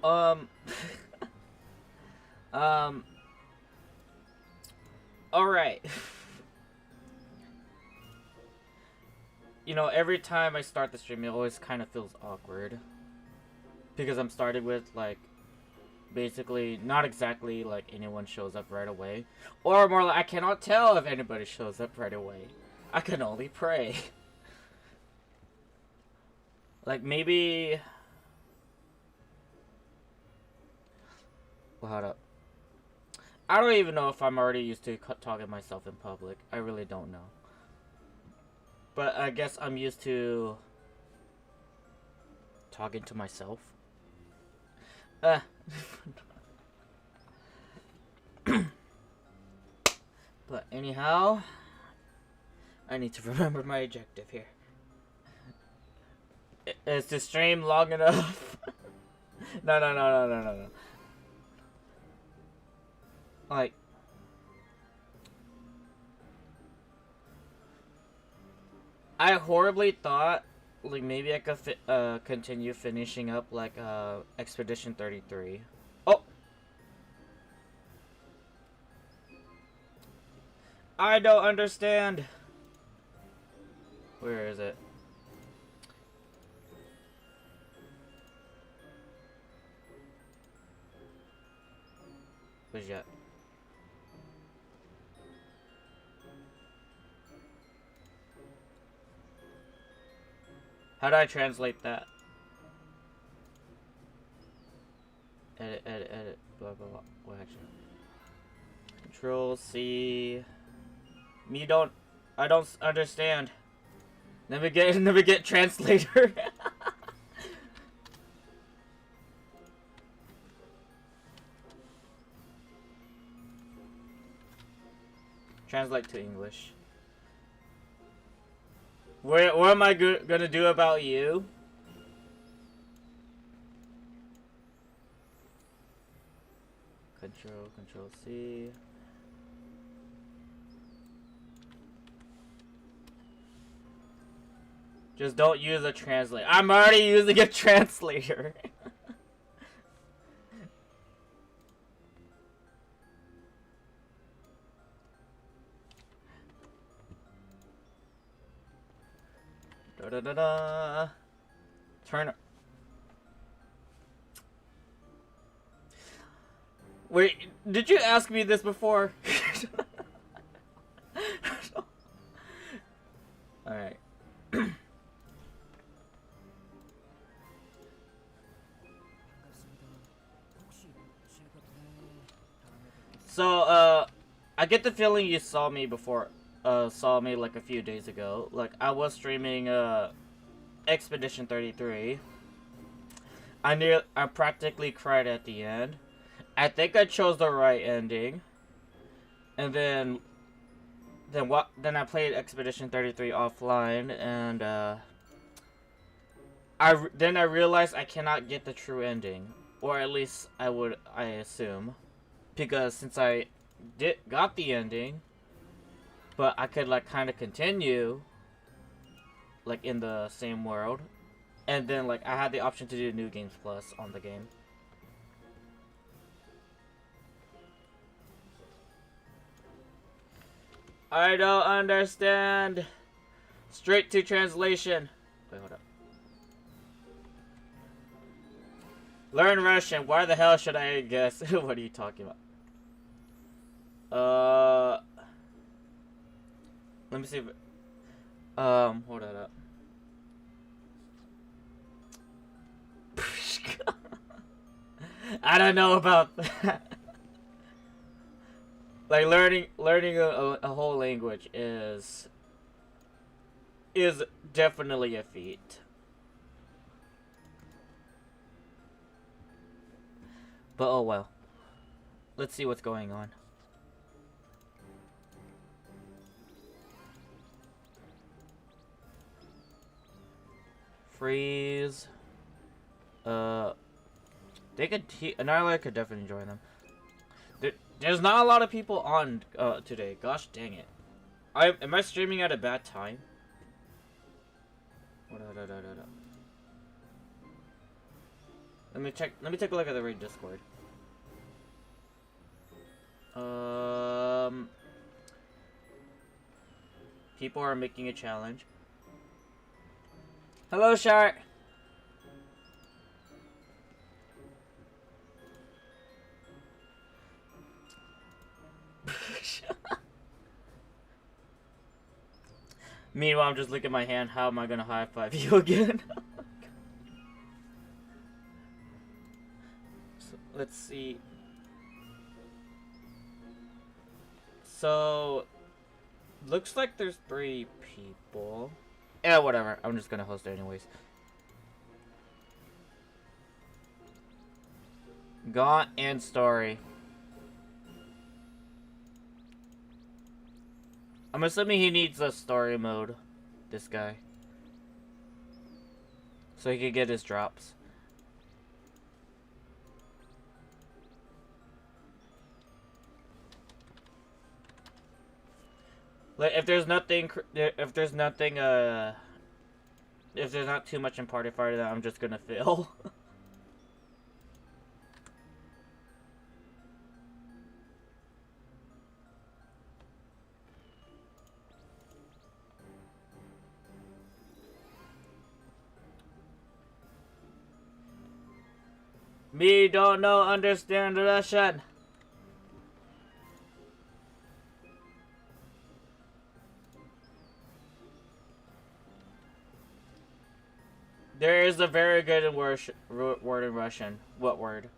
Um, um, alright. You know, every time I start the stream, it always kind of feels awkward. Because I'm starting with, like, basically, not exactly, like, anyone shows up right away. Or more like, I cannot tell if anybody shows up right away. I can only pray. Like, maybe... Well, hold up. I don't even know if I'm already used to talking to myself in public. I really don't know. But I guess I'm used to talking to myself. But anyhow, I need to remember my objective here. Is the stream long enough? No. Like, I horribly thought, like, maybe I could continue finishing up, like, Expedition 33. Oh! I don't understand! Where is it? Where's it? How do I translate that? Edit, blah, blah, blah. What action? Control C. I don't understand. Let me get translator. Translate to English. What am I gonna do about you? Control C. Just don't use a translator. I'm already using a translator. Da. Turn. Wait, did you ask me this before? Alright. So, I get the feeling you saw me before, saw me like a few days ago. Like, I was streaming, Expedition 33. I practically cried at the end. I think I chose the right ending. And then I played Expedition 33 offline, and, I realized I cannot get the true ending. Or at least I assume. Because since I got the ending, but I could, like, kind of continue, like, in the same world, and then, like, I had the option to do New Games Plus on the game. I don't understand. Straight to translation. Wait, hold up. Learn Russian. Why the hell should I guess? What are you talking about? Let me see if... hold that up. I don't know about that. Like, learning a whole language is definitely a feat. But oh well. Let's see what's going on. Freeze. They could. Annihilator could definitely join them. There's not a lot of people on today. Gosh dang it. Am I streaming at a bad time? Let me check. Let me take a look at the raid Discord. People are making a challenge. Hello, Shark. Meanwhile, I'm just licking my hand. How am I gonna high five you again? So, let's see. So, looks like there's 3 people. Yeah, whatever. I'm just gonna host it anyways. Gaunt and Story. I'm assuming he needs a story mode, this guy. So he can get his drops. Like, if there's not too much in Party Fighter, then I'm just gonna fail. Me don't know understand Russian. There is a very good word in Russian. What word?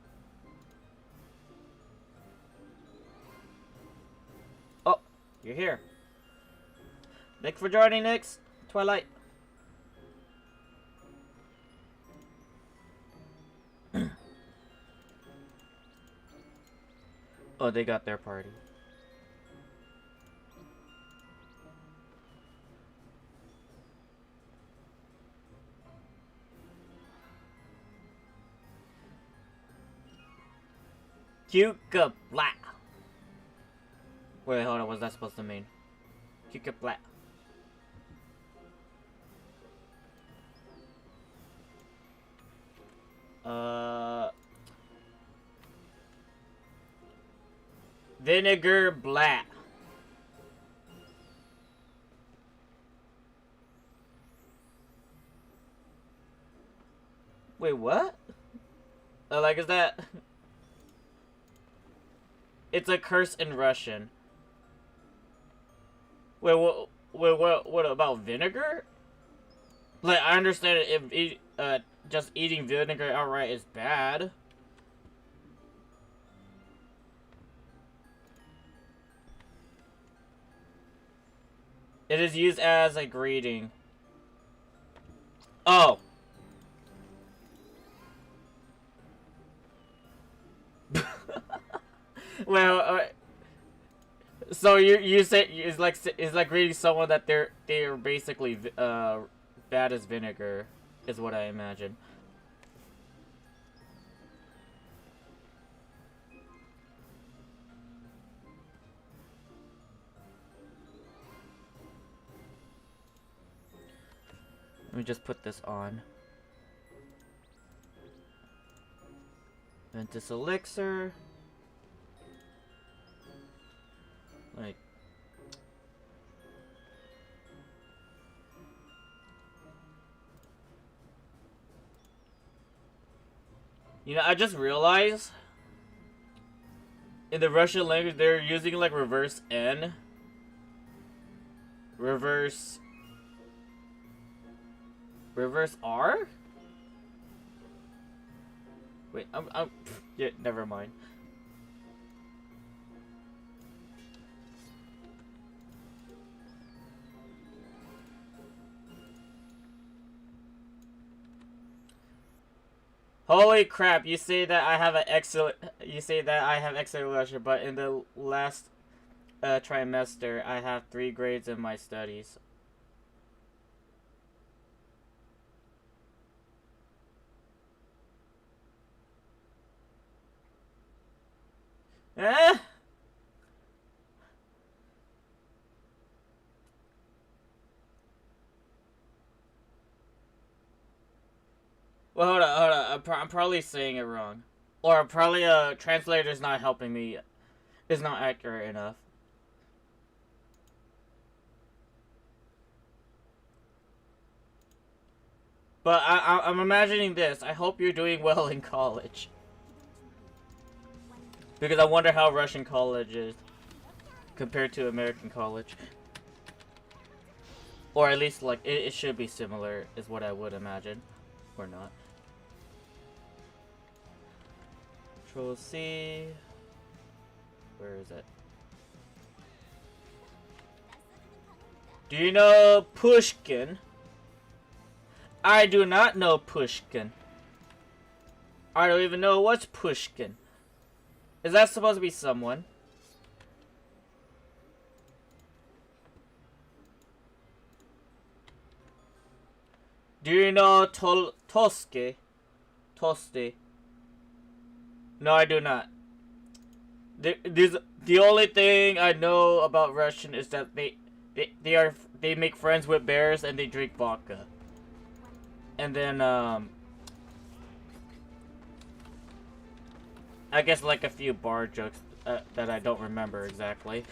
Oh, you're here. Thanks for joining, Nix. Twilight. Oh, they got their party. Cuca Black. Wait, hold on. What's that supposed to mean? Cuca Black. Vinegar Black. Wait, what? Like, is that... It's a curse in Russian. Wait, what about vinegar? Like, I understand if just eating vinegar outright is bad. It is used as a greeting. Oh. Well, so you say it's like greeting someone that they're basically bad as vinegar, is what I imagine. Let me just put this on. Ventus Elixir. Like... You know, I just realized in the Russian language they're using like reverse N. Reverse R? Wait, yeah, never mind. Holy crap, you say that I have excellent Russian, but in the last trimester I have 3 grades in my studies. Eh? Well, hold on. I'm probably saying it wrong, or probably a translator's not helping me. Is not accurate enough. But I'm imagining this. I hope you're doing well in college. Because I wonder how Russian college is compared to American college. Or at least, like, it should be similar, is what I would imagine. Or not. Control C. Where is it? Do you know Pushkin? I do not know Pushkin. I don't even know what's Pushkin. Is that supposed to be someone? Do you know Toski? Tosti? No, I do not. The only thing I know about Russian is that they make friends with bears and they drink vodka. And then I guess like a few bar jokes that I don't remember exactly.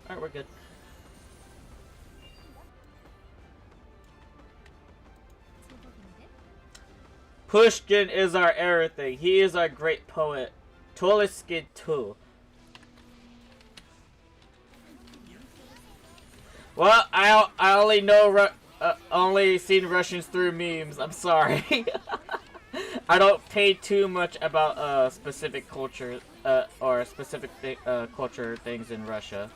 Alright, we're good. Pushkin is our everything. He is our great poet. Tolstoy too. Well, I only know only seen Russians through memes. I'm sorry. I don't pay too much about specific culture or specific culture things in Russia.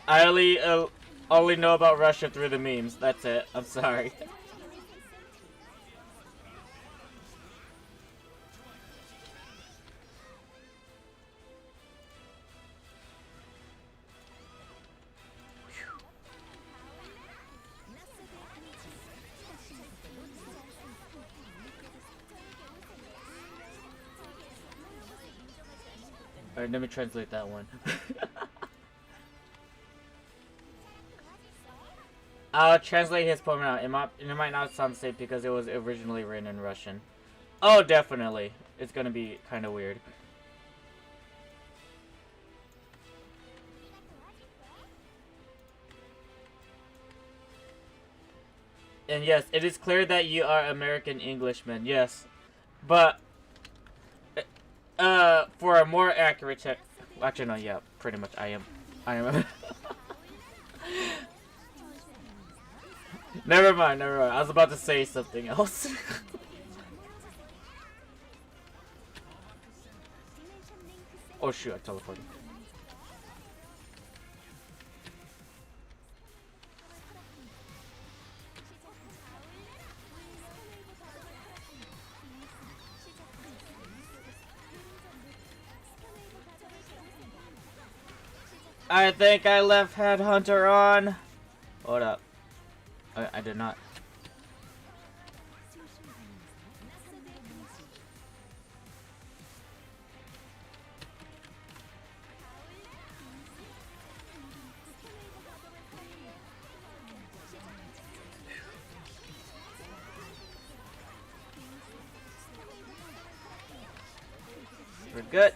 I only know about Russia through the memes. That's it. I'm sorry. Alright, let me translate that one. I'll translate his poem now. It might not sound the same because it was originally written in Russian. Oh, definitely. It's gonna be kind of weird. And yes, it is clear that you are American Englishmen. Yes, but for a more accurate check, actually no, yeah, pretty much I am. Never mind. I was about to say something else. Oh shoot, I teleported. I think I left Headhunter on. Hold up. I did not. We're good.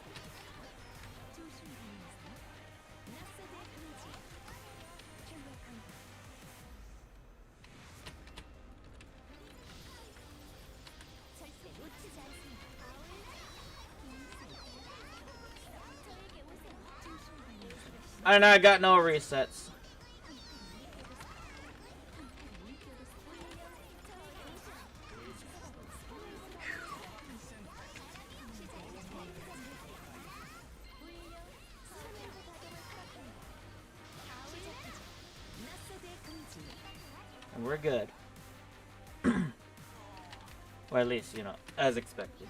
And I got no resets. And we're good. Or at least, you know, as expected.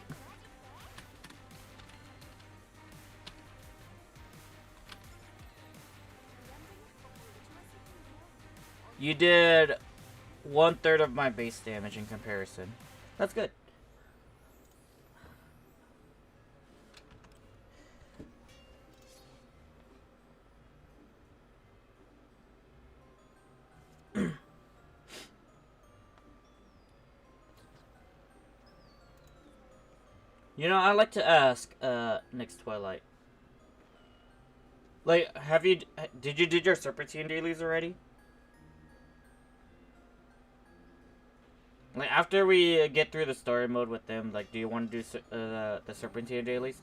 You did 1/3 of my base damage in comparison. That's good. You know, I'd like to ask, next Twilight. Like, did you do your Serpentine dailies already? Like, after we get through the story mode with them, like, do you want to do the Serpentine dailies?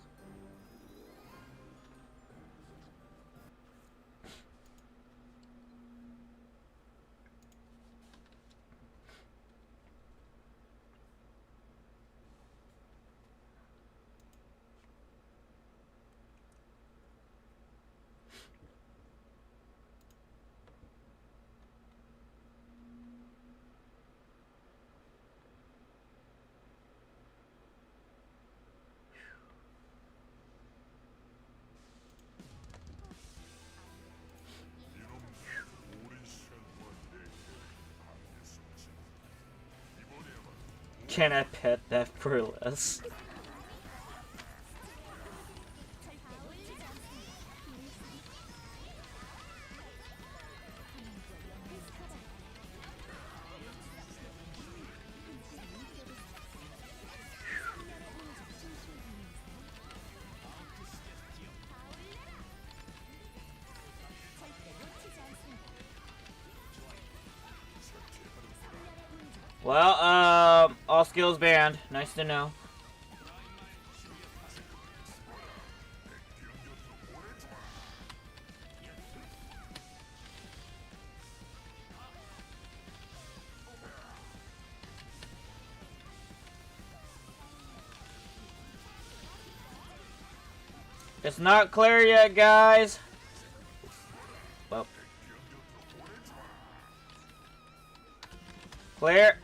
Can I pet that for less? Well, all skills banned. Nice to know. It's not clear yet, guys. Well. Clear.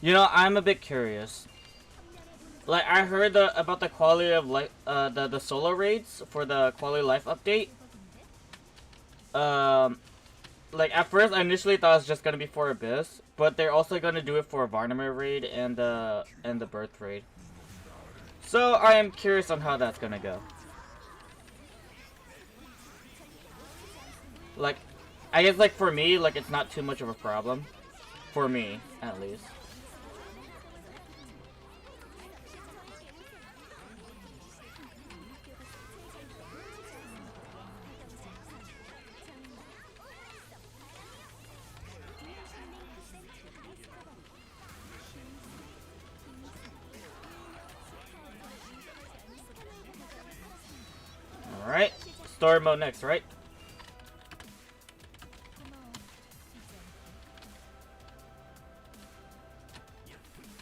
You know, I'm a bit curious. Like, I heard about the quality of life, the solo raids for the quality of life update. Like, at first, I initially thought it was just gonna be for Abyss, but they're also gonna do it for Varnamir raid and the Birth raid. So I am curious on how that's gonna go. Like, I guess, like, for me, like, it's not too much of a problem. For me, at least. Alright, story mode next, right?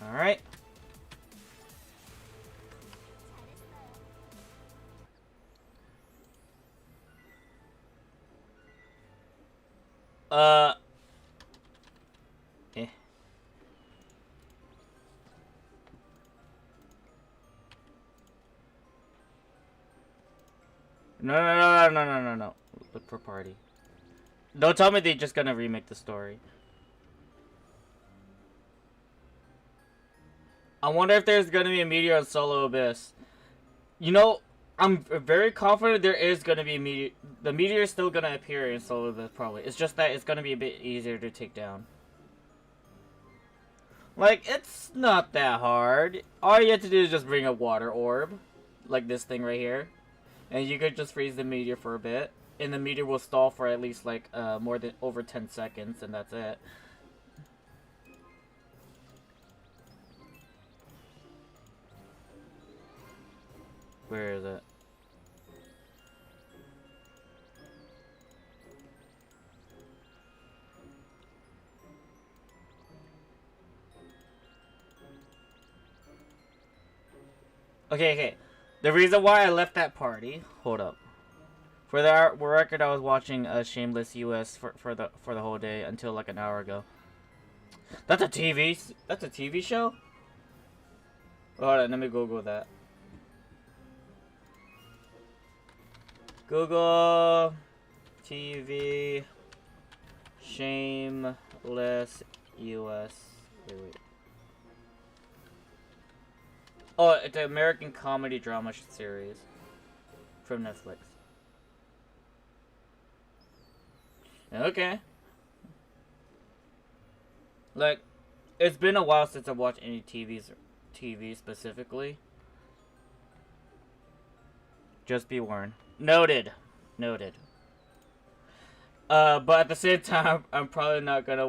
Alright. Eh. No. Look for party. Don't tell me they're just gonna remake the story. I wonder if there's gonna be a meteor on Solo Abyss. You know, I'm very confident there is gonna be a meteor. The meteor is still gonna appear in Solo Abyss, probably. It's just that it's gonna be a bit easier to take down. Like, it's not that hard. All you have to do is just bring a water orb. Like this thing right here. And you could just freeze the meteor for a bit. And the meteor will stall for at least, like, more than over 10 seconds. And that's it. Where is it? Okay. The reason why I left that party. Hold up. For the record, I was watching Shameless US for the whole day until like an hour ago. That's a TV show? Hold on, let me Google that. Google TV Shameless US. Wait. Oh, it's an American comedy drama series from Netflix. Okay. Like, it's been a while since I watched any TV specifically. Just be warned. Noted. But at the same time, I'm probably not that I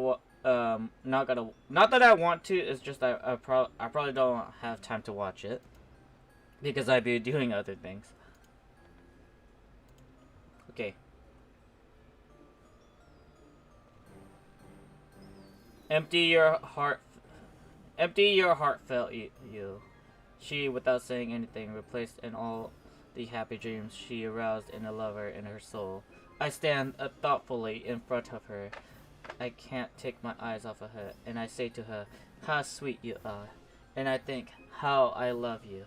want to. It's just I probably don't have time to watch it because I'd be doing other things. Okay. Empty your heartfelt you. She, without saying anything, replaced in all the happy dreams she aroused in a lover in her soul. I stand thoughtfully in front of her. I can't take my eyes off of her, and I say to her, how sweet you are. And I think, how I love you.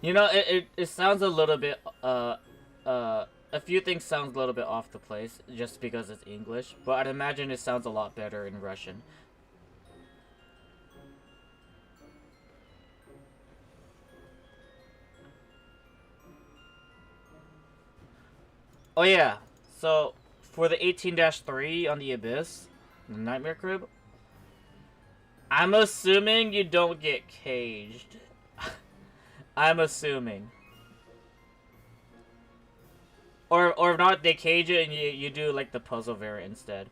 You know, it sounds a little bit, a few things sound a little bit off the place, just because it's English, but I'd imagine it sounds a lot better in Russian. Oh yeah, so for the 18-3 on the Abyss, the Nightmare Crib, I'm assuming you don't get caged. I'm assuming. Or if not, they cage it and you do like the puzzle variant instead.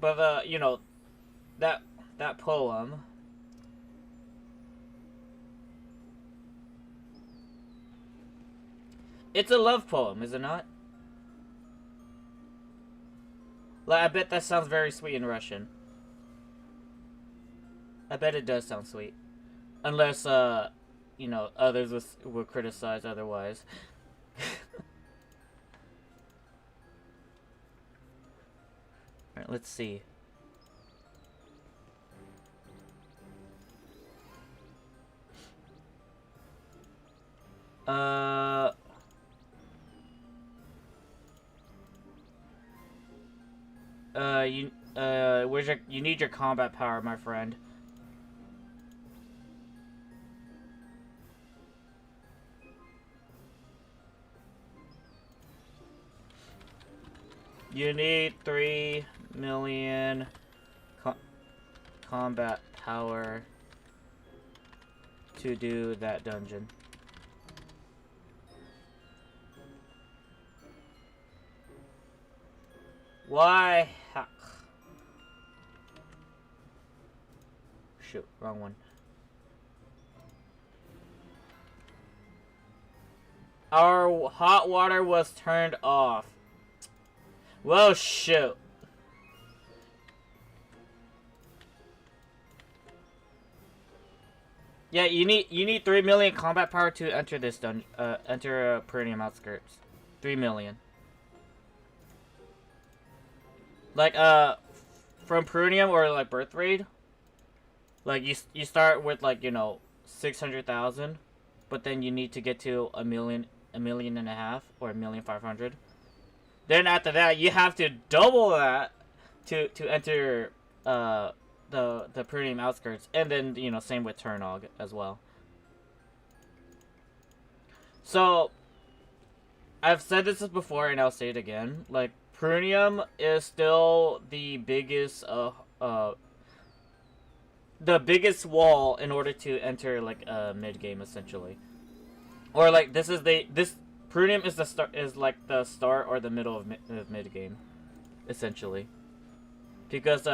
But you know, that poem. It's a love poem, is it not? Like, I bet that sounds very sweet in Russian. I bet it does sound sweet. Unless, you know, others will criticize otherwise. Alright, let's see. You need your combat power, my friend. You need 3 million combat power to do that dungeon. Why? Shoot, wrong one. Our hot water was turned off. Well, shoot. Yeah, you need 3 million combat power to enter this dungeon. Enter Perineum Outskirts. 3 million. Like from Perineum or like Birth Raid. Like you start with like 600,000, but then you need to get to a million and a half, or 1,500,000. Then after that, you have to double that to enter the premium outskirts, and then same with Turnog as well. So I've said this before, and I'll say it again. Like, Prunium is still the biggest wall in order to enter like a mid game, essentially. Or like this Prunium is like the start or the middle of mid game, essentially. Because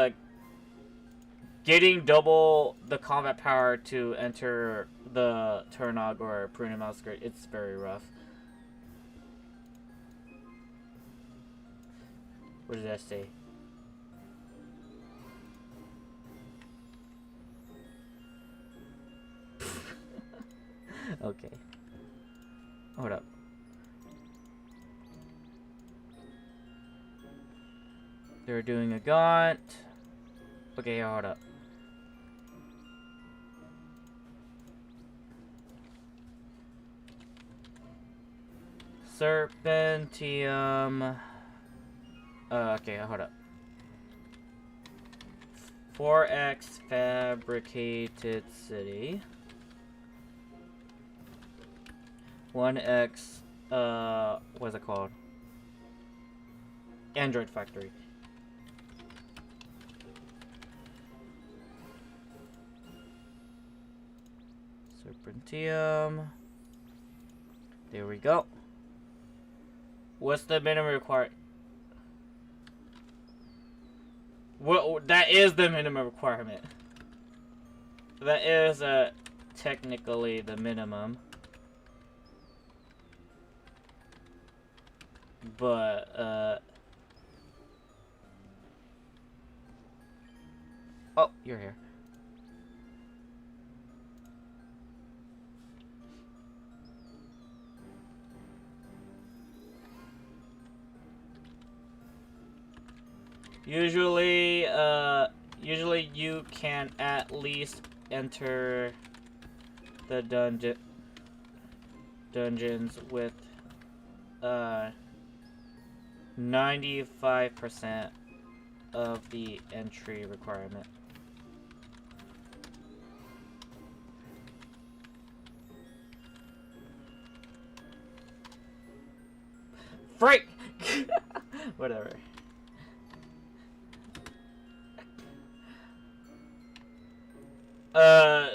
getting double the combat power to enter the Turnog or Prunium outskirt, it's very rough. What did I say? Okay. Hold up. They're doing a gaunt. Okay, hold up. Serpentium. Okay, hold up. 4X Fabricated City. 1X, what's it called? Android Factory. Serpentium. There we go. What's the minimum required? What? That is the minimum requirement. That is technically the minimum. But oh, you're here. Usually you can at least enter the dungeons with 95% of the entry requirement. Freak! Whatever.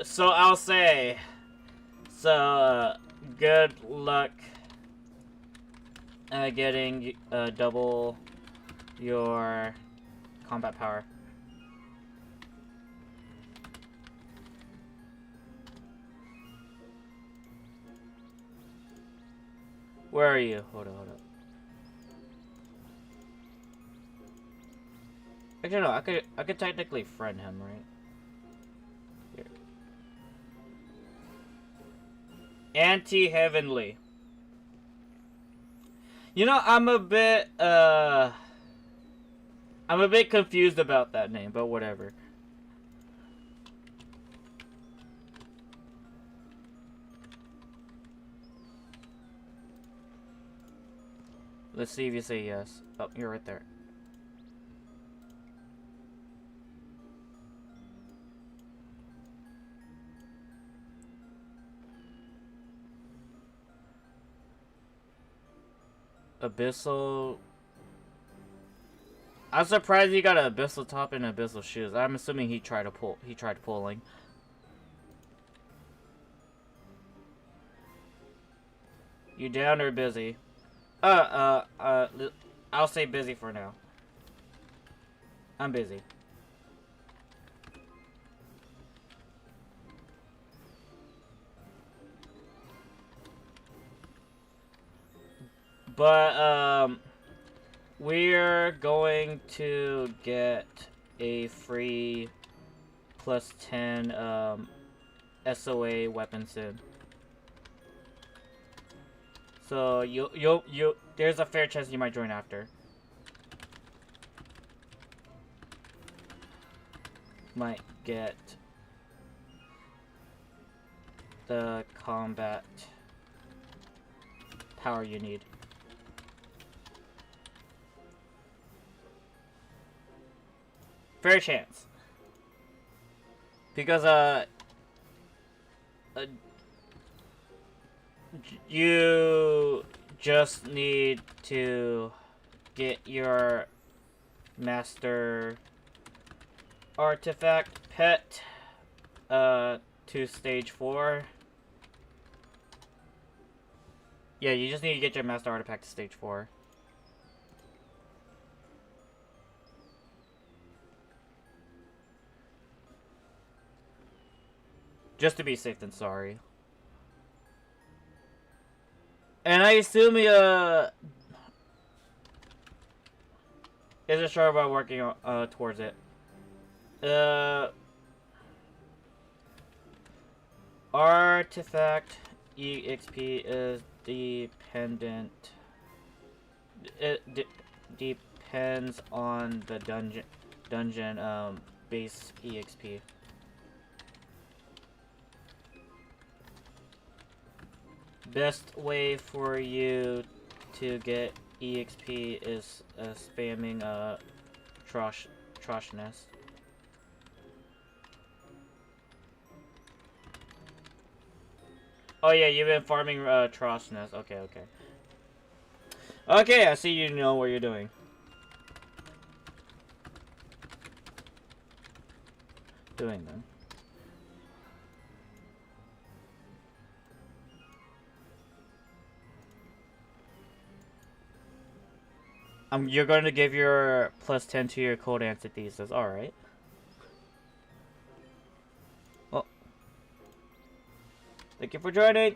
So I'll say, good luck getting double your combat power. Where are you? Hold up. Actually, no. I could technically friend him, right? Here. Anti-heavenly. I'm a bit confused about that name, but whatever. Let's see if you say yes. Oh, you're right there. Abyssal. I'm surprised he got an abyssal top and abyssal shoes. I'm assuming he tried pulling. You down or busy? I'll say busy for now. I'm busy. But, we're going to get a free +10, SOA weapon soon. So, there's a fair chance you might join after. Might get the combat power you need. Fair chance. Because, you just need to get your master artifact pet, to stage 4. Yeah, you just need to get your master artifact to stage 4. Just to be safe than sorry. And I assume he, isn't sure about working, towards it. Artifact EXP is dependent. It depends on the dungeon base EXP. Best way for you to get EXP is spamming Trash Nest. Oh yeah, you've been farming Trash Nest. Okay, okay. Okay, I see you know what you're doing. Doing then. You're going to give your +10 to your cold antithesis. Alright. Well. Thank you for joining.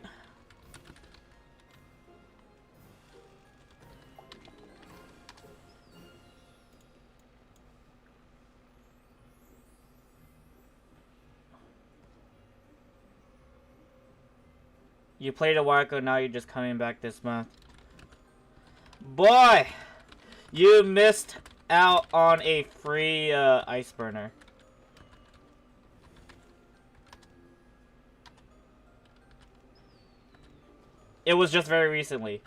You played a while ago, now you're just coming back this month. Boy! You missed out on a free ice burner. It was just very recently.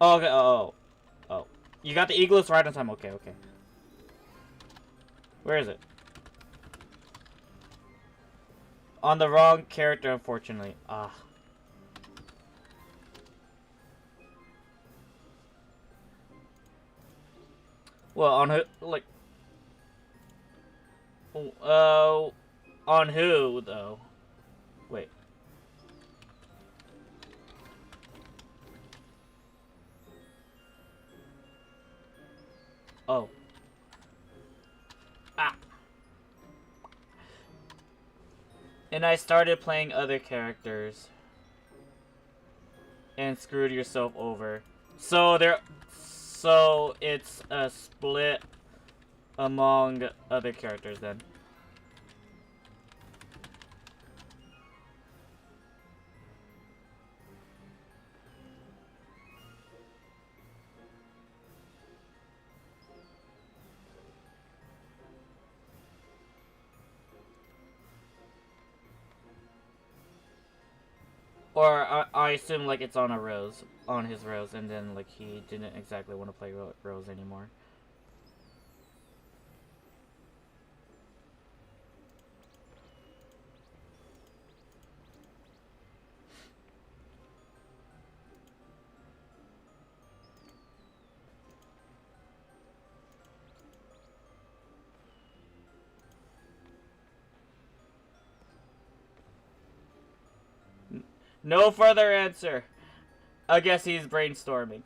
Oh, okay. Oh. You got the Eagles right on time. Okay, okay. Where is it? On the wrong character, unfortunately. Ah. Well, on who? Like. On who, though? Wait. Oh. Ah. And I started playing other characters. And screwed yourself over. So it's a split among other characters then. Or I assume like it's on his Rose, and then like he didn't exactly want to play Rose anymore. No further answer. I guess he's brainstorming.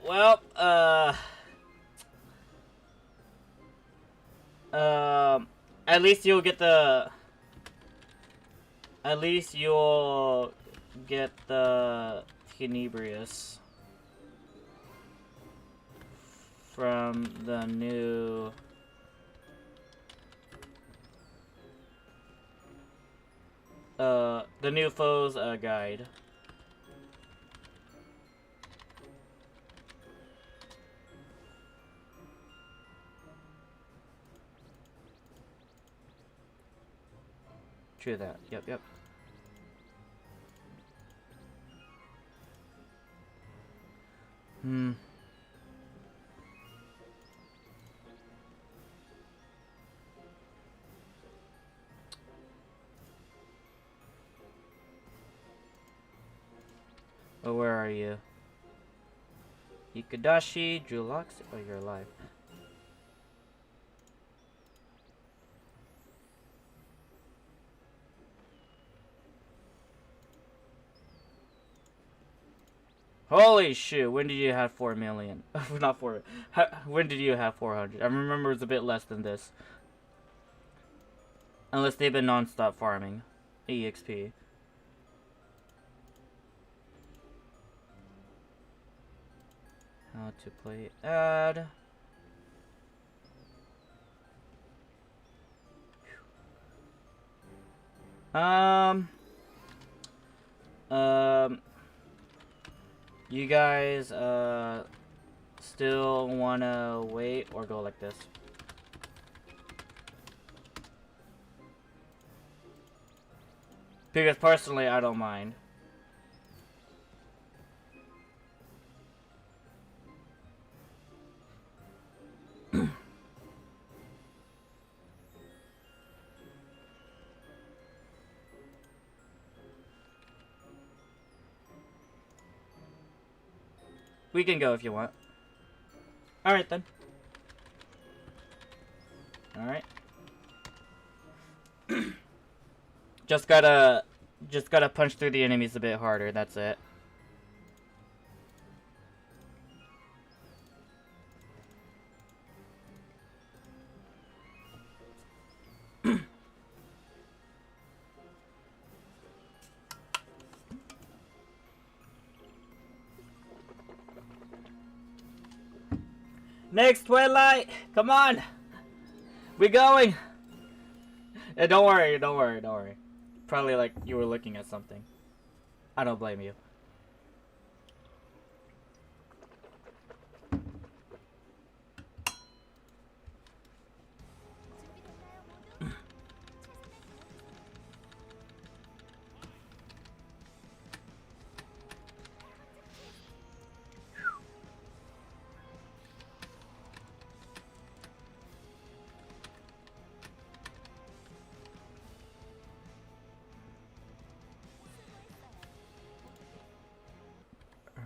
Well, at least you'll get the... At least you'll get the Tenebrious from the new the new foes guide. True that. Yep, yep. Hmm. Oh, where are you? Ikadashi, Julux. Oh, you're alive. Holy shit, when did you have 4 million? Not 4. When did you have 400? I remember it was a bit less than this. Unless they've been non-stop farming. EXP. How to play ad. You guys, still wanna wait or go like this? Because personally, I don't mind. We can go if you want. Alright then. Alright. Just gotta punch through the enemies a bit harder, that's it. Next Twilight! Come on! We going! Don't worry, don't worry, don't worry. Probably like you were looking at something. I don't blame you.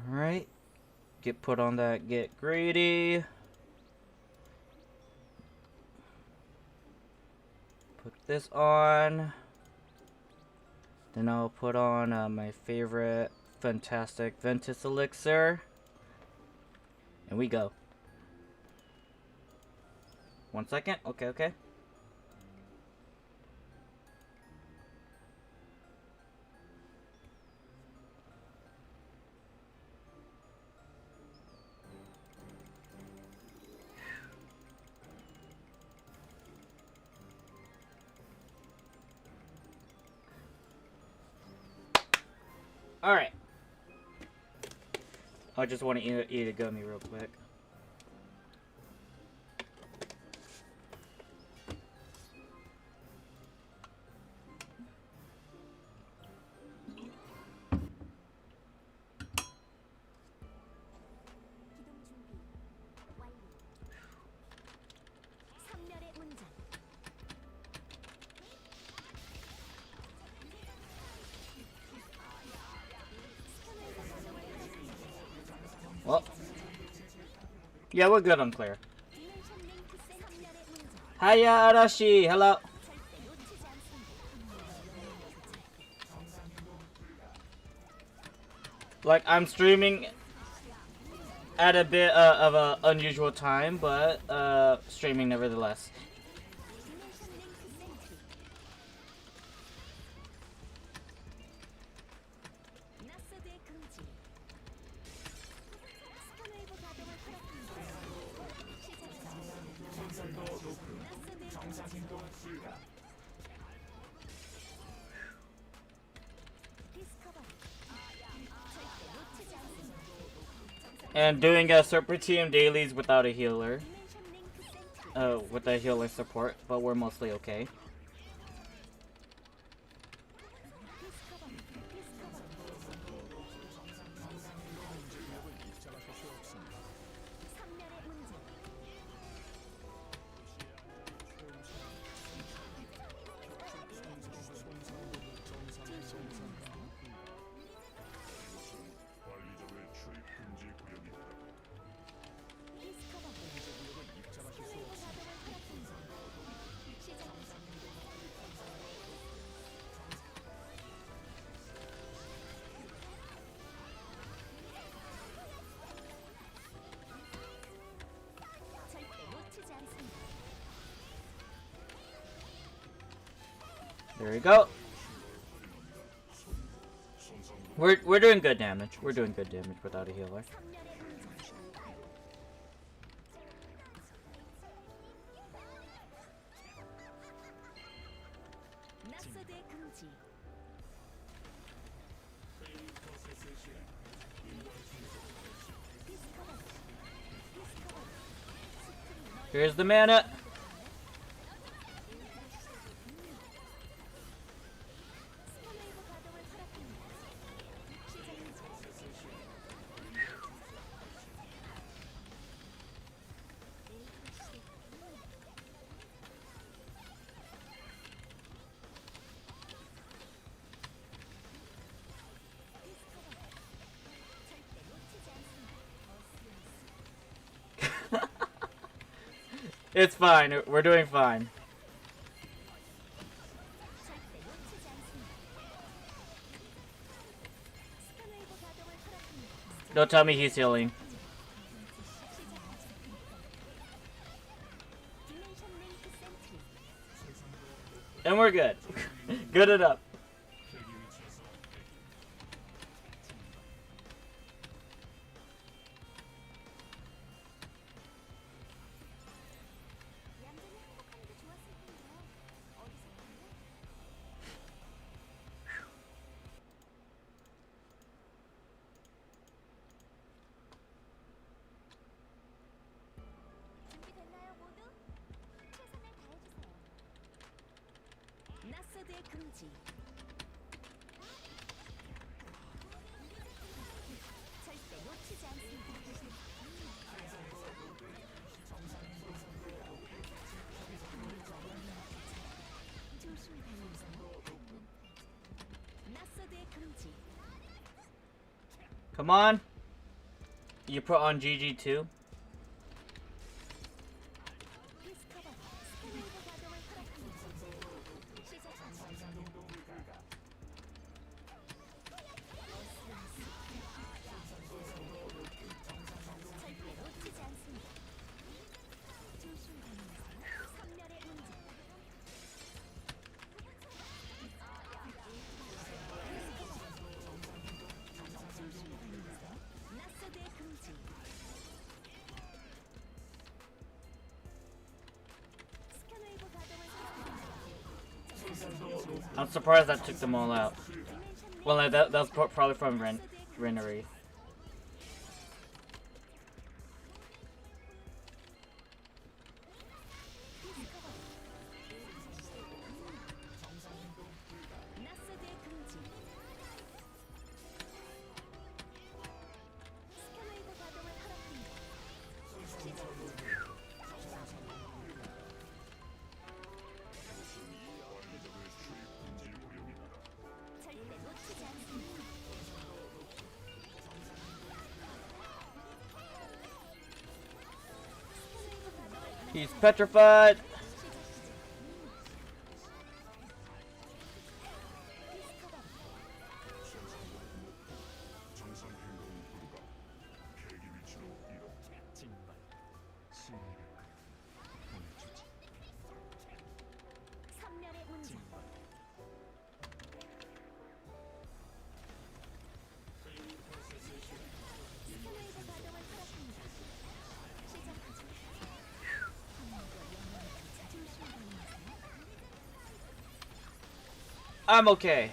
Alright. Get put on that get greedy. Put this on. Then I'll put on my favorite fantastic Ventus elixir. And we go. 1 second. Okay, okay. Alright. I just want to eat a gummy real quick. Well, yeah, we're good on clear. Hiya, Arashi. Hello. Like, I'm streaming at a bit of a unusual time, but streaming nevertheless. And doing a separate team dailies without a healer. With a healer support, but we're mostly okay. There we go. We're doing good damage. We're doing good damage without a healer. Here's the mana. It's fine. We're doing fine. Don't tell me he's healing. And we're good. Good enough. Come on. You put on GG too. I'm surprised that took them all out. Well, that was probably from Rennery. He's petrified. I'm okay.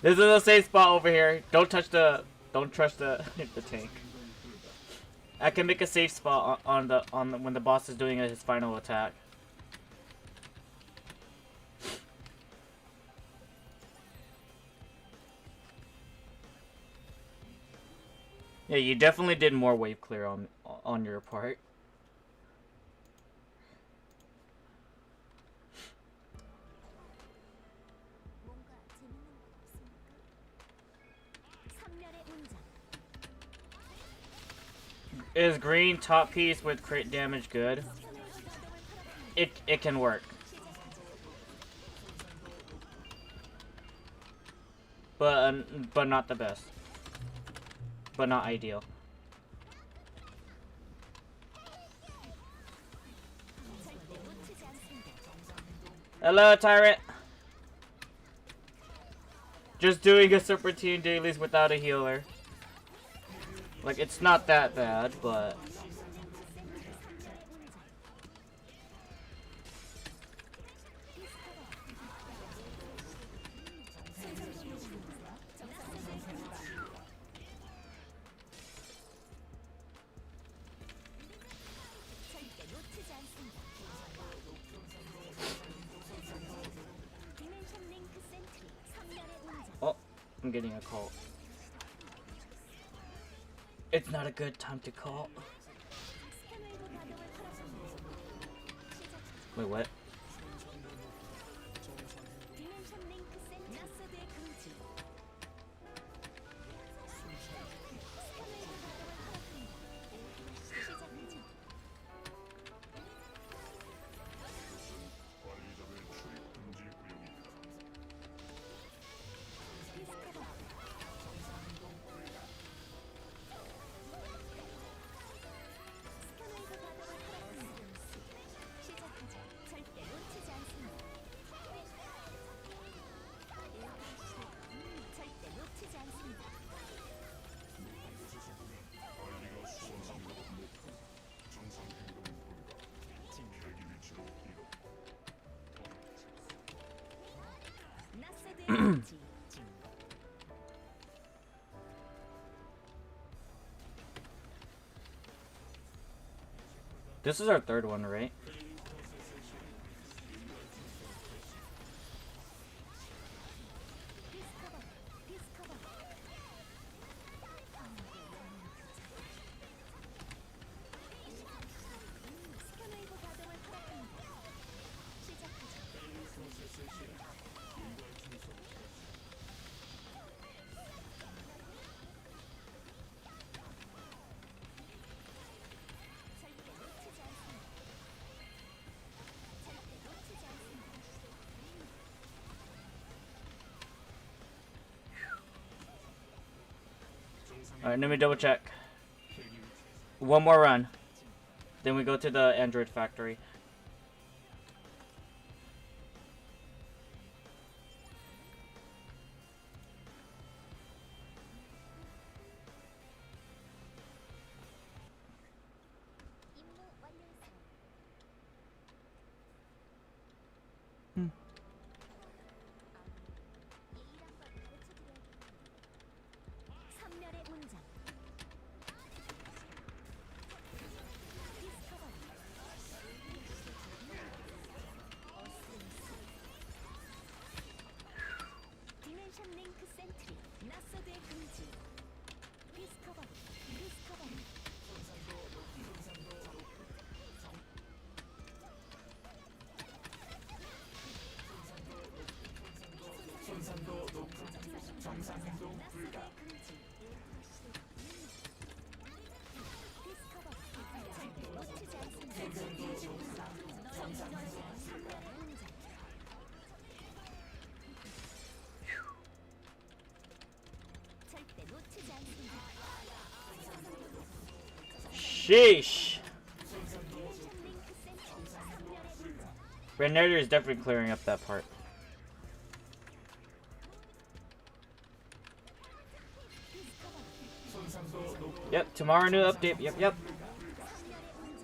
This is a safe spot over here. Don't trust the the tank. I can make a safe spot on the when the boss is doing his final attack. Yeah, you definitely did more wave clear on your part. Is green top piece with crit damage good? It can work. But not the best. But not ideal. Hello, Tyrant. Just doing a serpentine dailies without a healer. Like, it's not that bad, but... Oh, I'm getting a call. It's not a good time to call. Wait, what? This is our third one, right? Alright, let me double check. One more run. Then we go to the Android factory. Sheesh. Renarder is definitely clearing up that part. Yep, tomorrow new update. Yep.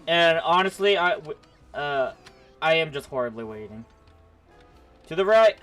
And honestly, I am just horribly waiting. To the right.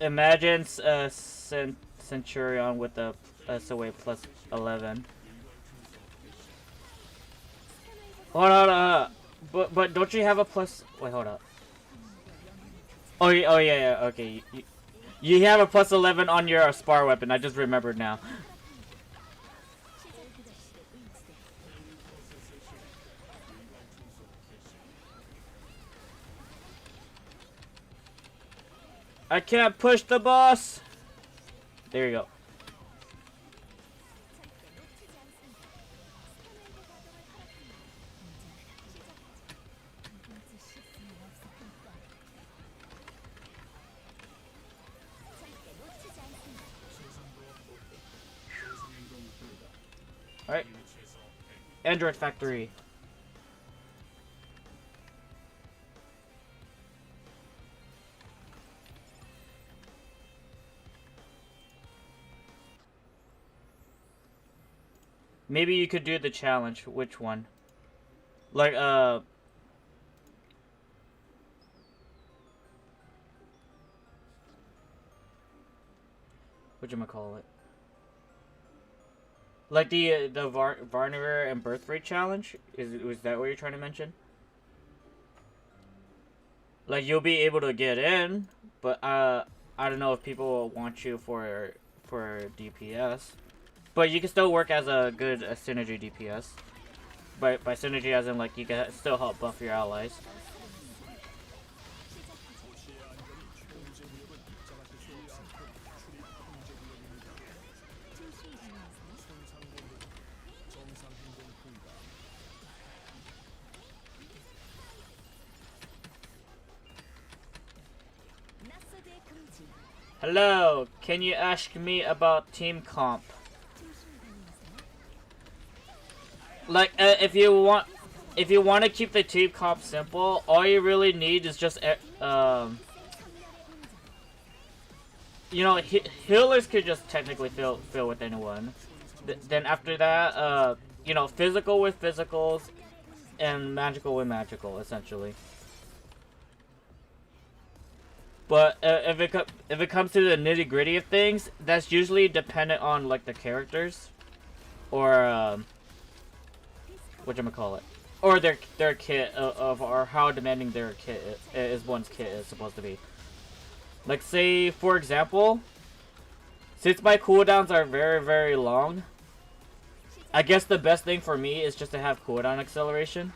Imagine Centurion with a SOA plus 11. Hold on, but don't you have a plus? Wait, hold up. Oh yeah, okay. You have a plus 11 on your spar weapon. I just remembered now. I can't push the boss. There you go. Alright. Android Factory. Maybe you could do the challenge. Which one? Like, whatchamacallit? Like the Varner and birth rate challenge? Was that what you're trying to mention? Like, you'll be able to get in, but I don't know if people want you for DPS. But you can still work as a good synergy DPS. By synergy as in, like, you can still help buff your allies. Hello, can you ask me about team comp? Like, if you want to keep the team comp simple, all you really need is just, you know, healers could just technically fill with anyone. Then after that, you know, physical with physicals, and magical with magical, essentially. But if it comes to the nitty gritty of things, that's usually dependent on like the characters, or whatchamacallit, or their kit or how demanding their kit is one's kit is supposed to be. Like, say for example, since my cooldowns are very long, I guess the best thing for me is just to have cooldown acceleration,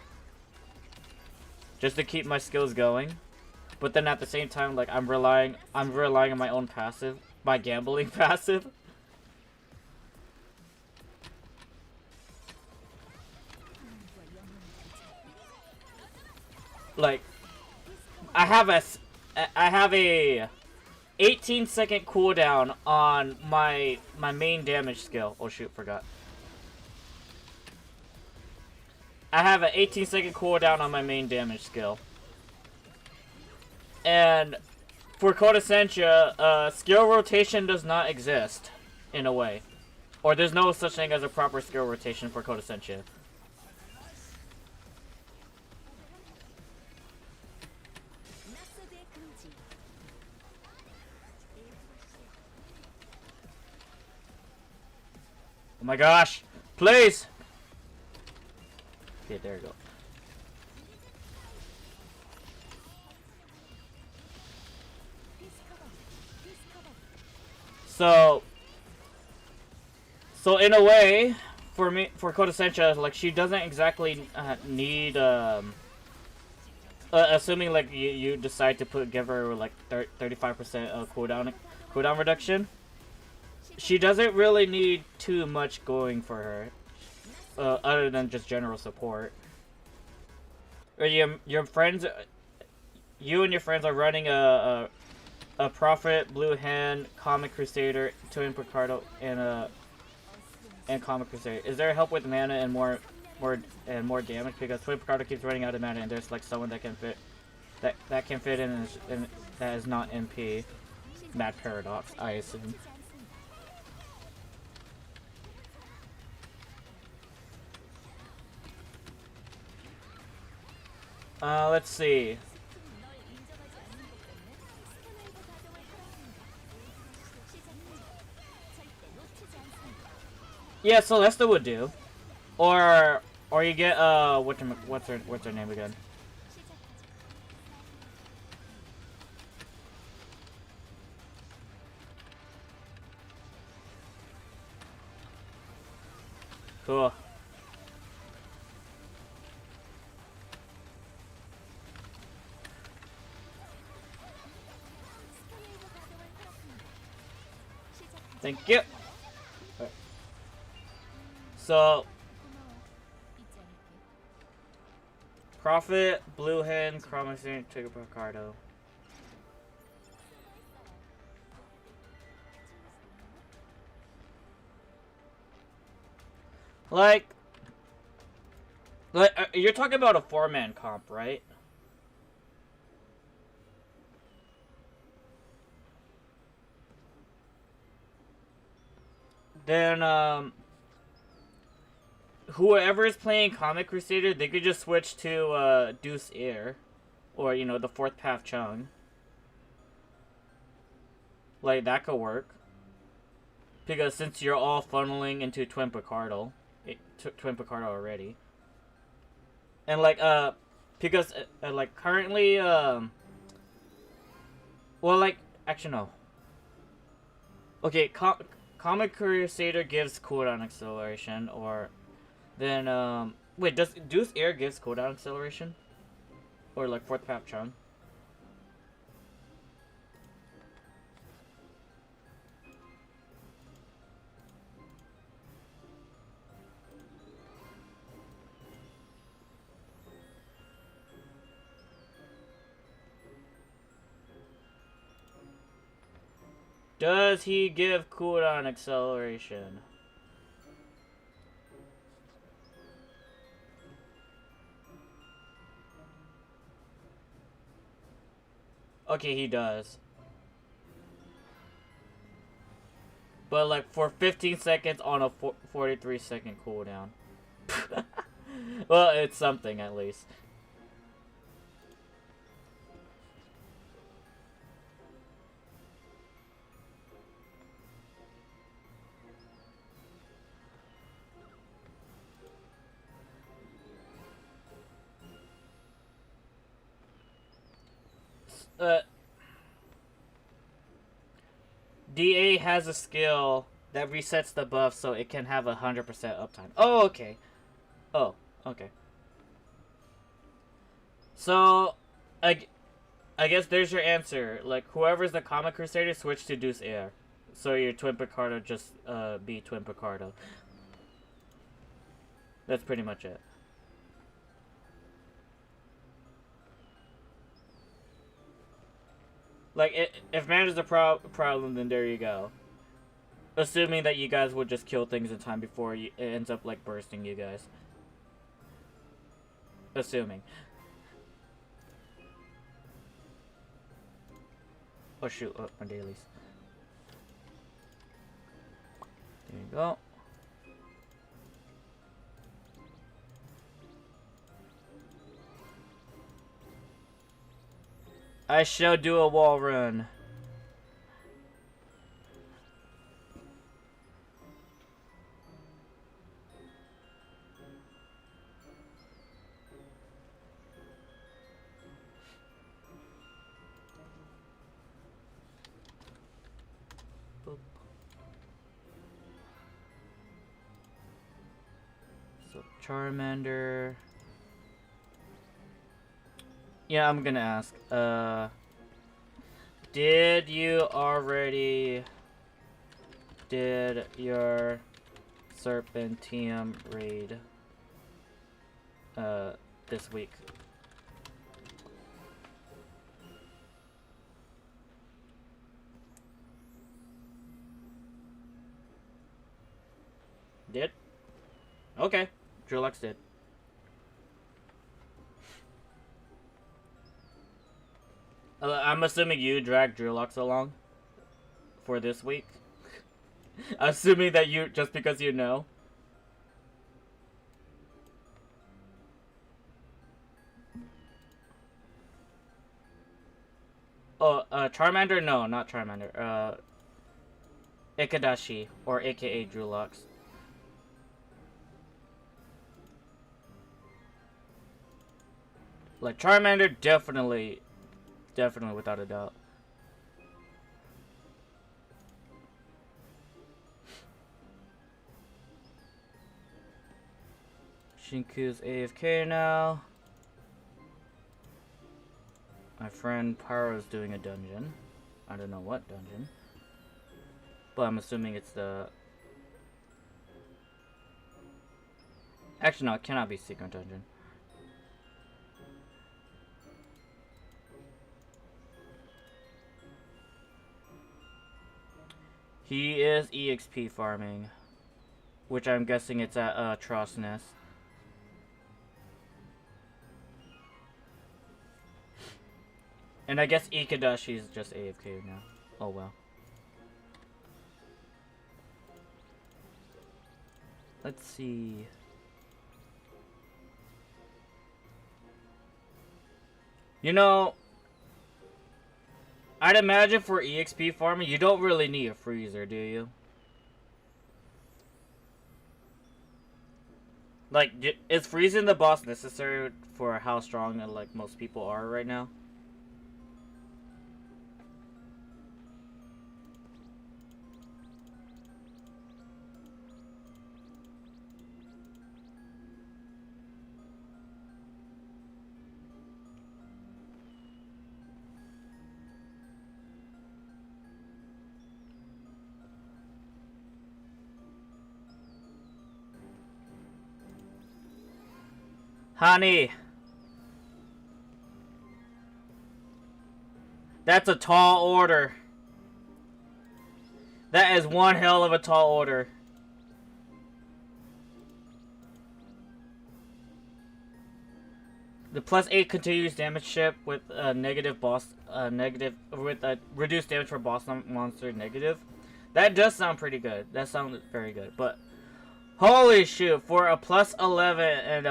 just to keep my skills going. But then at the same time, like, I'm relying on my own passive, my gambling passive. Like, I have a 18-second cooldown on my main damage skill. Oh shoot, forgot. I have an 18-second cooldown on my main damage skill. And for Quintessential, skill rotation does not exist, in a way. Or there's no such thing as a proper skill rotation for Quintessential. Oh my gosh! Please! Okay, there you go. So in a way, for me, for Quintessential, like, she doesn't exactly need, assuming like you decide to give her like 35% cooldown reduction. She doesn't really need too much going for her, other than just general support. Or your friends, you and your friends are running a Prophet, Blue Hand, Comic Crusader, Twin Picardo, and Comic Crusader. Is there help with mana and more damage? Because Twin Picardo keeps running out of mana, and there's like someone that can fit in That is not MP. Mad Paradox, I assume. Let's see. Yeah, Celesta would do. Or you get what's her name again? Cool. Thank you. Right. So, Prophet, Blue Hen, Chromaxine, Trigger Picardo. Like, you're talking about a 4-man comp, right? Then, whoever is playing Comic Crusader, they could just switch to, Deuce Air. Or, you know, the 4th Path Chung. Like, that could work. Because since you're all funneling into Twin Picardo. Twin Picardo already. And, like, because, like, currently, well, like, actually, no. Okay, Comic Crusader gives cooldown acceleration, or then, wait, does Deuce Air gives cooldown acceleration? Or, like, 4th Path Chung? Does he give cooldown acceleration? Okay, he does. But like for 15 seconds on a 43-second cooldown. Well, it's something at least. DA has a skill that resets the buff so it can have 100% uptime. Oh, okay. Oh, okay. So, I guess there's your answer. Like, whoever's the Comic Crusader, switch to Deuce Air. So your Twin Picardo just be Twin Picardo. That's pretty much it. Like, if man is a problem, then there you go. Assuming that you guys would just kill things in time before it ends up, like, bursting you guys. Assuming. Oh, shoot. Oh, my dailies. There you go. I shall do a wall run. Boop. So, Charmander. Yeah, I'm gonna ask. Did you already did your Serpentium raid this week? Did? Okay. Drillux did. I'm assuming you dragged Drillox along for this week. Assuming that you, just because you know. Oh, Charmander? No, not Charmander. Ikadashi, or aka Drillox. Like, Charmander, definitely without a doubt. Shinku's AFK now. My friend Pyro's doing a dungeon. I don't know what dungeon. But I'm assuming it's the... Actually, no, it cannot be secret dungeon. He is EXP farming. Which I'm guessing it's at Trostness. And I guess Ikadashi is just AFK now. Oh well. Let's see. You know, I'd imagine for EXP farming, you don't really need a freezer, do you? Like, is freezing the boss necessary for how strong like most people are right now? Honey! That's a tall order. That is one hell of a tall order. The +8 continuous damage chip with a negative boss, with a reduced damage for boss monster negative. That does sound pretty good. That sounds very good. But holy shoot, for a +11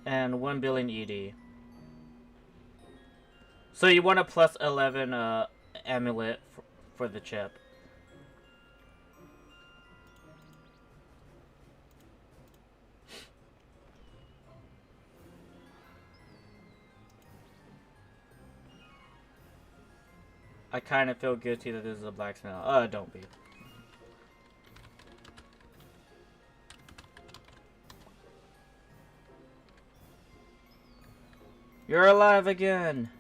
and 1 billion ED. So you want a +11 amulet for the chip. I kind of feel guilty that this is a blacksmith. Don't be. You're alive again!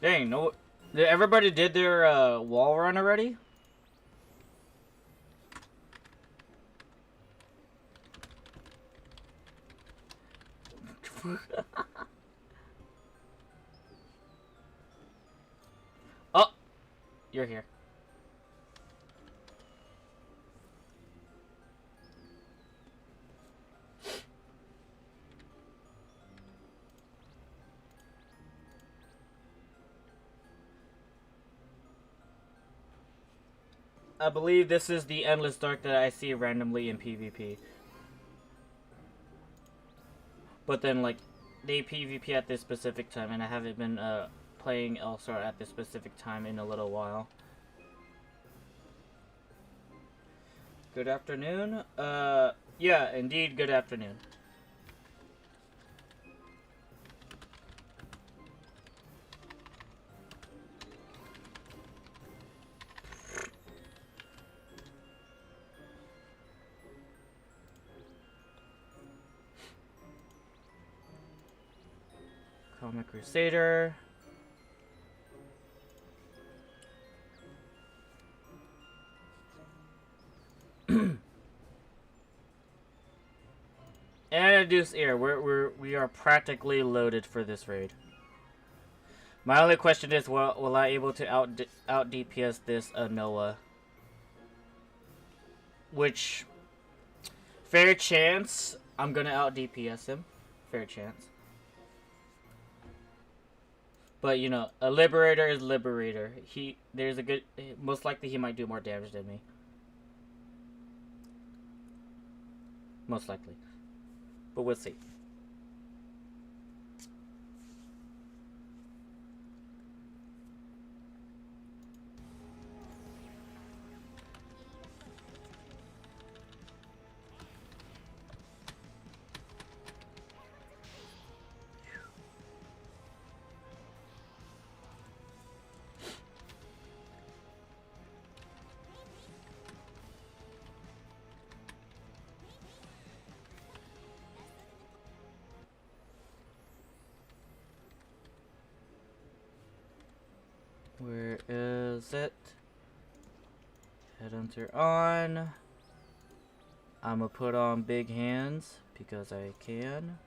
Dang, no... Everybody did their wall run already? Oh! You're here. I believe this is the Endless Dark that I see randomly in PvP. But then, like, they PvP at this specific time, and I haven't been playing Elsword at this specific time in a little while. Good afternoon. Yeah, indeed, good afternoon. Comic Crusader. And Deuce Air. We are practically loaded for this raid. My only question is, will I able to out DPS this Noah? Which, fair chance. I'm gonna out DPS him. Fair chance. But you know, a Liberator is Liberator. There's a good, most likely he might do more damage than me. Most likely. But we'll see. Where is it? Headhunter on. I'm gonna put on big hands because I can.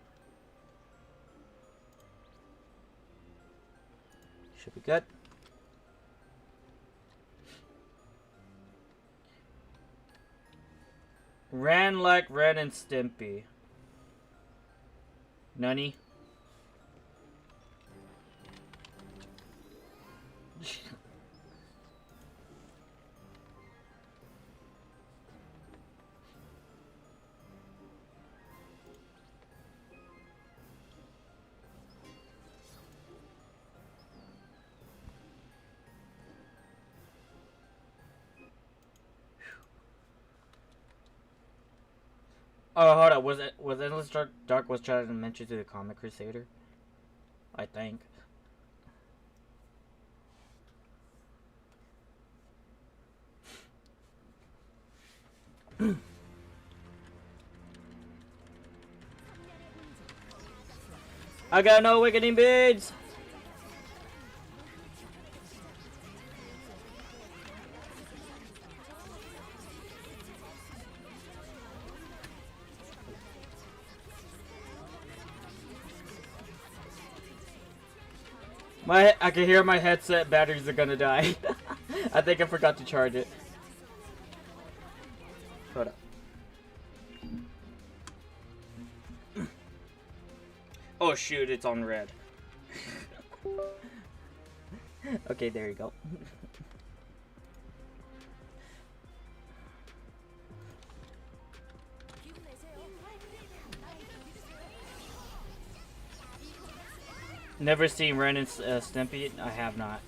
Should be good. Ran like Ren and Stimpy. Nunny. Oh, hold on. Was Endless Dark was trying to mention to the Comic Crusader? I think. I got no awakening beads. I can hear my headset batteries are gonna die. I think I forgot to charge it. Hold up. Oh shoot, it's on red. Okay, there you go. Never seen Ren and Stimpy? I have not.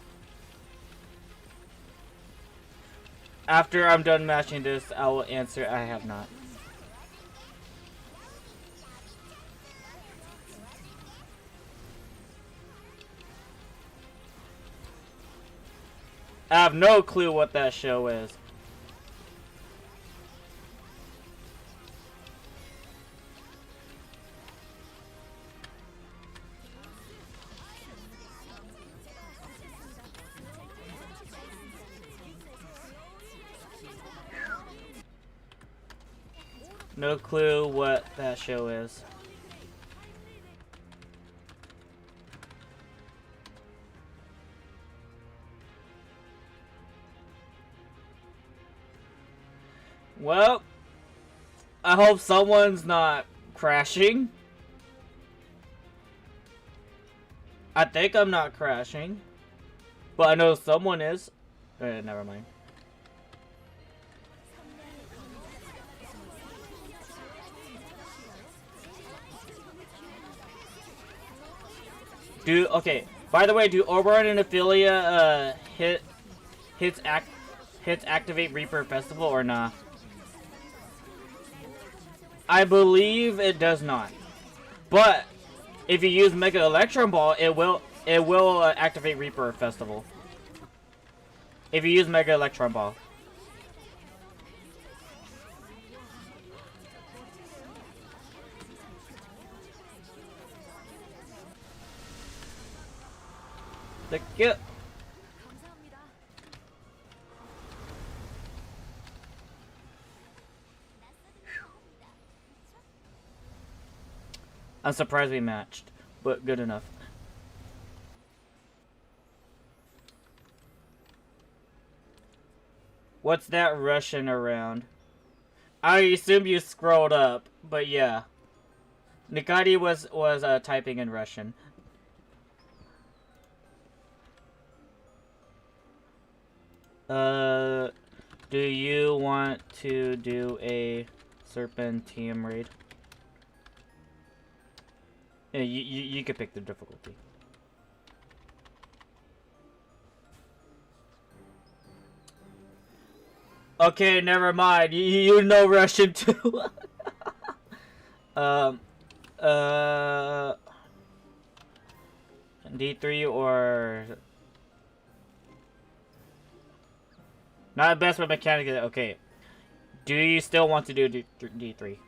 After I'm done matching this, I will answer I have not. I have no clue what that show is. No clue what that show is. Well, I hope someone's not crashing. I think I'm not crashing. But I know someone is. Never mind. Okay. By the way, do Oberon and Ophelia hits activate Reaper Festival or nah? I believe it does not. But if you use Mega Electron Ball, it will activate Reaper Festival. If you use Mega Electron Ball. Thank you. I'm surprised we matched, but good enough. What's that rushing around? I assume you scrolled up, but yeah. Nikari was typing in Russian. Do you want to do a Serpentium raid? Yeah, you could pick the difficulty. Okay, never mind. You know Russian too. D3 or not best but mechanic. Okay. Do you still want to do D3?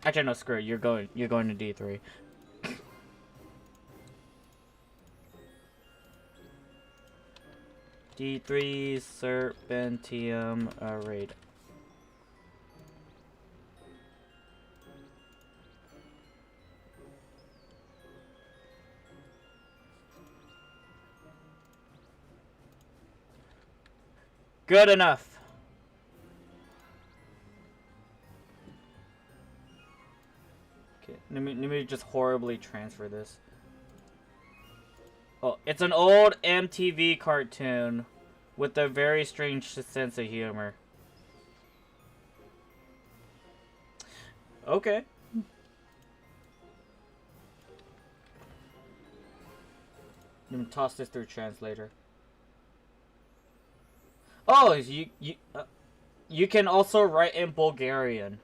Actually, no. Screw it. You're going to D3. D3 Serpentium raid. Good enough. Okay, let me just horribly transfer this. Oh, it's an old MTV cartoon with a very strange sense of humor. Okay. Let me toss this through translator. Oh, you can also write in Bulgarian.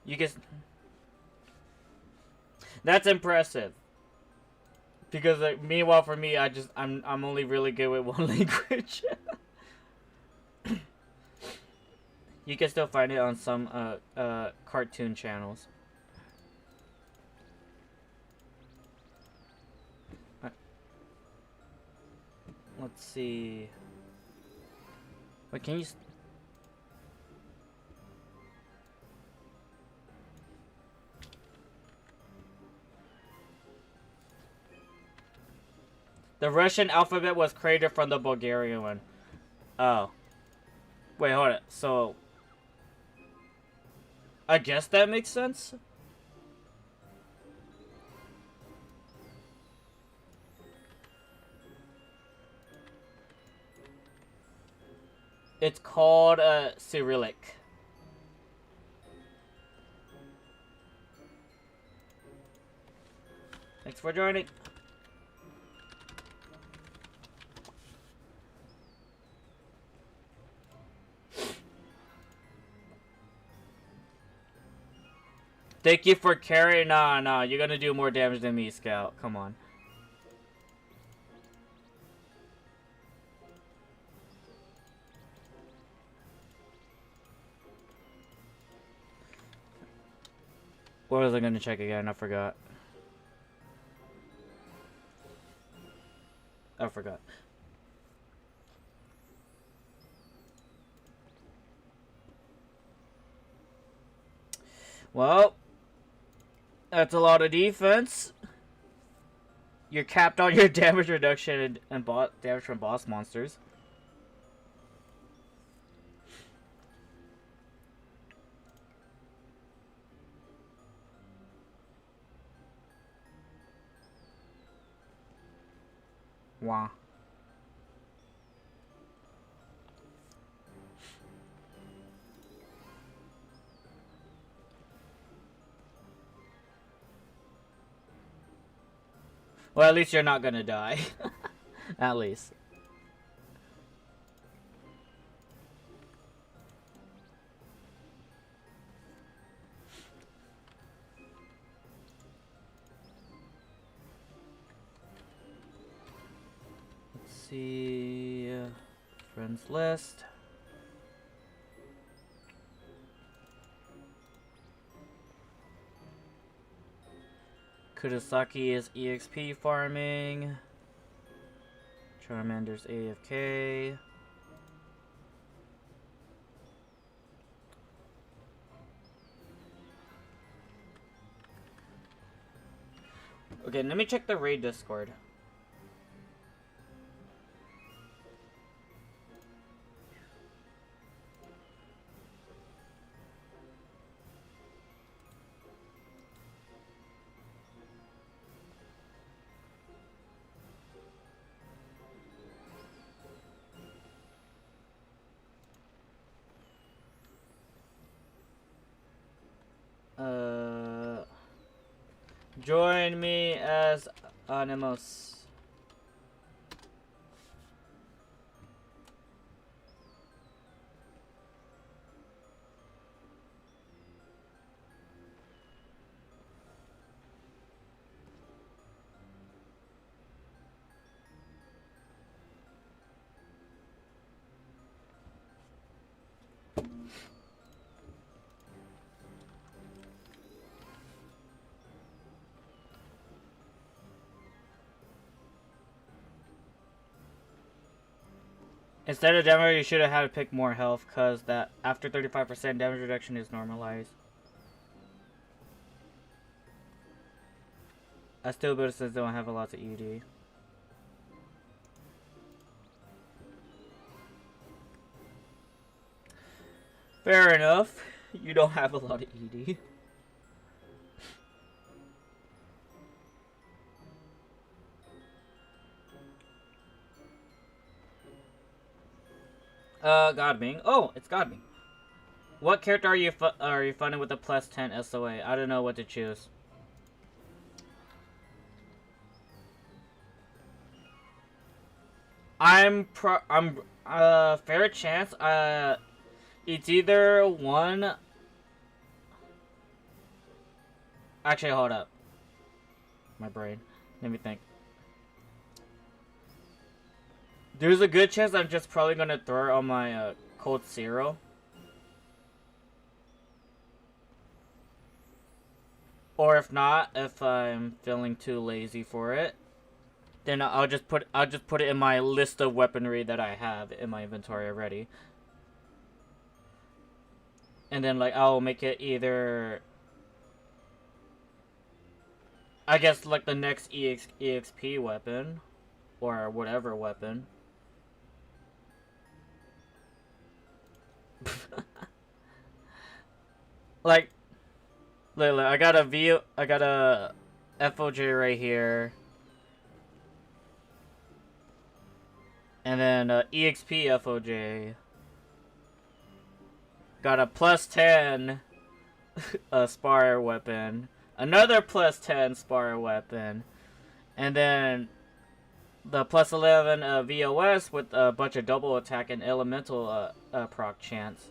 You can. That's impressive. Because like, meanwhile for me, I'm only really good with one language. You can still find it on some cartoon channels. Let's see. Wait, can you? The Russian alphabet was created from the Bulgarian one. Oh. Wait, hold it. So, I guess that makes sense. It's called Cyrillic. Thanks for joining. Thank you for carrying. Nah, you're gonna do more damage than me, Scout. Come on. What was I gonna check again? I forgot. I forgot. Well, that's a lot of defense. You're capped on your damage reduction and damage from boss monsters. Wow. Well, at least you're not gonna die. At least. Let's see. Friends list. Kurosaki is EXP farming. Charmander's AFK. Okay, let me check the raid Discord. Join me as Animus. Instead of damage, you should have had to pick more health, because that after 35% damage reduction is normalized. I still but says don't have a lot of ED. Fair enough. You don't have a lot of ED. Godbing. Oh, it's Godbing. What character are you funding with the plus 10 SOA? I don't know what to choose. Fair chance. It's either one. Actually, hold up. My brain. Let me think. There's a good chance I'm just probably gonna throw it on my Cold Zero. Or if not, if I'm feeling too lazy for it, then I'll just put it in my list of weaponry that I have in my inventory already. And then like I'll make it either, I guess, like the next EXP weapon or whatever weapon. Like, look, I got a FOJ right here, and then EXP FOJ. Got a plus 10 Spire weapon, another plus 10 Spire weapon, and then the plus 11 VOS with a bunch of double attack and elemental proc chance,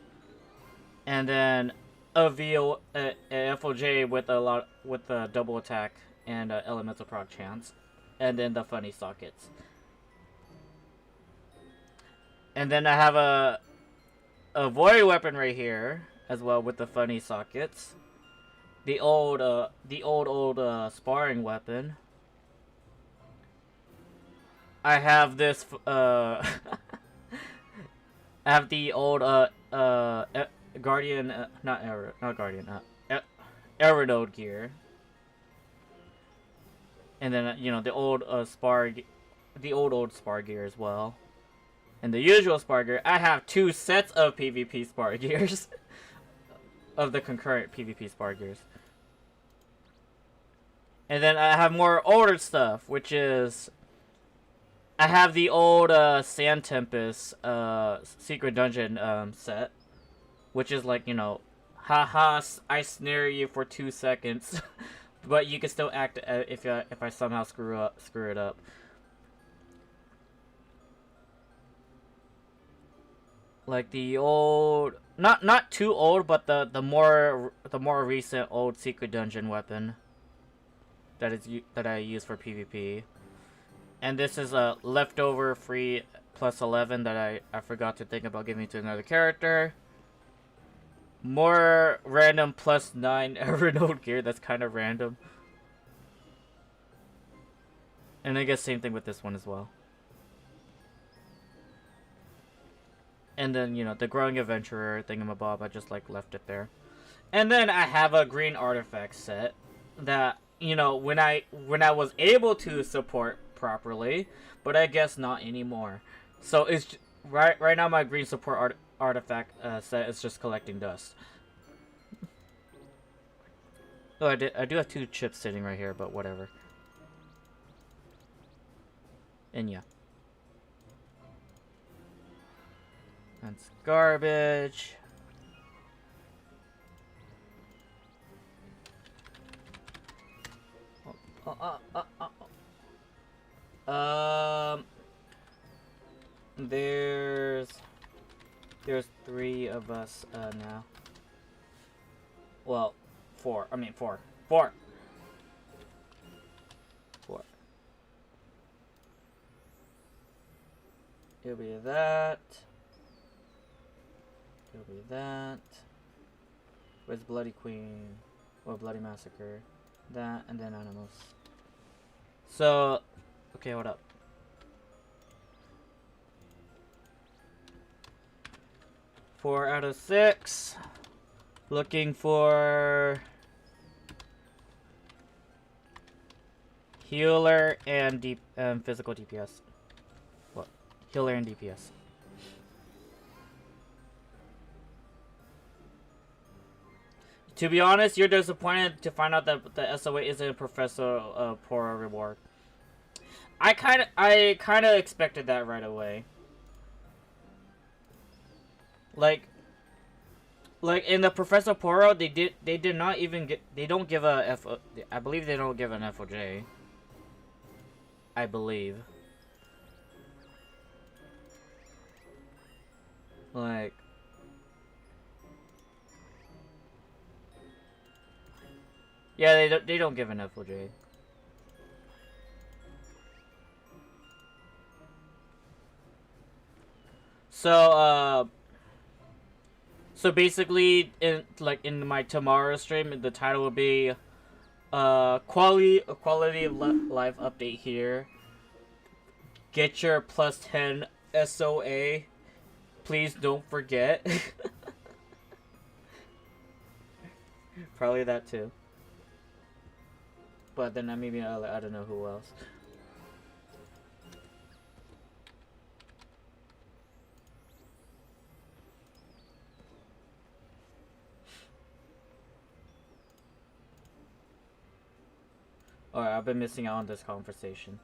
and then a FOJ with a double attack and elemental proc chance, and then the funny sockets. And then I have a void weapon right here as well with the funny sockets. The old sparring weapon. I have this I have the old Guardian, not Guardian, Aeronode gear. And then you know the old spar gear as well. And the usual spar gear. I have 2 sets of PvP spar gears of the concurrent PvP spar gears. And then I have more older stuff, which is I have the old Sand Tempest Secret Dungeon set, which is like, you know, haha, I snare you for 2 seconds, but you can still act if I somehow screw it up. Like the old, not too old, but the more recent old Secret Dungeon weapon that I use for PvP. And this is a leftover free plus 11 that I forgot to think about giving to another character. More random plus 9 Evernote gear. That's kind of random. And I guess same thing with this one as well. And then, you know, the Growing Adventurer thingamabob, I just like left it there. And then I have a green artifact set that, you know, when I was able to support properly, but I guess not anymore. So it's right now my green support artifact set is just collecting dust. Oh, I do have 2 chips sitting right here, but whatever. And yeah. That's garbage. There's 3 of us now. Well, 4. I mean 4. 4. 4. It'll be that. It'll be that. Where's Bloody Queen? Or Bloody Massacre? That, and then Animals. So, okay, hold up. Four out of 6. Looking for healer and physical DPS. What? Healer and DPS. To be honest, you're disappointed to find out that the SOA isn't a Professor Poro reward. I kind of expected that right away. Like in the Professor Poro, they did not even get, they don't give a F. I believe they don't give an FOJ. I believe. Like. Yeah, they don't give an FOJ. So basically, in my tomorrow stream, the title will be quality life update here. Get your plus 10 SOA. Please don't forget. Probably that too. But then maybe I don't know who else. Alright, I've been missing out on this conversation.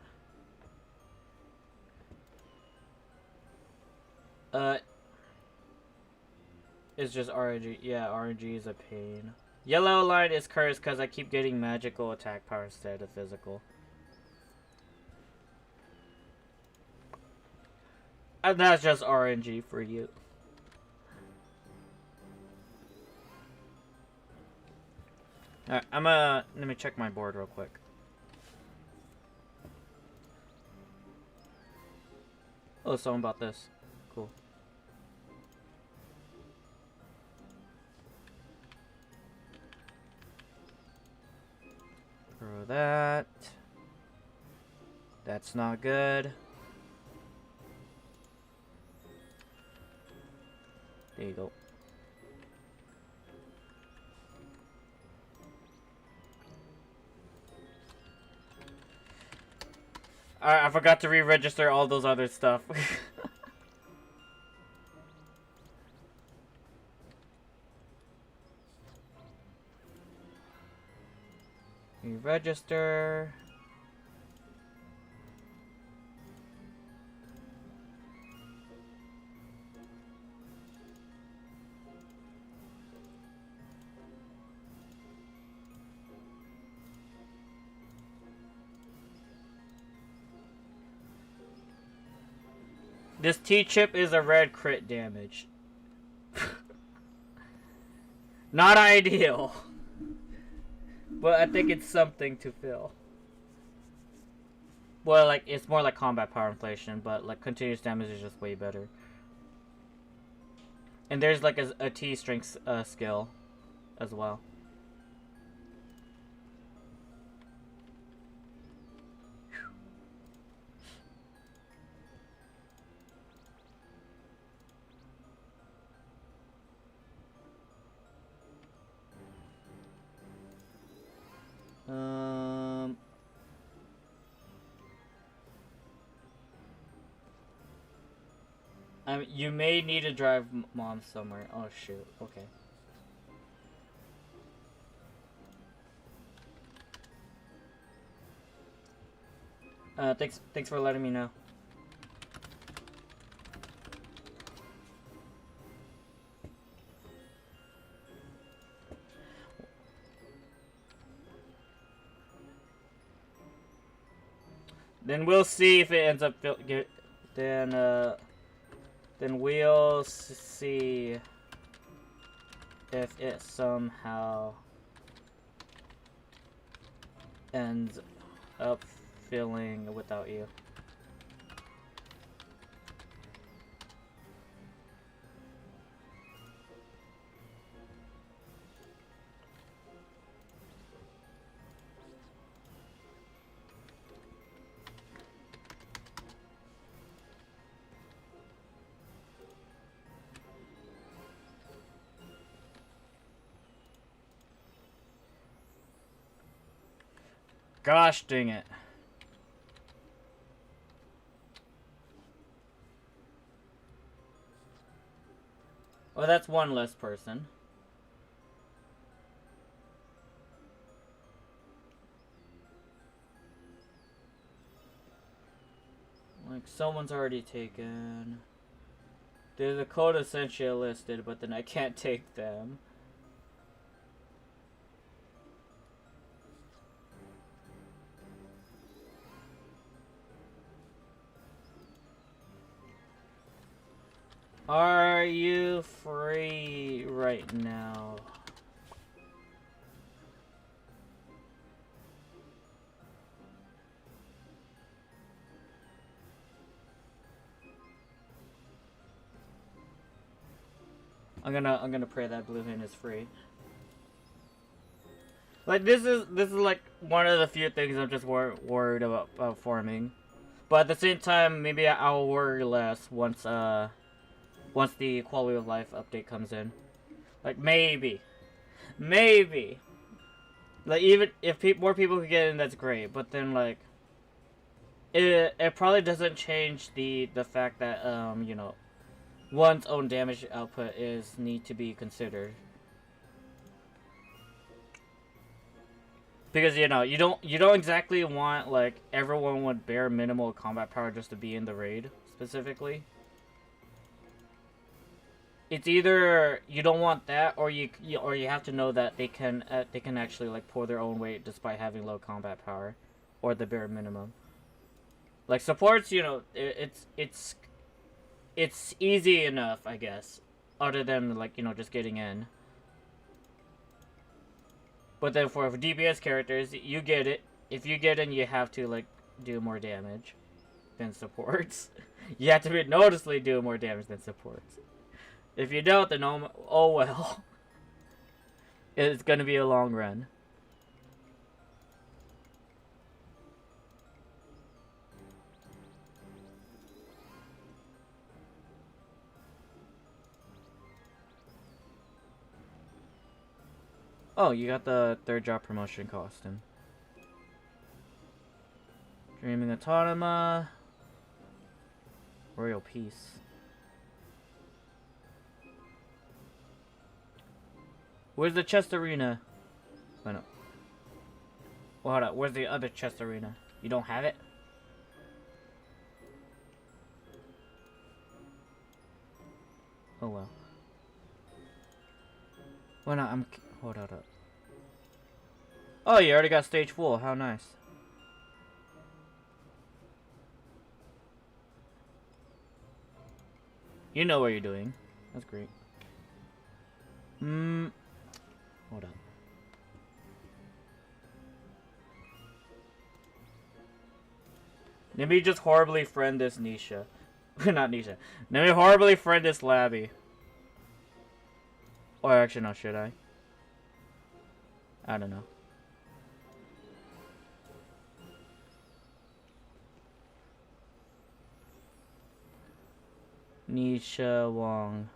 It's just RNG. Yeah, RNG is a pain. Yellow line is cursed because I keep getting magical attack power instead of physical. And that's just RNG for you. Alright, let me check my board real quick. Oh, something about this. Cool. Throw that. That's not good. There you go. I forgot to re-register all those other stuff. Re-register. This T-chip is a red crit damage. Not ideal. But I think it's something to fill. Well, like, it's more like combat power inflation, but like continuous damage is just way better. And there's like a T strength skill as well. You may need to drive mom somewhere. Oh shoot. Okay. Thanks for letting me know. Then we'll see if it ends up then we'll see if it somehow ends up filling without you. Gosh dang it. Well, that's one less person. Like, someone's already taken. There's a code essentially listed, but then I can't take them. Are you free right now? I'm gonna pray that blue hen is free. Like this is like one of the few things I'm just worried about farming, but at the same time maybe I'll worry less once the quality of life update comes in. Like maybe, like even if more people can get in, that's great. But then like it probably doesn't change the fact that you know, one's own damage output need to be considered. Because you know, you don't exactly want like everyone with bare minimal combat power just to be in the raid specifically. It's either you don't want that, or you have to know that they can actually like pull their own weight despite having low combat power, or the bare minimum. Like supports, you know, it's easy enough, I guess, other than like, you know, just getting in. But then for DPS characters, you get it. If you get in, you have to like do more damage than supports. You have to noticeably do more damage than supports. If you don't, then oh well. It's gonna be a long run. Oh, you got the 3rd job promotion costume. Dreaming Autonoma. Royal Peace. Where's the chest arena? Oh, no. Well, hold up. Where's the other chest arena? You don't have it? Oh well. Well, no, hold up. Oh, you already got stage full. How nice. You know what you're doing. That's great. Hold up. Let me just horribly friend this Nisha. Not Nisha. Let me horribly friend this Labby. Or actually, no, should I? I don't know. Nisha Wong.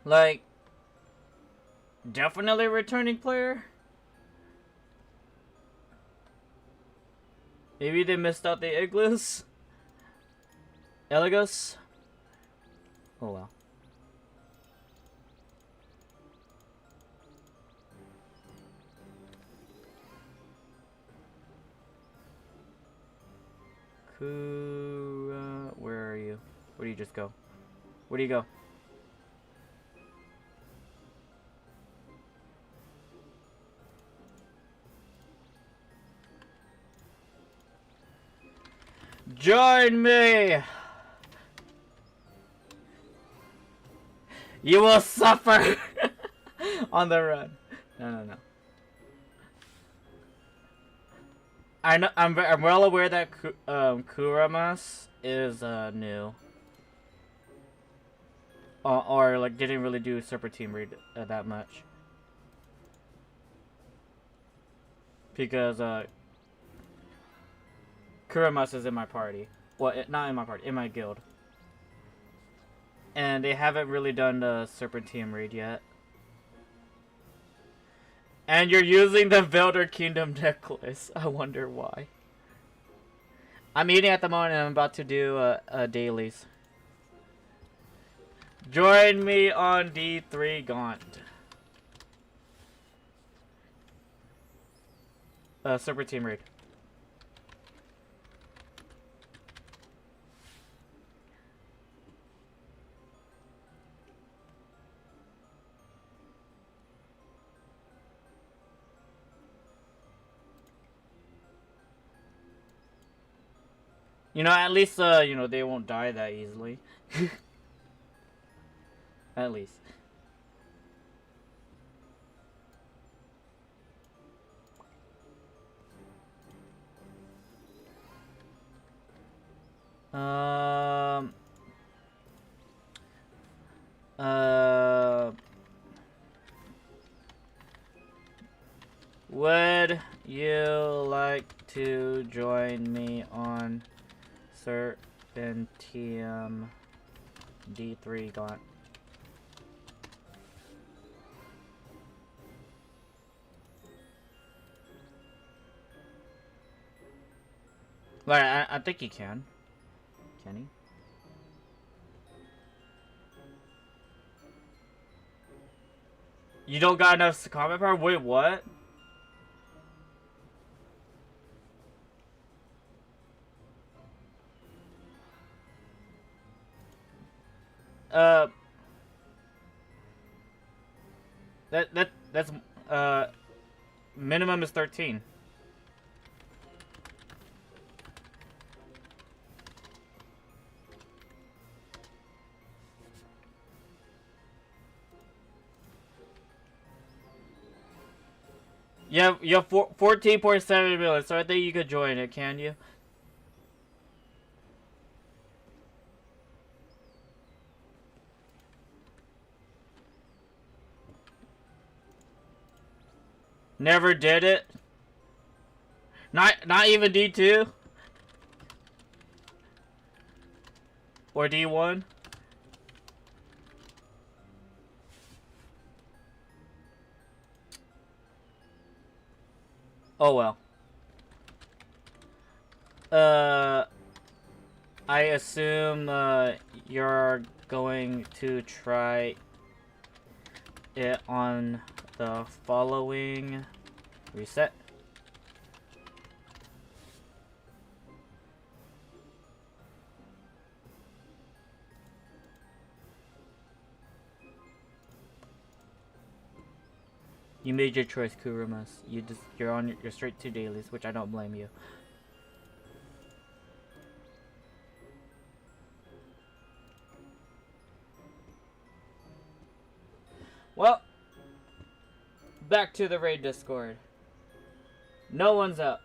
Like, definitely returning player? Maybe they missed out the igloos? Eligos? Oh well. Kura, where are you? Where do you just go? Where do you go? Join me! You will suffer! On the run. No. I know, I'm well aware that Kuramas is new. Or like didn't really do Super Team Raid that much. Because Kuramas is in my party. Well, not in my party, in my guild. And they haven't really done the Serpentine Raid yet. And you're using the Velder Kingdom necklace. I wonder why. I'm eating at the moment and I'm about to do dailies. Join me on D3 Gaunt. Serpentine Raid. You know, at least, you know, they won't die that easily. At least. Would you like to join me on Serpentium D3 Gaunt? Like, I think he can. Can he? You don't got enough combat power? Wait, what? That's minimum is 13. You have 14.7 million, so I think you could join it, can you? Never did it. Not even D2 or D1. Oh well. I assume you're going to try it on the following reset. You made your choice, Kurumas. You're straight to dailies, which I don't blame you. Well, back to the raid Discord. No one's up.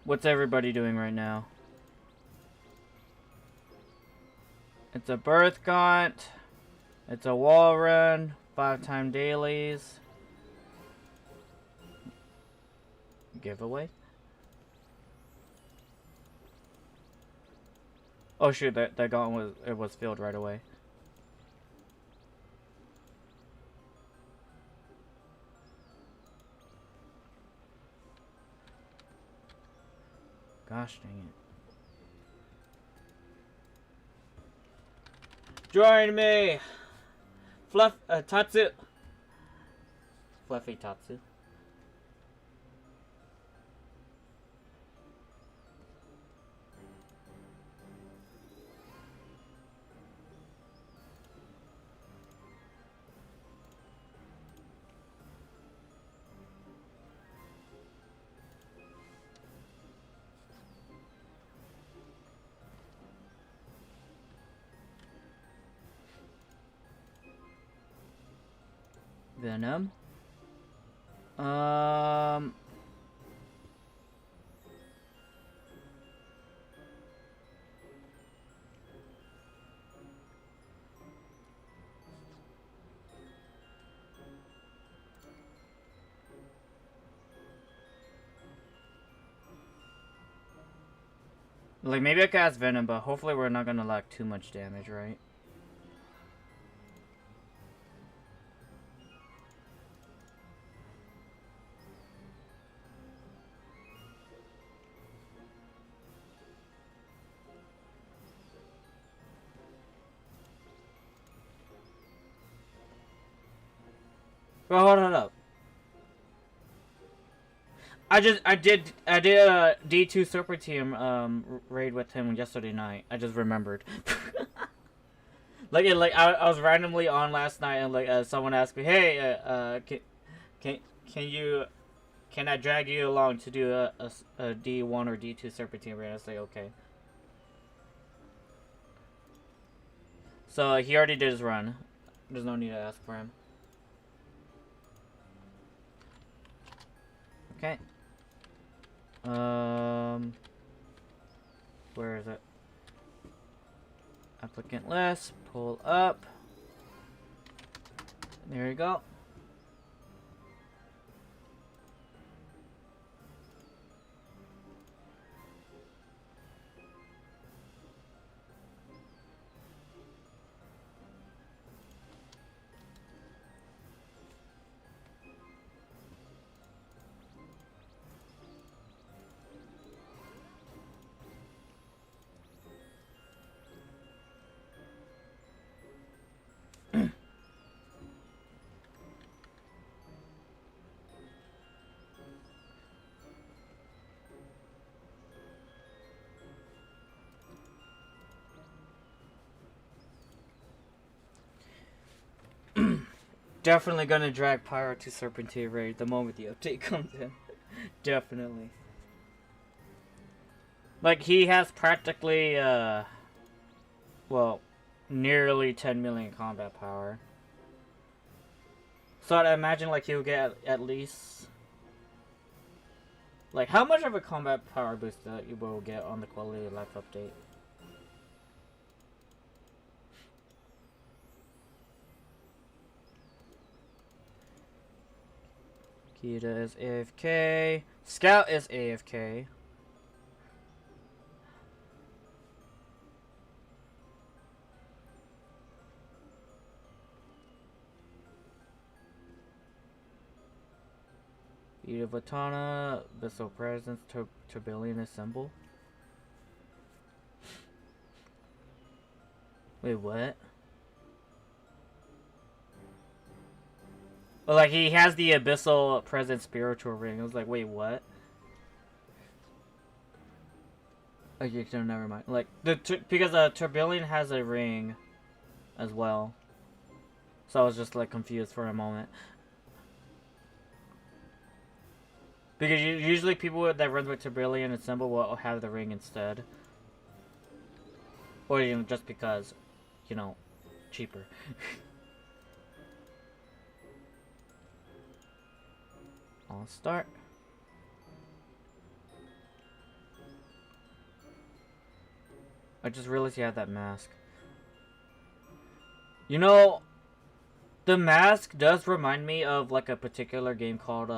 What's everybody doing right now? It's a birth gaunt. It's a wall run. 5-time dailies. Giveaway. Oh shoot, that gaunt was filled right away. Gosh dang it. Join me! Tatsu! Fluffy Tatsu. Venom. Like, maybe I could ask Venom, but hopefully we're not gonna lack too much damage, right? Well, hold on up. I did a D2 Super Team raid with him yesterday night. I just remembered. I was randomly on last night and someone asked me, hey, can I drag you along to do a D1 or D2 Super Team raid? I say okay. So he already did his run. There's no need to ask for him. Okay. Where is it? Applicant list, pull up. There you go. Definitely gonna drag Pyro to Serpentine raid the moment the update comes in. Definitely. Like, he has practically, well, nearly 10 million combat power. So I'd imagine, like, he'll get at least... Like, how much of a combat power boost that you will get on the quality of life update? Kita is AFK. Scout is AFK. Ida Vatana, Bissell Presence, Turbillion Assemble. Wait, what? Well, like, he has the Abyssal Presence Spiritual Ring. I was like, wait, what? Okay, so never mind. Like, because Turbillion has a ring as well. So I was just, like, confused for a moment. Because usually people that run with Turbillion and Symbol will have the ring instead. Or, you know, just because, you know, cheaper. I'll start. I just realized you had that mask. You know, the mask does remind me of, like, a particular game called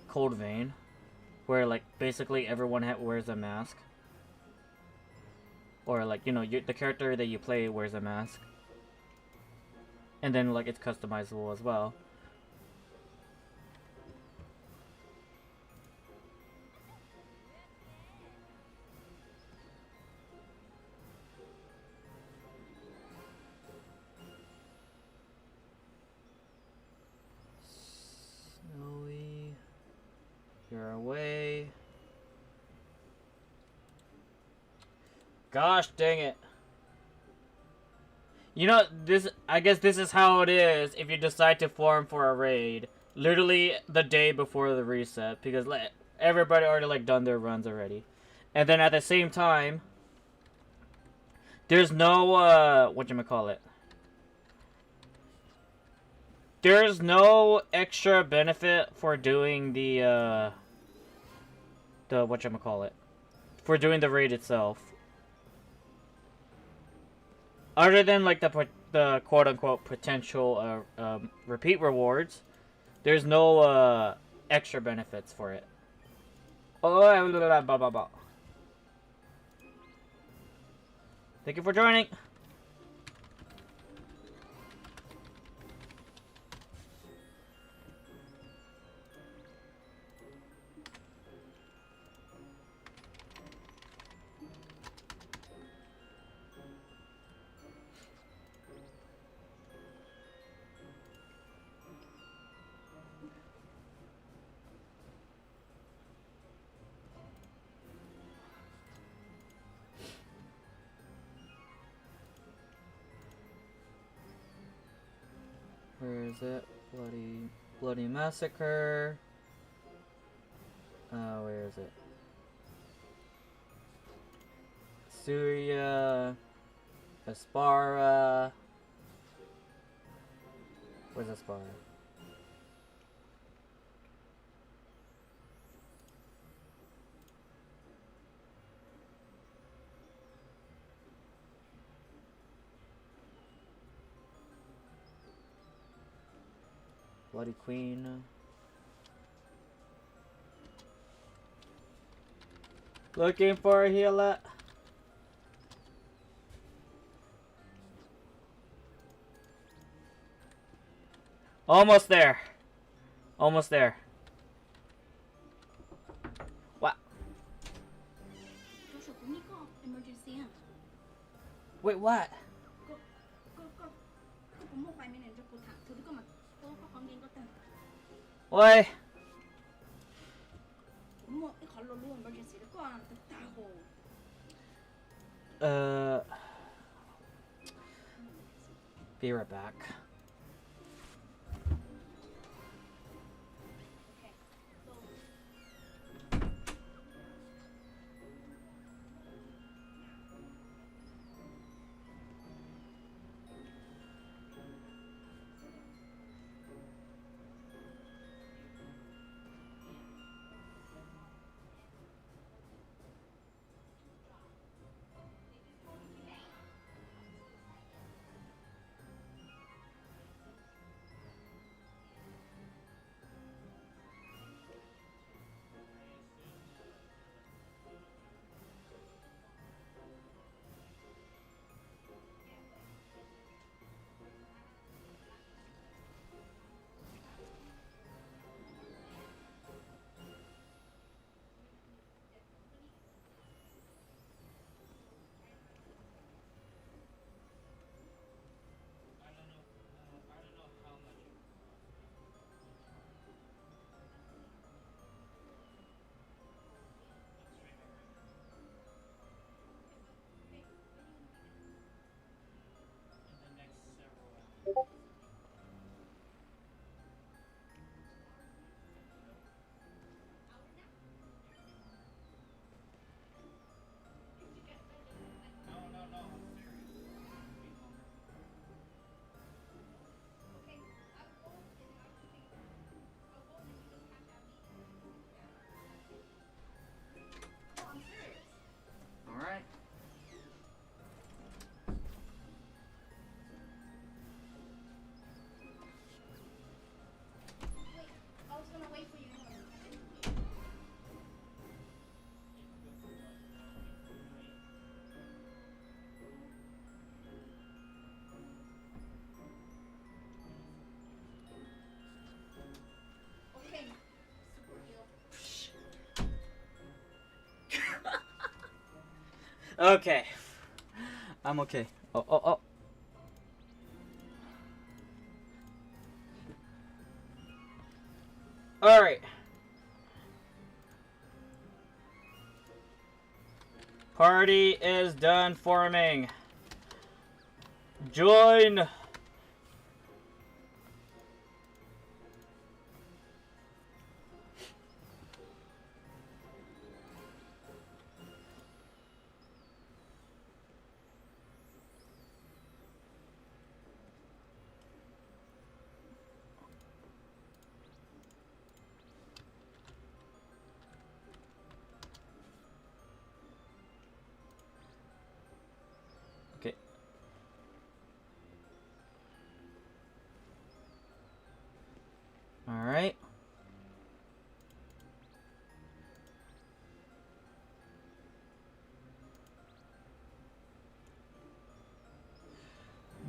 Cold Vein. Where, like, basically everyone wears a mask. Or, like, you know, the character that you play wears a mask. And then, like, it's customizable as well. Snowy. You're away. Gosh dang it. You know, I guess this is how it is if you decide to form for a raid. Literally the day before the reset. Because everybody already, like, done their runs already. And then at the same time, there's no, whatchamacallit. There's no extra benefit for doing the whatchamacallit, for doing the raid itself. Other than like the quote unquote potential repeat rewards, there's no extra benefits for it. Oh, blah, blah, blah, blah. Thank you for joining. Where is it? Bloody massacre. Where is it? Syria, Aspara. Where's Aspara? Bloody Queen. Looking for a healer. Almost there. Almost there. What? Wait, what? Oi. Be right back. Alright. I was gonna wait for you. Okay. Super heal. Okay. I'm okay. Oh. Alright. Party is done forming. Join.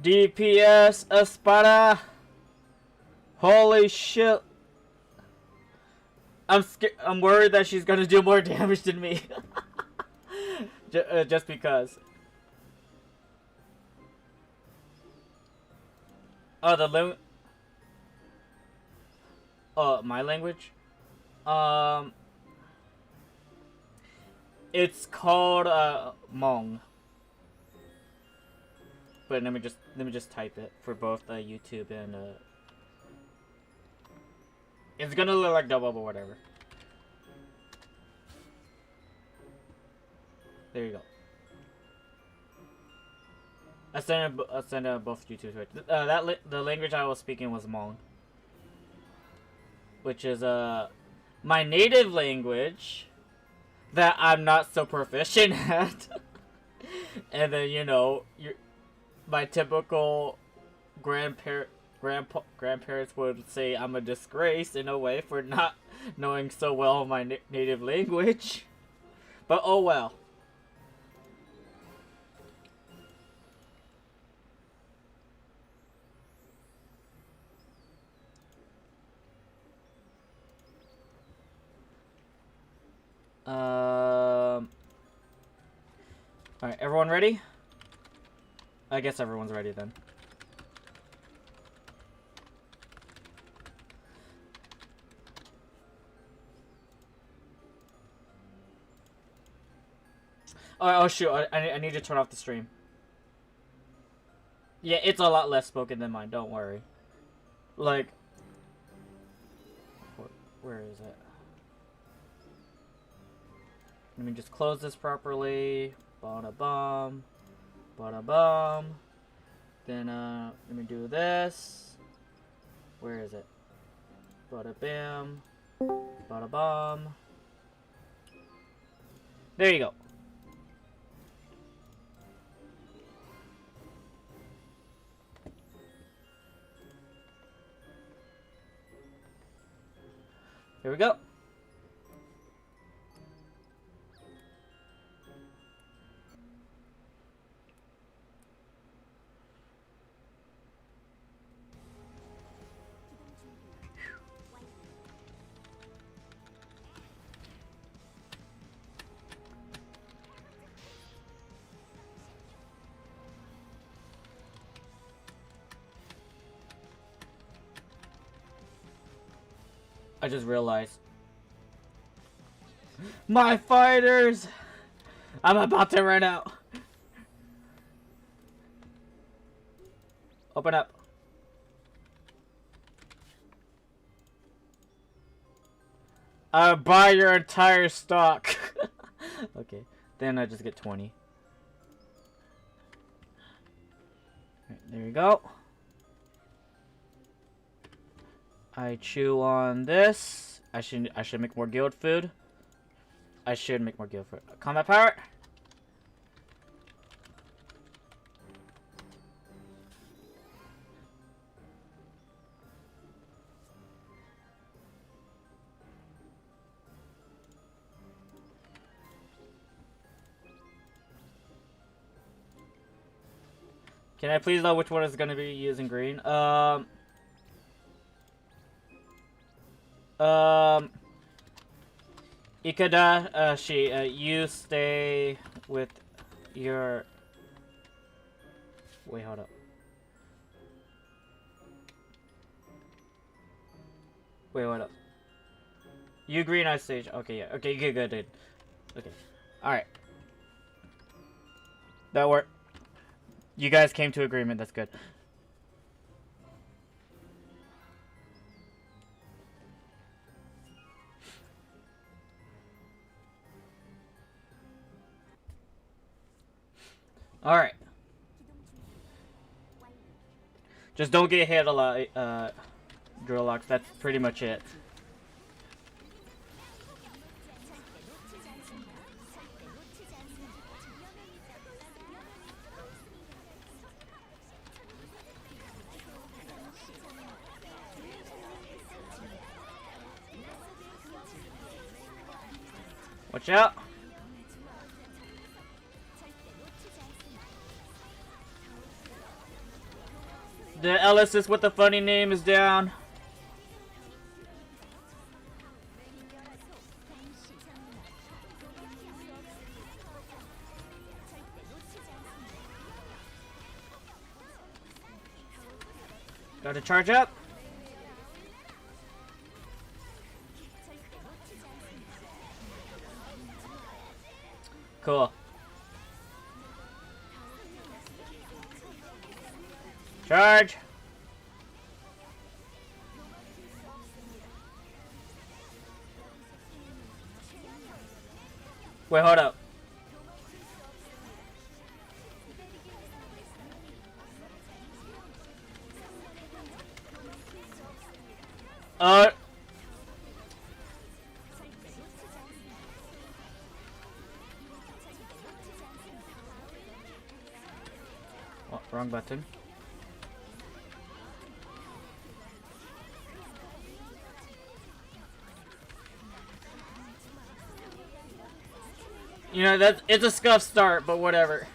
DPS Espada. Holy shit. I'm worried that she's gonna do more damage than me. Just because. Oh, my language? It's called, Hmong. But let me just type it for both, YouTube and, It's gonna look like double or whatever. There you go. I sent both YouTube to it. The language I was speaking was Hmong, which is my native language that I'm not so proficient at. And then my typical grandparents would say I'm a disgrace in a way for not knowing so well my native language. But oh well. Alright, everyone ready? I guess everyone's ready then. Oh shoot, I need to turn off the stream. Yeah, it's a lot less spoken than mine, don't worry. Like... Where is it? Let me just close this properly. Bada bum. Bada bum. Then, let me do this. Where is it? Bada bam. Bada bum. There you go. Here we go. I just realized. My fighters! I'm about to run out. Open up. Buy your entire stock. Okay, then I just get 20. Right, there you go. I chew on this. I should make more guild food. I should make more guild food. Combat power. Can I please know which one is going to be using green? Ikeda, you stay with your... Wait, hold up. Wait, hold up. You green, I stage. Okay, yeah. Okay, good, dude. Okay. Alright. That worked. You guys came to agreement, that's good. Alright. Just don't get hit a lot, drill locks. That's pretty much it. Watch out. The Ellis with the funny name is down. Got to charge up. Cool. Charge. Wait, hold up. Oh, wrong button. You know, it's a scuff start, but whatever.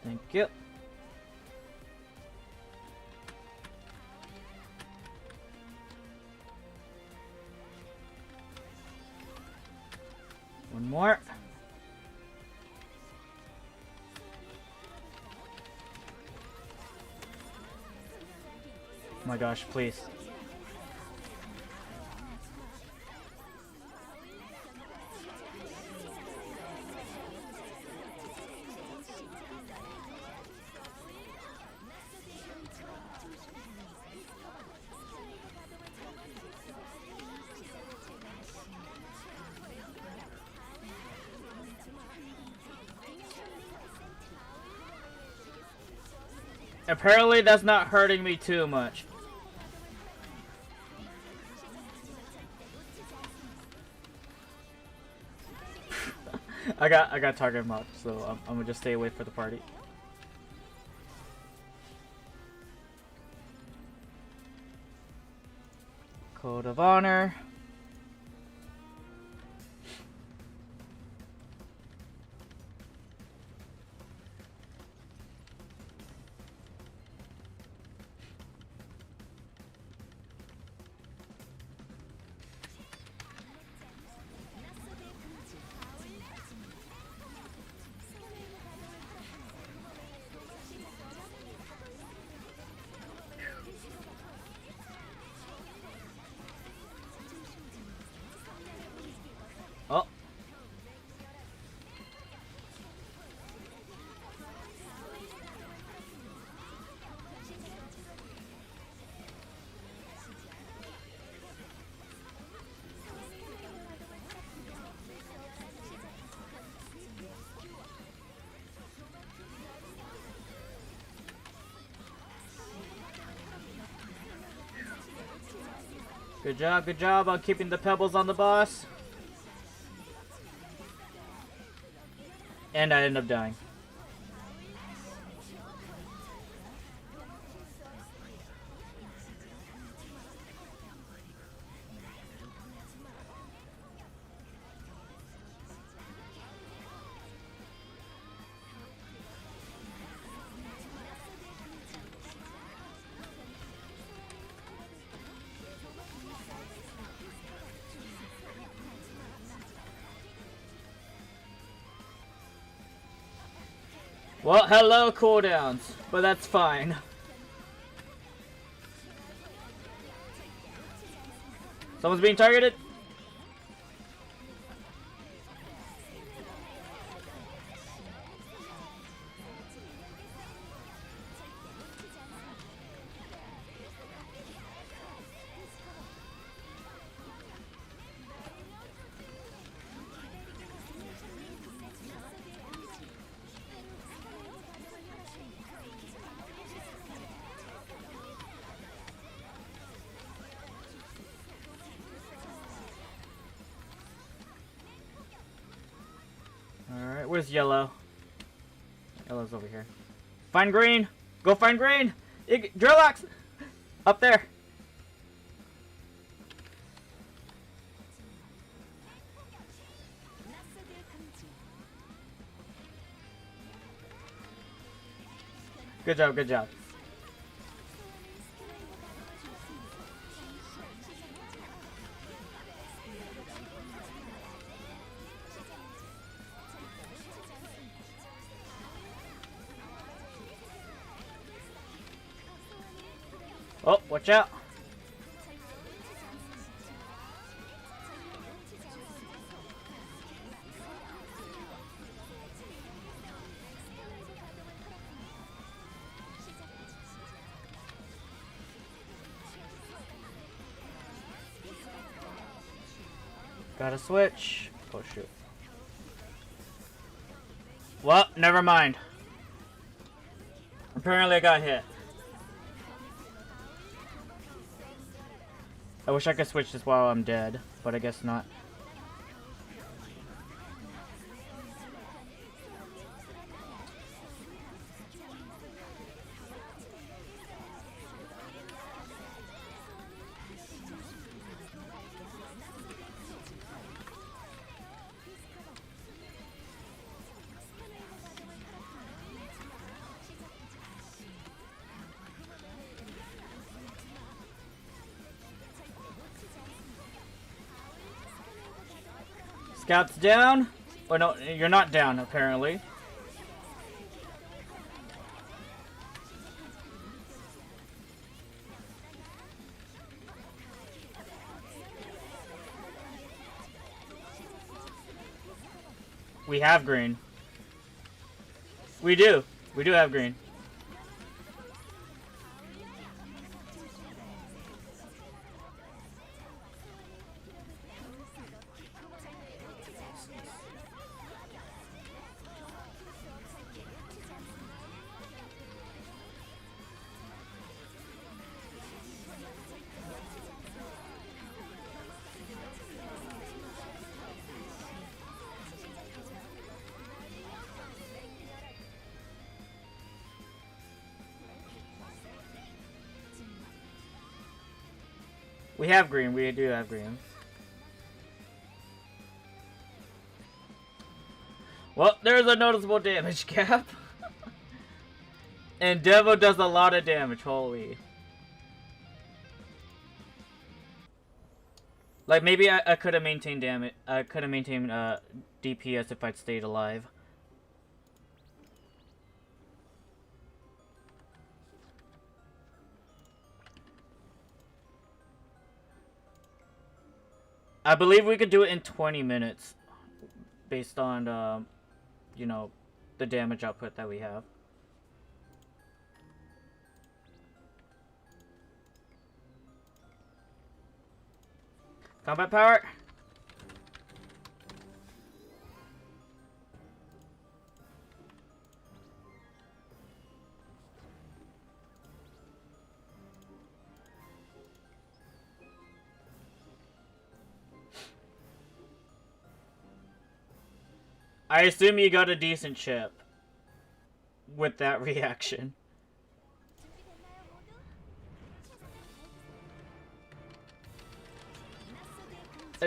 Thank you. One more. Oh my gosh, please. Apparently that's not hurting me too much. I got target marked, so I'm gonna just stay away for the party. Code of honor. Oh. Good job on keeping the pebbles on the boss. And I end up dying. Well, hello cooldowns, but that's fine. Someone's being targeted. Where's yellow? Yellow's over here. Find green! Go find green! Drill axe! Up there! Good job, good job. Oh, watch out. Gotta switch. Oh shoot. Well, never mind. Apparently I got hit. I wish I could switch this while I'm dead, but I guess not. Scout's down. Oh no, you're not down apparently. We have green. We do. We do have green. We have green. We do have green. Well, there's a noticeable damage gap. And Devo does a lot of damage. Holy. Like, maybe I could have maintained damage. I could have maintained DPS if I'd stayed alive. I believe we could do it in 20 minutes. Based on, you know, the damage output that we have. Combat power. I assume you got a decent chip with that reaction.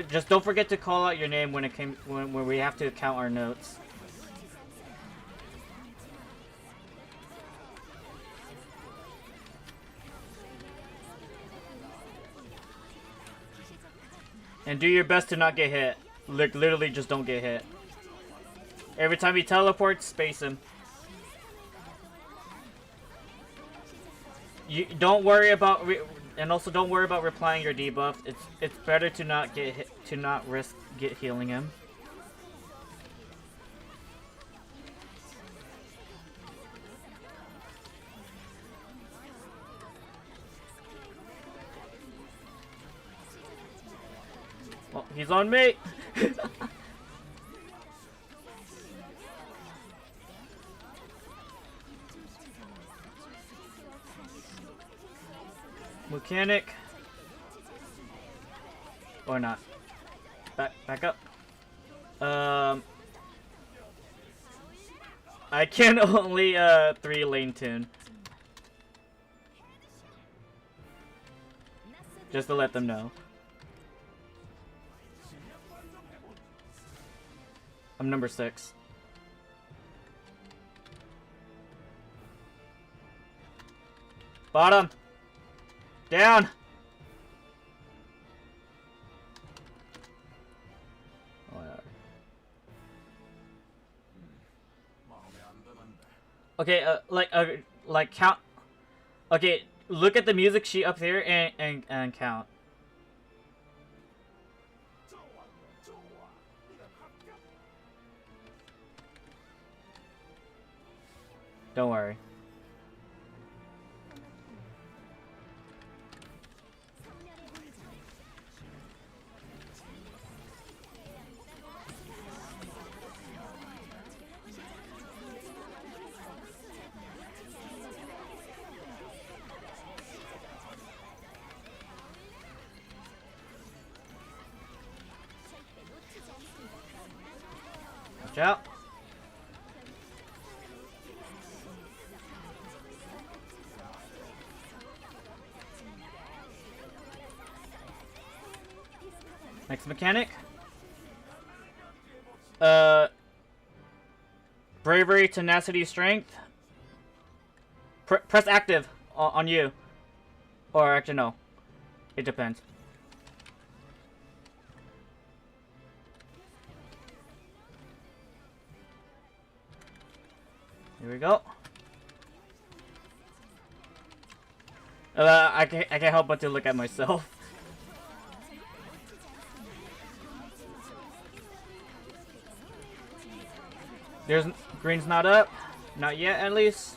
Just don't forget to call out your name when when we have to count our notes. And do your best to not get hit. Like, literally just don't get hit. Every time he teleports, space him. You don't worry about and also don't worry about replying your debuff. It's better to not get hit, to not risk healing him. Well, he's on me. Mechanic. Or not. Back up. I can only 3-lane tune. Just to let them know. I'm number 6. Bottom. Down. Okay, like count. Okay, look at the music sheet up there and count. Don't worry. Watch out. Next mechanic. Bravery, tenacity, strength. Press active on you. Or actually no. It depends. Here we go. I can't help but to look at myself. There's green's not up. Not yet, at least.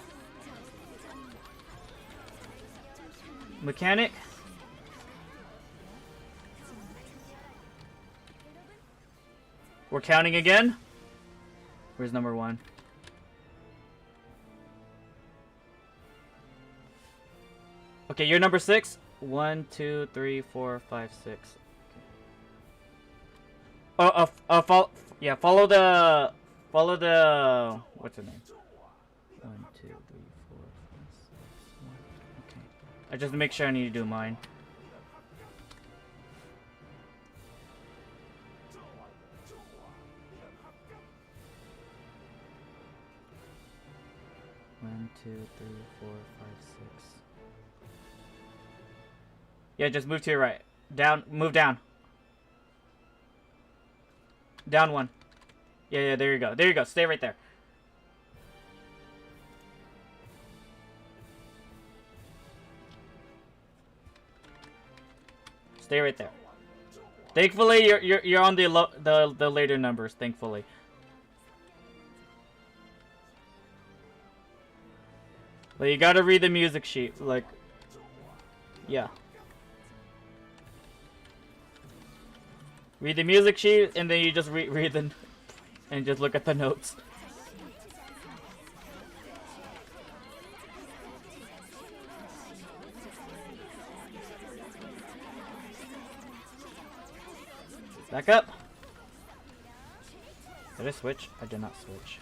Mechanic. We're counting again. Where's number 1? Okay, you're number 6. 1, 2, 3, 4, 5, 6. Okay. Follow the. What's the name? 1, 2, 3, 4, 5, 6, 1. Okay. I just make sure I need to do mine. One, 2, 3, 4, 5, 6. Yeah, just move to your right. Down, move down. Down 1. Yeah, there you go. There you go. Stay right there. Stay right there. Thankfully, you're on the later numbers. Thankfully. But you gotta read the music sheet. Like, yeah. Read the music sheet, and then you just read the, and just look at the notes. Back up. Did I switch? I did not switch.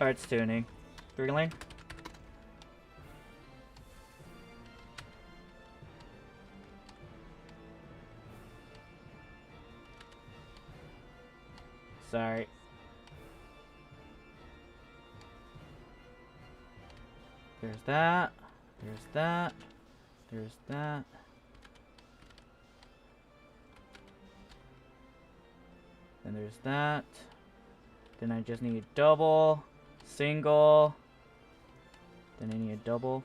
Alright, it's tuning. 3 lane. Sorry. There's that. There's that. There's that. Then there's that. Then I just need double, single. Then I need a double.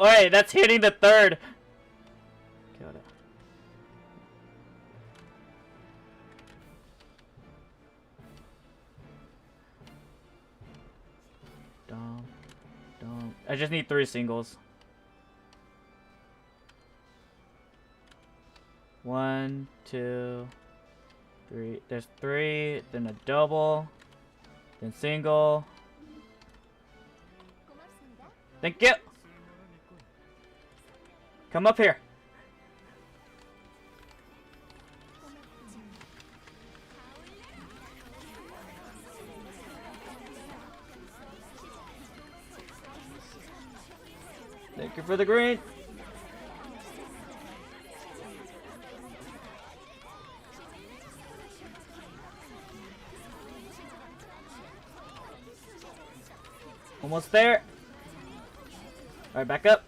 Oi, that's hitting the 3rd. Got it. I just need 3 singles. 1, 2, 3. There's 3, then a double, then single. Thank you. Come up here. Thank you for the green. Almost there. Alright, back up.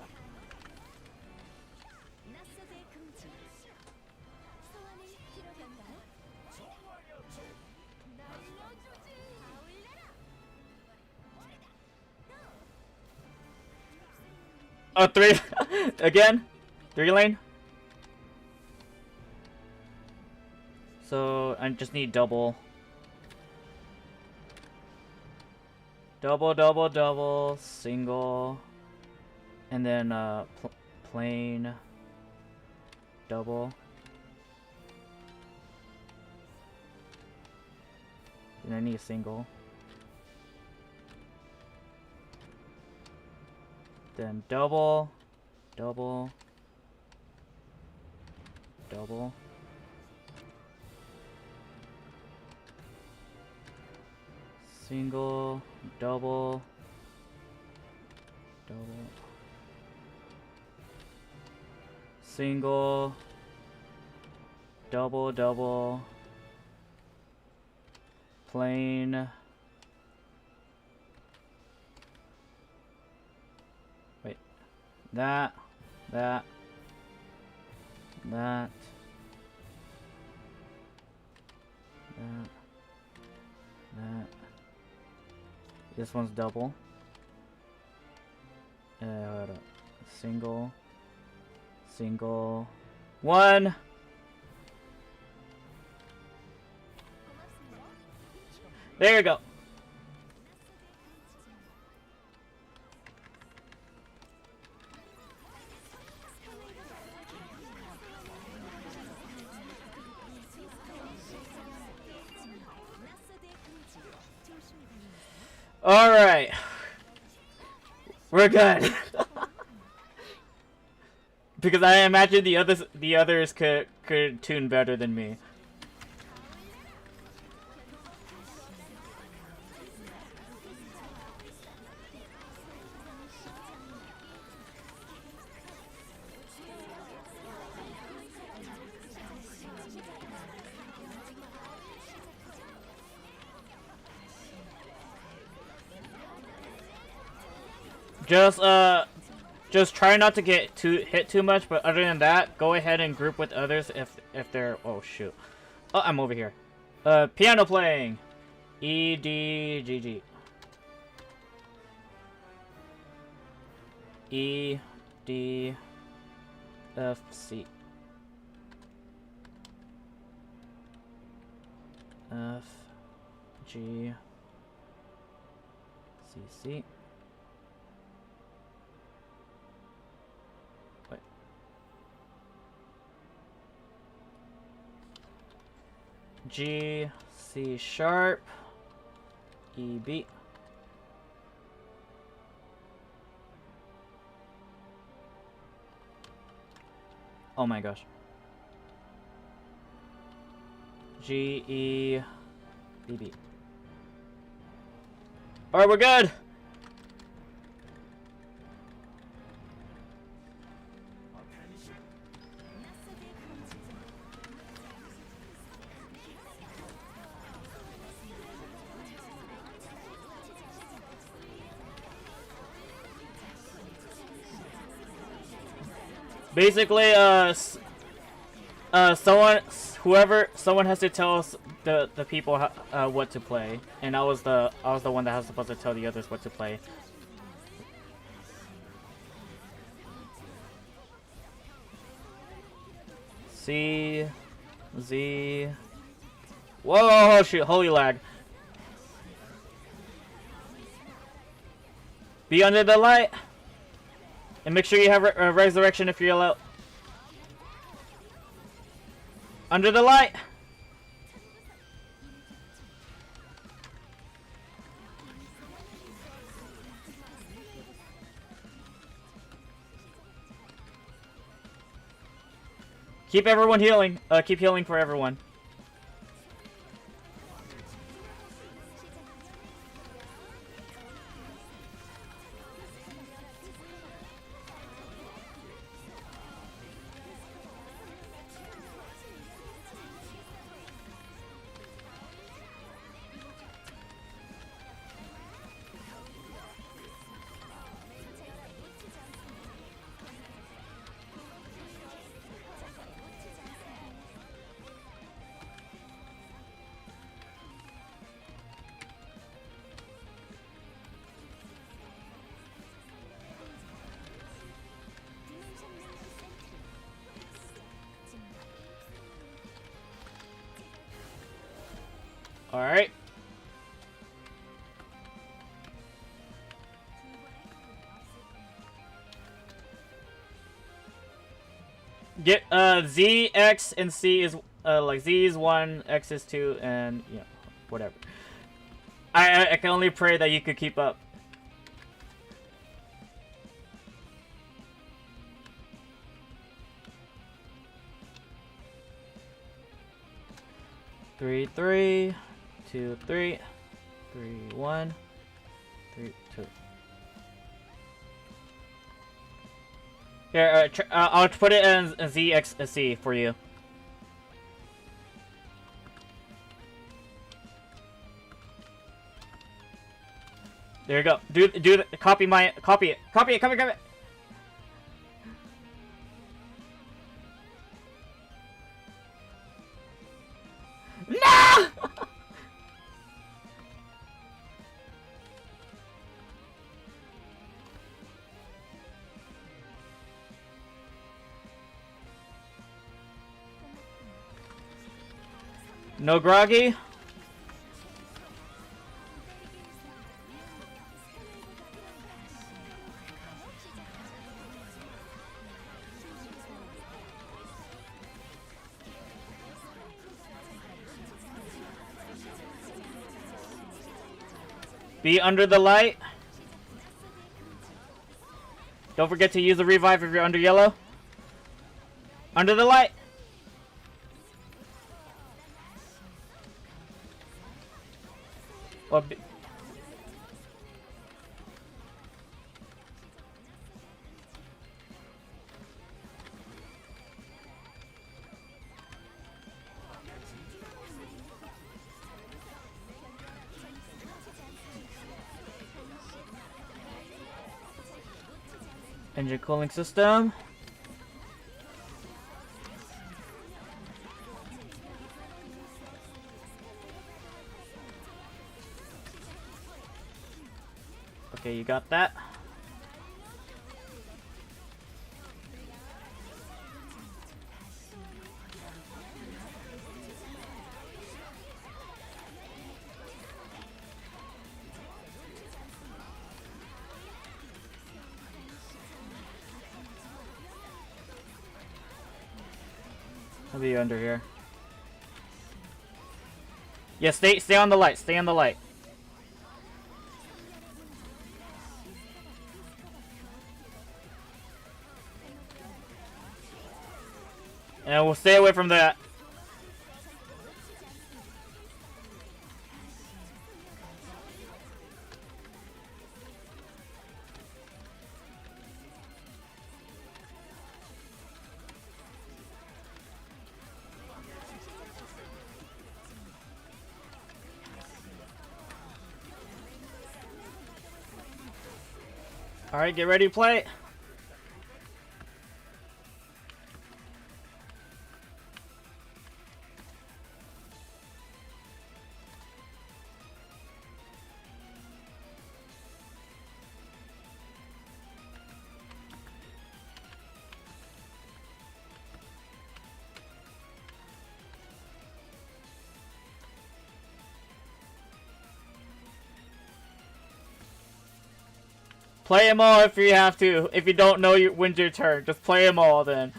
Oh, three. Again. 3-lane. So, I just need double. Double, double, double, single, and then plain, double. And I need a single. Then double, double, double. Single, double, double, single, double, double, plain, wait, that, that, that, that, that. This one's double. Single. Single. One! There you go. Alright. We're good. Because I imagine the others could tune better than me. Just try not to get hit too much, but other than that, go ahead and group with others if they're, oh shoot. Oh, I'm over here. Piano playing. E, D, G, G. E, D, F, C. F, G, C, C. G, C sharp, E, B. Oh my gosh. G, E, B, B. Alright, we're good! Basically, someone has to tell us the people what to play, and I was the one that was supposed to tell the others what to play. C, Z. Whoa! Shoot! Holy lag. Be under the light. And make sure you have resurrection if you're allowed. Under the light! Keep everyone healing. Keep healing for everyone. Alright. Get Z, X, and C is like Z is 1, X is 2, and you know, whatever. I can only pray that you could keep up. Three, 3, 2, 3, 3, 1, 3, 2. Here, I'll put it in Z, X, C for you. There you go. Copy it. Copy it. No! No groggy? Be under the light. Don't forget to use the revive if you're under yellow. Under the light. Well, engine cooling system. Okay, you got that. I'll be under here. Yeah, stay on the light. Stay on the light. And we'll stay away from that. Alright, get ready to play. Play them all if you have to. If you don't know when's your turn, just play them all then.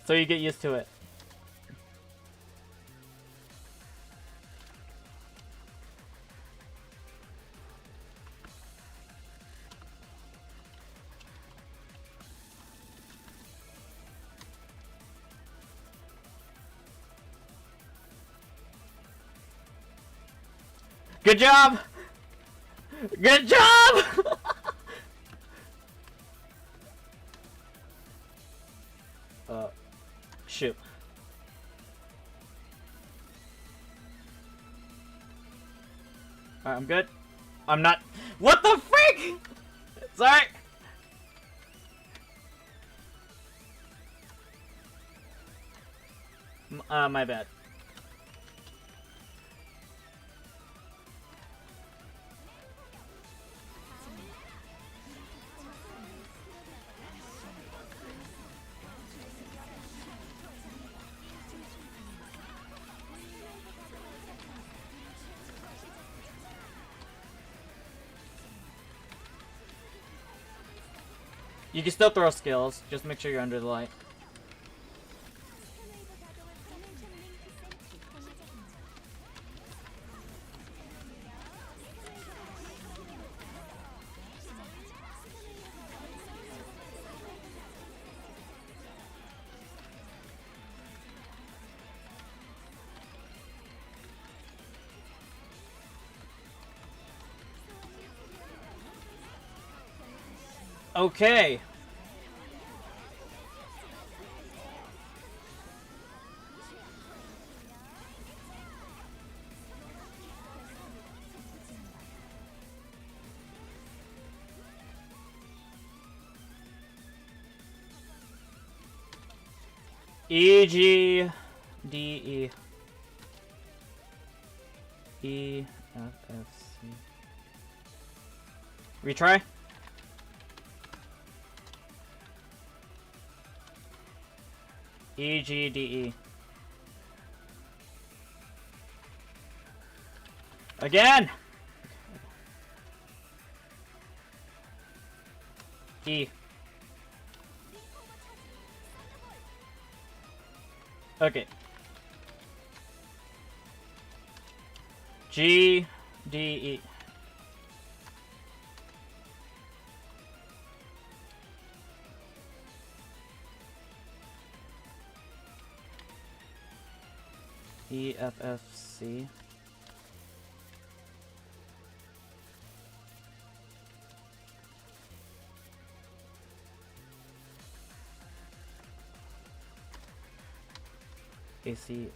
So you get used to it. Good job! Good job! Shoot. Alright, I'm good. I'm not. What the freak? Sorry. My bad. You can still throw skills. Just make sure you're under the light. Okay. E G D E E F F C. Retry. E G D E. Again. E. Okay. G D E. E F F C. A C.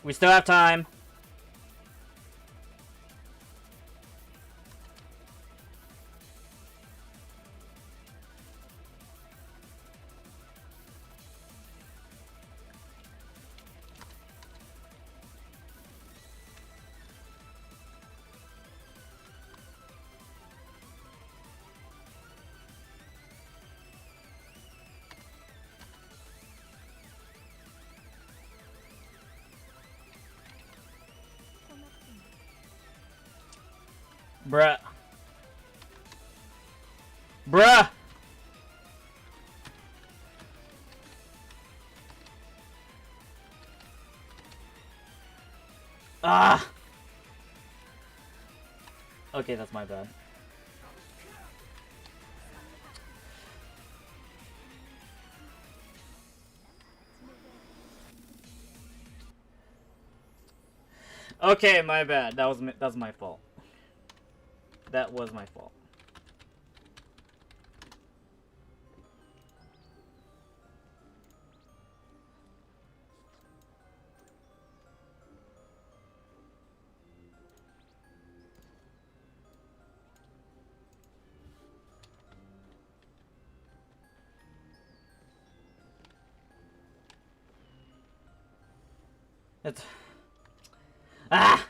We still have time. Bruh. Bruh! Ah! Okay, that's my bad. Okay, my bad. That was my fault. That was my fault. It's ah.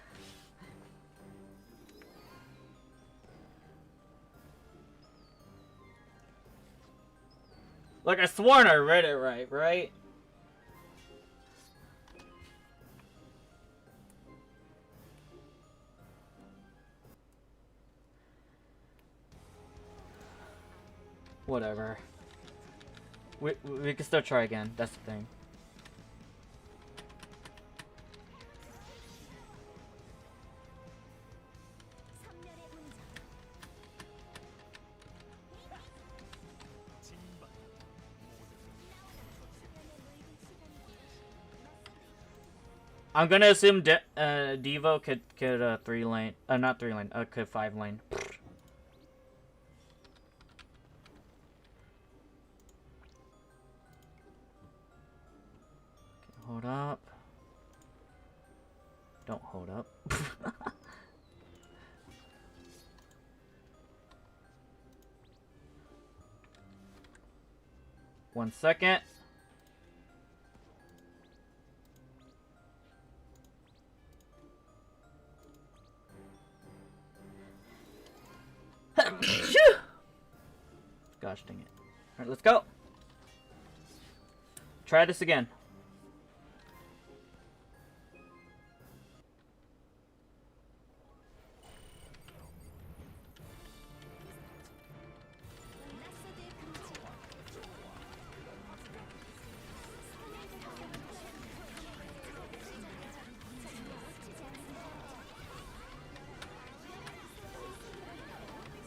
Like I sworn I read it right? Whatever. We can still try again. That's the thing. I'm gonna assume Devo could 3 lane, not 3 lane, could 5 lane. Hold up. Don't hold up. 1 second. Gosh dang it. Alright, let's go. Try this again.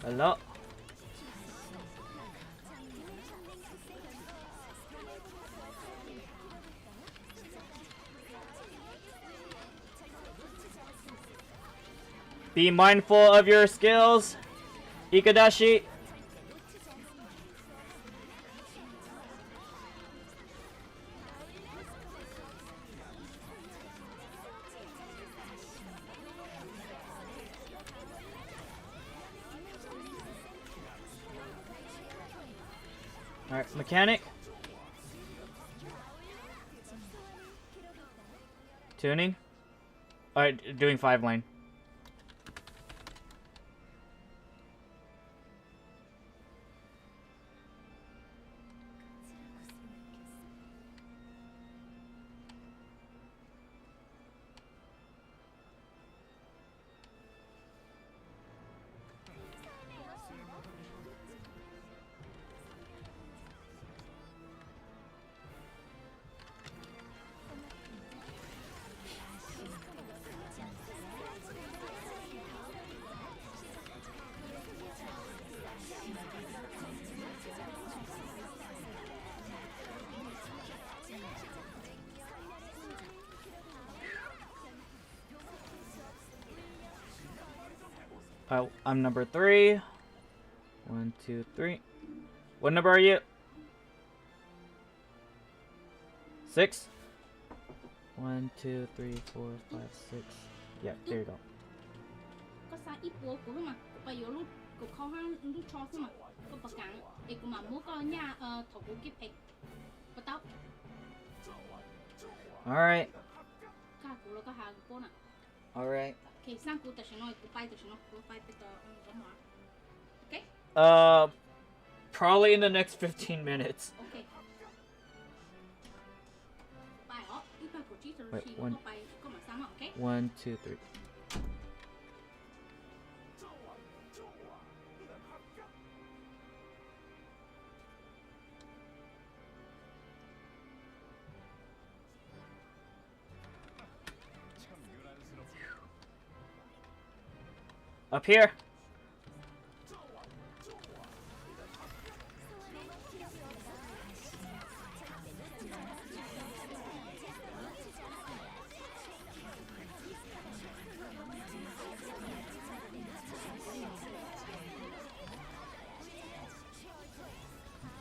Hello? Be mindful of your skills, Ikadashi. Alright, mechanic. Tuning. Alright, doing 5 lane. I'm number 3. 1, 2, 3. What number are you? 6? 1, 2, 3, 4, 5, 6. Yeah, there you go. Có sai ít bố của mà bây giờ lúc của khó khăn lúc cho mà có bậc cản ấy của mà mua có nhà thổ của kiếp ấy bắt tóc. Alright. Cả của nó có hàng của nè. Alright. Okay, sang của ta sẽ nói của bay tới giống mà. Okay. Probably in the next 15 minutes. Okay. Bay ó, ít bay của chị rồi thì có bay có mà sang mà, okay? 1, 2, 3. Up here.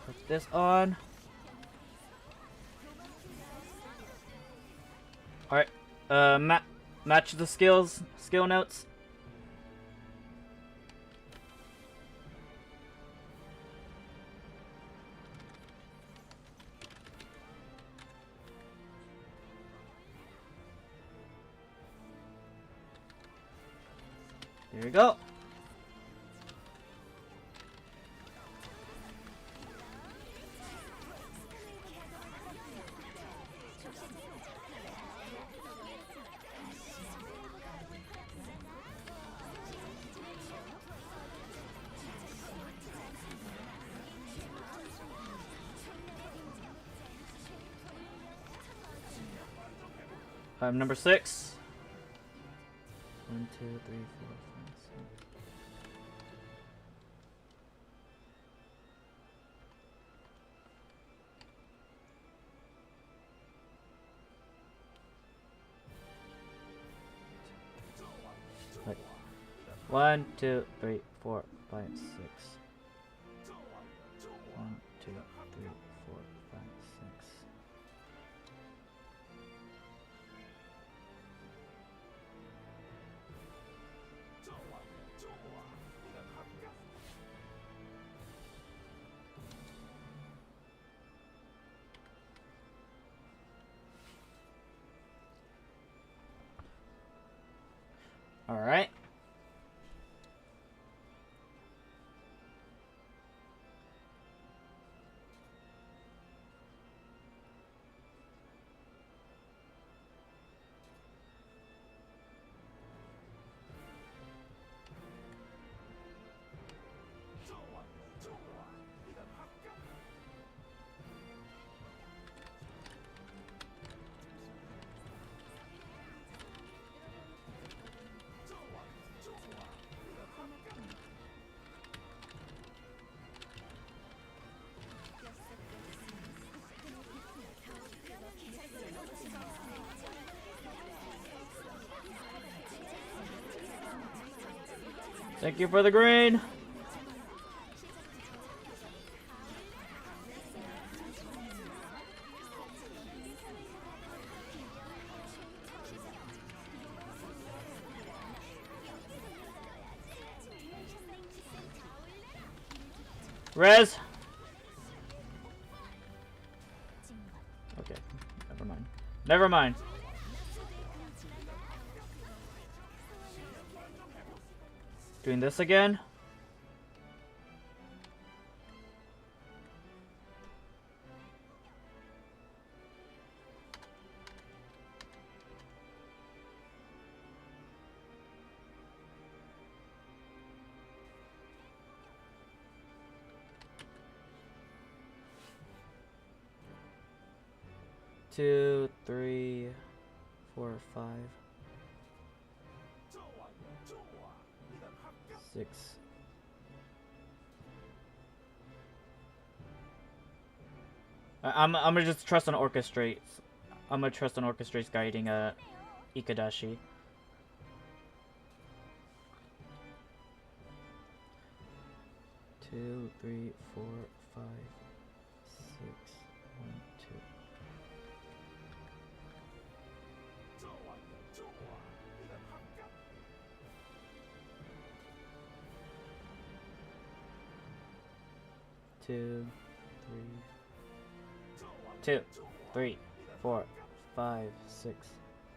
Put this on. All right. Match the skill notes. There you go. I'm number 6. 1, 2, 3, 4, 5, 6. Wait. 1, 2, 3, 4, 5, 6. 1, 2, 3, 4, 5, 6. All right. Thank you for the green. Rez. Okay, never mind. Never mind. Doing this again. Two, three, 4, 5, 6. I'm gonna just trust on orchestrates. I'm gonna trust on orchestrates guiding Ikadashi. Two, three, 4, 5, 6, 1, 2. Two, 3, 4, 5, 6,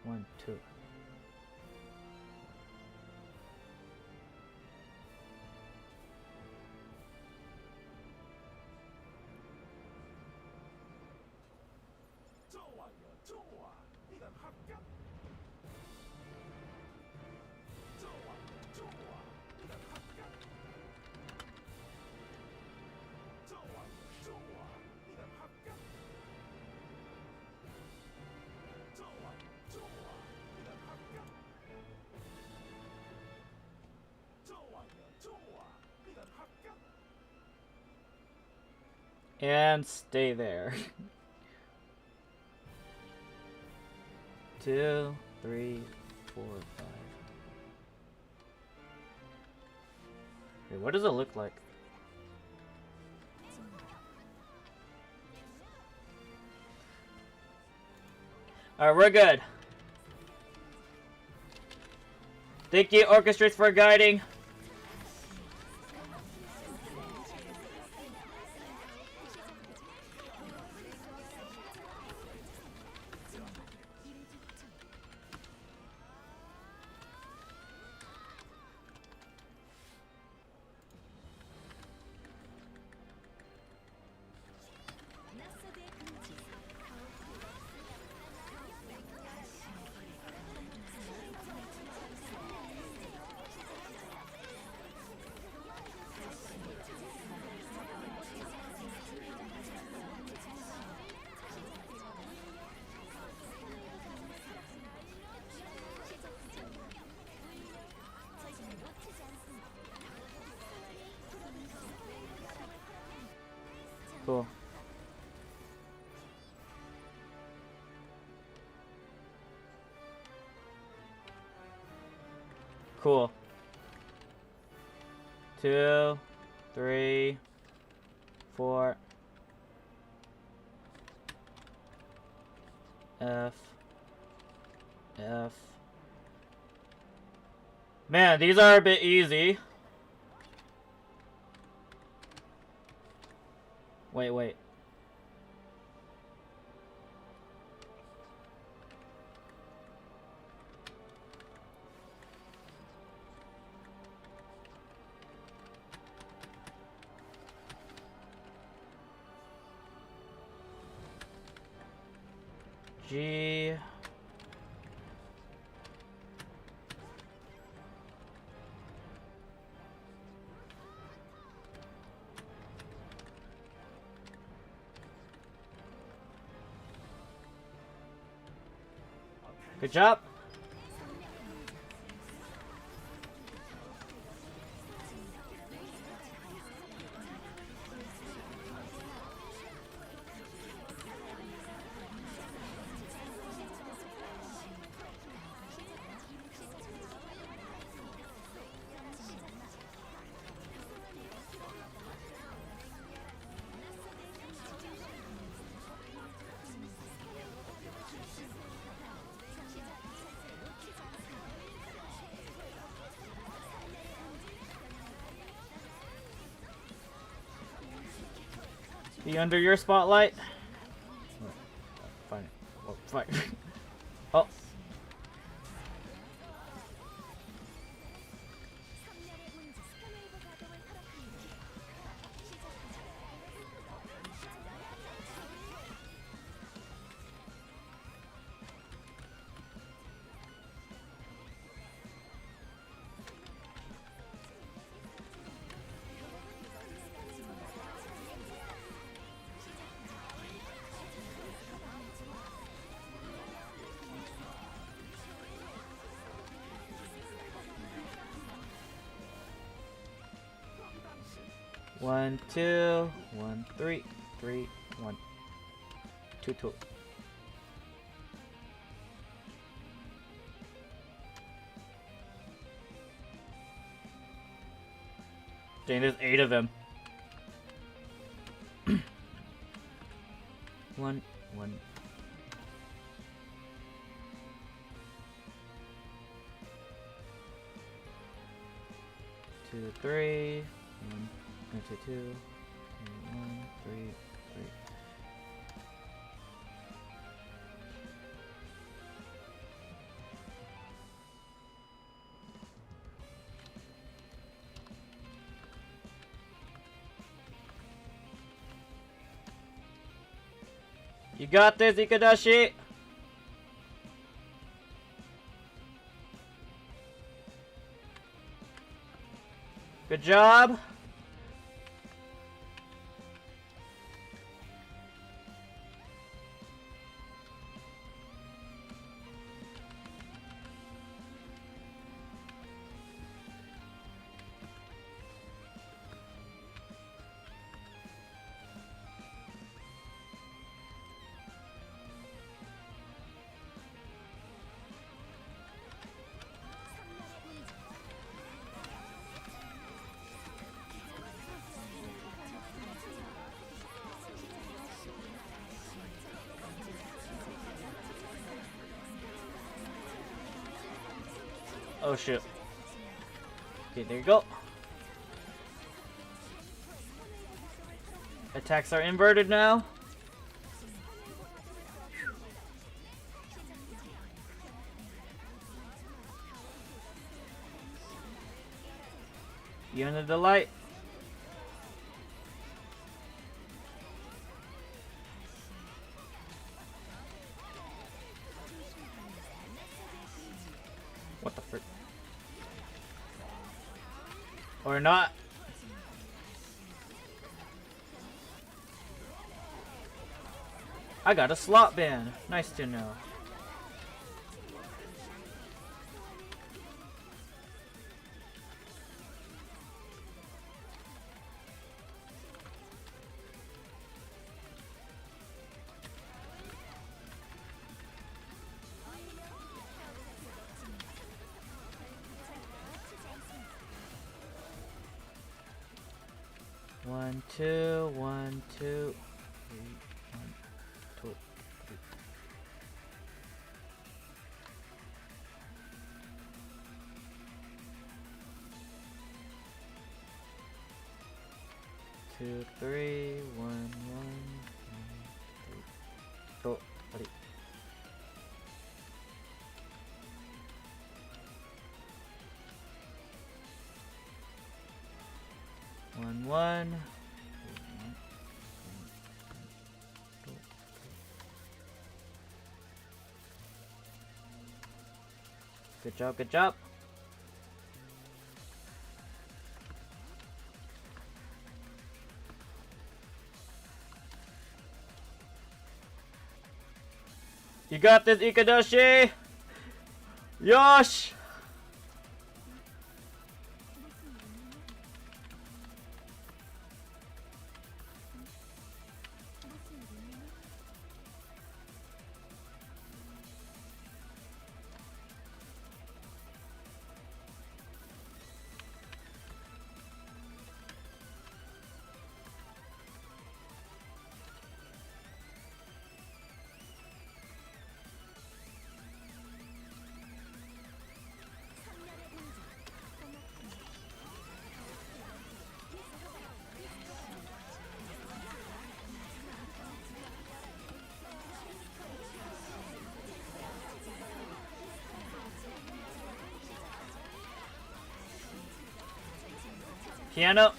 1, 2. And stay there. 2, 3, 4, 5. Wait, what does it look like? Alright, we're good. Thank you, orchestrates, for guiding. Cool. Cool. 2, 3, 4. F. Man, these are a bit easy. Wait. G. Good job. Be under your spotlight. Oh, fine. Oh, fine. Oh. One, two, 1, 3, 3, 1, 2, 2. Dang, there's 8 of them. 1, 1. Two, 3, 1, 2, 2, 1, 3, 3. You got this, Ikadashi! Good job! Oh shit. Okay, there you go. Attacks are inverted now. You under the light. What the frick? Or not. I got a slot ban. Nice to know. One, two, 1, 2, 3, 1, 2, 3. Two, 3, 1, 1, 3. Go, buddy. One, 1. Good job, good job. You got this, Ikadashi! Yosh! Piano.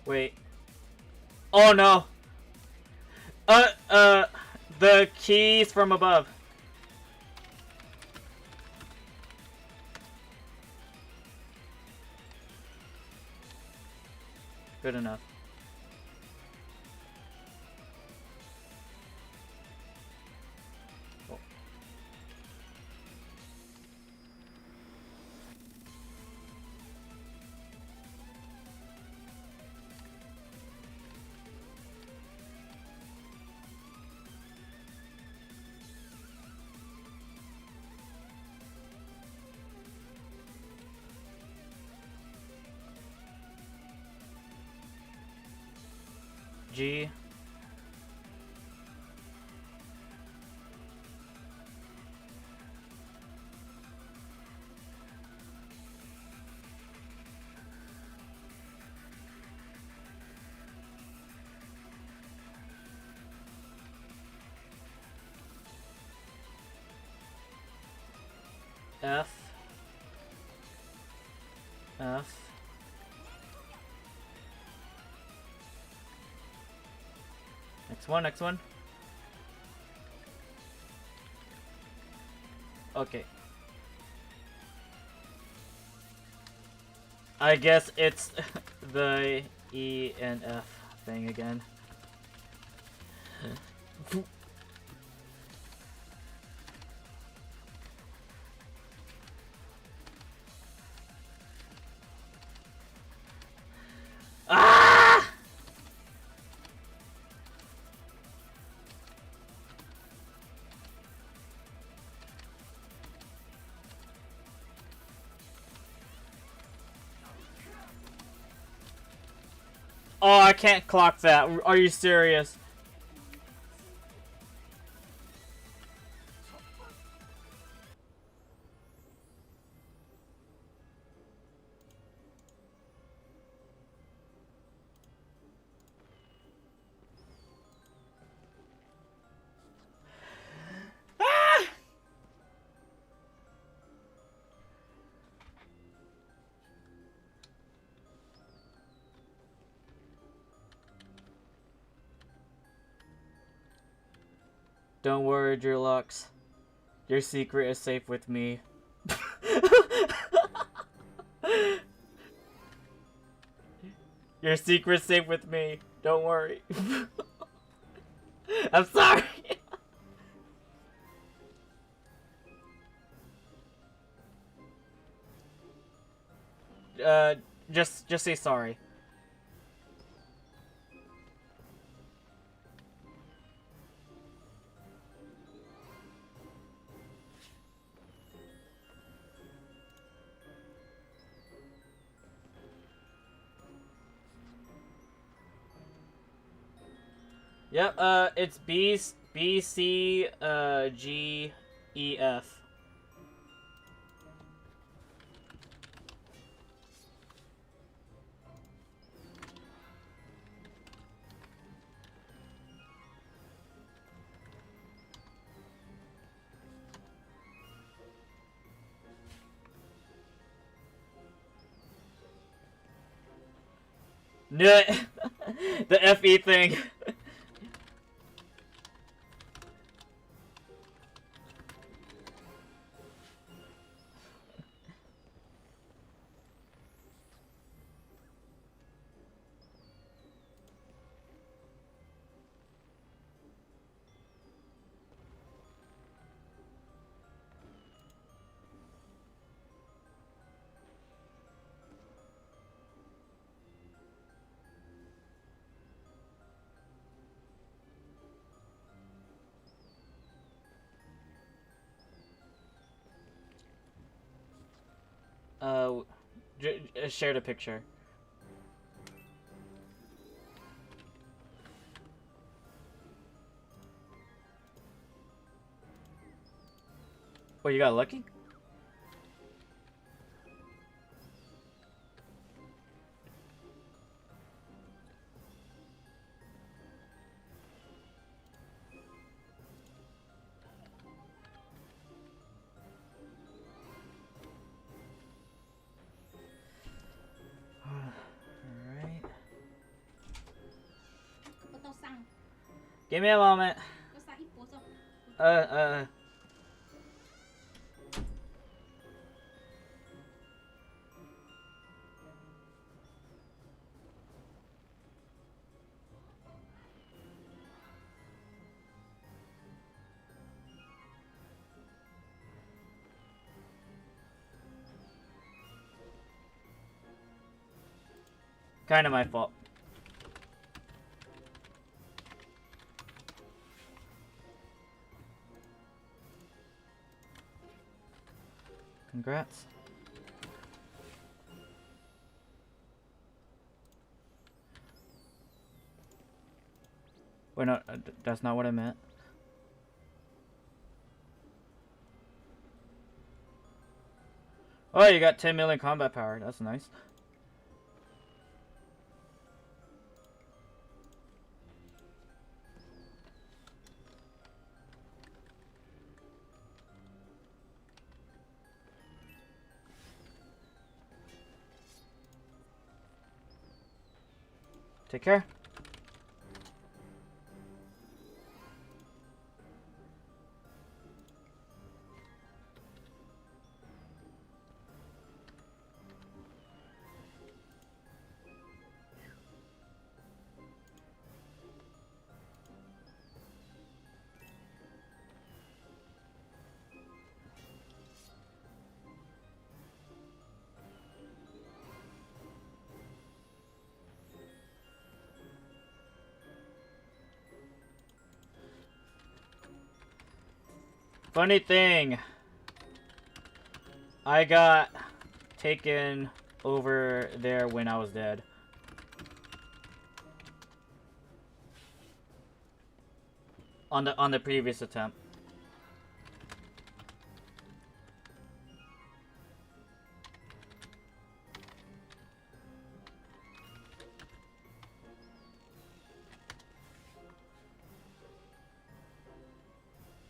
Wait. Oh no. The keys from above. Good enough. Oh. G. F. F. Next one, next one. Okay. I guess it's the E and F thing again. Ah! Oh, I can't clock that. Are you serious? Ah! Don't worry, Drilux. Your secret is safe with me. Your secret's safe with me. Don't worry. I'm sorry. Just say sorry. Yep, it's B, C, G, E, F. Knew it! The FE thing. Shared a picture. Oh, you got lucky? Give me a moment. Có xài ít bố sao? Kind of my fault. Congrats. Wait, no, that's not what I meant. Oh, you got 10 million combat power. That's nice. Take care. Funny thing, I got taken over there when I was dead. On the previous attempt.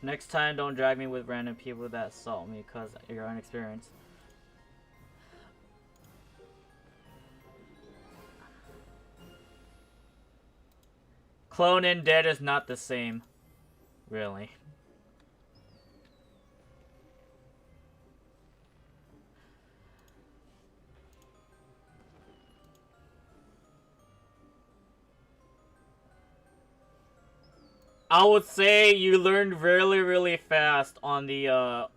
Next time, don't drag me with random people that assault me because you're inexperienced. Clone and dead is not the same. Really. I would say you learned really fast on the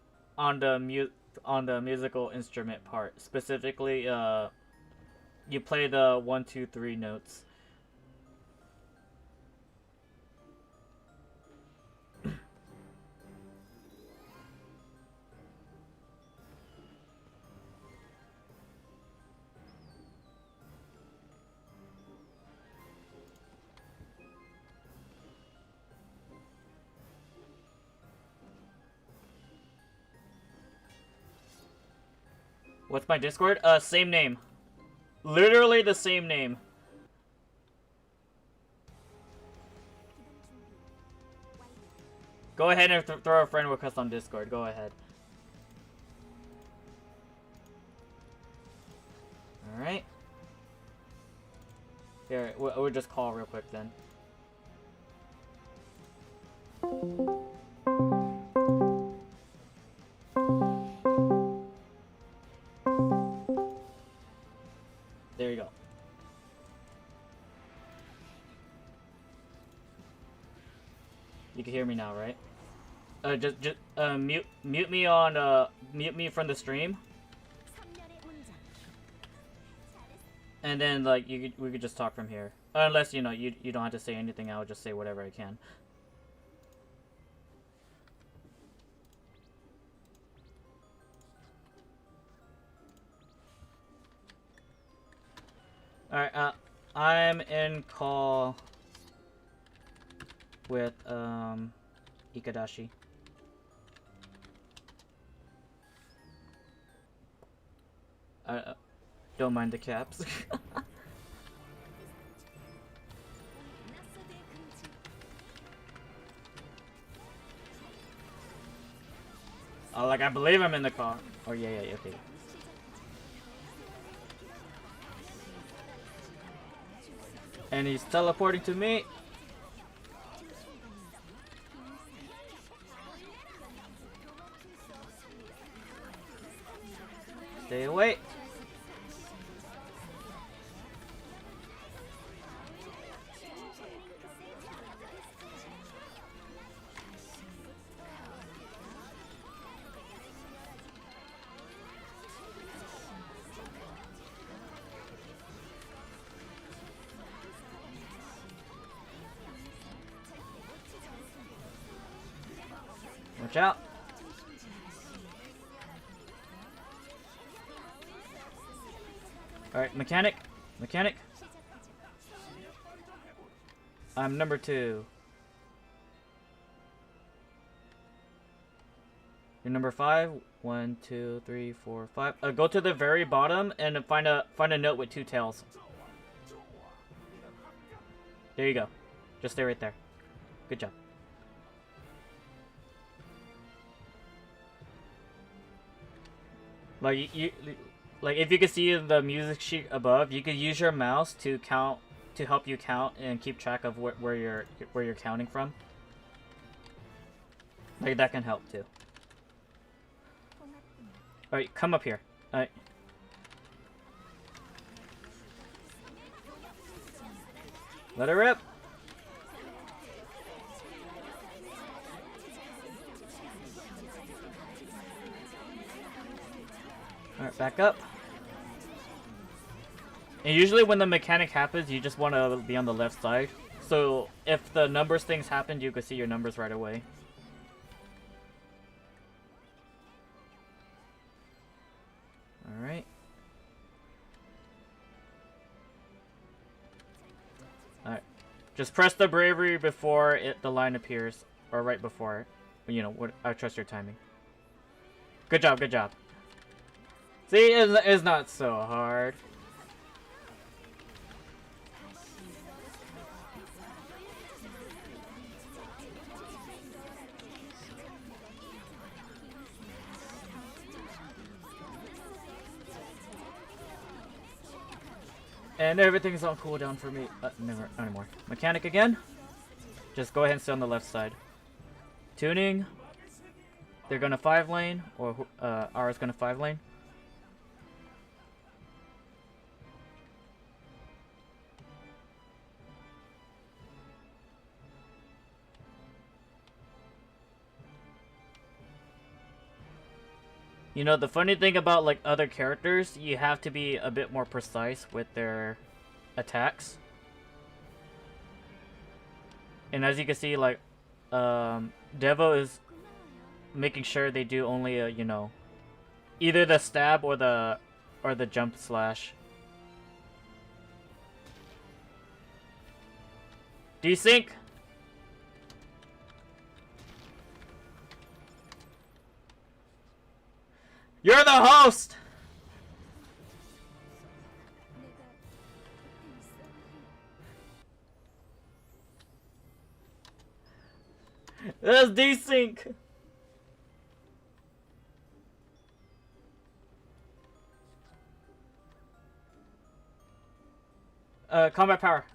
musical instrument part. Specifically, you play the 1, 2, 3 notes. What's my Discord? Same name. Literally the same name. Go ahead and throw a friend request on Discord. Go ahead. Alright. Here, we'll just call real quick then. There you go. You can hear me now, right? Just mute me on mute me from the stream. And then like we could just talk from here. Unless you know you don't have to say anything, I'll just say whatever I can. Alright, I'm in call with Ikadashi. Don't mind the caps. Oh, like I believe I'm in the car. Oh yeah, okay. And he's teleporting to me. Stay away. Watch out. Alright, mechanic. Mechanic. I'm number 2. You're number 5. 1, 2, 3, 4, 5. Go to the very bottom and find a note with 2 tails. There you go. Just stay right there. Good job. Like like if you can see the music sheet above, you could use your mouse to count, to help you count and keep track of where you're counting from. Like that can help too. All right, come up here. All right. Let her rip. Alright, back up. And usually when the mechanic happens, you just want to be on the left side. So if the numbers things happen, you can see your numbers right away. Alright. Alright. Just press the bravery before the line appears. Or right before it. You know, I trust your timing. Good job, good job. See, it's not so hard. And everything's on cooldown for me. Never anymore. Mechanic again. Just go ahead and stay on the left side. Tuning. They're gonna 5 lane, or R's gonna 5 lane. You know, the funny thing about like other characters, you have to be a bit more precise with their attacks. And as you can see, like Devo is making sure they do only a, you know, either the stab or the jump slash. Desync. You're the host! That's desync! Combat power.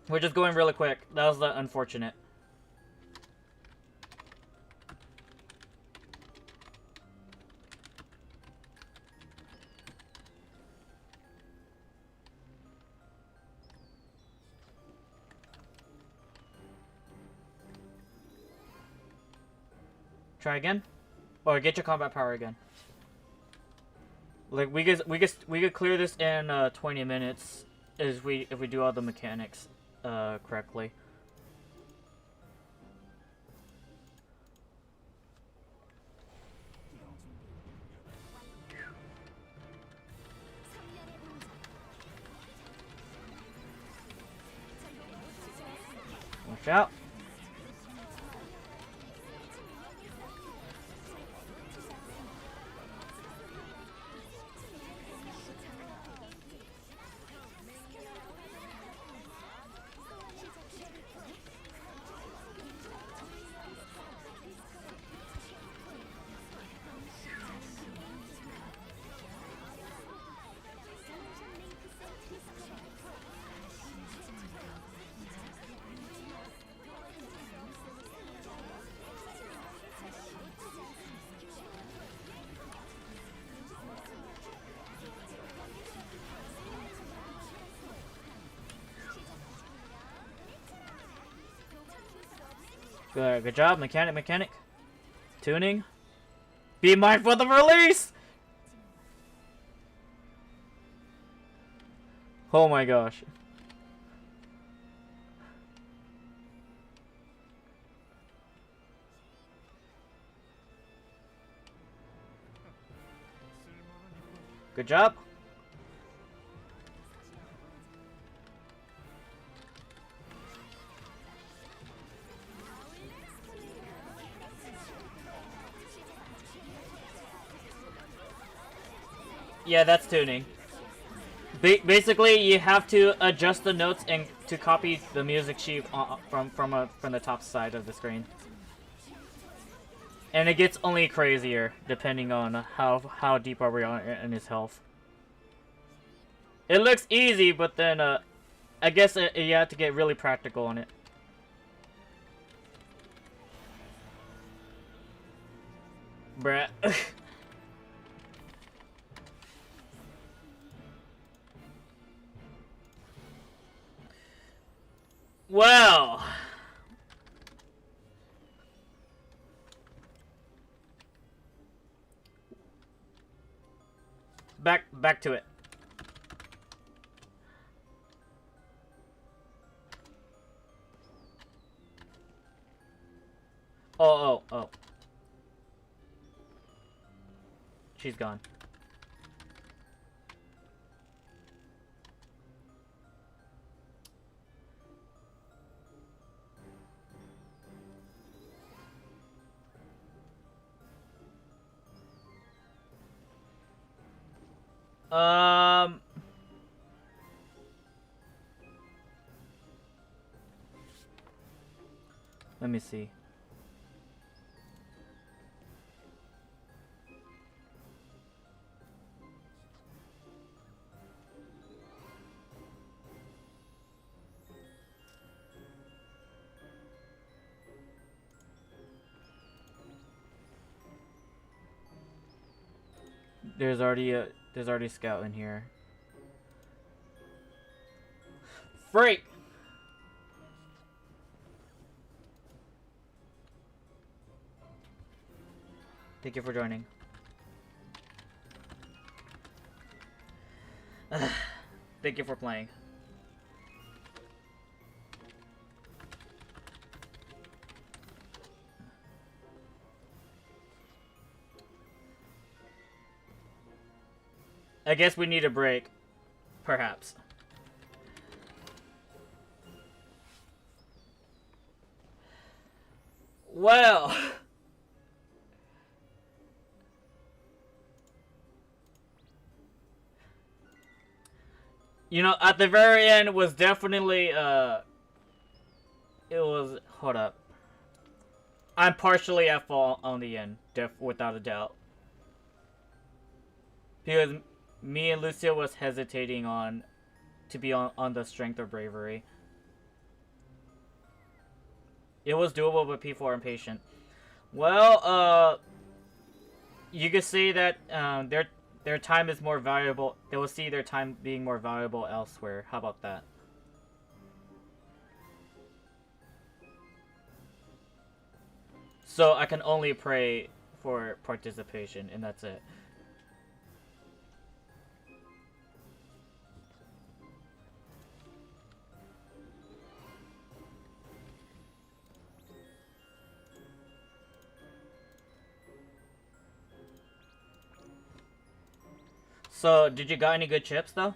We're just going really quick. That was unfortunate. Try again, or get your combat power again. Like we could clear this in 20 minutes if we do all the mechanics correctly. Watch out. Good job, mechanic. Tuning. Be mindful of the release! Oh my gosh. Good job. Yeah, that's tuning. Basically, you have to adjust the notes and to copy the music sheet from the top side of the screen. And it gets only crazier depending on how deep are we on in his health. It looks easy, but then I guess you have to get really practical on it. Bruh. Well, back to it. Oh. She's gone. Let me see. There's already a scout in here. Freak! Thank you for joining. Thank you for playing. I guess we need a break. Perhaps. Well... You know, at the very end was definitely, it was, hold up. I'm partially at fault on the end, without a doubt. Because me and Lucia was hesitating to be on the strength or bravery. It was doable, but people are impatient. Well, you could say that, their time is more valuable. They will see their time being more valuable elsewhere. How about that? So I can only pray for participation, and that's it. So, did you got any good chips, though?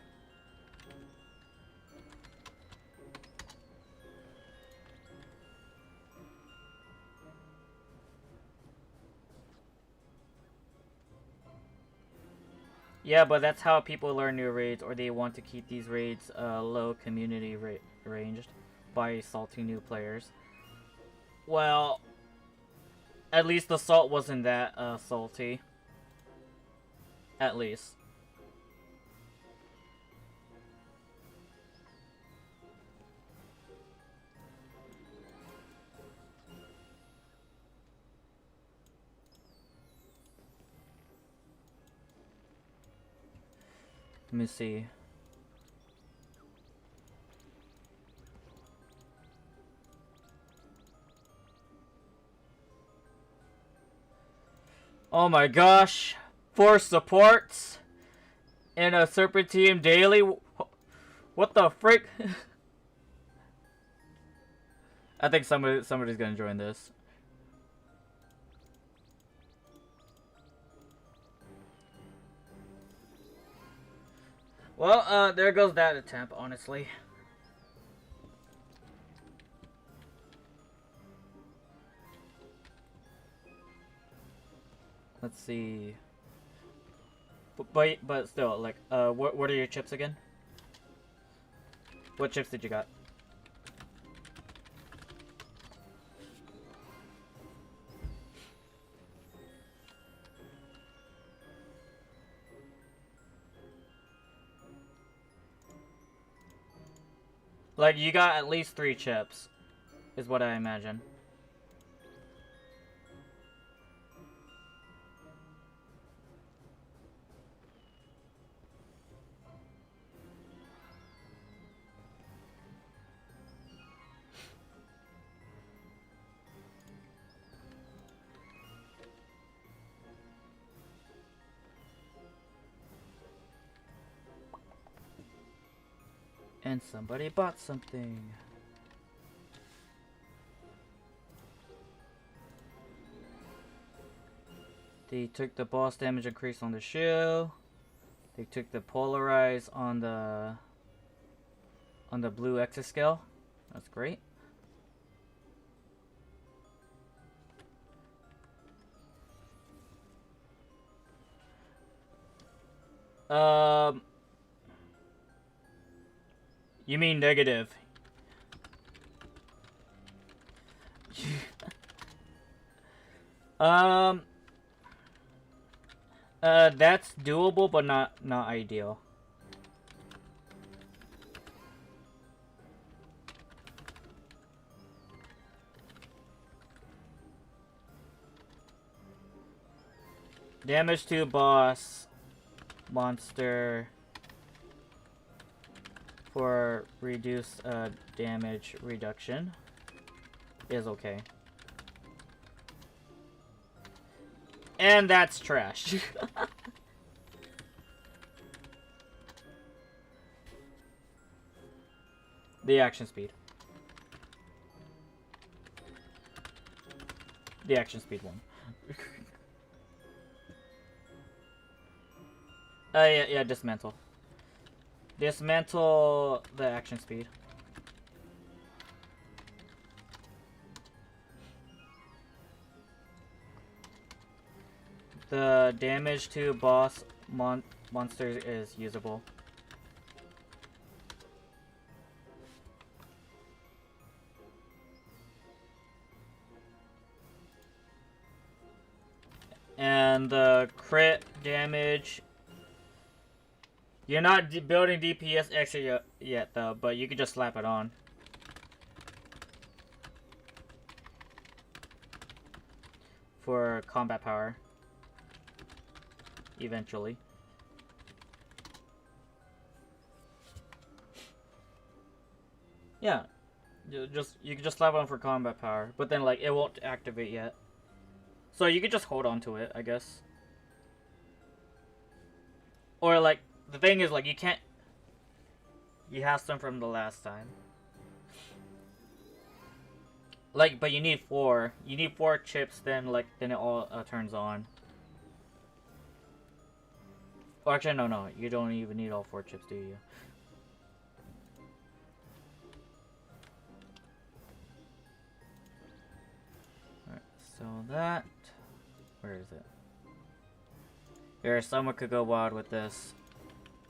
Yeah, but that's how people learn new raids, or they want to keep these raids low community ranged by salting new players. Well, at least the salt wasn't that salty. At least. Let me see. Oh my gosh. 4 supports in a Serpentine daily. What the frick? I think somebody's gonna join this. Well, there goes that attempt, honestly. Let's see. But still, like, what are your chips again? What chips did you got? Like, you got at least 3 chips, is what I imagine. And somebody bought something. They took the boss damage increase on the shield. They took the polarize on the blue exascale. That's great. You mean negative? That's doable, but not ideal. Damage to boss monster for reduced damage reduction is okay. And that's trash. The action speed. The action speed one. Yeah, dismantle. Dismantle the action speed. The damage to boss monsters is usable. And the crit damage. You're not building DPS extra yet though, but you can just slap it on. For combat power. Eventually. Yeah. You can just slap it on for combat power, but then like it won't activate yet. So you can just hold on to it, I guess. Or like the thing is like you can't. You have some from the last time. Like, but you need 4. You need 4 chips, then it all turns on. Or actually, no, you don't even need all 4 chips, do you? Alright, so that... Where is it? Here, someone could go wild with this.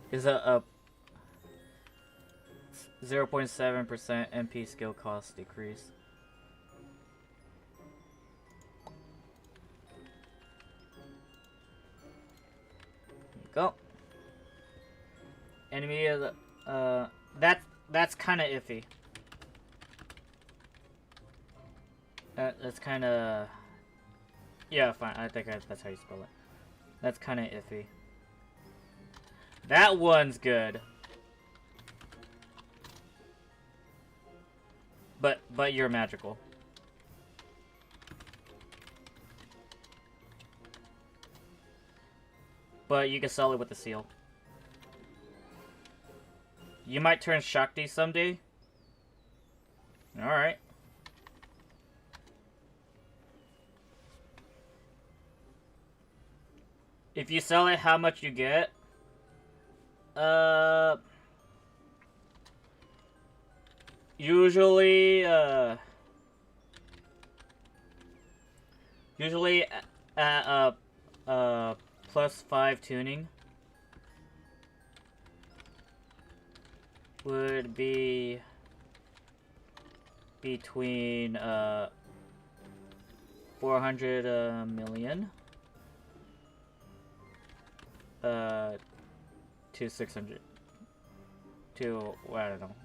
Is a 0.7% MP skill cost decrease. Go. Enemy is that's kind of iffy. That's kind of yeah, fine. I think that's how you spell it. That's kind of iffy. That one's good. But you're magical. but you can sell it with the seal. You might turn Shakti someday. Alright. If you sell it, how much you get? Usually, at +5 tuning would be between 400 million to 600 to, well, I don't know,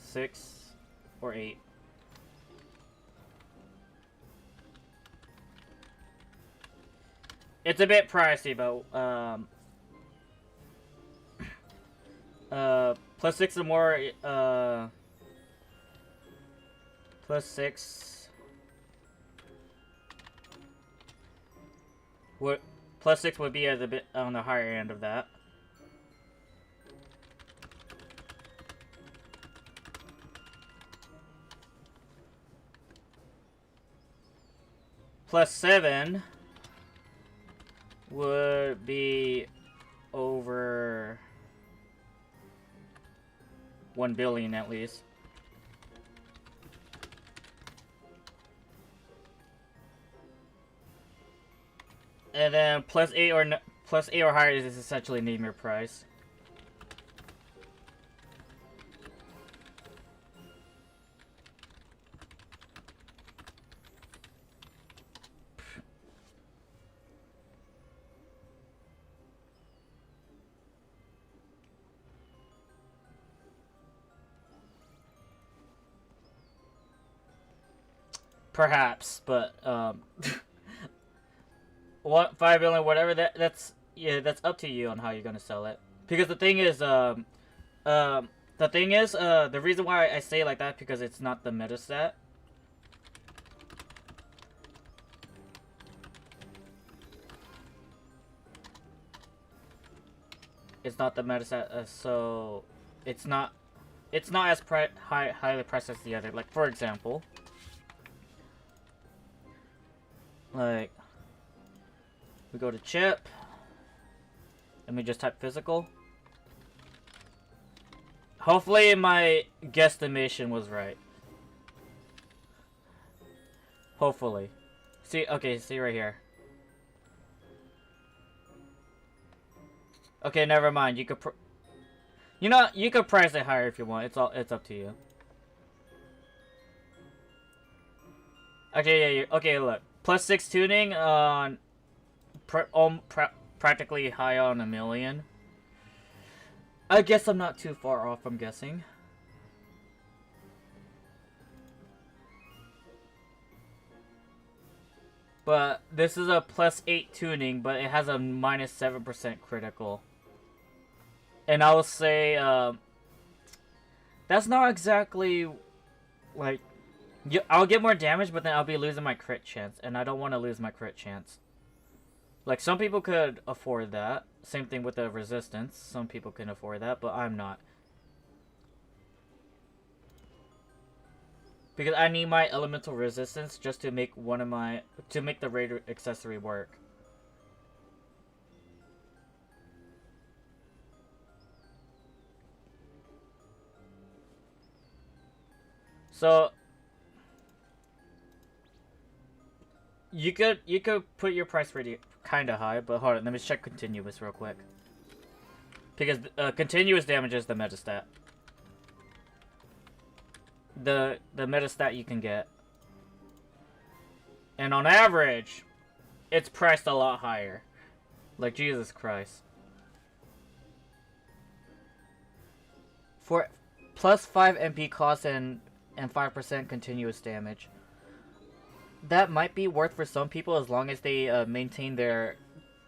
6 or 8. It's a bit pricey, but +6 or more, +6 would +6 would be a bit on the higher end of that. +7 would be over 1 billion at least. And then +8 or higher is essentially name your price. Perhaps, but what 5 billion, whatever that's up to you on how you're gonna sell it. Because the thing is, the reason why I say it like that because it's not the meta stat. It's not the meta stat, so it's not as highly priced as the other. Like for example. Like, we go to chip, and we just type physical. Hopefully my guesstimation was right. Hopefully. See, okay, see right here. Okay, never mind. You could, you could price it higher if you want. It's up to you. Okay, yeah, okay, look. +6 tuning on practically high on 1 million. I guess I'm not too far off, I'm guessing. But this is a +8 tuning, but it has a -7% critical. And I will say, that's not exactly, like, I'll get more damage, but then I'll be losing my crit chance, and I don't want to lose my crit chance. Like, some people could afford that. Same thing with the resistance. Some people can afford that, but I'm not. Because I need my elemental resistance just to make the raid accessory work. So you could put your price pretty kind of high, but hold on, let me check continuous real quick. Because continuous damages the meta stat. The meta stat you can get. And on average, it's priced a lot higher. Like, Jesus Christ. For +5 MP cost and 5% continuous damage. That might be worth for some people as long as they maintain their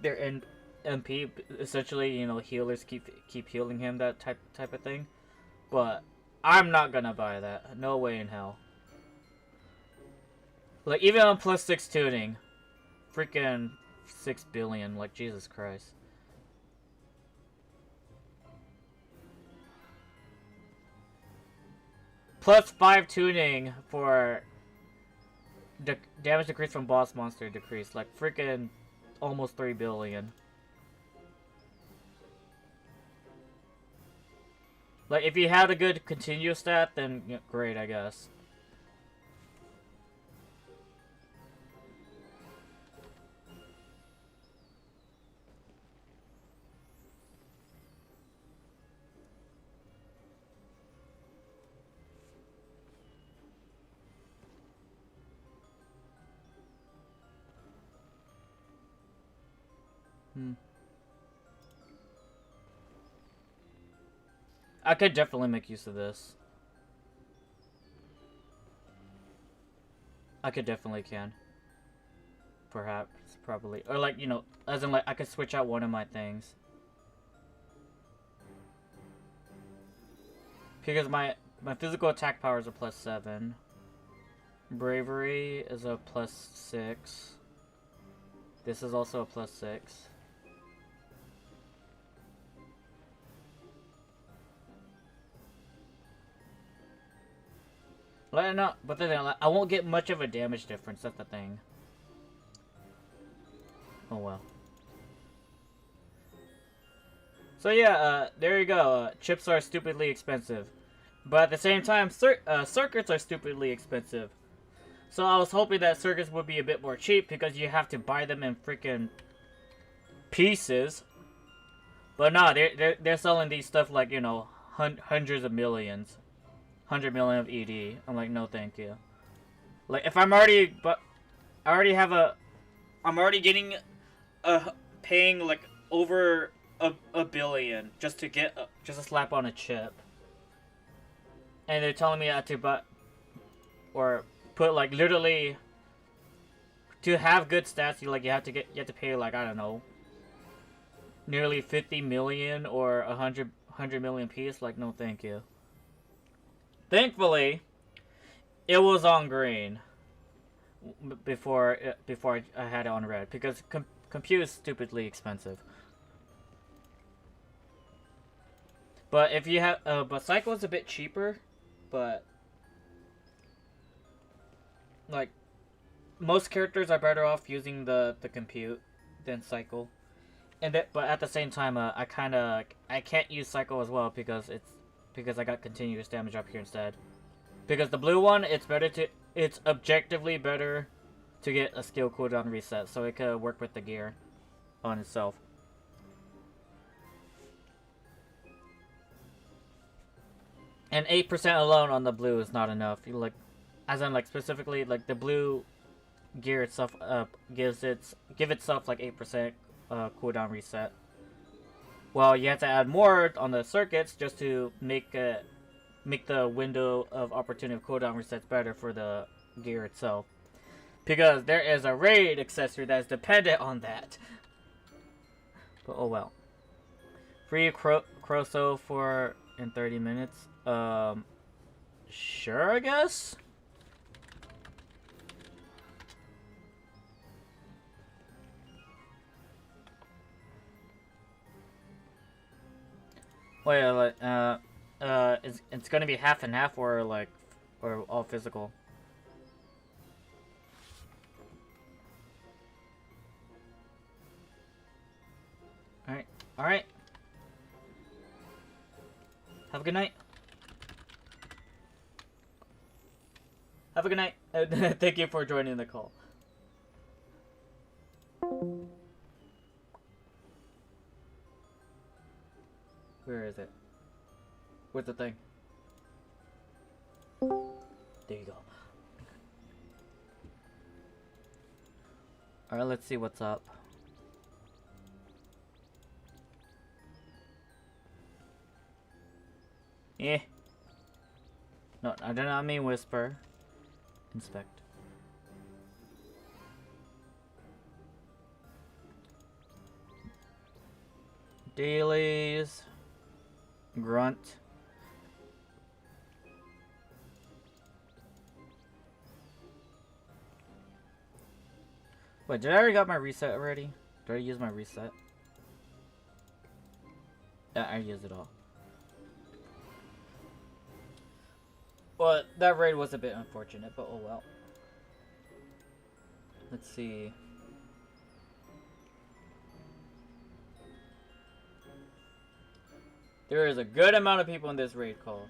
MP. Essentially, you know, healers keep healing him, that type of thing. But I'm not gonna buy that. No way in hell. Like, even on +6 tuning, freaking 6 billion. Like, Jesus Christ. Plus 5 tuning for damage decrease from boss monster decrease. Like, freaking almost 3 billion. Like, if you had a good continuous stat, then yeah, great, I guess. I could definitely make use of this. I could definitely can. Perhaps, probably. Or like, you know, as in like, I could switch out one of my things. Because my physical attack power is a +7. Bravery is a +6. This is also a +6. Like, no, but the thing, like, I won't get much of a damage difference, that's the thing. Oh well. So yeah, there you go. Chips are stupidly expensive. But at the same time, circuits are stupidly expensive. So I was hoping that circuits would be a bit more cheap because you have to buy them in freaking pieces. But nah, they're selling these stuff like, you know, hundreds of millions. 100 million of ED. I'm like, no thank you. Like, if I'm already, but I already have I'm already getting paying like over a billion just to get just a slap on a chip. And they're telling me I have to buy or put like literally to have good stats. You have to pay like, I don't know, nearly 50 million or 100 million piece. Like, no thank you. Thankfully, it was on green before I had it on red because compute is stupidly expensive. But if you have but Cycle is a bit cheaper, but like most characters are better off using the compute than Cycle. But at the same time, I can't use Cycle as well because I got continuous damage up here instead. Because the blue one, it's objectively better to get a skill cooldown reset, so it could work with the gear on itself. And 8% alone on the blue is not enough. Specifically, like the blue gear itself give itself like 8% cooldown reset. Well, you have to add more on the circuits just to make the window of opportunity of cooldown resets better for the gear itself. Because there is a raid accessory that is dependent on that. But oh well. Free Croso for in 30 minutes. Sure, I guess. Wait, like, it's gonna be half and half or all physical. Alright. Have a good night. Have a good night. Thank you for joining the call. Where is it? Where's the thing? There you go. Alright, let's see what's up. Eh. No, I do not mean whisper. Inspect. Dailies. Grunt. Wait, did I already got my reset already? Did I use my reset? Yeah, I used it all. Well, that raid was a bit unfortunate, but oh well. Let's see. There is a good amount of people in this raid call.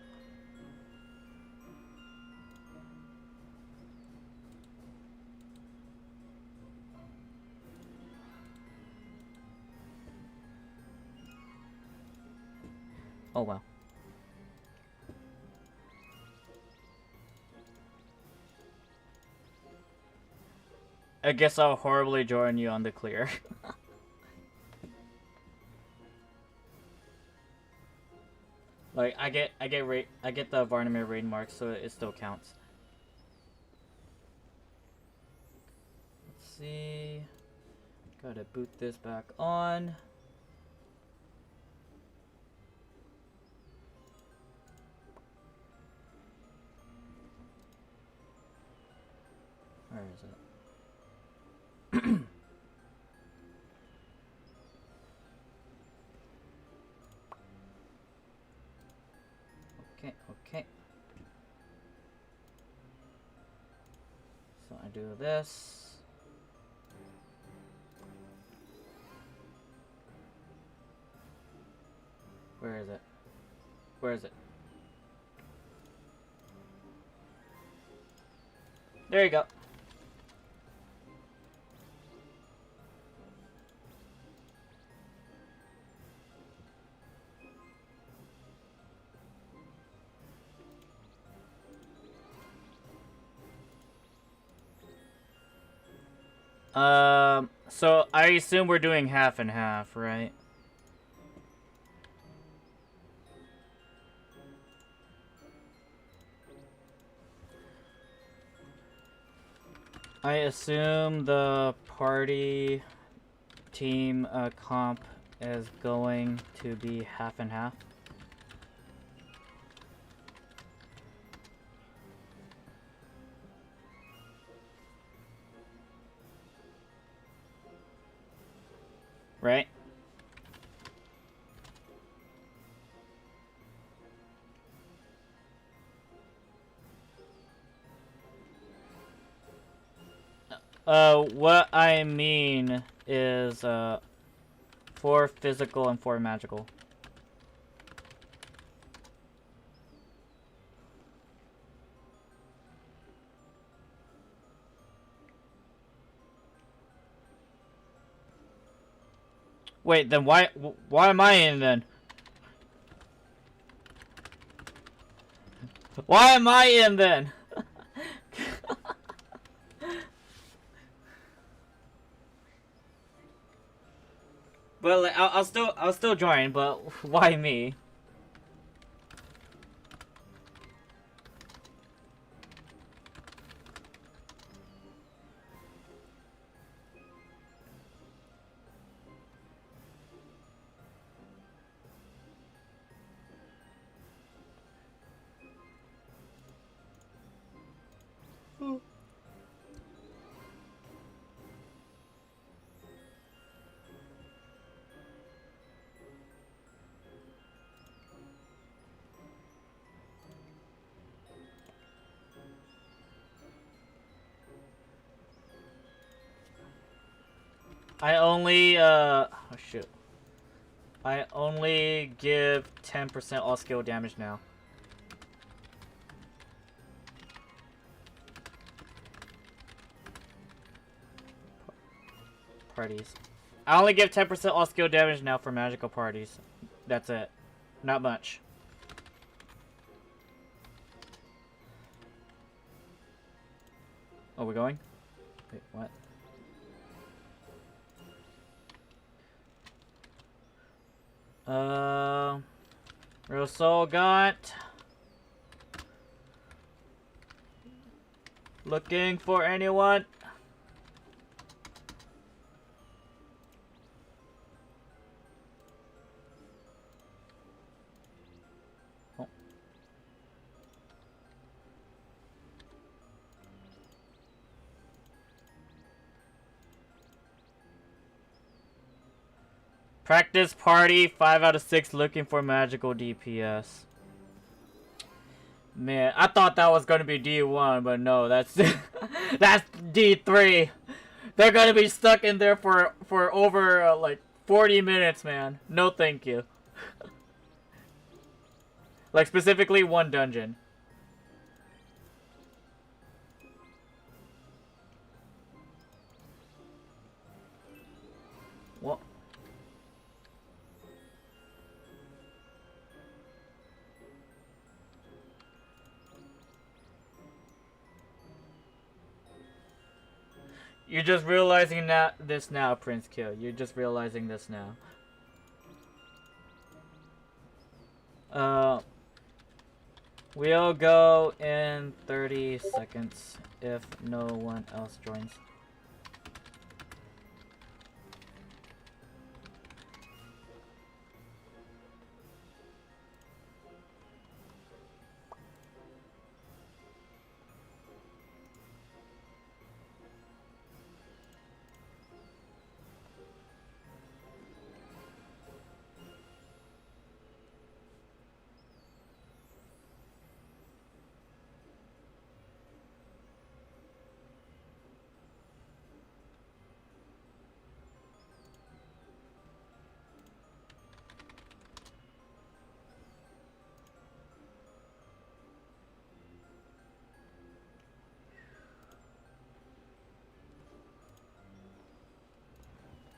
Oh well. I guess I'll horribly join you on the clear. Like I get the Varnamir raid mark, so it still counts. Let's see. Gotta boot this back on. Where is it? Okay. So I do this. Where is it? Where is it? There you go. So I assume we're doing half and half, right? I assume the party team comp is going to be half and half. Right? What I mean is, 4 physical and 4 magical. Wait, then why am I in then? Why am I in then? But like, I'll still join, but why me? I only oh shoot. I only give 10% all skill damage now. Parties. I only give 10% all skill damage now for magical parties. That's it. Not much. Oh, we're going? Wait, what? Real Soul got. Looking for anyone? Oh. Practice party, 5 out of 6 looking for magical DPS. Man, I thought that was gonna be D1, but no, that's that's D3. They're gonna be stuck in there for over like 40 minutes, man. No, thank you. Like specifically one dungeon. What? You're just realizing this now, Prince Kill. You're just realizing this now. We'll go in 30 seconds if no one else joins.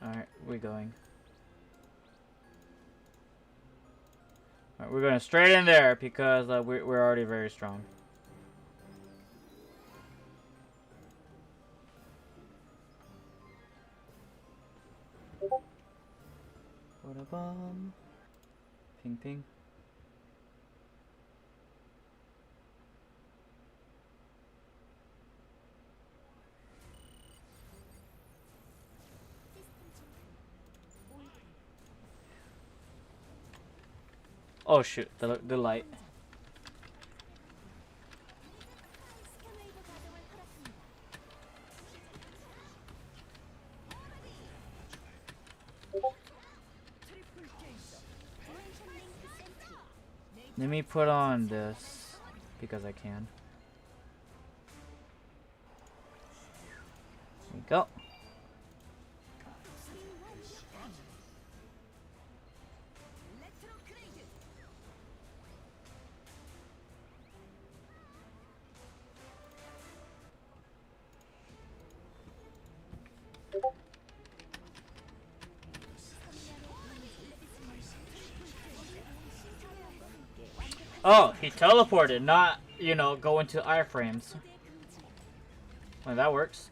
Alright, we're going. Alright, we're going straight in there because we're already very strong. What a bomb. Ping ping. Oh shoot, the light. Let me put on this because I can. There we go. Oh, he teleported, not, you know, go into iframes. Well, that works.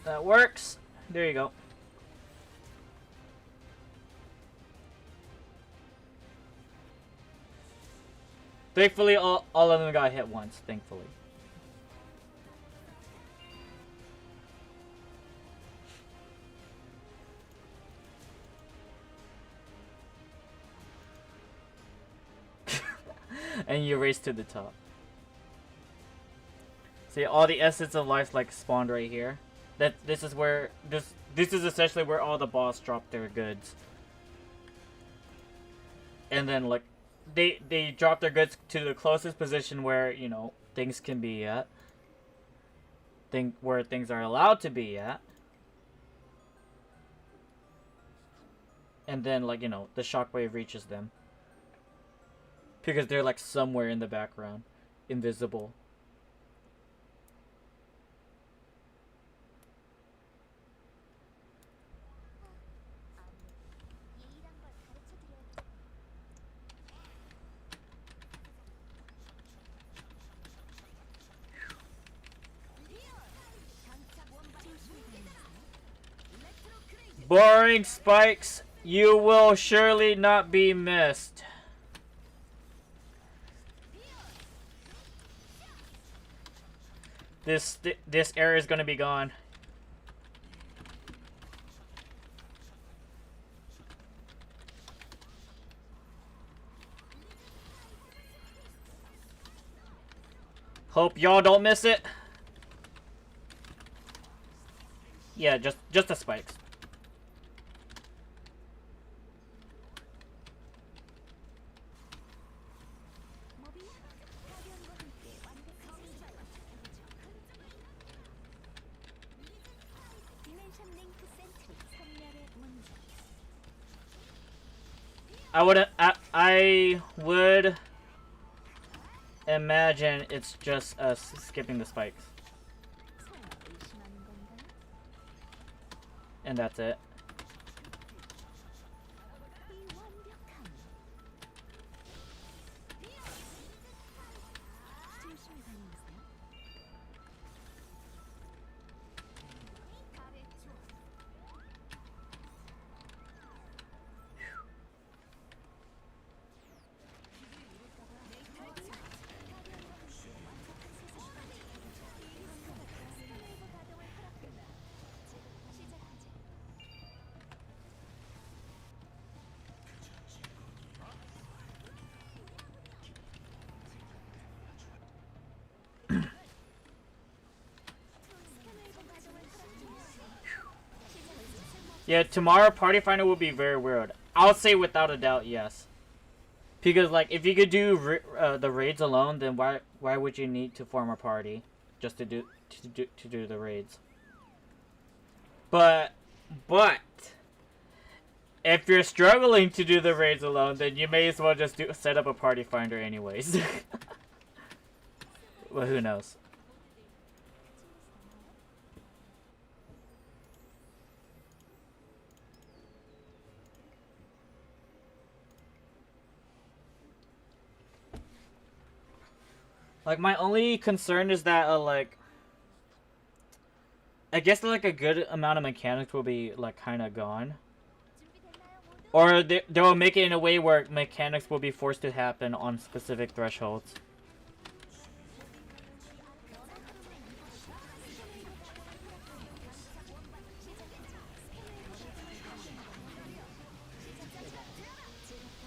That works. There you go. Thankfully, all of them got hit once. Thankfully. And you race to the top. See, all the essence of life like spawned right here. This is where this is essentially where all the boss drop their goods. And then like they drop their goods to the closest position where, you know, things can be at. Where things are allowed to be at. And then, like, you know, the shockwave reaches them. Because they're like somewhere in the background. Invisible. Boring spikes, you will surely not be missed. This area is gonna be gone. Hope y'all don't miss it. Yeah, just the spikes. I would imagine it's just us skipping the spikes. And that's it. Yeah, tomorrow Party Finder will be very weird. I'll say without a doubt, yes. Because like, if you could do the raids alone, then why would you need to form a party just to do the raids? But if you're struggling to do the raids alone, then you may as well just set up a Party Finder anyways. Well, who knows? Like, my only concern is that, like, I guess, like, a good amount of mechanics will be, like, kind of gone. Or they will make it in a way where mechanics will be forced to happen on specific thresholds.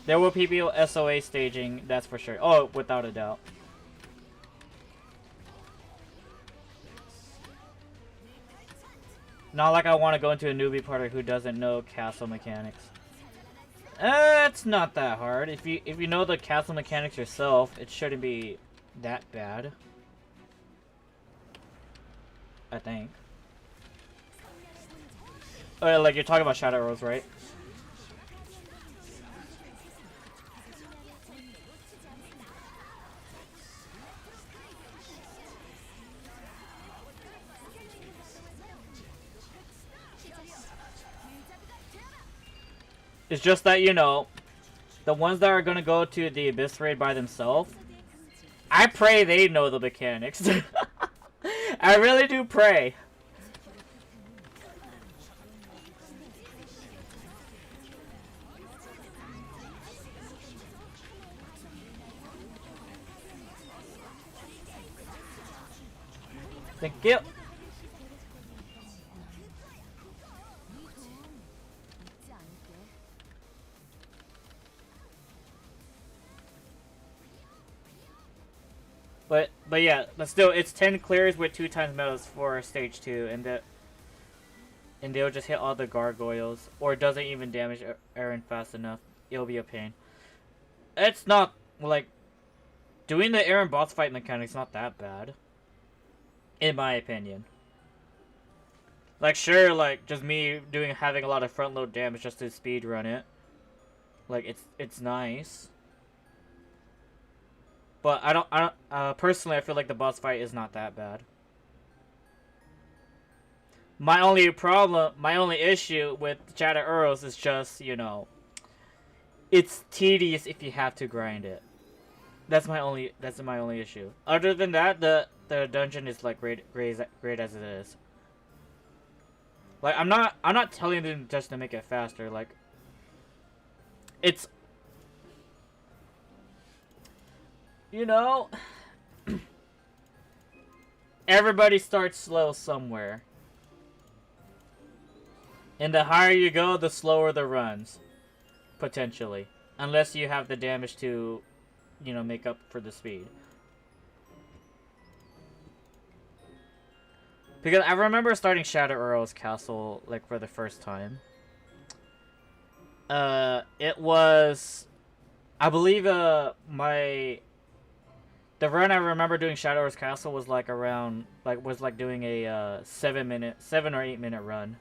There will be SOA staging, that's for sure. Oh, without a doubt. Not like I want to go into a newbie party who doesn't know castle mechanics. It's not that hard. If you know the castle mechanics yourself, it shouldn't be that bad. I think. Oh, like you're talking about Shadow Arrows, right? It's just that, you know, the ones that are gonna go to the Abyss Raid by themselves, I pray they know the mechanics. I really do pray. Thank you. But yeah, but still, it's 10 clears with 2 times medals for stage 2, and they'll just hit all the gargoyles, or it doesn't even damage Aaron fast enough. It'll be a pain. It's not like doing the Aaron boss fight mechanic's not that bad, in my opinion. Like, sure, like just me having a lot of front load damage just to speed run it. Like, it's nice. But I don't personally, I feel like the boss fight is not that bad. My only issue with Shadow Arrows is just, you know, it's tedious if you have to grind it. That's my only issue. Other than that, the dungeon is like great as it is. Like, I'm not telling them just to make it faster. Like, it's, you know, everybody starts slow somewhere. And the higher you go, the slower the runs. Potentially. Unless you have the damage to, you know, make up for the speed. Because I remember starting Shadow Earl's Castle, like, for the first time. It was... I believe, the run I remember doing Shadow Earl's Castle was, like, around... was, like, doing a, 7 or 8 minute run.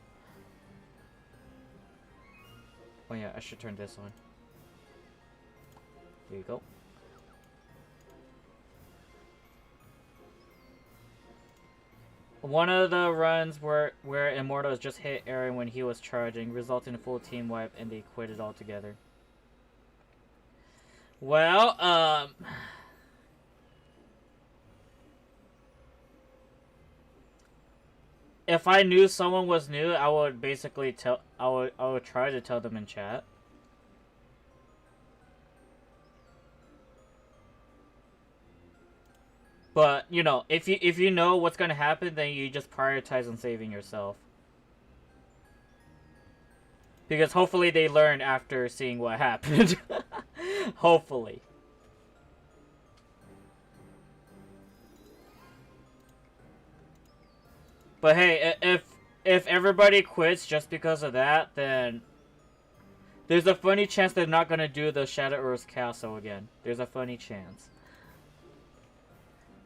Oh yeah, I should turn this on. There you go. One of the runs where Immortals just hit Aaron when he was charging, resulting in a full team wipe, and they quit it altogether. Well, if I knew someone was new, I would basically I would try to tell them in chat. But, you know, if you know what's gonna happen, then you just prioritize on saving yourself. Because hopefully they learn after seeing what happened. Hopefully. But hey, if everybody quits just because of that, then there's a funny chance they're not gonna do the Shadow Earth's Castle again. There's a funny chance.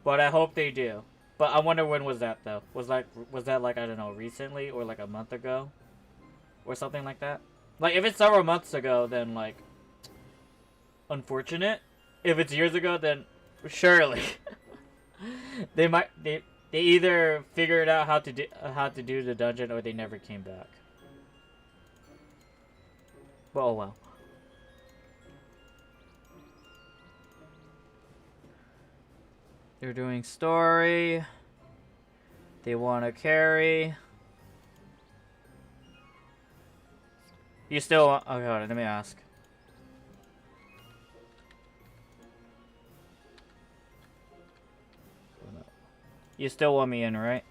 But I hope they do. But I wonder when was that though? Was that like, I don't know, recently or like a month ago? Or something like that? Like if it's several months ago, then like unfortunate. If it's years ago, then surely they either figured out how to do the dungeon or they never came back. But oh well. They're doing story. They want to carry. You still want... Okay, hold on, let me ask. You still want me in, right?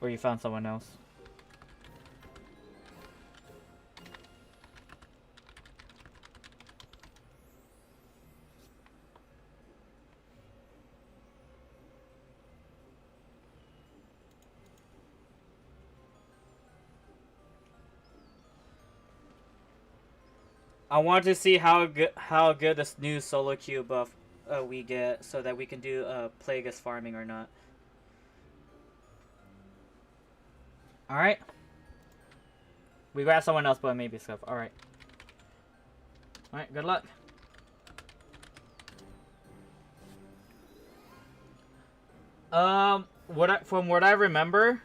Or you found someone else? I want to see how good this new solo queue buff we get, so that we can do Plagueis farming or not. All right. We got someone else, but maybe stuff. All right. All right. Good luck. From what I remember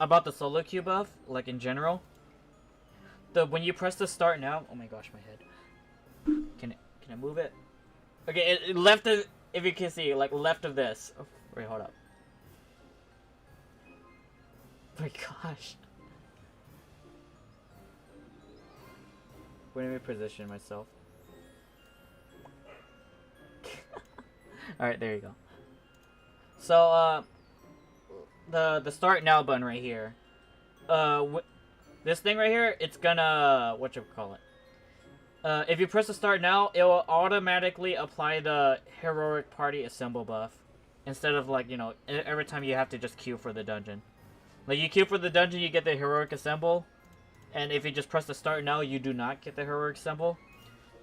about the solo queue buff, like in general. When you press the start now, oh my gosh, my head. Can I move it? Okay, left of, if you can see, like left of this. Oh, wait, hold up. Oh my gosh. Where do I position myself? All right, there you go. So, the start now button right here. This thing right here, it's gonna, whatchamacallit. If you press the start now, it will automatically apply the heroic party assemble buff. Instead of like, you know, every time you have to just queue for the dungeon. Like you queue for the dungeon, you get the heroic assemble. And if you just press the start now, you do not get the heroic assemble.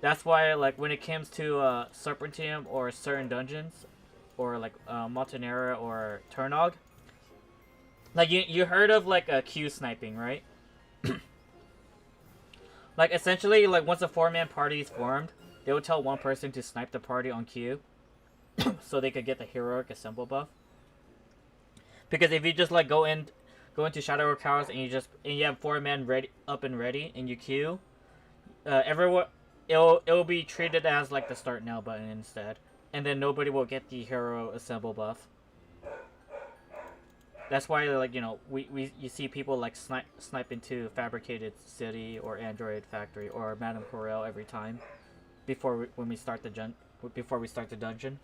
That's why, like, when it comes to Serpentium or certain dungeons, or like Montanera or Turnog, like you heard of like a queue sniping, right? Like, essentially, like, once a 4-man party is formed, they would tell one person to snipe the party on queue so they could get the heroic assemble buff. Because if you just, like, go into Shadow War Chaos and you have 4-man ready, up and ready, and you queue, everyone, it'll be treated as, like, the start now button instead. And then nobody will get the hero assemble buff. That's why, like, you know, you see people like snipe into Fabricated City or Android Factory or Madame Corel every time, when we start the before we start the dungeon.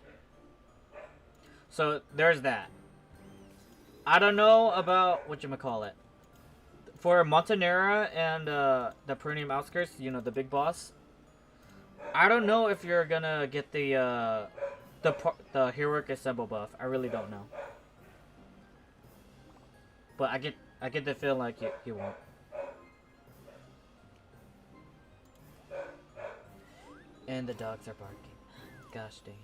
So there's that. I don't know about whatchamacallit. For Montanera and the Perineum Outskirts, you know, the big boss. I don't know if you're gonna get the heroic assemble buff. I really don't know. But I get the feel like you won't. And the dogs are barking. Gosh dang it.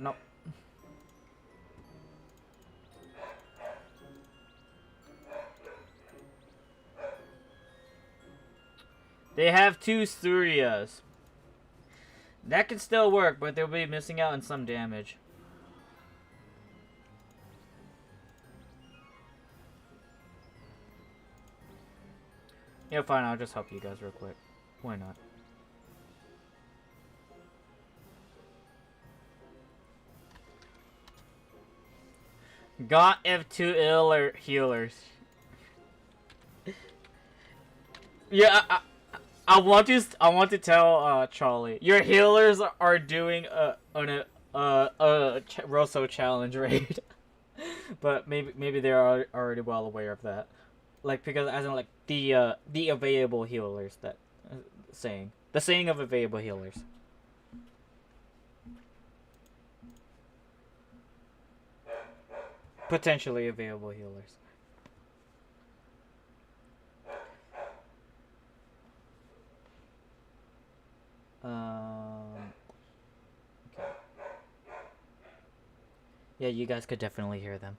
No. They have 2 Surias. That can still work, but they'll be missing out on some damage. Yeah, fine, I'll just help you guys real quick. Why not? Got F2 healers. Yeah, I want to tell Charlie, your healers are doing a Rosso challenge raid, but maybe they're already well aware of that, like because as in like the available healers that the saying of available healers. Potentially available healers. Okay. Yeah, you guys could definitely hear them.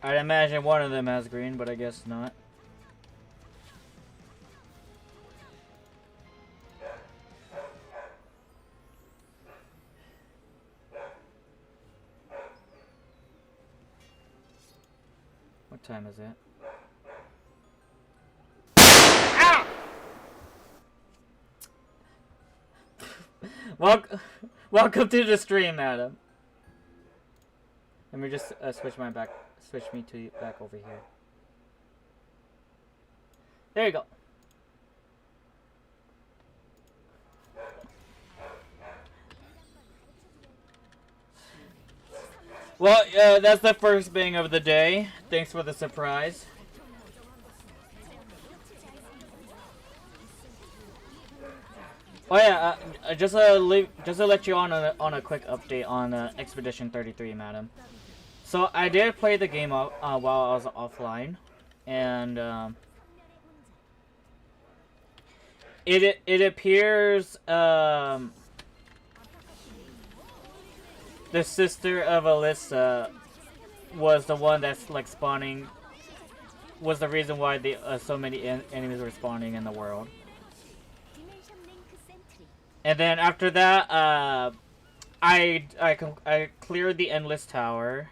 I'd imagine one of them has green, but I guess not. What time is it? Ah! Welcome to the stream, Adam. Let me just switch me to back over here. There you go. Well, that's the first bang of the day. Thanks for the surprise. Oh yeah, just to let you on a quick update on Expedition 33, madam. So I did play the game while I was offline, and it appears the sister of Alyssa was the one that's like spawning, was the reason why so many enemies were spawning in the world. And then after that, I cleared the Endless Tower.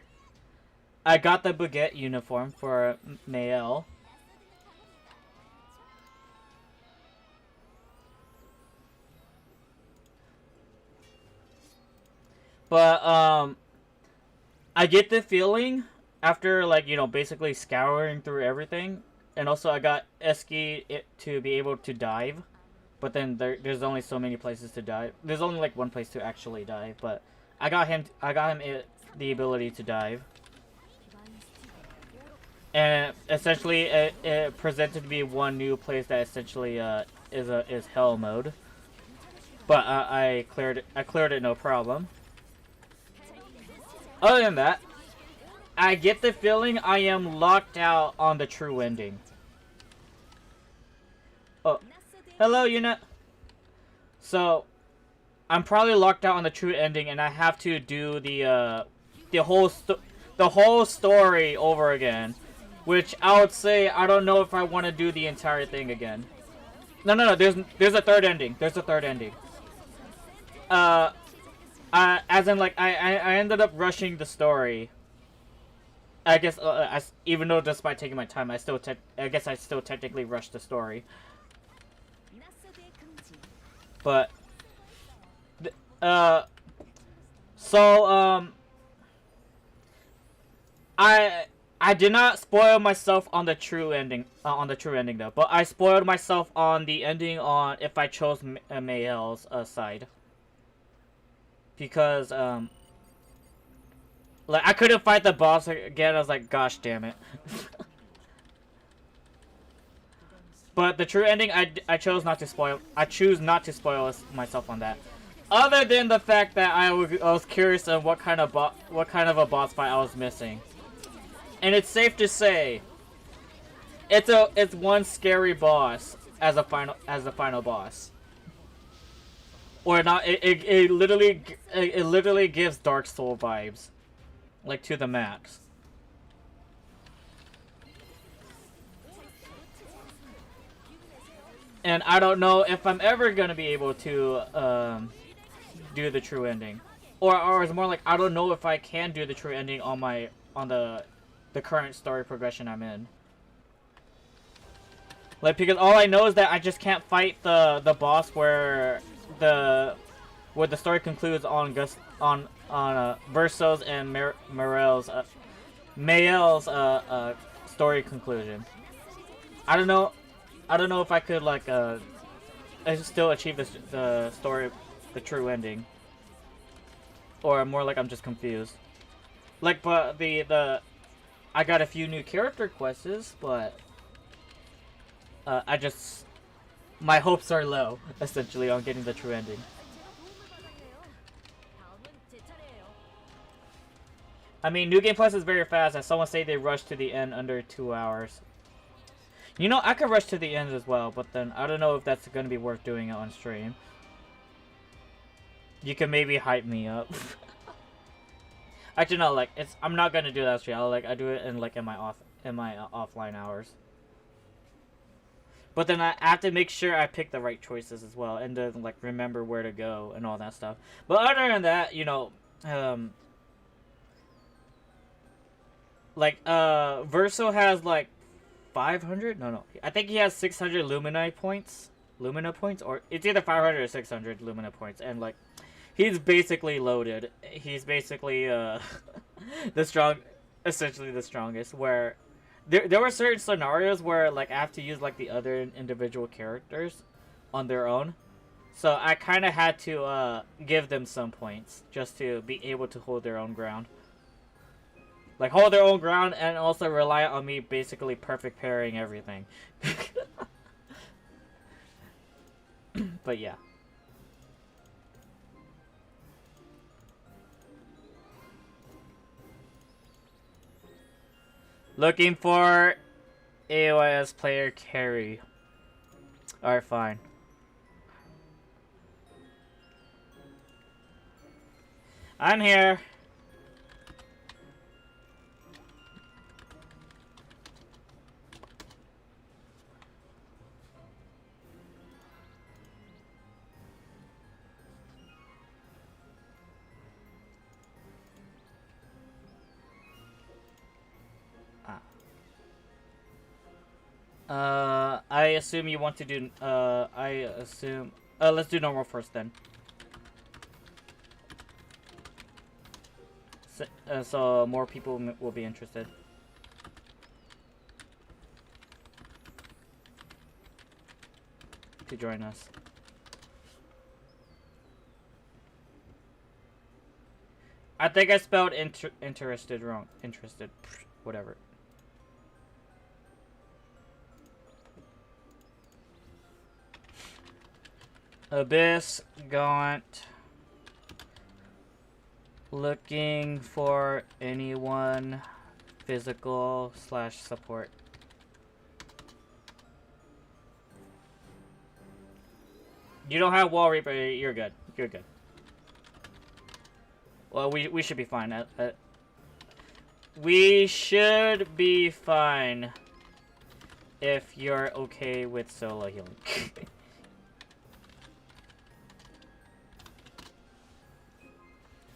I got the Baguette uniform for Mael. But I get the feeling after, like, you know, basically scouring through everything, and also I got Eski to be able to dive, but then there's only so many places to dive. There's only like one place to actually dive, but I got him the ability to dive. And essentially, it presented to me one new place that essentially is hell mode. But I cleared it no problem. Other than that, I get the feeling I am locked out on the true ending. Oh, hello, Yuna. So, I'm probably locked out on the true ending, and I have to do the whole story over again. Which I would say I don't know if I want to do the entire thing again. No. There's a third ending. There's a third ending. As in, like, I ended up rushing the story. I guess even though despite taking my time, I guess I still technically rushed the story. But so I did not spoil myself on the true ending though, but I spoiled myself on the ending on if I chose Mayel's side. Because like I couldn't fight the boss again. I was like, gosh damn it. But the true ending, I chose not to spoil. I choose not to spoil myself on that. Other than the fact that I was curious of what kind of a boss fight I was missing. And it's safe to say, it's one scary boss as a final boss. Or not? It literally gives Dark Soul vibes, like to the max. And I don't know if I'm ever gonna be able to do the true ending, or it's more like I don't know if I can do the true ending on the current story progression I'm in. Like, because all I know is that I just can't fight the boss where the story concludes on Verso's and Mayel's story conclusion. I don't know if I could like still achieve the story, the true ending, or more like I'm just confused. Like, but I got a few new character quests, but my hopes are low, essentially, on getting the true ending. I mean, New Game Plus is very fast, as someone say they rush to the end under 2 hours. You know, I could rush to the end as well, but then I don't know if that's going to be worth doing it on stream. You can maybe hype me up. Actually, no, like, I'm not going to do that on stream. I do it in my offline hours. But then I have to make sure I pick the right choices as well, and then like remember where to go and all that stuff. But other than that, you know, Verso has like 500. No, I think he has 600 Lumina points, or it's either 500 or 600 Lumina points, and like he's basically loaded. He's basically essentially the strongest. Where there were certain scenarios where like I have to use like the other individual characters on their own, so I kind of had to give them some points just to be able to hold their own ground. Like hold their own ground and also rely on me basically perfect pairing everything. But yeah. Looking for AOS player carry. Alright, fine. I'm here. I assume you want to do, let's do normal first then. So more people will be interested. To join us. I think I spelled interested wrong. Interested. Whatever. Abyss, Gaunt. Looking for anyone physical / support. You don't have Wall Reaper, you're good. You're good. Well, we should be fine. We should be fine if you're okay with solo healing.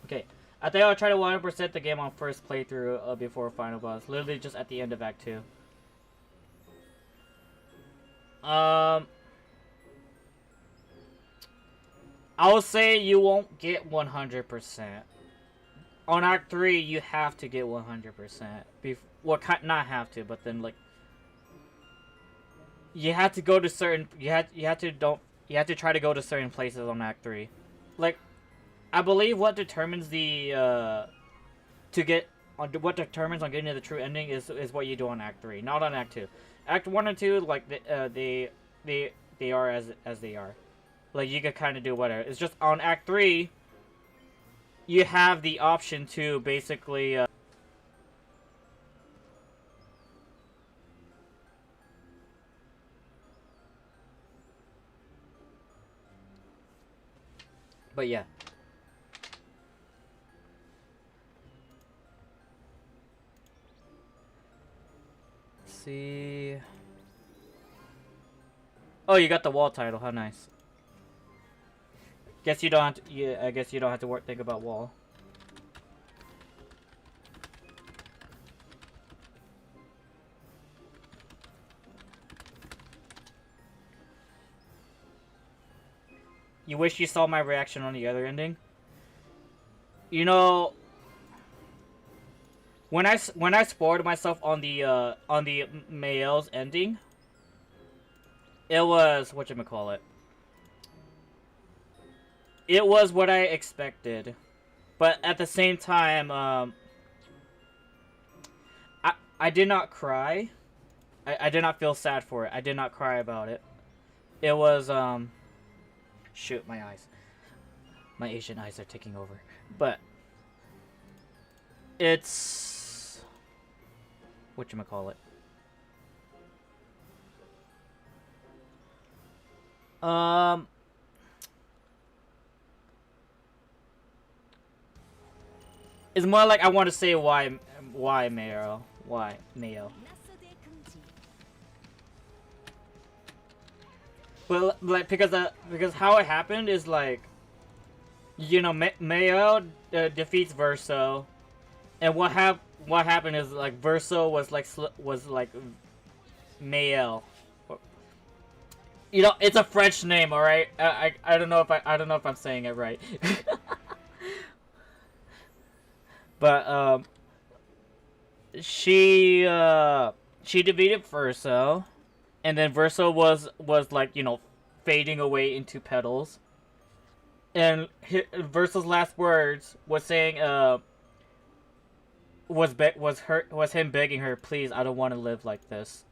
Okay, I think I'll try to 100% the game on first playthrough before final boss. Literally just at the end of Act 2. I will say you won't get 100%. On Act 3, you have to get 100%. Well, not have to, but then like you have to go to certain. You have to try to go to certain places on Act 3. Like, I believe what determines the what determines on getting to the true ending is what you do on Act 3, not on Act 2. Act 1 and 2, like they are as they are. Like, you could kind of do whatever. It's just on Act 3, you have the option to basically but yeah. Let's see. Oh, you got the wall title. How nice. Guess you don't have to, yeah, I guess you don't have to think about wall. You wish you saw my reaction on the other ending? You know, when I spoiled myself on the Mael's ending, it was whatchamacallit. It was what I expected, but at the same time, I did not cry. I did not feel sad for it. I did not cry about it. It was shoot, my eyes. My Asian eyes are taking over. But it's whatchamacallit. It's more like I want to say why Mayo. Why Mayo. But like because how it happened is like, you know, Mayo defeats Verso, and what happened is like Verso was like Mayo. You know, it's a French name, all right. I don't know if I'm saying it right. But she defeated Verso, and then Verso was like, you know, fading away into petals, and Verso's last words was saying was him begging her, please, I don't want to live like this.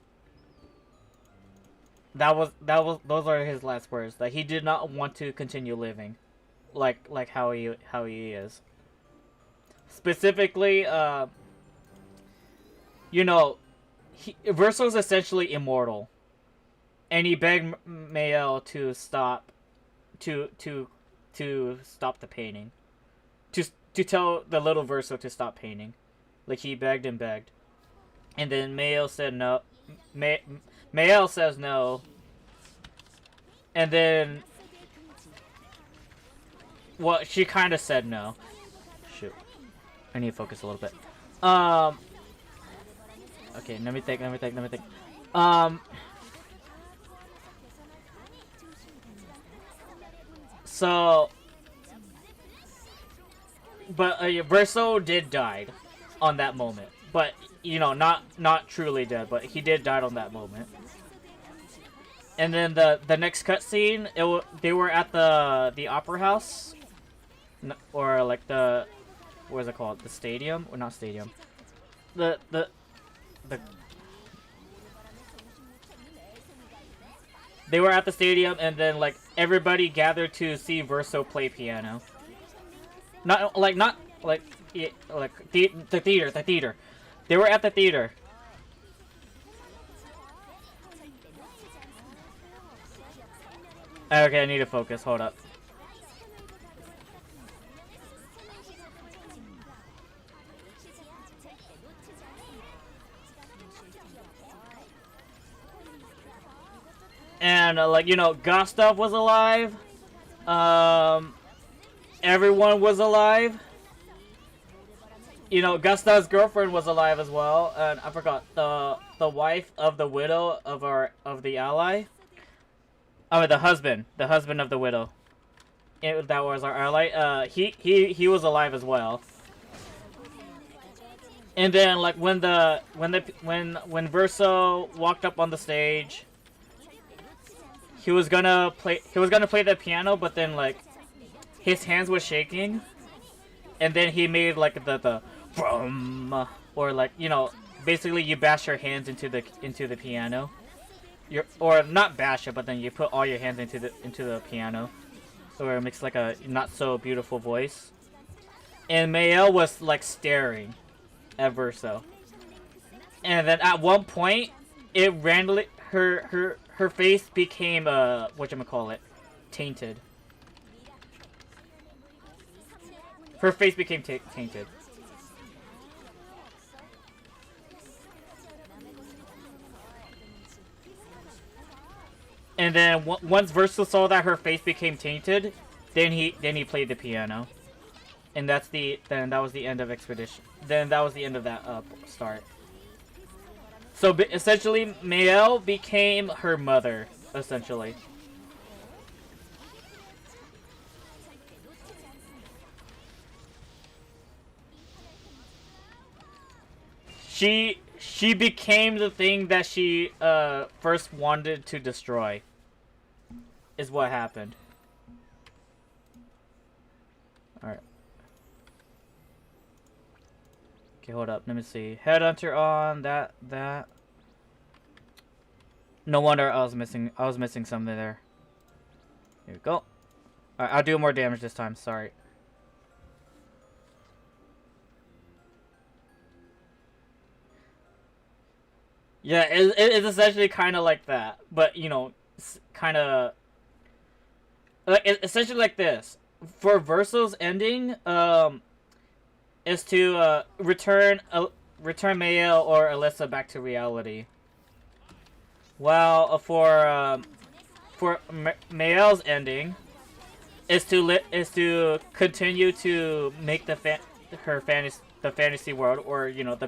Those are his last words, that he did not want to continue living like how he is. Specifically, you know, Verso's essentially immortal, and he begged Mael to stop the painting, to tell the little Verso to stop painting. Like, he begged and begged, and then Mael said no. Mael says no, and then, well, she kind of said no. Shoot, I need to focus a little bit. Okay, let me think. So, but Verso did die on that moment, but you know, not truly dead, but he did die on that moment. And then the next cutscene, they were at the opera house, or like the, what is it called? The stadium, or not stadium? The they were at the stadium, and then like everybody gathered to see Verso play piano. Not like the theater. They were at the theater. Okay, I need to focus. Hold up. And like, you know, Gustav was alive. Everyone was alive. you know, Gustav's girlfriend was alive as well, and I forgot the wife of the widow of the ally. Oh, the husband of the widow. That was our ally. He was alive as well. And then like when Verso walked up on the stage, he was gonna play the piano, but then like his hands were shaking, and then he made like the brum, or like, you know, basically you bash your hands into the piano. Or not bash it, but then you put all your hands into the piano, so it makes like a not so beautiful voice. And Mael was like staring at Verso, and then at one point, it randomly her face became whatchamacallit, tainted. Her face became tainted. And then once Verso saw that her face became tainted, then he played the piano, and that was the end of Expedition. Then that was the end of that start. So essentially, Mael became her mother, essentially. She became the thing that she first wanted to destroy. Is what happened. Alright. Okay, hold up. Let me see. Headhunter on that. No wonder I was missing something there. Here we go. Alright, I'll do more damage this time. Sorry. Yeah, it's essentially kind of like that, but you know, kind of like essentially like this. For Verso's ending, is to return Mael or Alyssa back to reality. While for Mael's ending, is to continue to make the fantasy world, or you know, the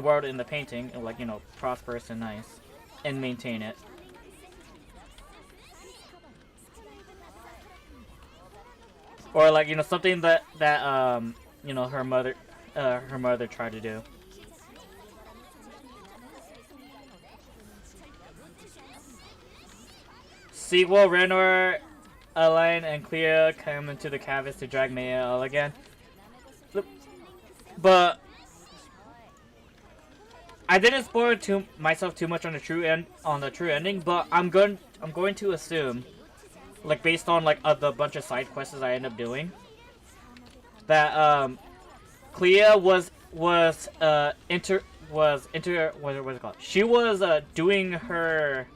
world in the painting, like, you know, prosperous and nice, and maintain it. Or like, you know, something that you know, her mother tried to do. Sequel, Renor, Elaine, and Clea come into the canvas to drag Mael again. But I didn't spoil myself too much on the true ending, but I'm going to assume, like based on like the bunch of side quests I end up doing, that Clea was what's it called? She was doing her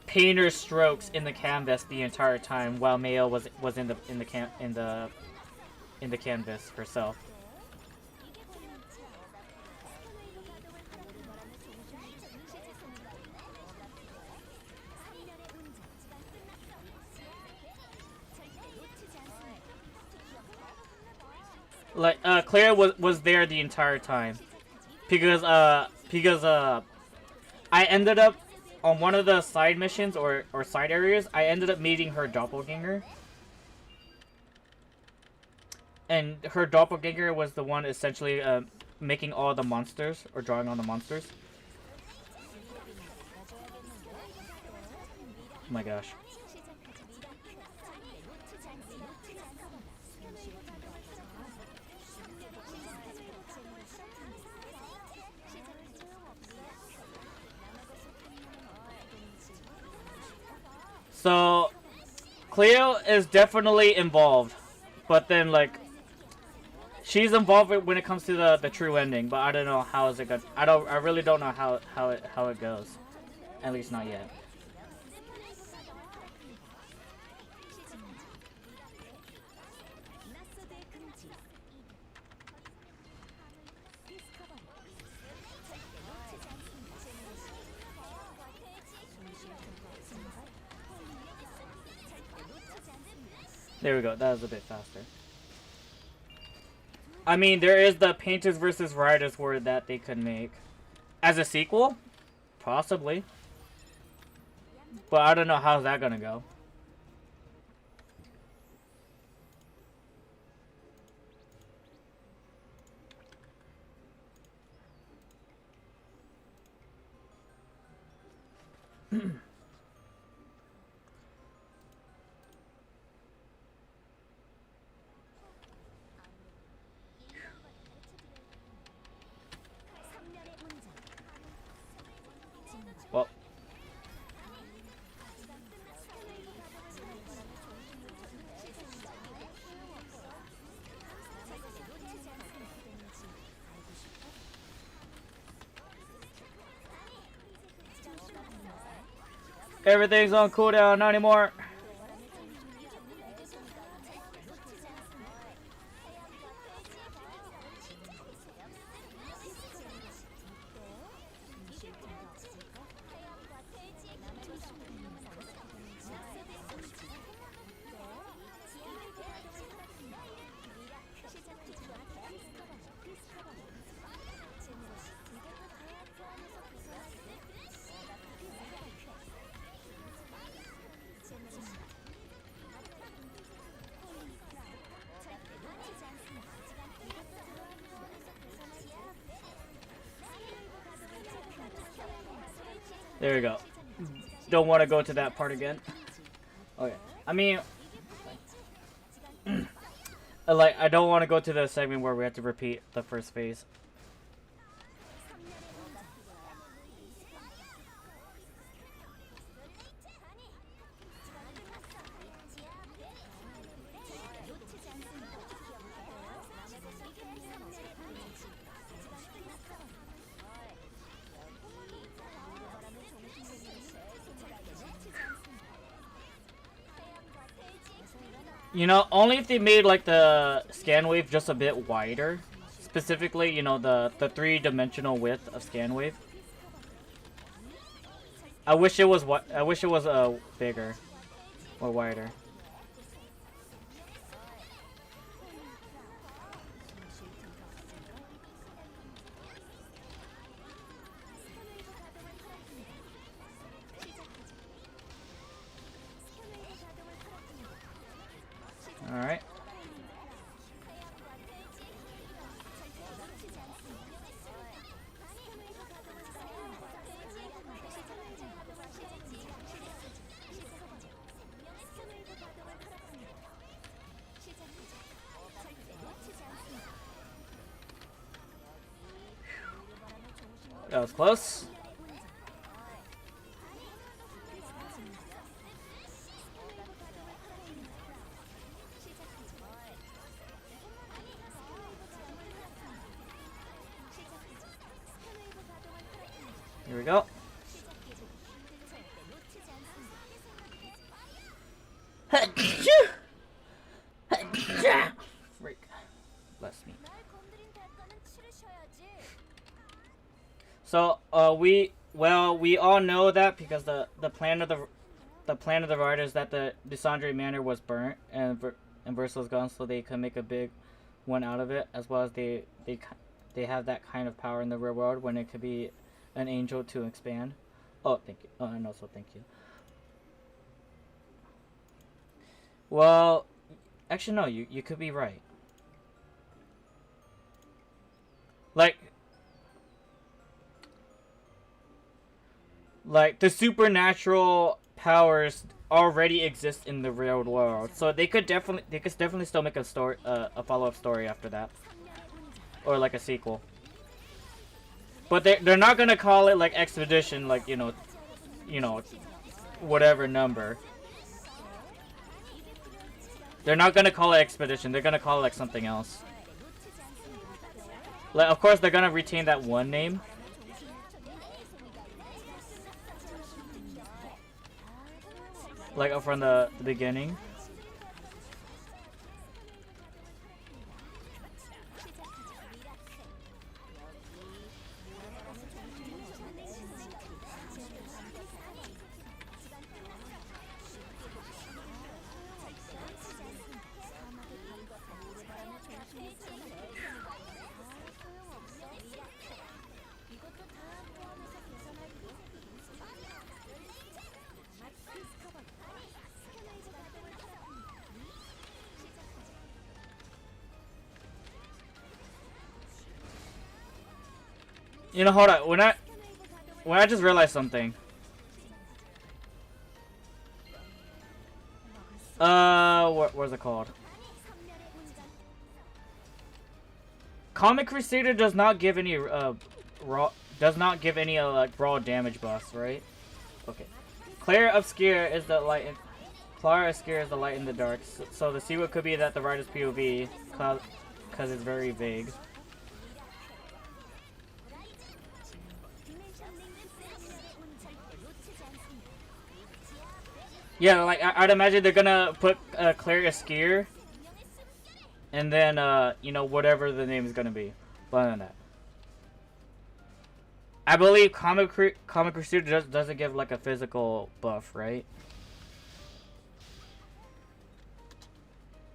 painter strokes in the canvas the entire time, while Mael was in the canvas herself. Like Claire was there the entire time, because I ended up on one of the side missions or side areas. I ended up meeting her doppelganger. And her doppelganger was the one essentially making all the monsters, or drawing on the monsters. Oh my gosh. So, Cleo is definitely involved, but then like, she's involved when it comes to the true ending, but I don't know how is it gonna. I really don't know how it goes, at least not yet. There we go. That was a bit faster. I mean, there is the Painters versus Writers word that they could make. As a sequel? Possibly. But I don't know how's that gonna go. Well. Everything's on cooldown, not anymore. There we go. Don't want to go to that part again. Okay. I mean, like, I don't want to go to the segment where we have to repeat the first phase. You know, only if they made like the scan wave just a bit wider. Specifically, you know, the 3-dimensional width of scan wave. I wish it was bigger or wider. All right. That was close. Here we go. Freak. Bless me. So, we all know that because the plan of the writers that the Desandre Manor was burnt and Versal's gone, so they could make a big one out of it, as well as they have that kind of power in the real world when it could be an angel to expand. Oh, thank you. Oh, and also thank you. Well, actually no, you could be right. Like the supernatural powers already exist in the real world, so they could definitely still make a story, a follow-up story after that, or like a sequel. But they're not gonna call it like Expedition, like you know, whatever number. They're not gonna call it Expedition. They're gonna call it like something else. Like, of course, they're gonna retain that one name. Like from the beginning. You know, hold on. When I just realized something. What's it called? Comic Crusader does not give any like raw damage buffs, right? Okay. Clear Obscure is the light. Clara Obscure is the light in the dark. So the secret could be that the writer's POV, because it's very vague. Yeah, like I'd imagine they're gonna put Claire Obscure, and then you know, whatever the name is gonna be. But other than that, I believe Comic Crusader doesn't give like a physical buff, right?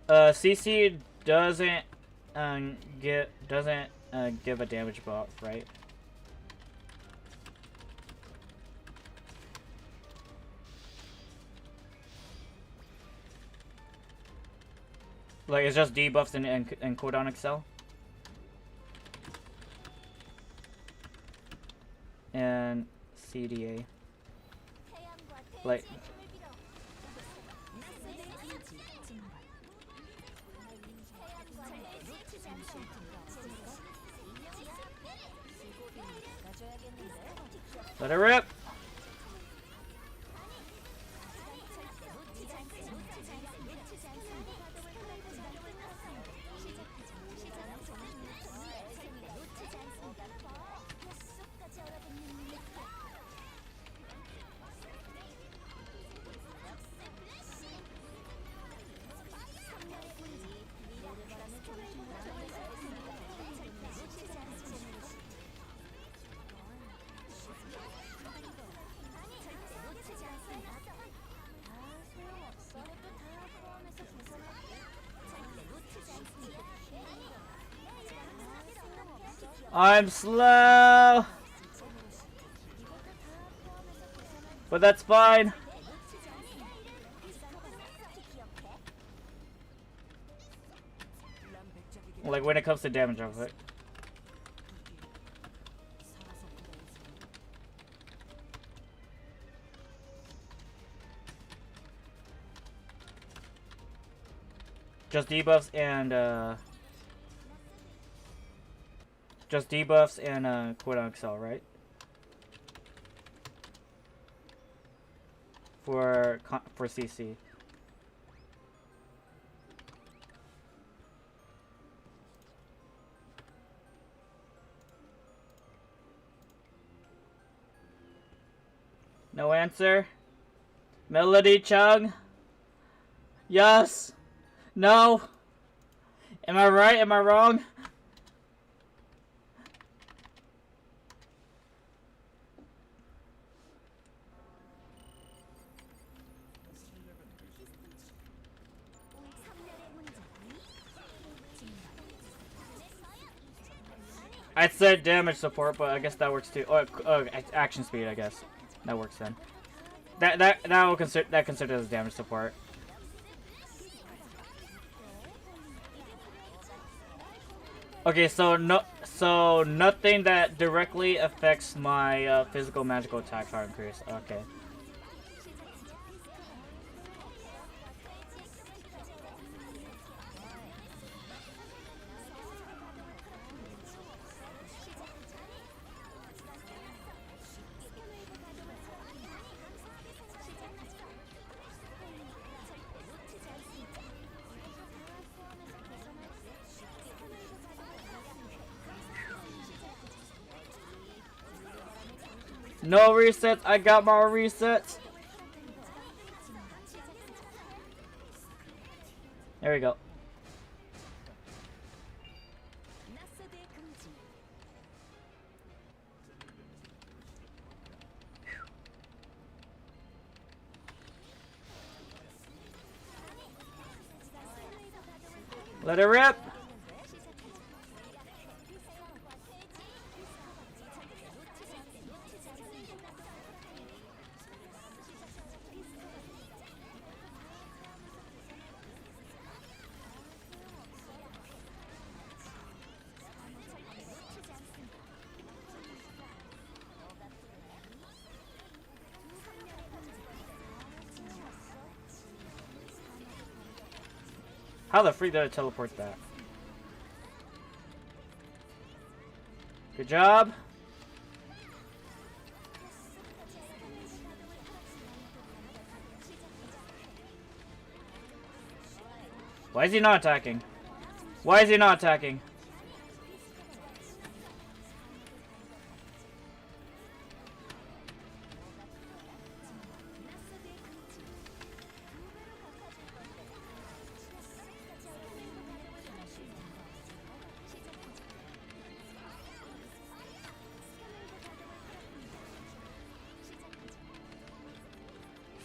CC doesn't give a damage buff, right? Like, it's just debuffs and cooldown Excel. And CDA. Like... Let it rip! I'm slow! But that's fine. Like when it comes to damage output. Just debuffs and cooldown Excel, right? For CC. No answer. Melody Chung. Yes. No. Am I right? Am I wrong? I said damage support, but I guess that works too. Oh, action speed, I guess. That works then. That will consider as damage support. Okay, so nothing that directly affects my physical magical attack power increase. Okay. No resets. I got my resets. There we go. Let it rip. How the freak did I teleport that? Good job. Why is he not attacking? Why is he not attacking?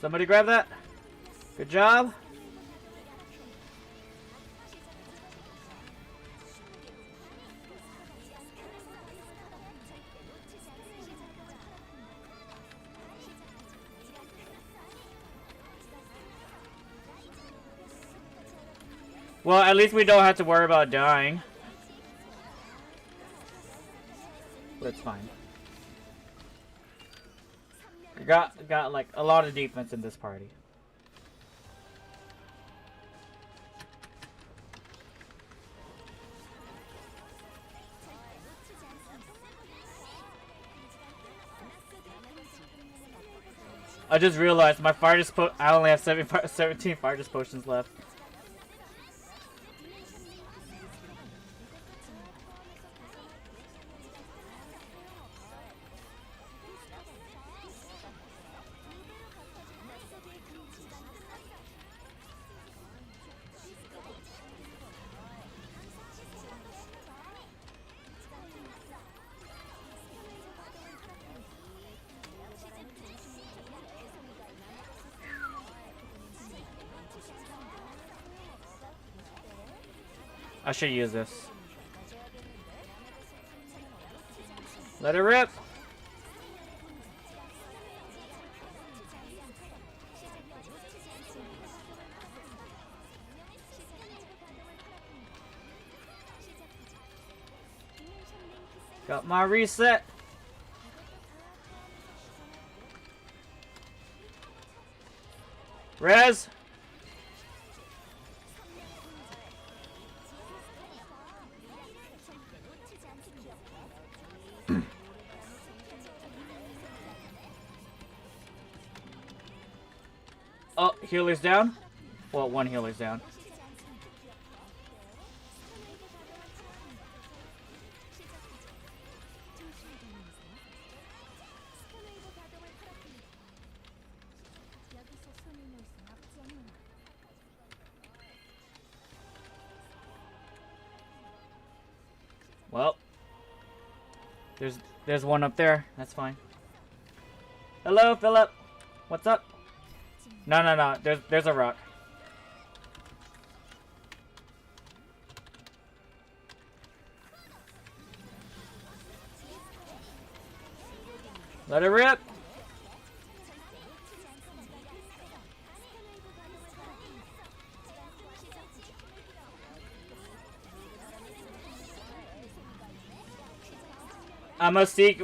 Somebody grab that. Good job. Well, at least we don't have to worry about dying. But it's fine. We got like a lot of defense in this party. I just realized my I only have 17 fire disc potions left. I should use this. Let it rip. Got my reset. Rez. Oh, healer's down. Well, one healer's down. Well, there's one up there. That's fine. Hello, Philip. What's up? No. There's a rock. Let it rip. I must seek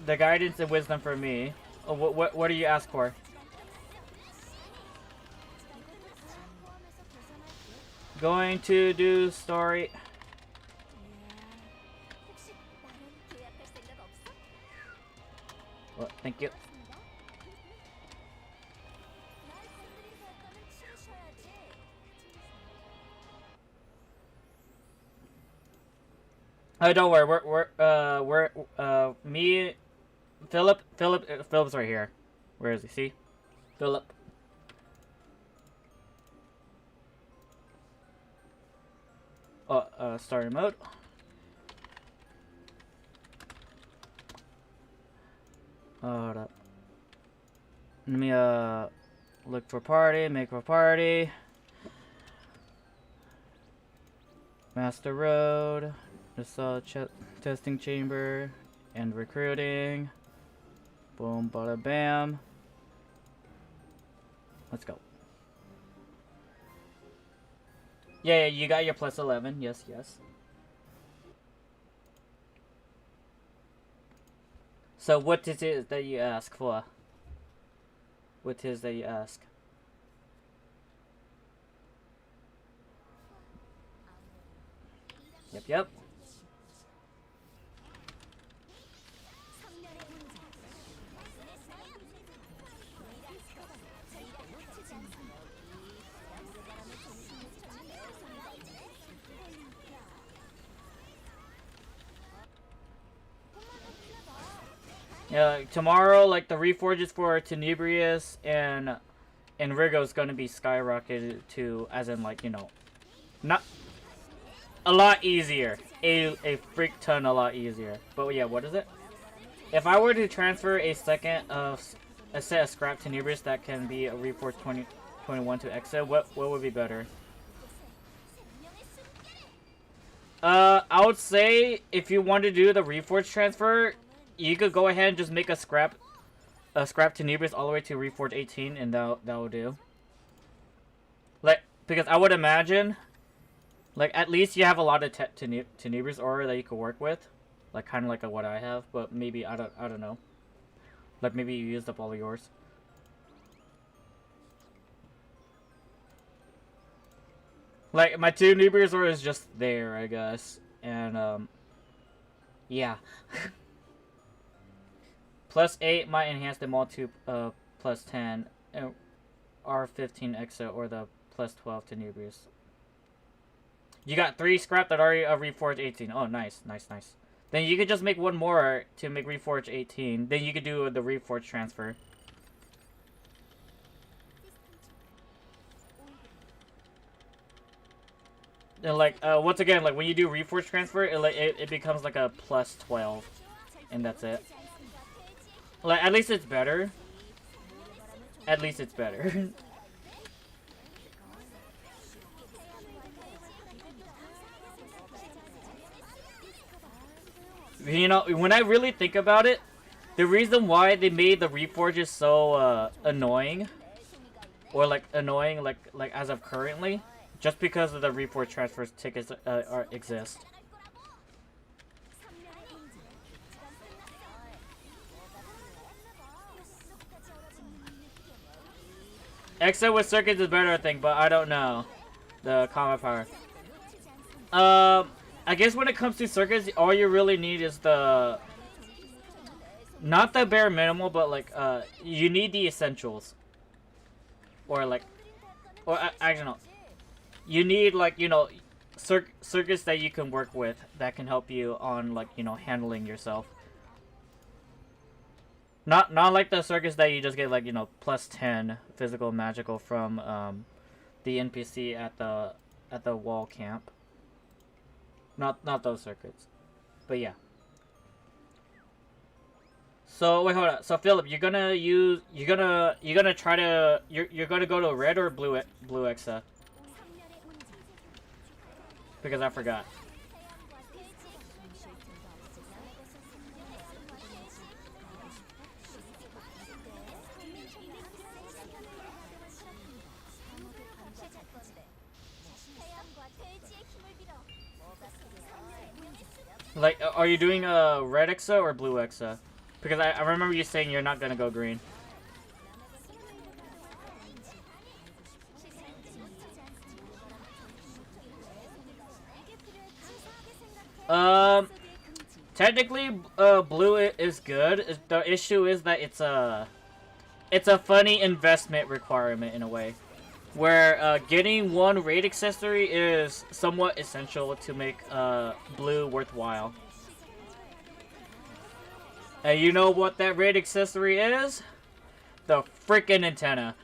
the guidance and wisdom for me. Oh, what do you ask for? Going to do story. Well, thank you. Oh, don't worry. Me, Philip's right here. Where is he? See, Philip. Oh, starting mode. Hold up. Let me look for party, make for party. Master Road. The testing chamber and recruiting. Boom, bada bam. Let's go. Yeah, you got your plus 11. Yes. So what is it that you ask for? What is that you ask? Yep. Yeah, tomorrow, like, the reforges for Tenebrius and Rigo is going to be skyrocketed to, as in, like, you know, not a lot easier. A freak ton a lot easier. But yeah, what is it? If I were to transfer a set of scrap Tenebrius that can be a reforge 2021 to Exa, what would be better? I would say if you want to do the reforge transfer, you could go ahead and just make a scrap Tenebrius all the way to reforge 18, and that will do. Like, because I would imagine, like, at least you have a lot of Tenebrius aura that you could work with, like kind of like what I have, but maybe I don't know. Like maybe you used up all of yours. Like my Tenebrius aura is just there, I guess, and yeah. +8 might enhance them all to +10, R15 Exa or the +12 Tenebrius. You got 3 scrap that already reforged 18. Oh, nice. Then you could just make one more to make reforge 18. Then you could do the reforge transfer. And like once again, like when you do reforge transfer, it becomes like a +12, and that's it. Like, at least it's better. At least it's better. You know, when I really think about it, the reason why they made the reforges so annoying, or like annoying, like as of currently, just because of the reforge transfers tickets exist. Exa with circuits is better, I think, but I don't know. The combat power. I guess when it comes to circuits, all you really need is the... Not the bare minimal, but like, you need the essentials. Or like... Or, actually no. You need, like, you know, circuits that you can work with that can help you on, like, you know, handling yourself. Not like the circuits that you just get, like, you know, +10 physical and magical from the NPC at the wall camp. Not those circuits. But yeah. So wait, hold on. So Philip, you're gonna go to red or blue Exa? Because I forgot. Like, are you doing a red Exa or blue Exa? Because I remember you saying you're not gonna go green. Technically, blue is good. The issue is that it's a funny investment requirement in a way, where getting one raid accessory is somewhat essential to make blue worthwhile. And you know what that raid accessory is? The freaking antenna.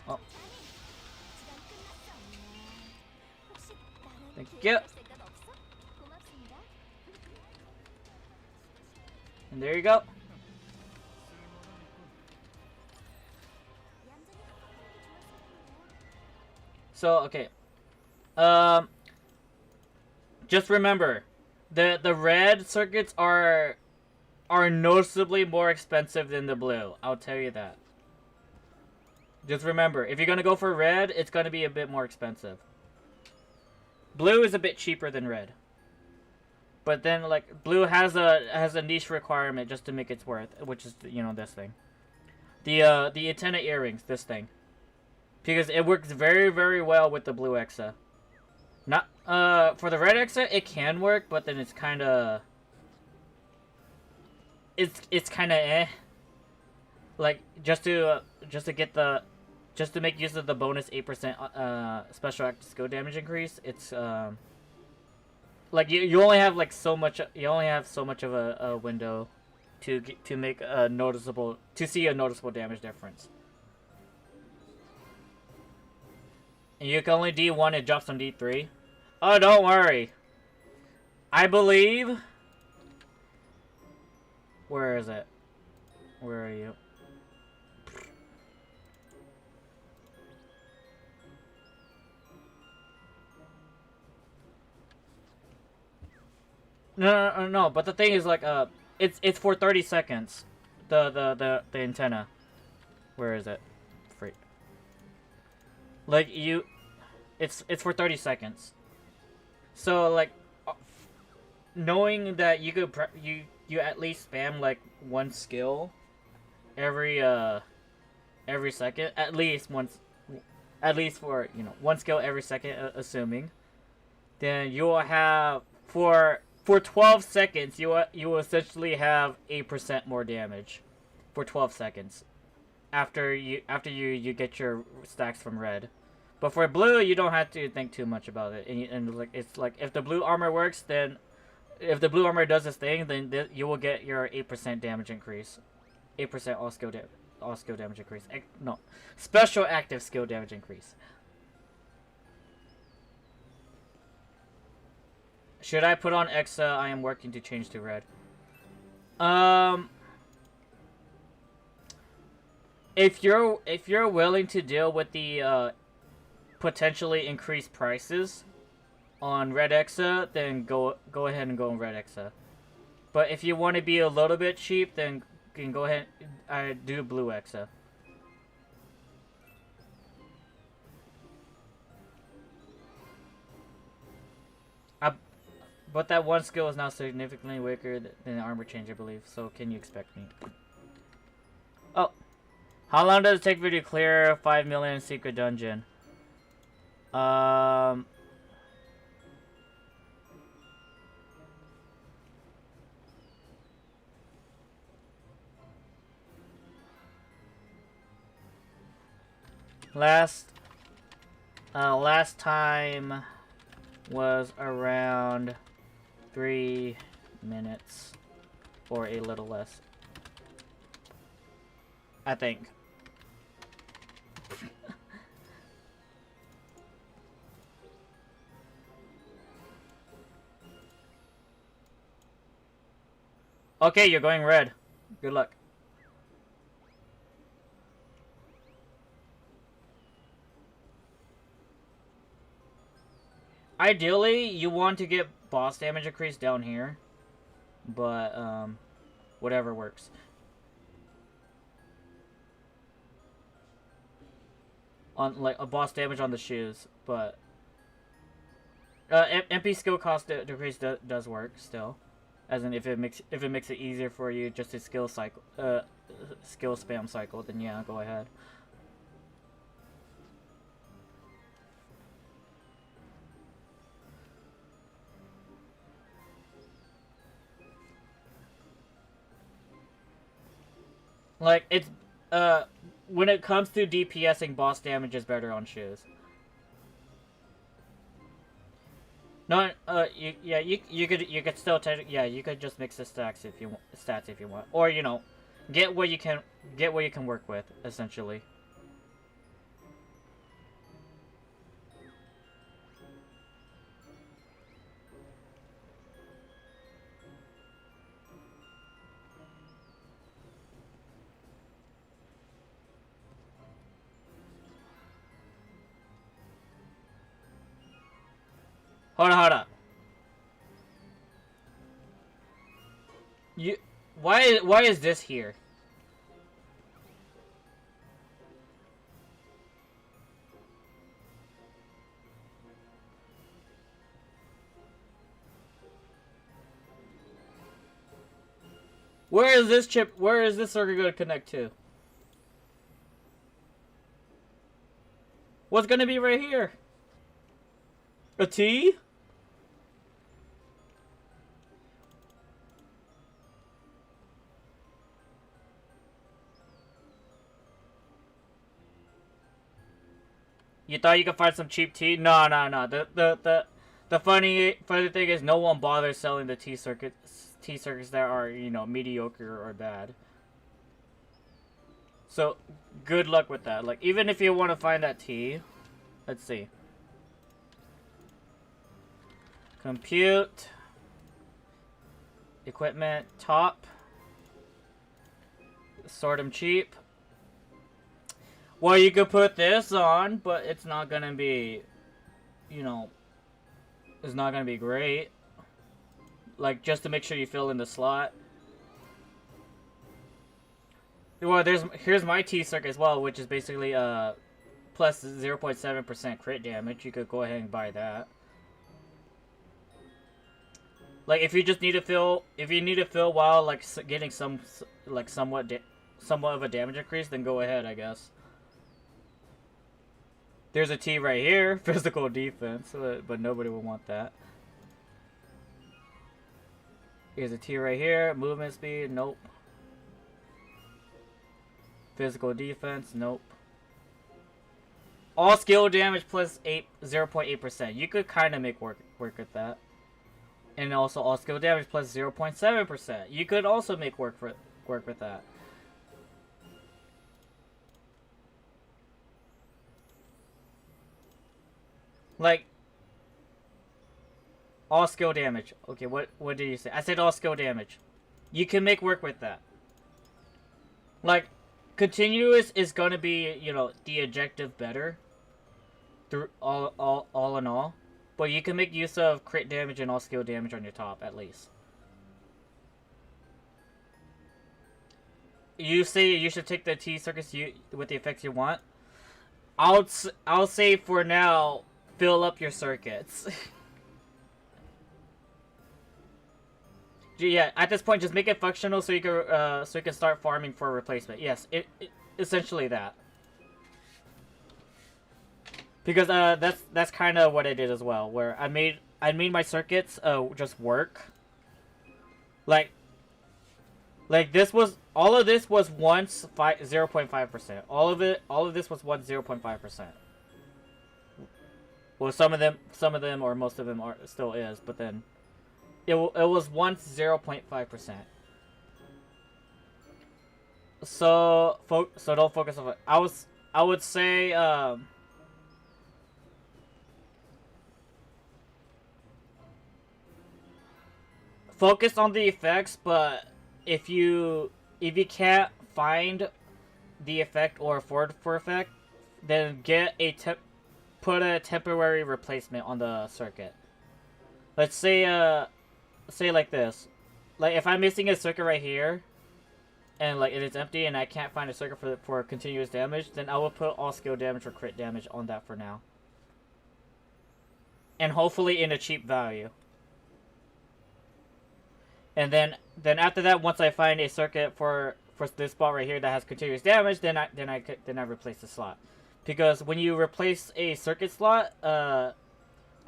Oh. Thank you. And there you go. So, okay. Just remember, the red circuits are noticeably more expensive than the blue. I'll tell you that. Just remember, if you're gonna go for red, it's gonna be a bit more expensive. Blue is a bit cheaper than red. But then, like, blue has a niche requirement just to make its worth, which is, you know, this thing. The antenna earrings, this thing. because it works very, very well with the blue Exa. Not for the red Exa, it can work, but then it's kind of eh. Like just to make use of the bonus 8% special active skill damage increase. It's like you only have like so much. You only have so much of a window to make a noticeable damage difference. And you can only D1, it drops on D3. Oh, don't worry. I believe. Where is it? Where are you? No. But the thing is, like, it's for 30 seconds. The antenna. Where is it? Freak. Like it's for 30 seconds. So like, knowing that you could you at least spam like one skill every second, at least for one skill every second, assuming, then you will have for 12 seconds you will essentially have 8% more damage for 12 seconds after you get your stacks from red. But for blue, you don't have to think too much about it, and like it's like if the blue armor works, then if the blue armor does this thing, then you will get your 8% damage increase, 8% all skill damage increase. No, special active skill damage increase. Should I put on Exa? I am working to change to red. If you're willing to deal with the potentially increased prices on red Exa, then go ahead and go on red Exa. But if you want to be a little bit cheap, then you can go ahead and do blue Exa. But that one skill is now significantly weaker than the armor change, I believe. So can you expect me? Oh. How long does it take for you to clear 5 million secret dungeon? Last time was around 3 minutes or a little less, I think. Okay, you're going red. Good luck. Ideally, you want to get boss damage increase down here, but whatever works. On like a boss damage on the shoes, but MP skill cost decrease does work still, as in if it makes it easier for you just to skill spam cycle, then yeah, go ahead. Like, it's, when it comes to DPSing, boss damage is better on shoes. No, you could still, you could just mix the stats if you want. Or, get what you can work with, essentially. Hold up. Why is this here? Where is this circuit going to connect to? What's gonna be right here? A T? You thought you could find some cheap tea? No. The funny thing is no one bothers selling the tea circuits that are, you know, mediocre or bad. So good luck with that. Like, even if you want to find that tea, let's see. Compute. Equipment. Top. Sort them cheap. Well, you could put this on, but it's not gonna be, you know, it's not gonna be great. Like, just to make sure you fill in the slot. Well, here's my T circuit as well, which is basically plus 0.7% crit damage. You could go ahead and buy that. Like, if you just need to fill, while like getting some like somewhat of a damage increase, then go ahead, I guess. There's a T right here, physical defense, but nobody will want that. Here's a T right here, movement speed, nope. Physical defense, nope. All skill damage plus 0.8%. You could kind of make work with that. And also all skill damage plus 0.7%. You could also make work with that. Like, all skill damage. Okay, what did you say? I said all skill damage. You can make work with that. Like, continuous is gonna be, you know, the objective better through all in all. But you can make use of crit damage and all skill damage on your top, at least. You say you should take the T circuits with the effects you want. I'll say for now, fill up your circuits. Yeah, at this point, just make it functional so you can start farming for a replacement. Yes, it essentially that. Because that's kind of what I did as well, where I made my circuits just work. Like this was all of this was once 0.5%. All of this was once 0.5%. Well, some of them or most of them still is, but then it was once 0.5%. So don't focus on it. I would say focus on the effects, but if you can't find the effect or afford for effect, then put a temporary replacement on the circuit. Let's say like this. Like, if I'm missing a circuit right here, and like it is empty, and I can't find a circuit for continuous damage, then I will put all skill damage or crit damage on that for now. And hopefully in a cheap value. And then after that, once I find a circuit for this spot right here that has continuous damage, then I replace the slot. Because when you replace a circuit slot, the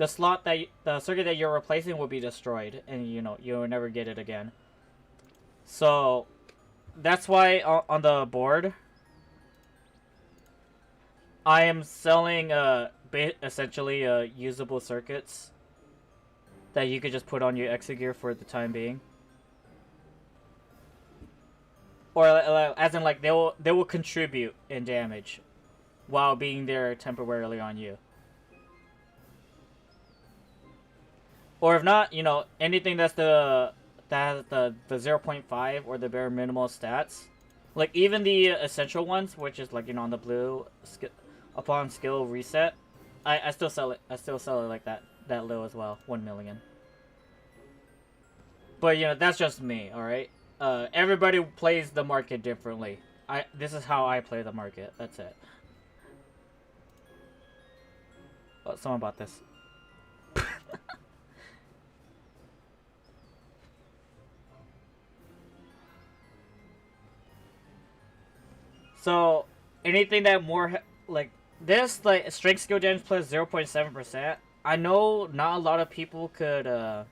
circuit that you're replacing will be destroyed, and you'll never get it again. So that's why on the board I am selling essentially usable circuits that you could just put on your Exegear for the time being. Or as in, like, they will contribute in damage while being there temporarily on you. Or if not, anything that has the 0.5 or the bare minimal stats. Like, even the essential ones, which is like, on the blue, upon skill reset, I still sell it. I still sell it like that low as well, 1 million. But that's just me, all right. Everybody plays the market differently. This is how I play the market. That's it. Oh, someone bought this. So anything that more like this like strength skill damage plus 0.7%. I know not a lot of people could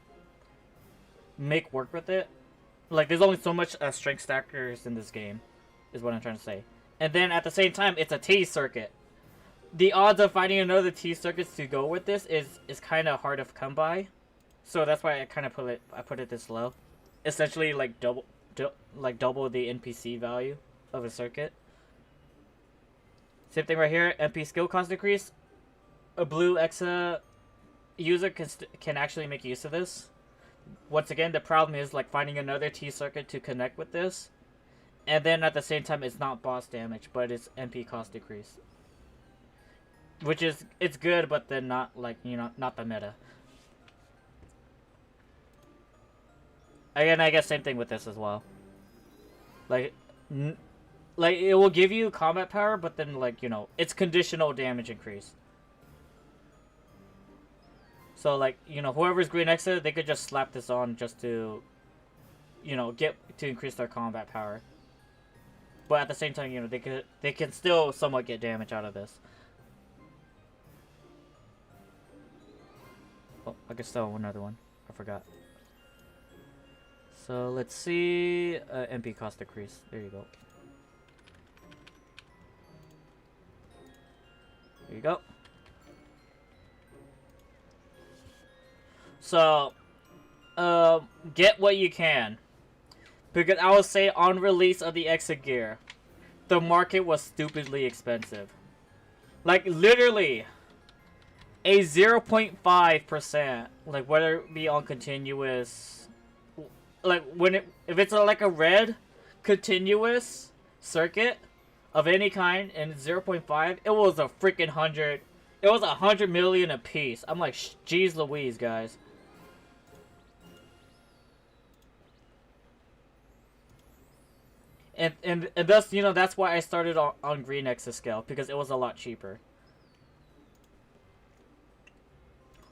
make work with it. Like there's only so much strength stackers in this game, is what I'm trying to say. And then at the same time, it's a T circuit. The odds of finding another T circuits to go with this is kind of hard to come by. So that's why I kind of put it this low. Essentially like double the NPC value of a circuit. Same thing right here. MP skill cost decrease. A blue Exa user can actually make use of this. Once again, the problem is like finding another T circuit to connect with this. And then at the same time, it's not boss damage, but it's MP cost decrease. Which is, it's good, but then not like, you know, not the meta. Again, I guess same thing with this as well. Like it will give you combat power, but then like, you know, it's conditional damage increase. So like, you know, whoever's green Exa, they could just slap this on just to, you know, get to increase their combat power. But at the same time, you know, they can still somewhat get damage out of this. Oh, I could sell another one. I forgot. So let's see. MP cost decrease. There you go. There you go. So, get what you can. Because I would say on release of the Exa gear, the market was stupidly expensive. Like literally, a 0.5%, like whether it be on continuous, like if it's like a red continuous circuit of any kind and 0.5, it was a freaking 100. It was 100 million a piece. I'm like, jeez Louise, guys. And thus, you know, that's why I started on green Exa scale, because it was a lot cheaper.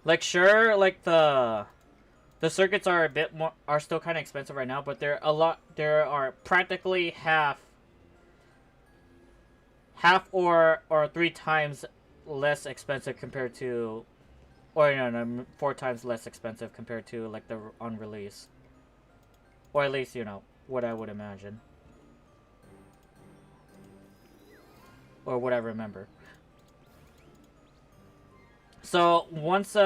Like sure, like the circuits are a bit more, are still kind of expensive right now, but there are practically half or 3 times less expensive compared to, or no, 4 times less expensive compared to like the on release, or at least, you know, what I would imagine. Or what I remember. So once you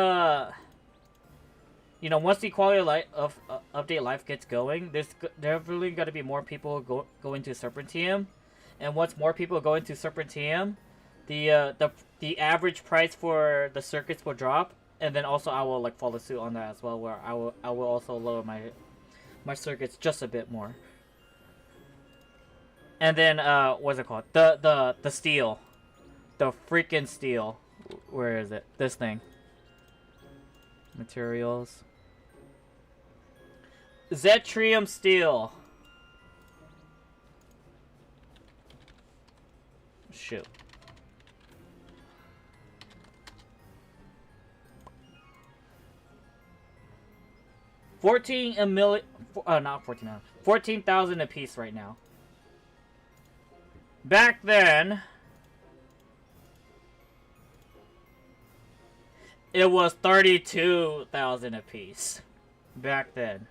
know, once the quality of life of update life gets going, there's definitely got to be more people go into Serpentium, and once more people go into Serpentium, the average price for the circuits will drop, and then also I will like follow suit on that as well, where I will also lower my circuits just a bit more. And then, what's it called? The steel. The freaking steel. Where is it? This thing. Materials. Zetrium steel. Shoot. Not 14 million. 14,000 a piece right now. Back then, it was 32,000 a piece. Back then,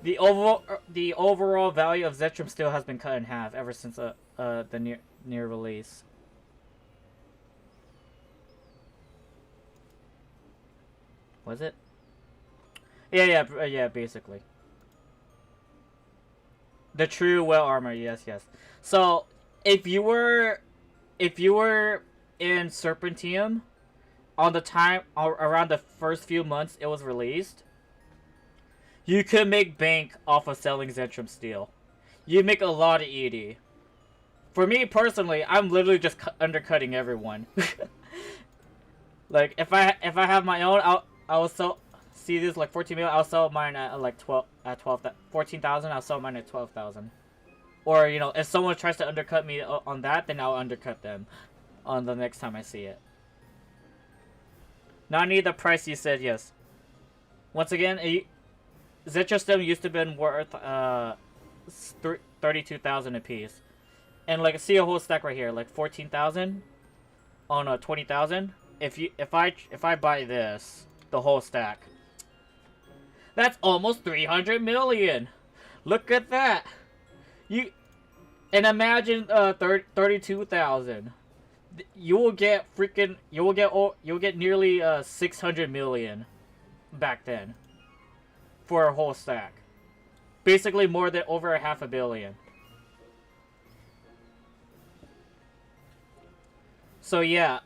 the overall value of Zetrium steel has been cut in half ever since the near release. Was it? Yeah, basically. The true well armor, yes. So, if you were in Serpentium on the time around the first few months it was released, you could make bank off of selling Zetrium steel. You make a lot of ED. For me personally, I'm literally just undercutting everyone. Like if I have my own, I'll sell. See this like 14 million. I'll sell mine at like 14,000. I'll sell mine at 12,000. Or you know, if someone tries to undercut me on that, then I'll undercut them on the next time I see it. Not need the price you said, yes. Once again, Zetrium used to have been worth 32,000 a piece. and like see a whole stack right here, like 14,000 on a 20,000. If I buy this, the whole stack, that's almost 300 million. Look at that. And imagine 32,000. You'll get nearly 600 million back then for a whole stack. Basically more than over half a billion. So yeah,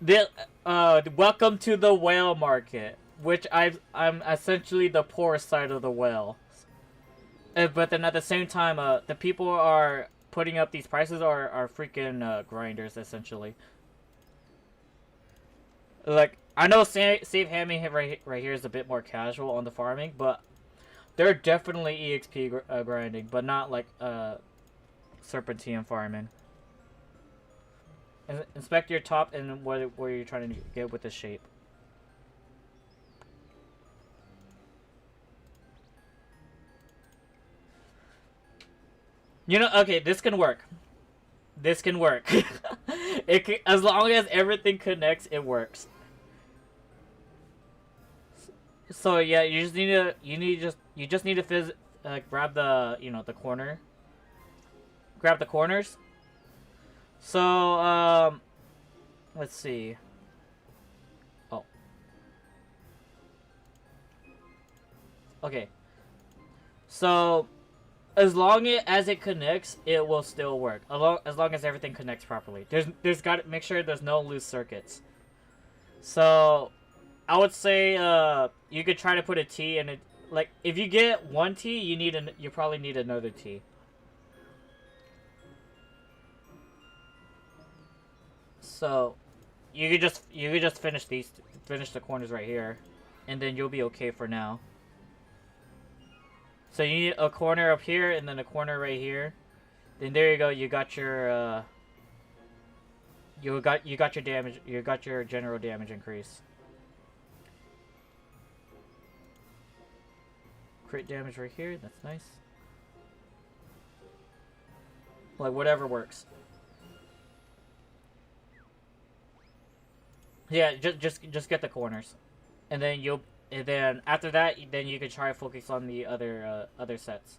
welcome to the whale market, which I'm essentially the poor side of the whale. But then at the same time, the people are putting up these prices are freaking grinders, essentially. Like, I know safe hamming right here is a bit more casual on the farming, but they're definitely EXP grinding, but not like serpentine farming. Inspect your top and where you're trying to get with the shape. You know, okay, this can work. This can work. As long as everything connects, it works. So yeah, you just need to grab the the corner. Grab the corners. So let's see. Oh. Okay. So as long as it connects, it will still work. As long as everything connects properly. There's got to make sure there's no loose circuits. So I would say you could try to put a T in it. Like if you get one T, you probably need another T. So you could just finish the corners right here, and then you'll be okay for now. So you need a corner up here and then a corner right here. Then there you go. You got your you got your damage. You got your general damage increase. Crit damage right here. That's nice. Like whatever works. Yeah, just get the corners, and then after that, then you can try to focus on the other sets.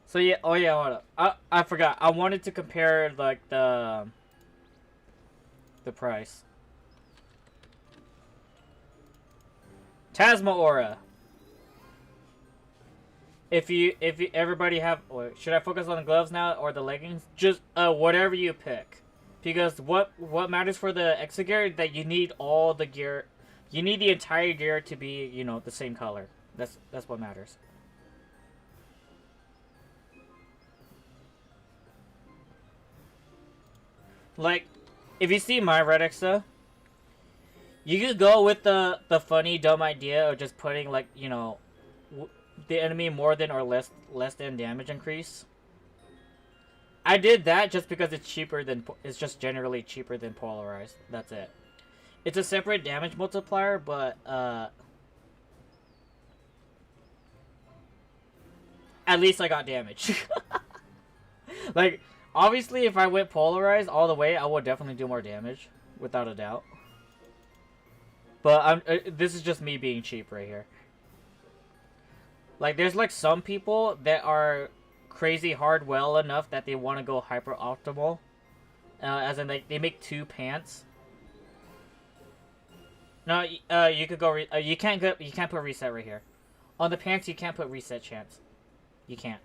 So yeah, oh yeah, hold up. I forgot. I wanted to compare like the price. Tasma Aura. If everybody have, should I focus on the gloves now or the leggings? Just whatever you pick, because what matters for the Exogear that you need all the gear, you need the entire gear to be the same color. That's what matters. Like, if you see my red Exa, you could go with the funny dumb idea of just putting like the enemy more than or less than damage increase. I did that just because it's just generally cheaper than polarized. That's it. It's a separate damage multiplier, but at least I got damage. Like obviously if I went polarized all the way, I would definitely do more damage without a doubt. But this is just me being cheap right here. Like, there's like some people that are crazy hard well enough that they want to go hyper optimal, as in they make 2 pants. No, you could go. You can't put reset right here. On the pants, you can't put reset chance. You can't.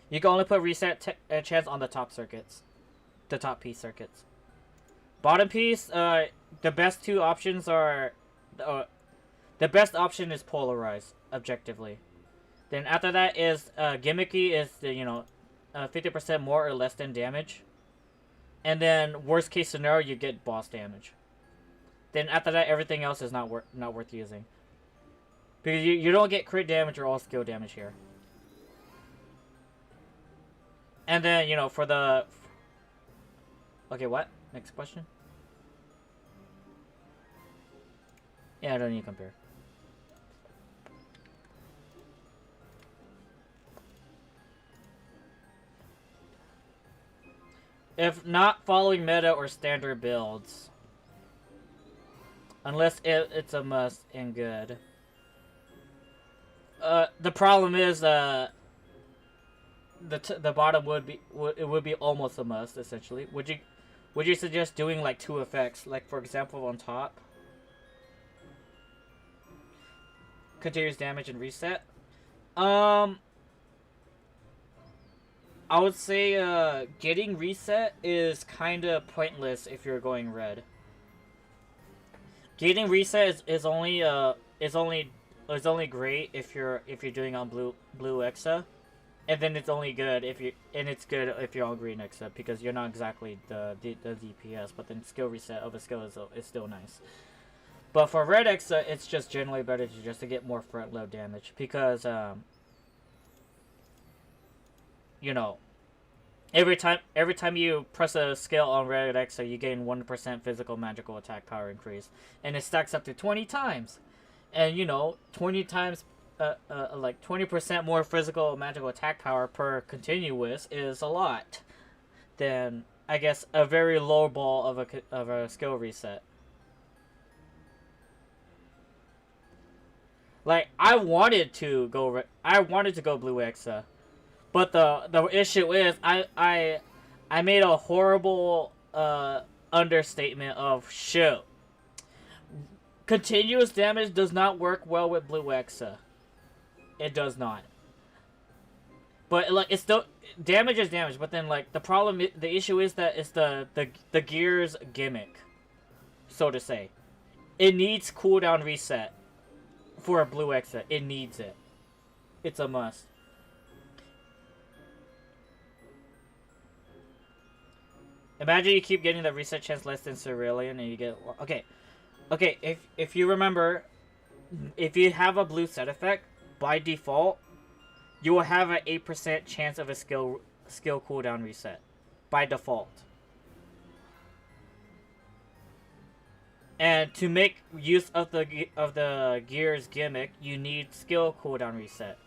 You can only put reset chance on the top circuits, the top piece circuits. Bottom piece, the best 2 options are, the best option is polarized, objectively. Then after that is, gimmicky is the, 50% more or less than damage. And then worst case scenario, you get boss damage. Then after that, everything else is not worth using. Because you don't get crit damage or all skill damage here. And then, you know, for the... Okay, what? Next question? Yeah, I don't need to compare. If not following meta or standard builds. Unless it's a must and good. The problem is, the bottom would be almost a must, essentially. Would you suggest doing like 2 effects, like for example on top? Continuous damage and reset. I would say getting reset is kind of pointless if you're going red. Getting reset is only great if you're doing on blue Exa, and then it's only good if you're on green Exa, because you're not exactly the DPS, but then skill reset of a skill is still nice. But for red Exa, it's just generally better to get more front load damage, because you know, every time you press a skill on red Exa, you gain 1% physical magical attack power increase, and it stacks up to 20 times. And you know, 20 times, like 20% more physical magical attack power per continuous is a lot. Than, I guess, a very low ball of a skill reset. Like, I wanted to go blue Exa, but the issue is I made a horrible understatement of shoot. Continuous damage does not work well with blue Exa. It does not. But like, it's still damage is damage. But then like the issue is that it's the gear's gimmick, so to say. It needs cooldown reset for a blue Exa. It needs it. It's a must. Imagine you keep getting the reset chance less than Cerulean, and you get okay. If you remember, if you have a blue set effect, by default, you will have an 8% chance of a skill cooldown reset, by default. And to make use of the gear's gimmick, you need skill cooldown reset.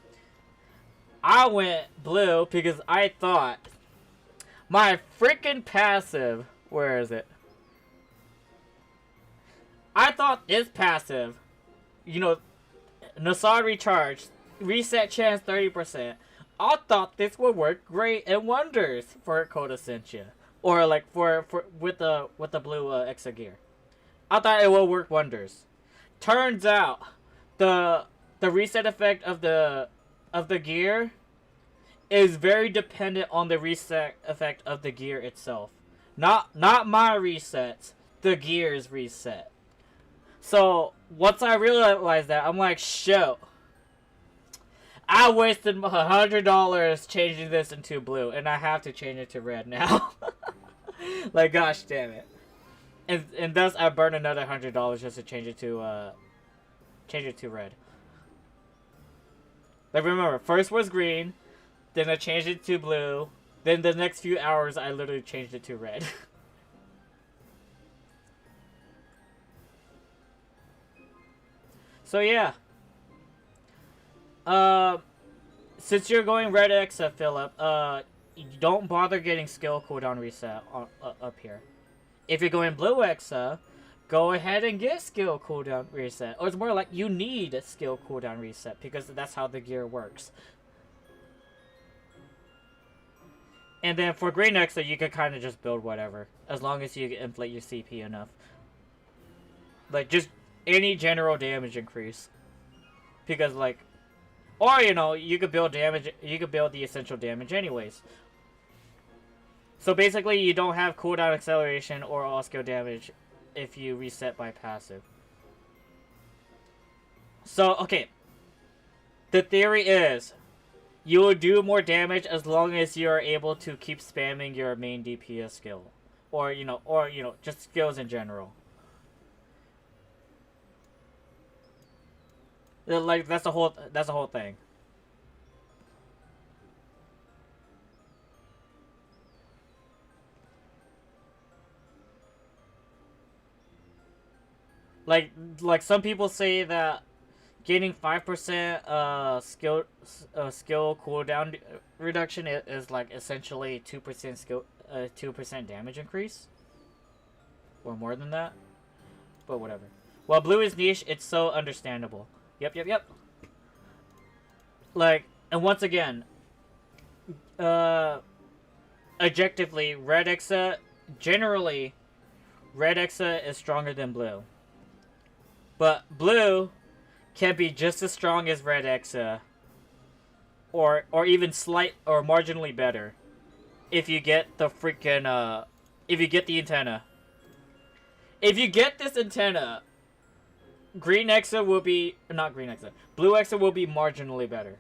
I went blue because I thought my freaking passive. Where is it? I thought this passive, you know, Nasar recharge, reset chance 30%. I thought this would work great and wonders for Code Essentia, or like for with the blue Exa gear. I thought it would work wonders. Turns out, the reset effect of the gear is very dependent on the reset effect of the gear itself. Not my resets, the gear's reset. So once I realized that, I'm like, shoot, I wasted $100 changing this into blue, and I have to change it to red now. Like, gosh damn it. And thus I burned another $100 just to change it to red. Like, remember, first was green, then I changed it to blue, then the next few hours I literally changed it to red. So yeah. Since you're going red Exa, Philip, don't bother getting skill cooldown reset up here. If you're going blue Exa, go ahead and get skill cooldown reset. Or it's more like you need skill cooldown reset, because that's how the gear works. And then for green Exa, you can kind of just build whatever, as long as you inflate your CP enough. Like, just any general damage increase. Because, like, or, you know, you could build damage, you could build the essential damage anyways. So basically, you don't have cooldown acceleration or all skill damage if you reset by passive. So, okay. The theory is, you will do more damage as long as you are able to keep spamming your main DPS skill. Or, you know, just skills in general. Like, that's the whole thing. Like some people say that gaining 5% skill cooldown reduction is like essentially 2% skill 2% damage increase, or more than that. But whatever. While blue is niche, it's so understandable. Yep. Like, and once again, objectively, red Exa, generally, red Exa is stronger than blue. But blue can be just as strong as red Exa, or even slight or marginally better, if you get the freaking if you get the antenna. If you get this antenna, green Exa will be not green Exa. Blue Exa will be marginally better.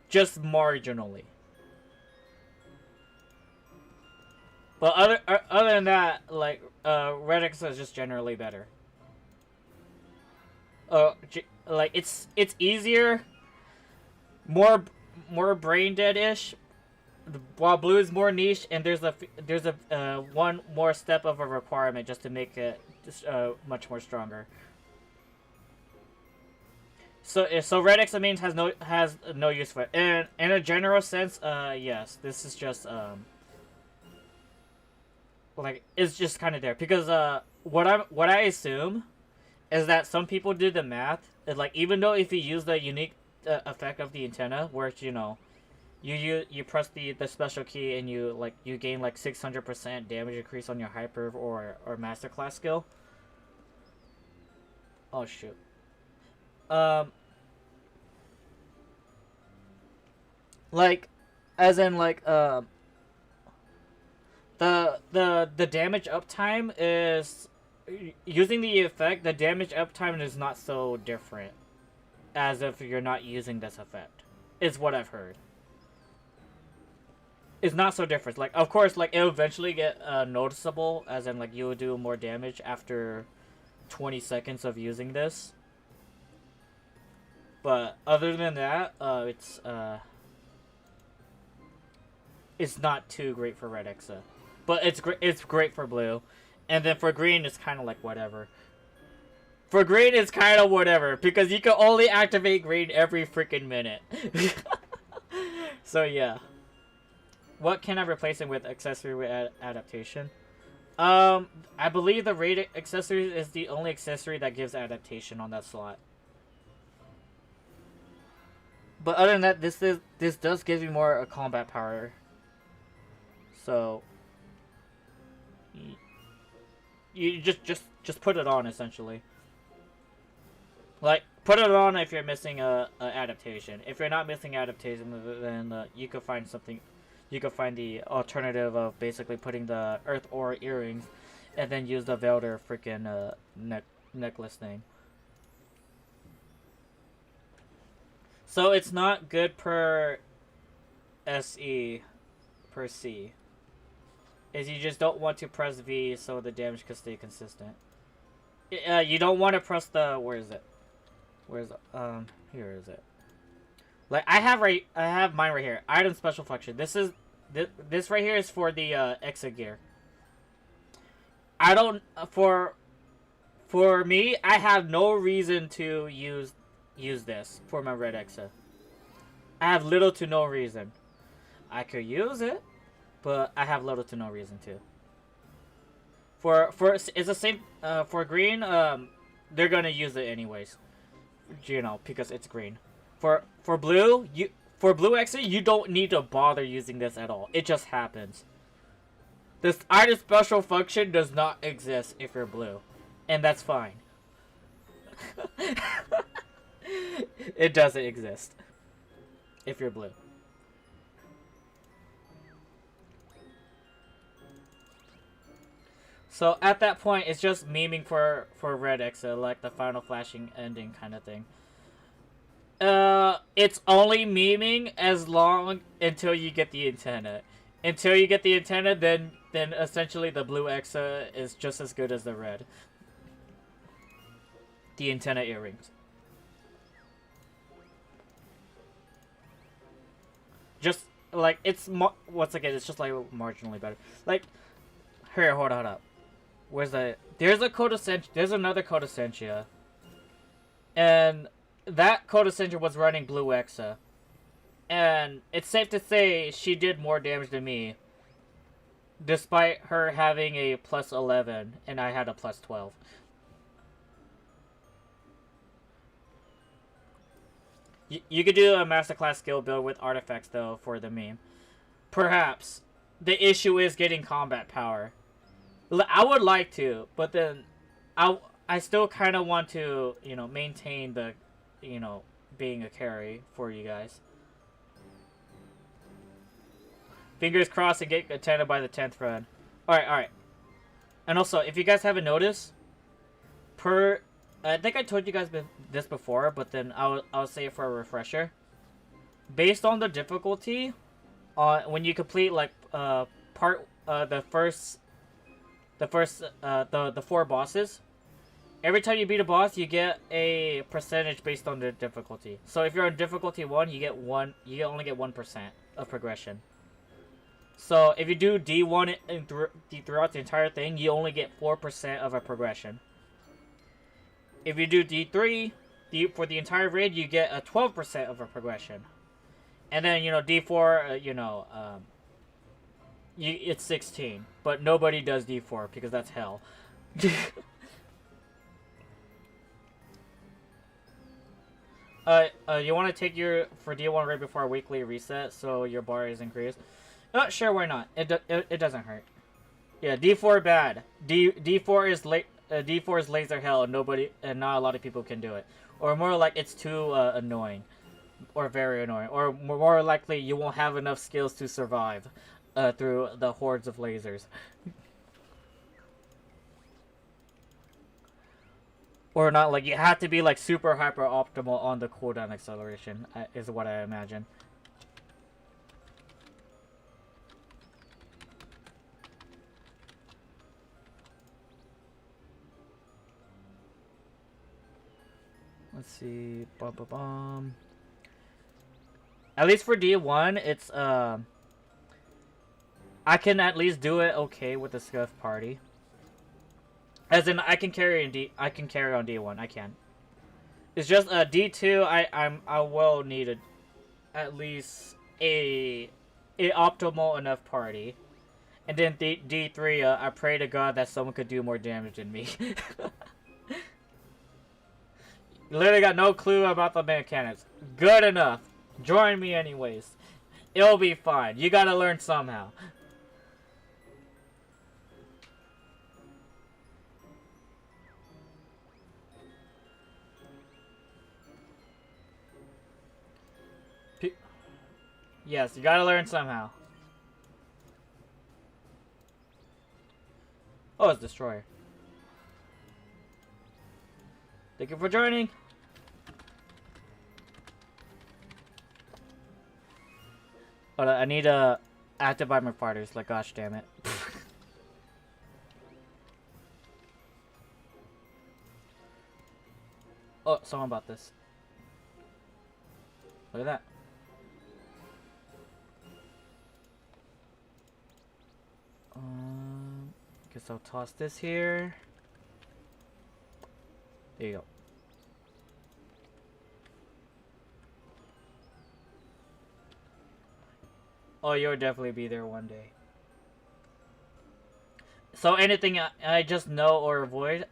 Just marginally. But other than that, like red Exa is just generally better. Like it's easier, more brain dead-ish, while blue is more niche, and there's a one more step of a requirement just to make it just much more stronger. So red Examines has no use for it. And in a general sense, yes, this is just like it's just kind of there because what I assume is that some people do the math. Like even though if you use the unique effect of the antenna, where it's, you know, you press the special key and you gain like 600% damage increase on your hyper or masterclass skill. Oh shoot. Like, as in like the damage uptime is, using the effect, the damage uptime is not so different as if you're not using this effect, is what I've heard. It's not so different. Like, of course, like it'll eventually get noticeable, as in like you will do more damage after 20 seconds of using this. But other than that, it's not too great for red Exa. But it's great for blue. And then for green, it's kind of like whatever. For green, it's kind of whatever, because you can only activate green every freaking minute. So yeah. What can I replace it with? Accessory with adaptation? I believe the raid accessory is the only accessory that gives adaptation on that slot. But other than that, this does give you more combat power. So you just put it on, essentially. Like, put it on if you're missing a adaptation. If you're not missing adaptation, then you could find something. You could find the alternative of basically putting the Earth Aura earrings, and then use the Velder freaking necklace thing. So it's not good per SE, per C. Is you just don't want to press V so the damage can stay consistent. You don't want to press the, where is it? Where's here is it? Like I have mine right here. Item special function. This right here is for the Exa gear. I don't for me, I have no reason to use this for my red Exa. I have little to no reason. I could use it, but I have little to no reason to. For it's the same for green. They're gonna use it anyways, you know, because it's green. For blue, for blue Exa, you don't need to bother using this at all. It just happens. This item special function does not exist if you're blue, and that's fine. It doesn't exist if you're blue. So at that point, it's just memeing for red Exa, like the final flashing ending kind of thing. It's only memeing as long until you get the antenna. Until you get the antenna, then essentially the blue Exa is just as good as the red. The antenna earrings. Just like it's once again, it's just like marginally better. Like, here, hold up. Where's that? There's a Codescentia. There's another Codescentia. And that Codescentia was running Blue Exa. And it's safe to say she did more damage than me. Despite her having a plus 11 and I had a plus 12. You could do a masterclass skill build with artifacts though for the meme. Perhaps. The issue is getting combat power. I would like to, but then I still kind of want to, you know, maintain the, you know, being a carry for you guys. Fingers crossed and get attended by the 10th run. Alright. And also, if you guys haven't noticed, I think I told you guys this before, but then I'll say it for a refresher. Based on the difficulty, when you complete like the 4 bosses, every time you beat a boss, you get a percentage based on the difficulty. So if you're on difficulty 1, you only get 1% of progression. So if you do D1 throughout the entire thing, you only get 4% of a progression. If you do D3 for the entire raid, you get a 12% of a progression. And then, you know, D4, it's 16. But nobody does D4 because that's hell. You want to take your for D1 right before a weekly reset so your bar is increased? Sure, why not? It doesn't hurt. Yeah, D4 bad. D4 is D4 is laser hell, and not a lot of people can do it. Or more like it's too annoying, or very annoying, or more likely you won't have enough skills to survive through the hordes of lasers. Or not, like you have to be like super hyper optimal on the cooldown acceleration is what I imagine. Let's see. At least for D1, it's I can at least do it okay with the Scuff party. As in, I can carry on D1. I can. It's just D2. I will need at least a optimal enough party, and then D3. I pray to God that someone could do more damage than me. Literally got no clue about the mechanics. Good enough. Join me anyways. It'll be fine. You gotta learn somehow. Yes, you gotta learn somehow. Oh, it's Destroyer. Thank you for joining. Hold on, I need to active by my partners. Like, gosh damn it. Oh, someone bought this. Look at that. Guess I'll toss this here. There you go. Oh, you'll definitely be there one day. So anything I just know or avoid,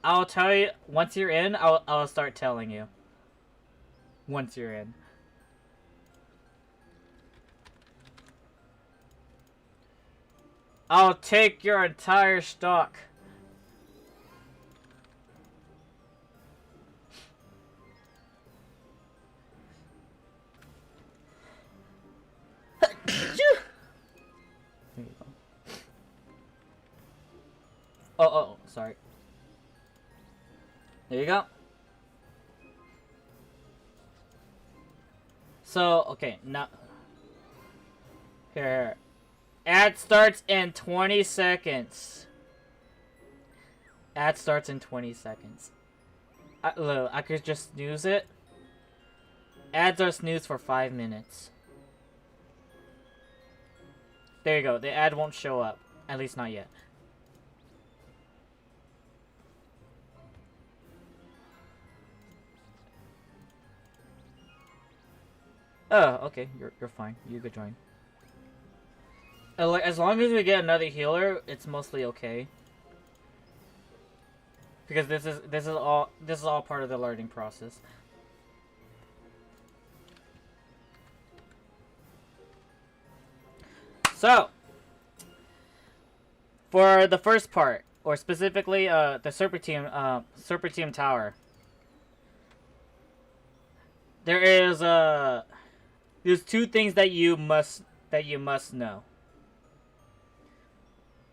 I'll tell you once you're in. I'll start telling you. Once you're in. I'll take your entire stock. Oh, sorry. There you go. So, okay, now... Here. Ad starts in 20 seconds. Ad starts in 20 seconds. Look, I could just snooze it. Ads are snoozed for 5 minutes. There you go. The ad won't show up. At least not yet. Oh, okay. You're fine. You could join. Like, as long as we get another healer, it's mostly okay. Because this is all part of the learning process. So, for the first part, or specifically the Serpentine Tower, there's two things that you must know.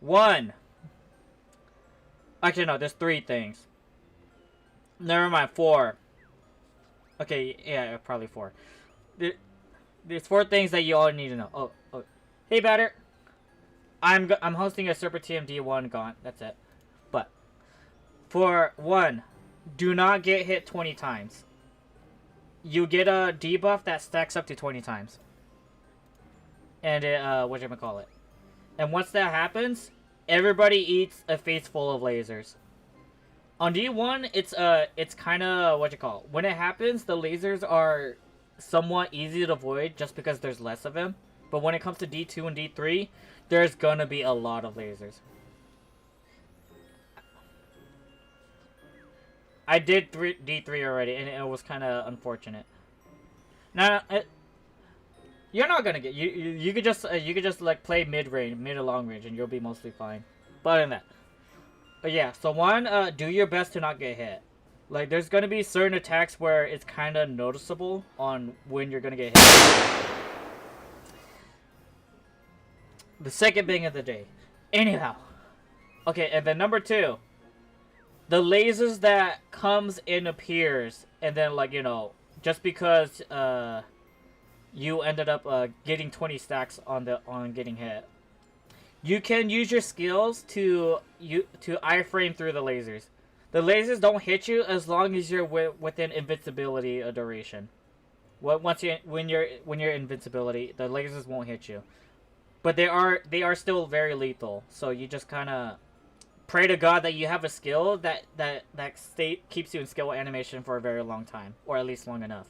One. Actually, no, there's 3 things. Never mind, 4. Okay, yeah, probably 4. There's 4 things that you all need to know. Oh. Hey, Batter. I'm hosting a Serpentine D1 Gaunt. That's it. But for 1, do not get hit 20 times. You get a debuff that stacks up to 20 times. And it, whatchamacallit. And once that happens, everybody eats a face full of lasers. On D1, it's kind of, when it happens, the lasers are somewhat easy to avoid just because there's less of them. But when it comes to D2 and D3, there's gonna be a lot of lasers. I did D3 already, and it was kind of unfortunate. Now, you're not gonna get you could just like play mid to long range, and you'll be mostly fine. But other than that, yeah. So 1, do your best to not get hit. Like, there's gonna be certain attacks where it's kind of noticeable on when you're gonna get hit. The second thing of the day. Anyhow, okay, and then number 2, the lasers that comes and appears, and then, like, you know, just because you ended up getting 20 stacks on getting hit, you can use your skills to iframe through the lasers. The lasers don't hit you as long as you're within invincibility duration. When you're invincibility, the lasers won't hit you, but they are still very lethal. So you just kind of pray to God that you have a skill that keeps you in skill animation for a very long time, or at least long enough.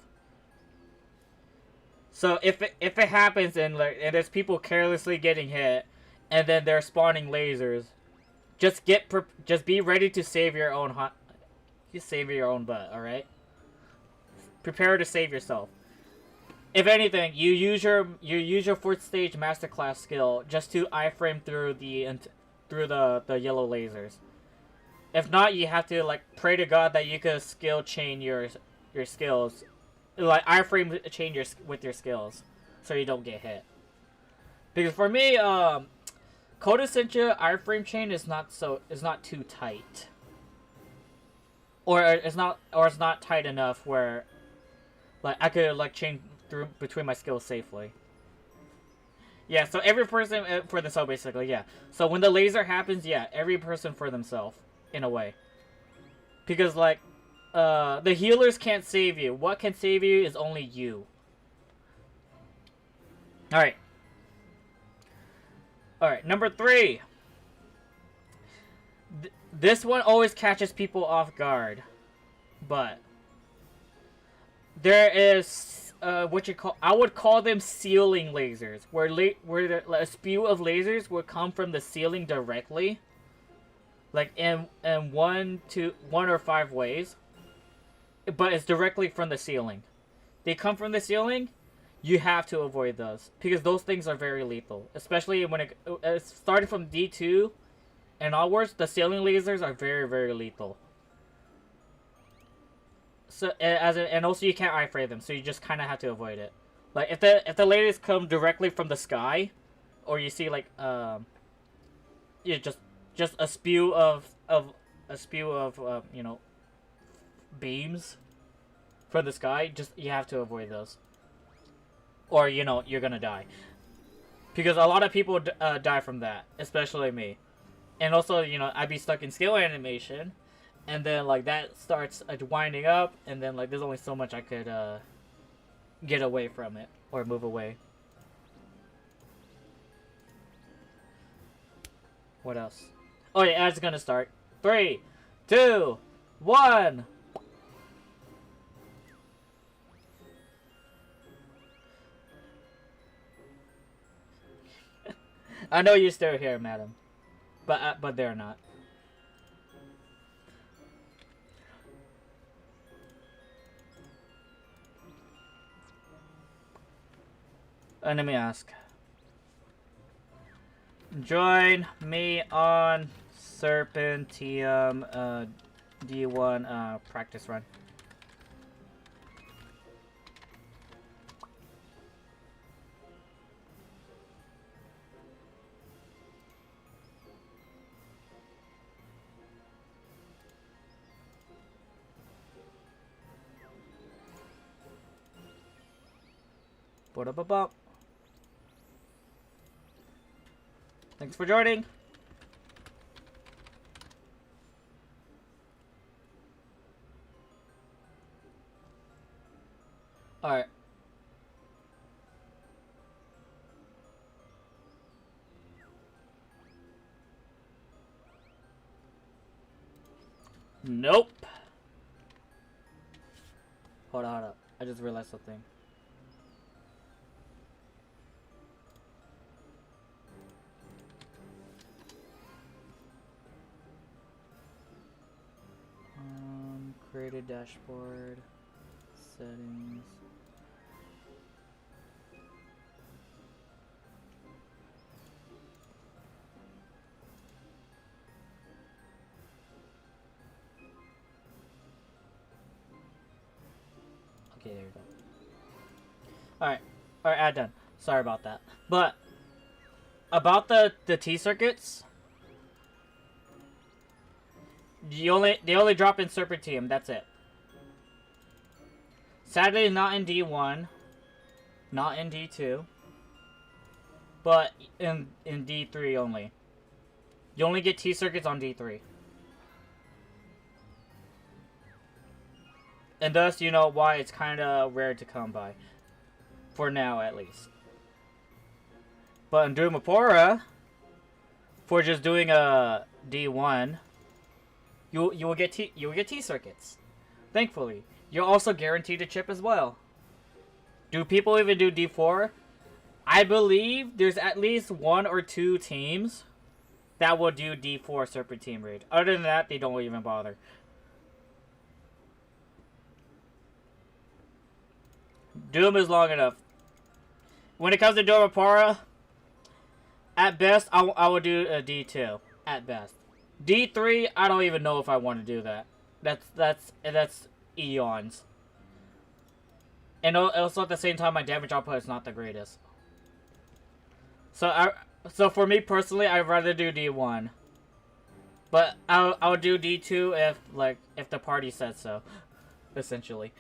So if it happens and there's people carelessly getting hit, and then they're spawning lasers, just be ready to save your own butt. All right. Prepare to save yourself. If anything, you use your 4th stage masterclass skill just to iframe through the yellow lasers. If not, you have to like pray to God that you could skill chain your skills, like iframe chain with your skills, so you don't get hit. Because for me, Code Essentia iframe chain is not too tight, or it's not tight enough where like I could like chain through between my skills safely. Yeah, so every person for themselves, basically, yeah. So when the laser happens, yeah, every person for themselves, in a way. Because, like, the healers can't save you. What can save you is only you. Alright. Alright, number 3. This one always catches people off guard. But there is I would call them ceiling lasers, where a spew of lasers would come from the ceiling directly, like in 1 or 5 ways, but it's directly from the ceiling. They come from the ceiling. You have to avoid those because those things are very lethal, especially when it's starting from D2 and onwards. The ceiling lasers are very, very lethal. So and also you can't iframe them, so you just kind of have to avoid it. Like if the lasers come directly from the sky, or you see like just a spew of you know, beams from the sky, you have to avoid those, or you know you're gonna die, because a lot of people die from that, especially me. And also, you know, I'd be stuck in skill animation. And then, like, that starts winding up, and then, like, there's only so much I could, get away from it, or move away. What else? Oh, yeah, it's gonna start. 3, 2, 1! I know you're still here, madam. But they're not. Let me ask. Join me on Serpentium D1 practice run. Ba-da-ba-bop. Thanks for joining. Alright. Nope. Hold up. I just realized something. Create a dashboard. Settings. Okay, there you go. Alright, ad done. Sorry about that. But about the T circuits, they only drop in Serpentium, that's it. Sadly, not in D1, not in D2, but in D3 only. You only get T circuits on D3. And thus, you know why it's kind of rare to come by. For now, at least. But in Dumapora, for just doing a D1, you will get T circuits. Thankfully, you're also guaranteed a chip as well. Do people even do D4? I believe there's at least 1 or 2 teams that will do D4 Serpentine raid. Other than that, they don't even bother. Doom is long enough. When it comes to Dumapora, at best, I will do a D2. At best. D3, I don't even know if I want to do that. That's eons. And also at the same time, my damage output is not the greatest. So for me personally, I'd rather do D1. But I'll do D2 if the party says so, essentially.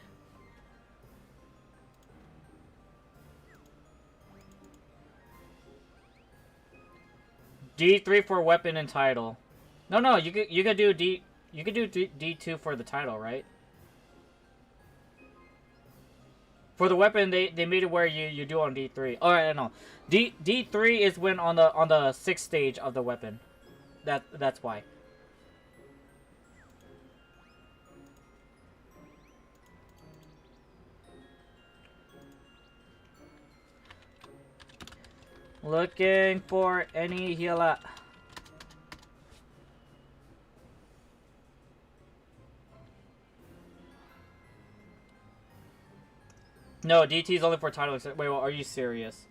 D3 for weapon and title. No, you could do D2 for the title, right? For the weapon, they made it where you do on D3. Oh, I know. D3 is when on the 6th stage of the weapon. That's why. Looking for any healer. No, DT is only for title. Wait, well, are you serious?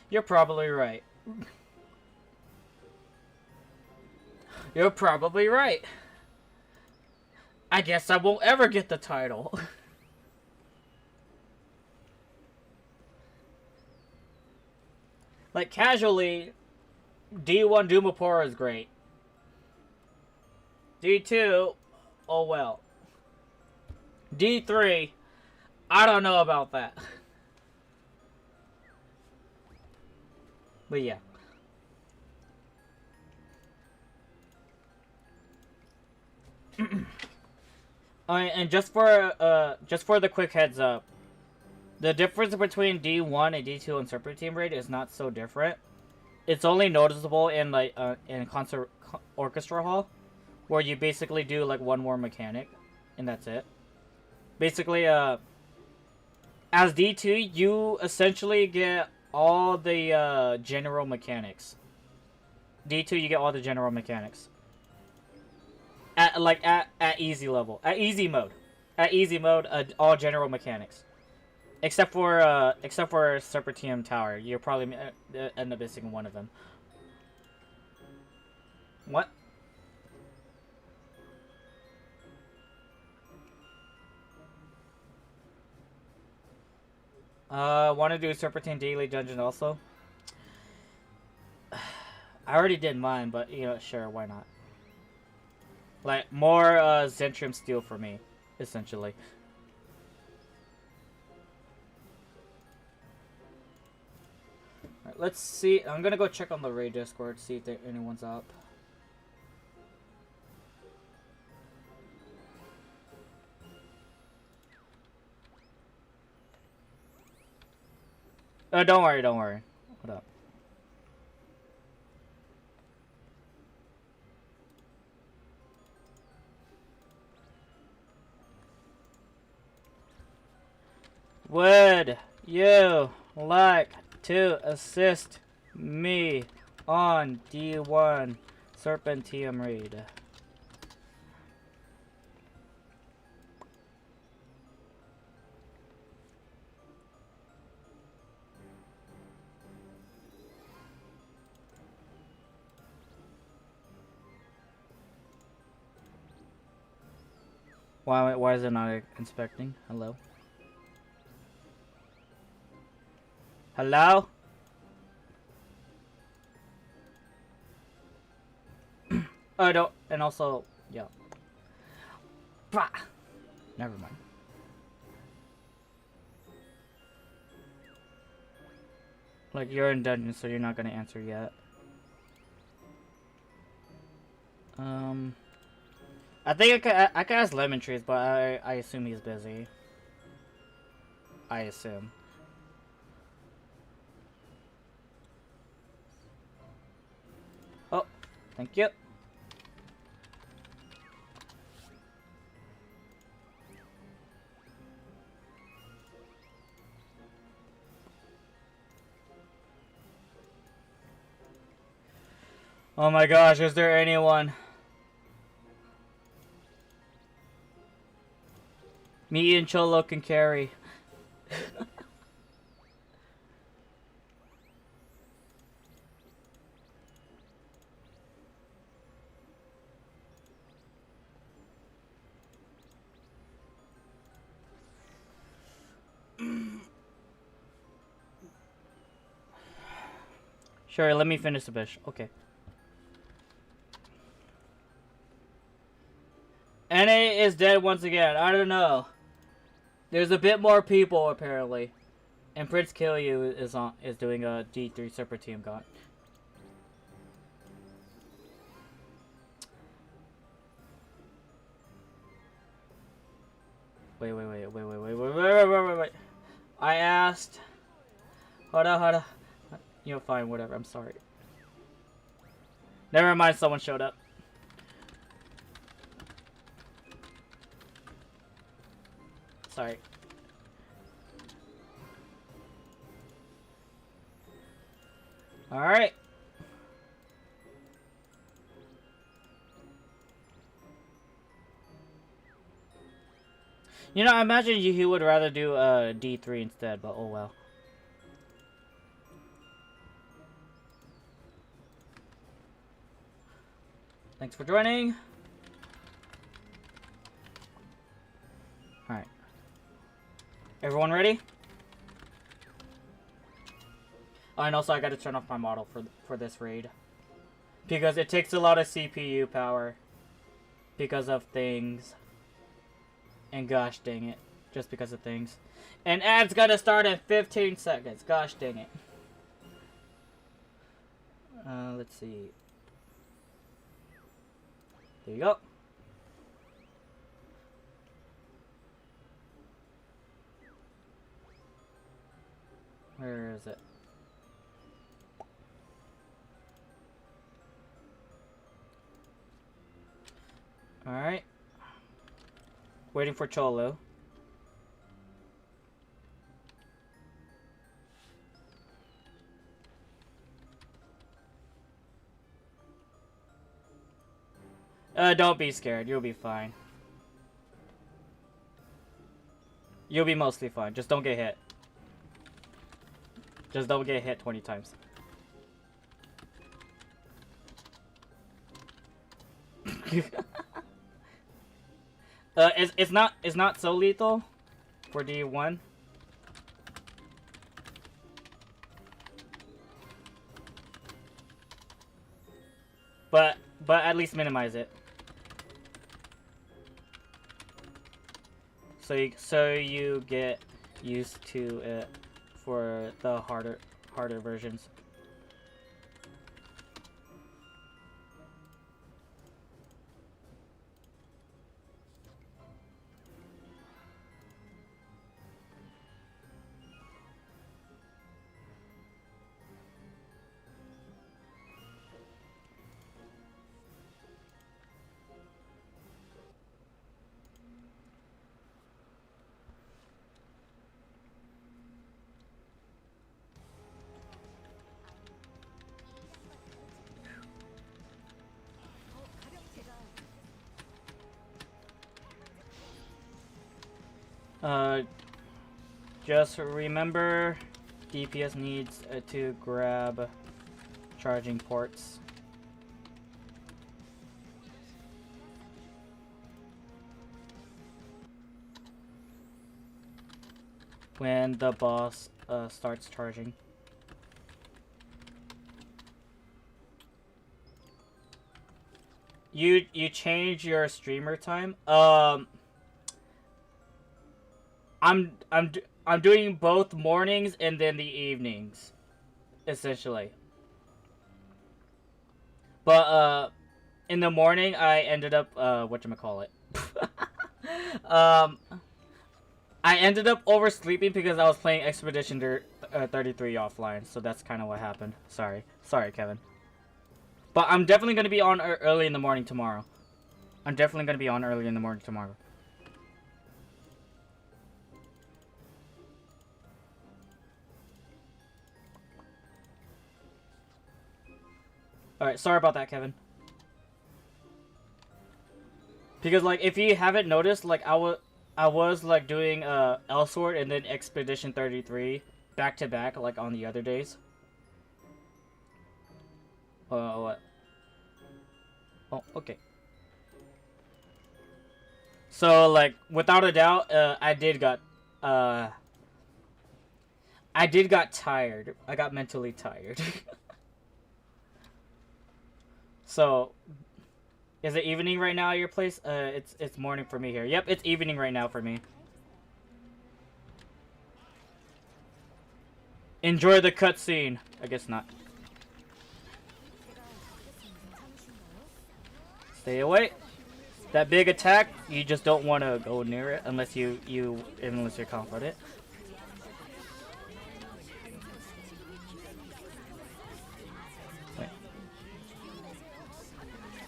You're probably right. You're probably right. I guess I won't ever get the title. Like, casually, D1 Dumapora is great. D2, oh well. D3, I don't know about that. But yeah. And just for the quick heads up, the difference between D1 and D2 on Serpentine raid is not so different. it's only noticeable in like in concert orchestra hall, where you basically do like one more mechanic, and that's it. Basically, as D2, you essentially get all the general mechanics. D2, you get all the general mechanics. At easy level, at easy mode, all general mechanics, except for Serpentium Tower. You'll probably end up missing one of them. What? Want to do Serpentine Daily Dungeon also? I already did mine, but you know, sure, why not? Like more Zentrum Steel for me, essentially. Right, let's see. I'm gonna go check on the raid Discord, see if anyone's up. Don't worry, don't worry. What up? Would you like to assist me on D1 Serpentium raid? Why is it not inspecting? Hello? Hello? Oh, don't. And also, yeah. Bah! Never mind. Like, you're in dungeon, so you're not gonna answer yet. I think I can ask Lemon Trees, but I assume he's busy. I assume. Oh, thank you. Oh my gosh, is there anyone? Me and Cholo can carry. Sure, let me finish the fish. Okay. NA is dead once again. I don't know. There's a bit more people apparently, and Prince Kill You is doing a D3 separate team got. Wait. I asked. Hold on. You're fine. Whatever. I'm sorry. Never mind. Someone showed up. Sorry. Alright. You know, I imagine he would rather do D3 instead, but oh well. Thanks for joining. Alright. Everyone ready? Oh, and also I gotta turn off my model for this raid. Because it takes a lot of CPU power. Because of things. And gosh dang it. Just because of things. And ads gotta start in 15 seconds. Gosh dang it. Let's see. There you go. Where is it? Alright. Waiting for Cholo. Don't be scared. You'll be fine. You'll be mostly fine. Just don't get hit. Just don't get hit 20 times. It's not so lethal for D1. But at least minimize it. So you get used to it for the harder versions. Just remember, DPS needs to grab charging ports. When the boss starts charging. You change your streamer time? I'm doing both mornings and then the evenings, essentially. But in the morning I ended up whatchamacallit. I ended up oversleeping because I was playing Expedition 33 offline, so that's kind of what happened. Sorry, Kevin. But I'm definitely gonna be on early in the morning tomorrow. Alright, sorry about that, Kevin. Because, like, if you haven't noticed, like, I was like, doing, Elsword and then Expedition 33 back-to-back, like, on the other days. What? Oh, okay. So, like, without a doubt, I did got tired. I got mentally tired. So, is it evening right now at your place? It's morning for me here. Yep, it's evening right now for me. Enjoy the cutscene. I guess not. Stay away. That big attack, you just don't want to go near it unless you're confident. Wait.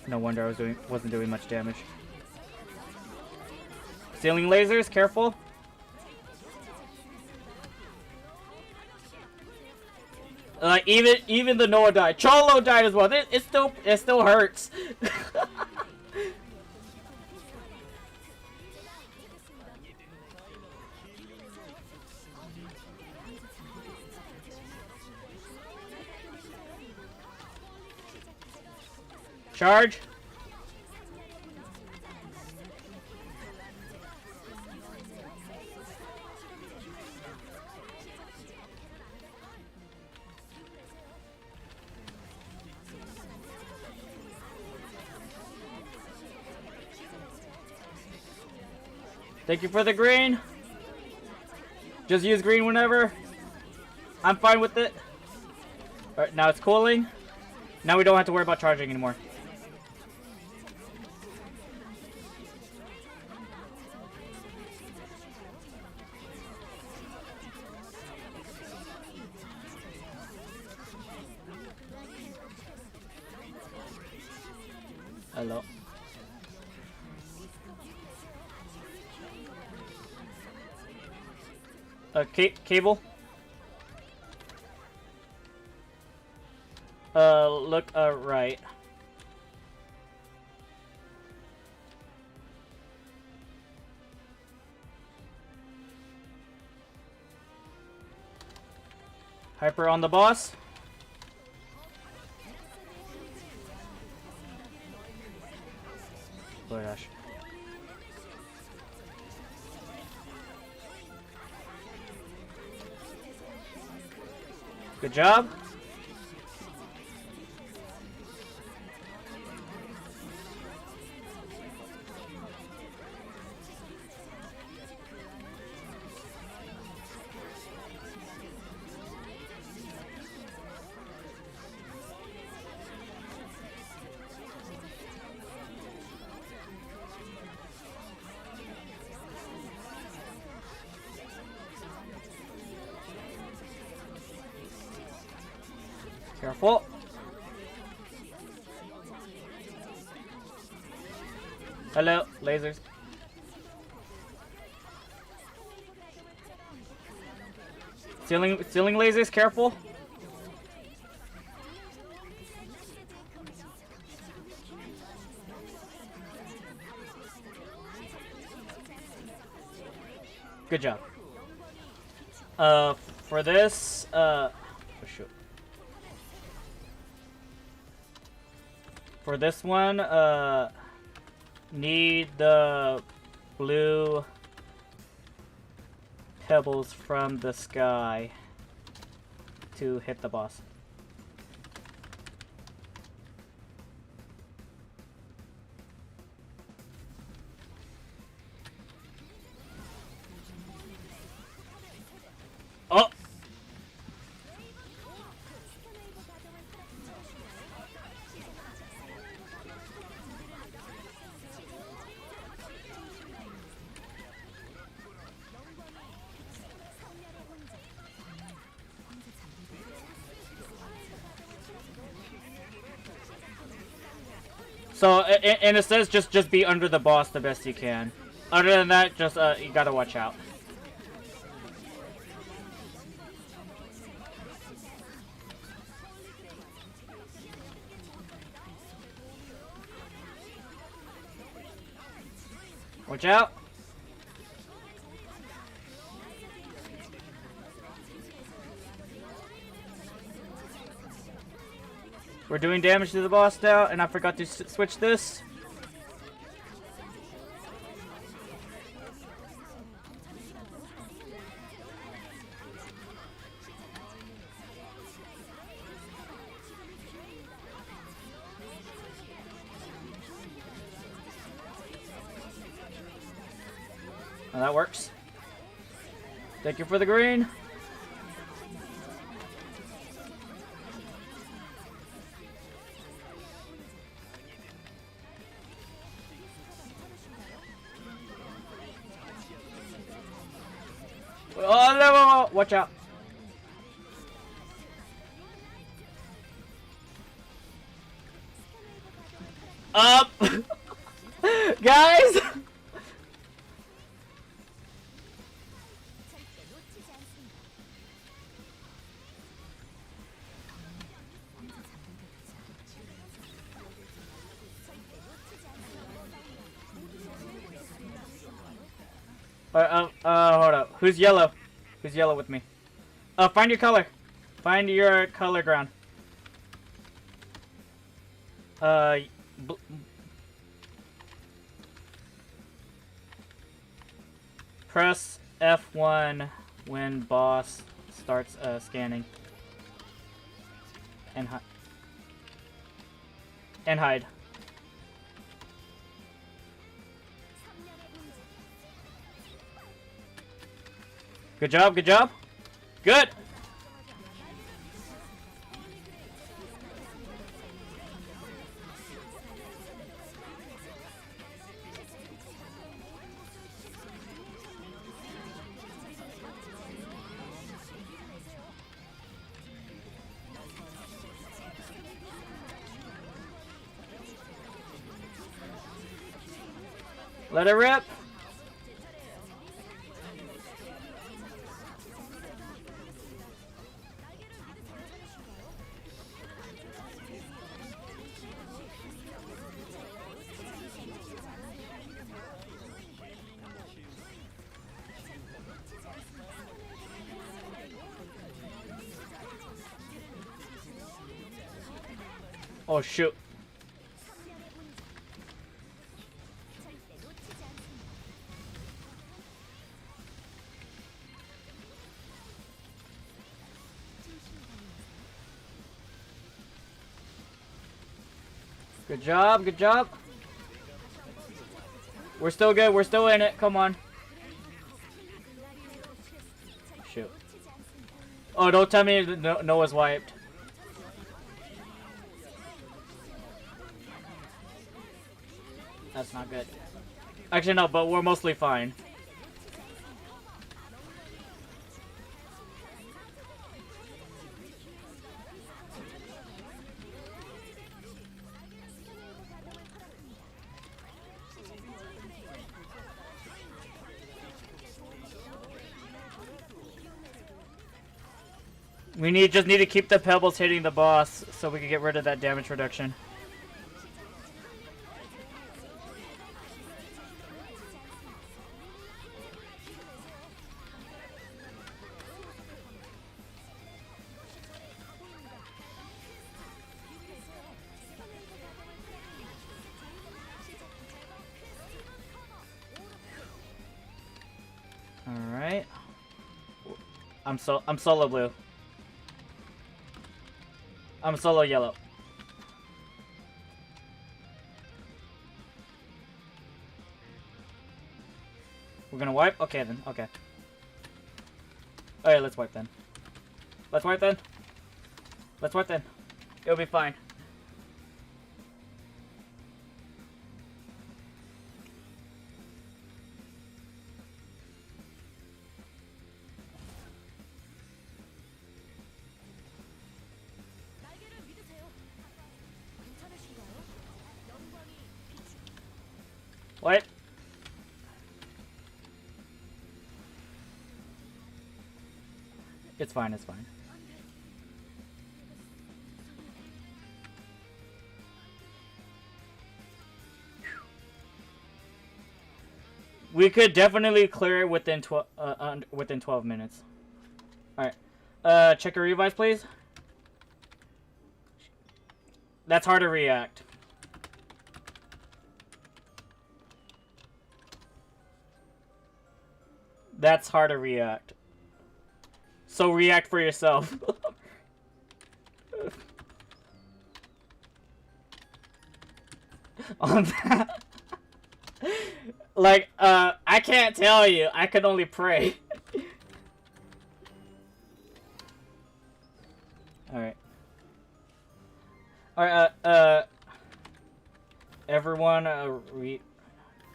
No wonder I wasn't doing much damage. Ceiling lasers, careful. Even the Noah died. Cholo died as well. It still hurts. Charge. Thank you for the green. Just use green whenever. I'm fine with it. Alright, now it's cooling. Now we don't have to worry about charging anymore. Hello. Cable. Look, right. Hyper on the boss. Oh gosh. Good job. Careful. Hello, lasers. Ceiling lasers, careful. Good job. For this, oh shoot. For this one, need the blue pebbles from the sky to hit the boss. Oh! So, and it says just be under the boss the best you can. Other than that, just you gotta watch out. Watch out. We're doing damage to the boss now, and I forgot to switch this. Oh, that works. Thank you for the green. Oh, no, watch out. Up. Guys. Hold up. Who's yellow? Who's yellow with me? Find your color. Find your color ground. Press F1 when boss starts scanning. And hide. Good job, good job. Good. Let it rip. Oh shoot. Good job, good job. We're still good, we're still in it, come on. Shoot. Oh, don't tell me Noah's wiped. That's not good. Actually, no, but we're mostly fine. We just need to keep the pebbles hitting the boss so we can get rid of that damage reduction. Alright. I'm solo blue. I'm solo yellow. We're gonna wipe? Okay then, okay. Alright, let's wipe then. Let's wipe then. Let's wipe then. It'll be fine. What? It's fine, it's fine. We could definitely clear it within 12 minutes. All right. Check your revives, please. That's hard to react. That's hard to react. So react for yourself. On that. Like, I can't tell you. I can only pray. Alright. Alright, everyone,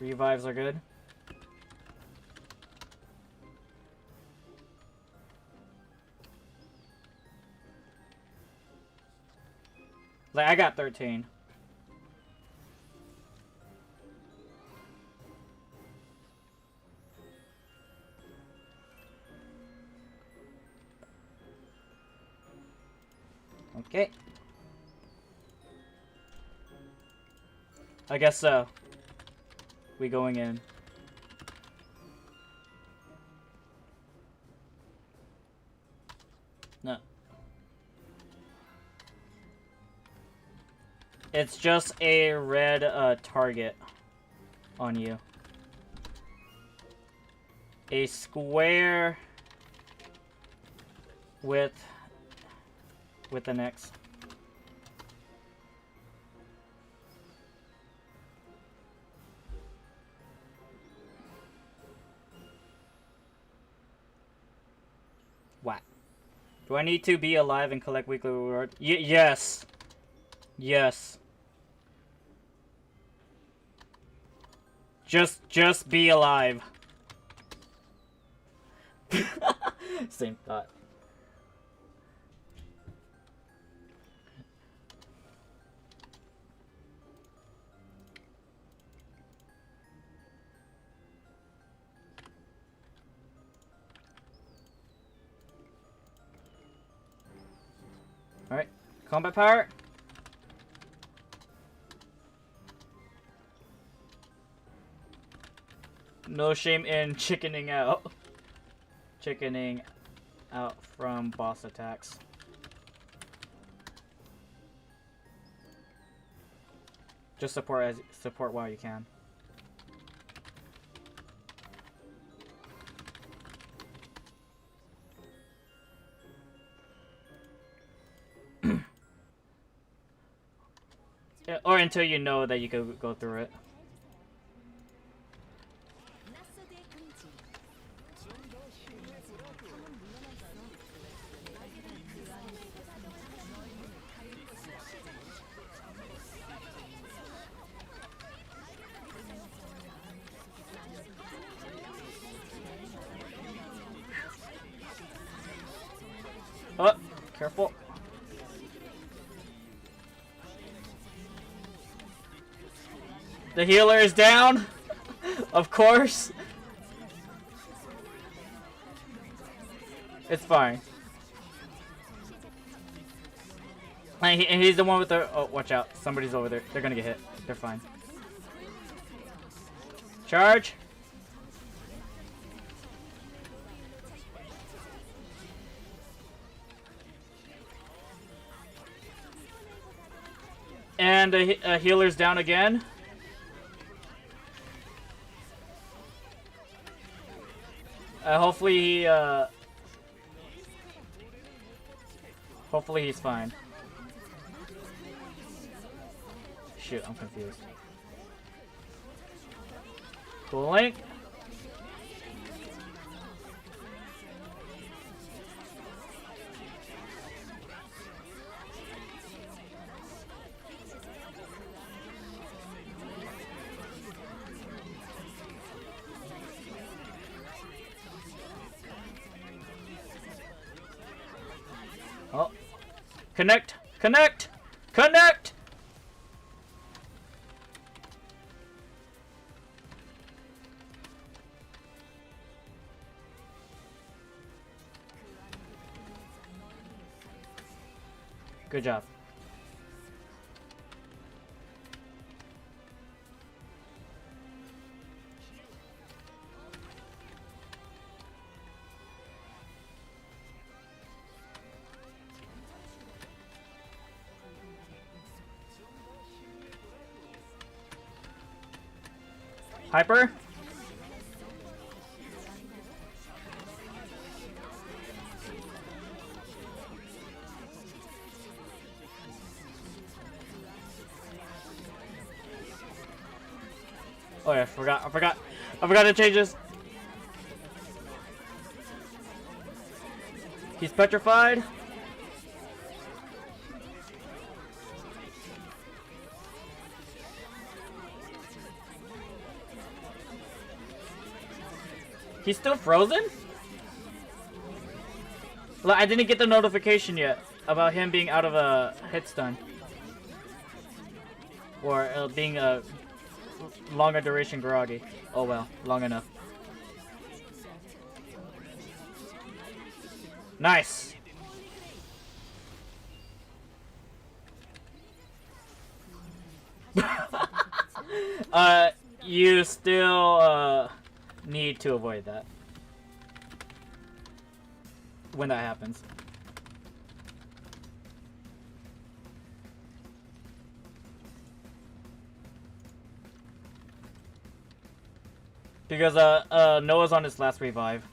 revives are good. Like, I got 13. Okay. I guess so. We going in. No. It's just a red target on you. A square with an X. What? Do I need to be alive and collect weekly reward? Yes. Yes. Just be alive. Same thought. Alright, combat power. No shame in chickening out. Chickening out from boss attacks. Just support while you can. Or until you know that you can go through it. Oh, careful. The healer is down, of course. It's fine. And he's the one with the... Oh, watch out. Somebody's over there. They're gonna get hit. They're fine. Charge. And a healer's down again. Hopefully he's fine. Shoot, I'm confused. Blink. Oh. Connect! Connect! Connect! Good job. Hyper? Oh yeah, I forgot to change this. He's petrified. He's still frozen? Well, I didn't get the notification yet about him being out of a hit stun. Or being a longer duration groggy. Oh well, long enough. Nice! You still, need to avoid that. When that happens. Because, Noah's on his last revive.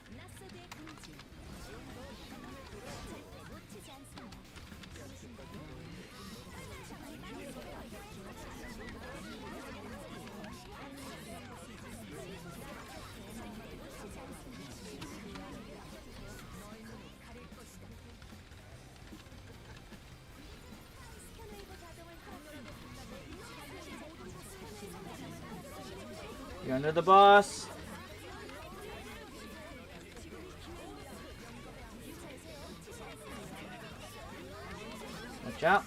You're under the boss. Watch out.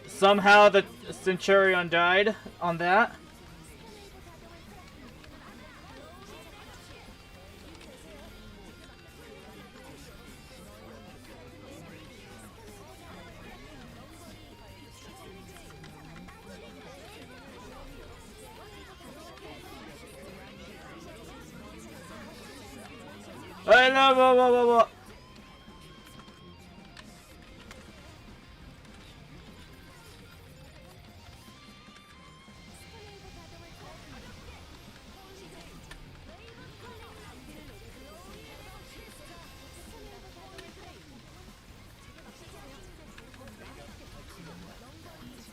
Somehow the Centurion died on that. Hey, no, whoa.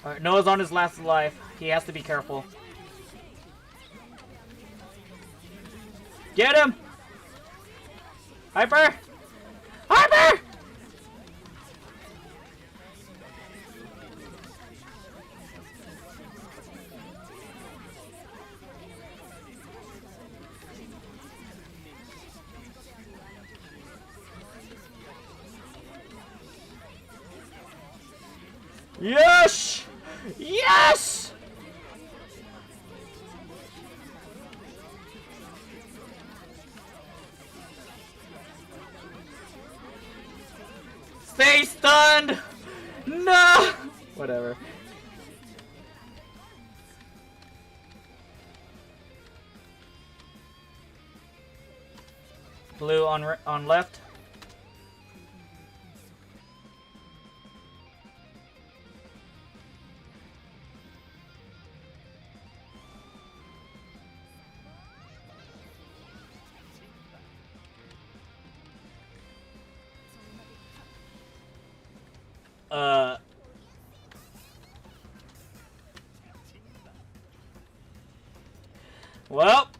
Alright, Noah's on his last life. He has to be careful. Get him! Hyper! Hyper! Yes! Yes! Stay stunned! No! Whatever. Blue on left. Well.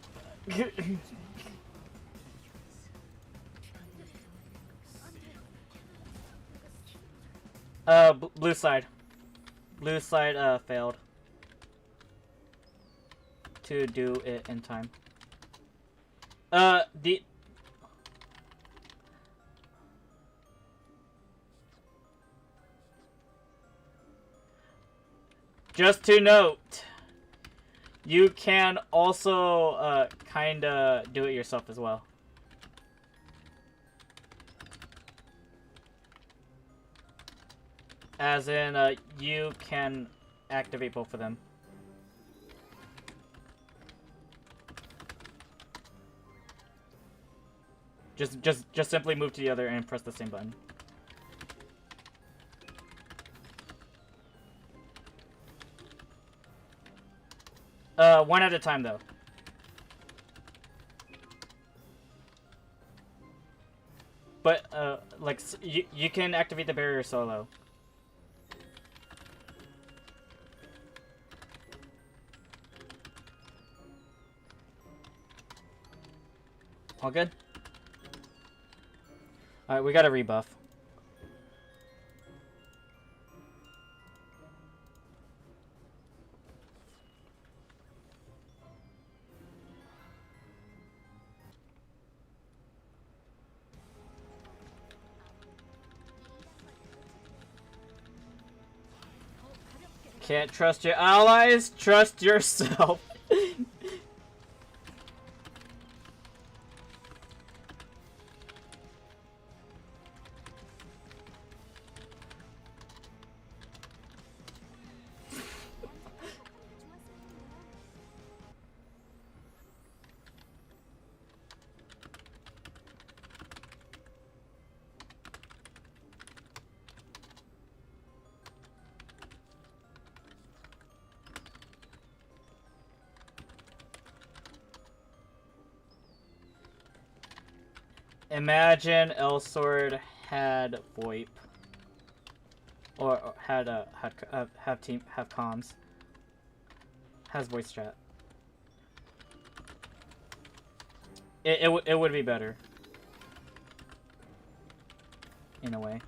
Blue side. Blue side, failed to do it in time. Just to note, you can also, kinda do it yourself as well. As in, you can activate both of them. Just simply move to the other and press the same button. One at a time though. But, like, you can activate the barrier solo. All good? Alright, we got a rebuff. Can't trust your allies, trust yourself. Imagine Elsword had VoIP, or had comms, has voice chat. It would be better, in a way.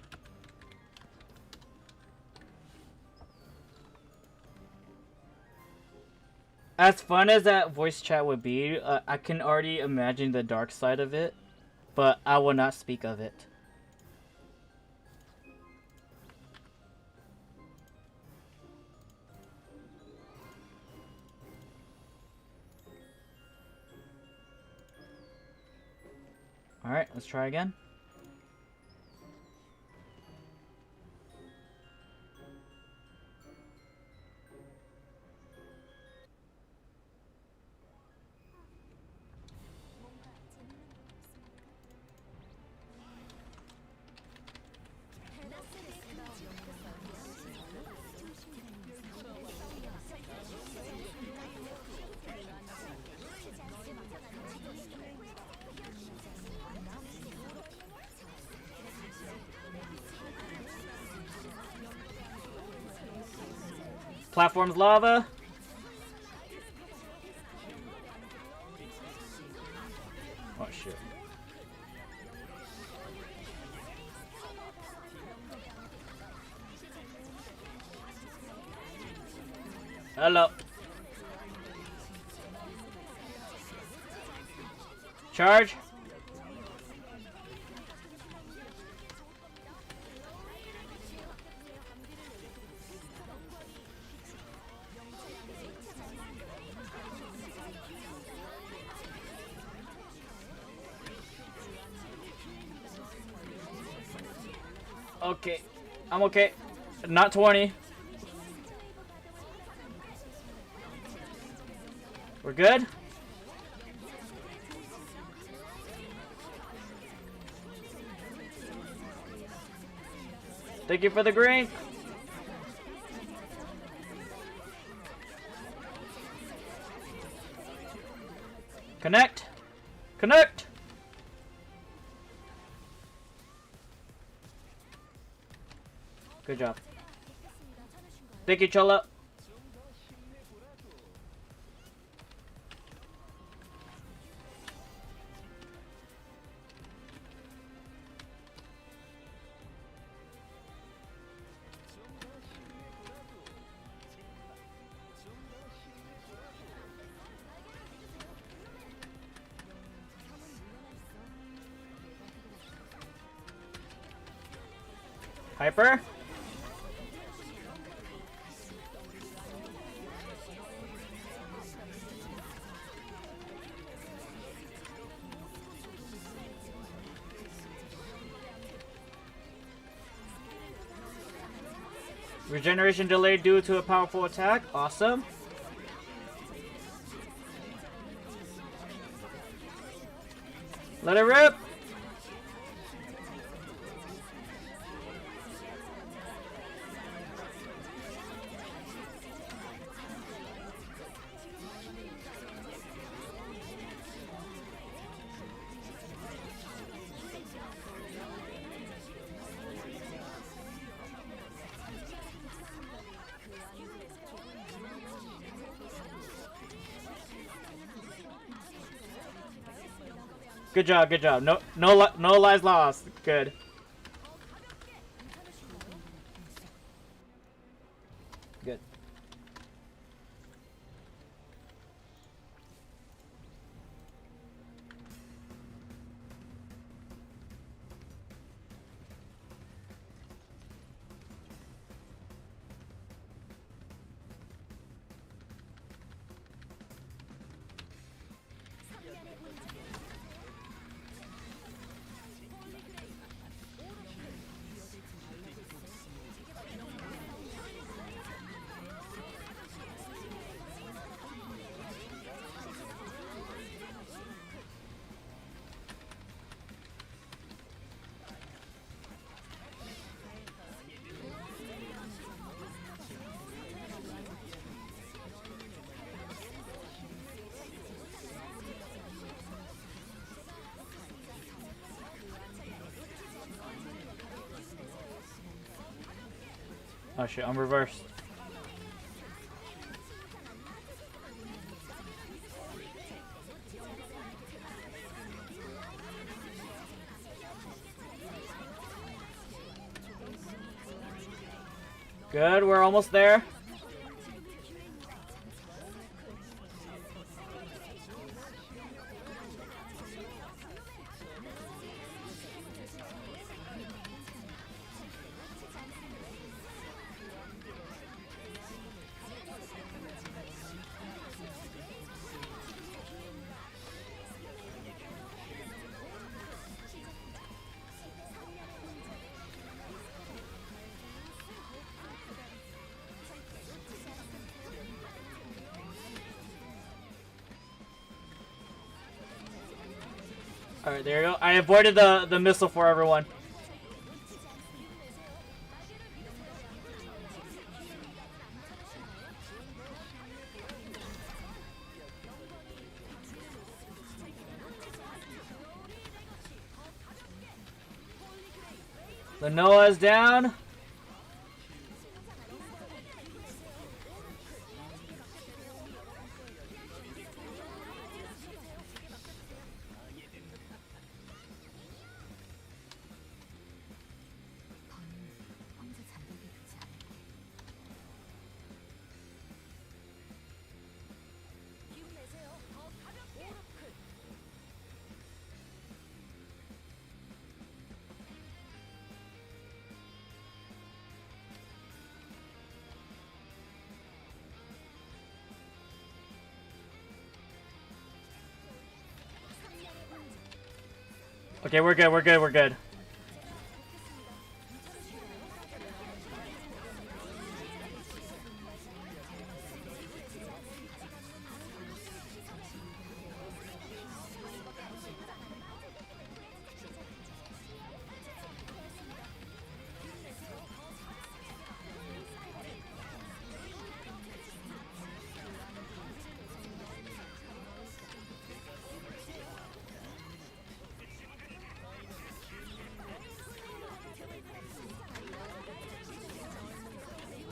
As fun as that voice chat would be, I can already imagine the dark side of it. But I will not speak of it. Alright, let's try again. Platform's lava. Oh shit. Hello. Charge. Okay. I'm okay. Not 20. We're good? Thank you for the green. Connect. Connect. Good job. Thank you, Chola. Hyper. Regeneration delayed due to a powerful attack. Awesome. Let it rip. Good job, good job. No lives lost. Good. Good. Oh shit, I'm reversed. Good, we're almost there. Alright, there you go. I avoided the missile for everyone. The Noah's down. Okay, we're good, we're good, we're good.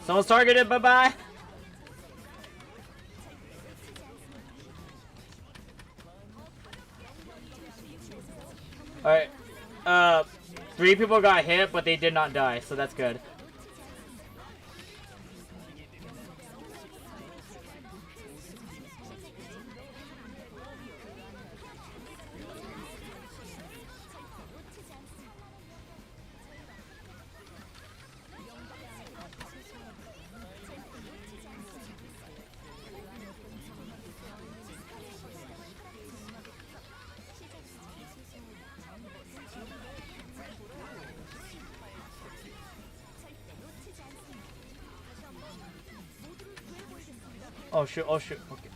Someone's targeted, bye-bye! Alright. 3 people got hit, but they did not die, so that's good. Oh shoot, oh shoot, okay.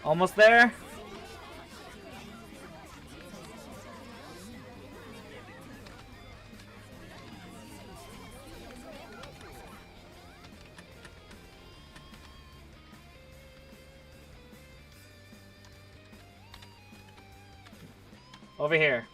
Almost there. Over here.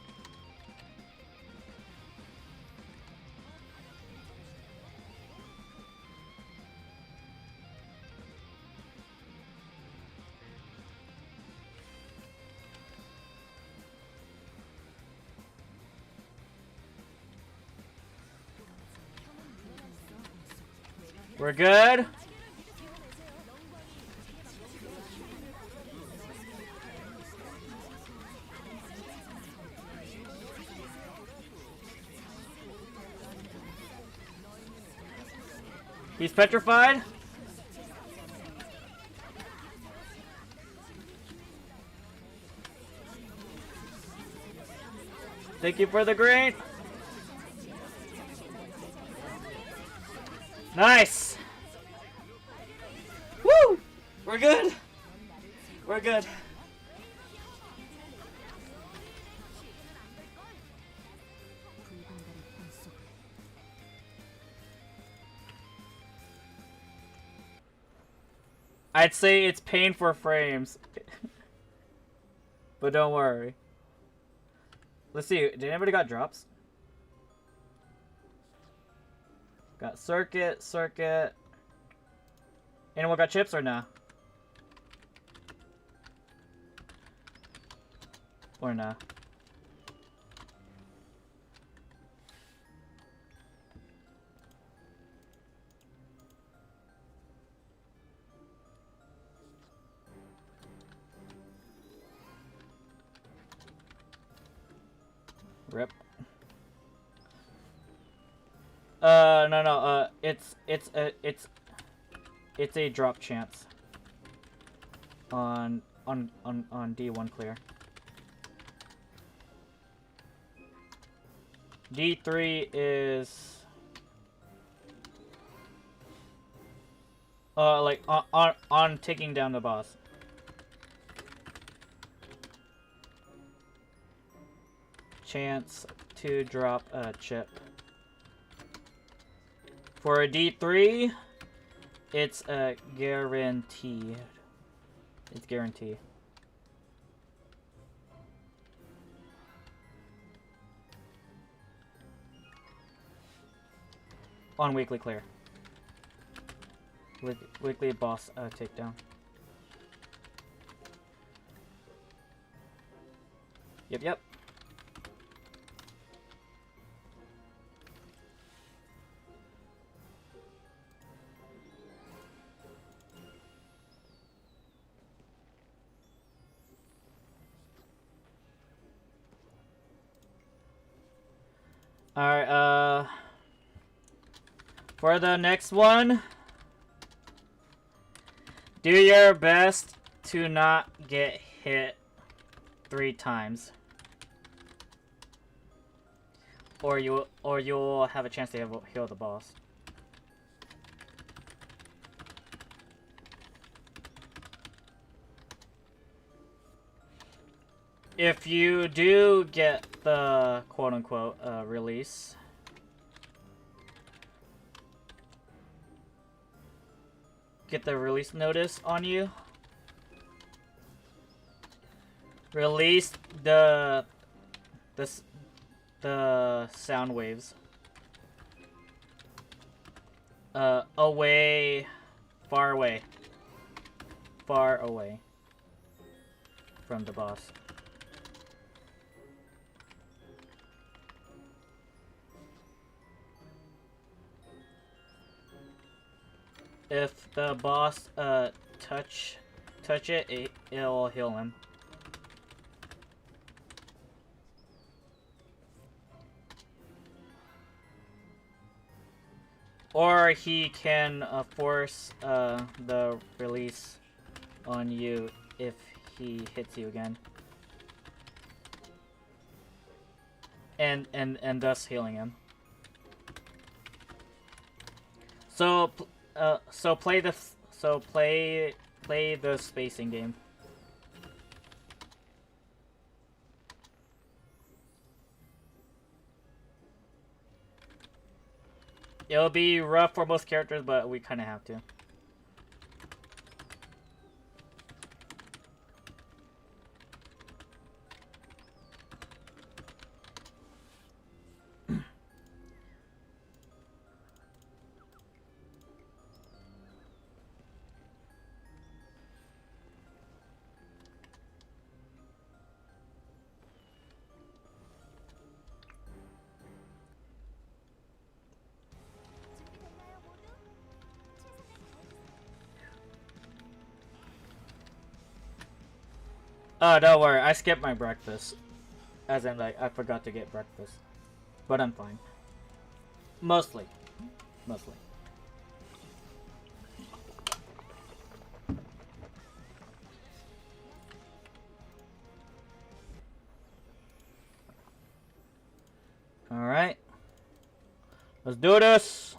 We're good. He's petrified. Thank you for the green. Nice. Woo! We're good. We're good. I'd say it's pain for frames. But don't worry. Let's see, did anybody got drops? Got circuit, circuit. Anyone got chips or nah? Or nah? Rip. No. It's a drop chance on D1 clear. D3 is like on taking down the boss. Chance to drop a chip. For a D3, it's a guarantee. It's guaranteed. On weekly clear. Weekly boss takedown. Yep. Alright, for the next one, do your best to not get hit 3 times. Or you'll have a chance to heal the boss. If you do get the quote-unquote release, get the release notice on you, release the sound waves away, far away from the boss. If the boss touch it, it'll heal him. Or he can force the release on you if he hits you again. And thus healing him. So play the spacing game. It'll be rough for most characters, but we kind of have to. Oh, don't worry. I skipped my breakfast. As in, like, I forgot to get breakfast. But I'm fine. Mostly. Mostly. Alright. Let's do this!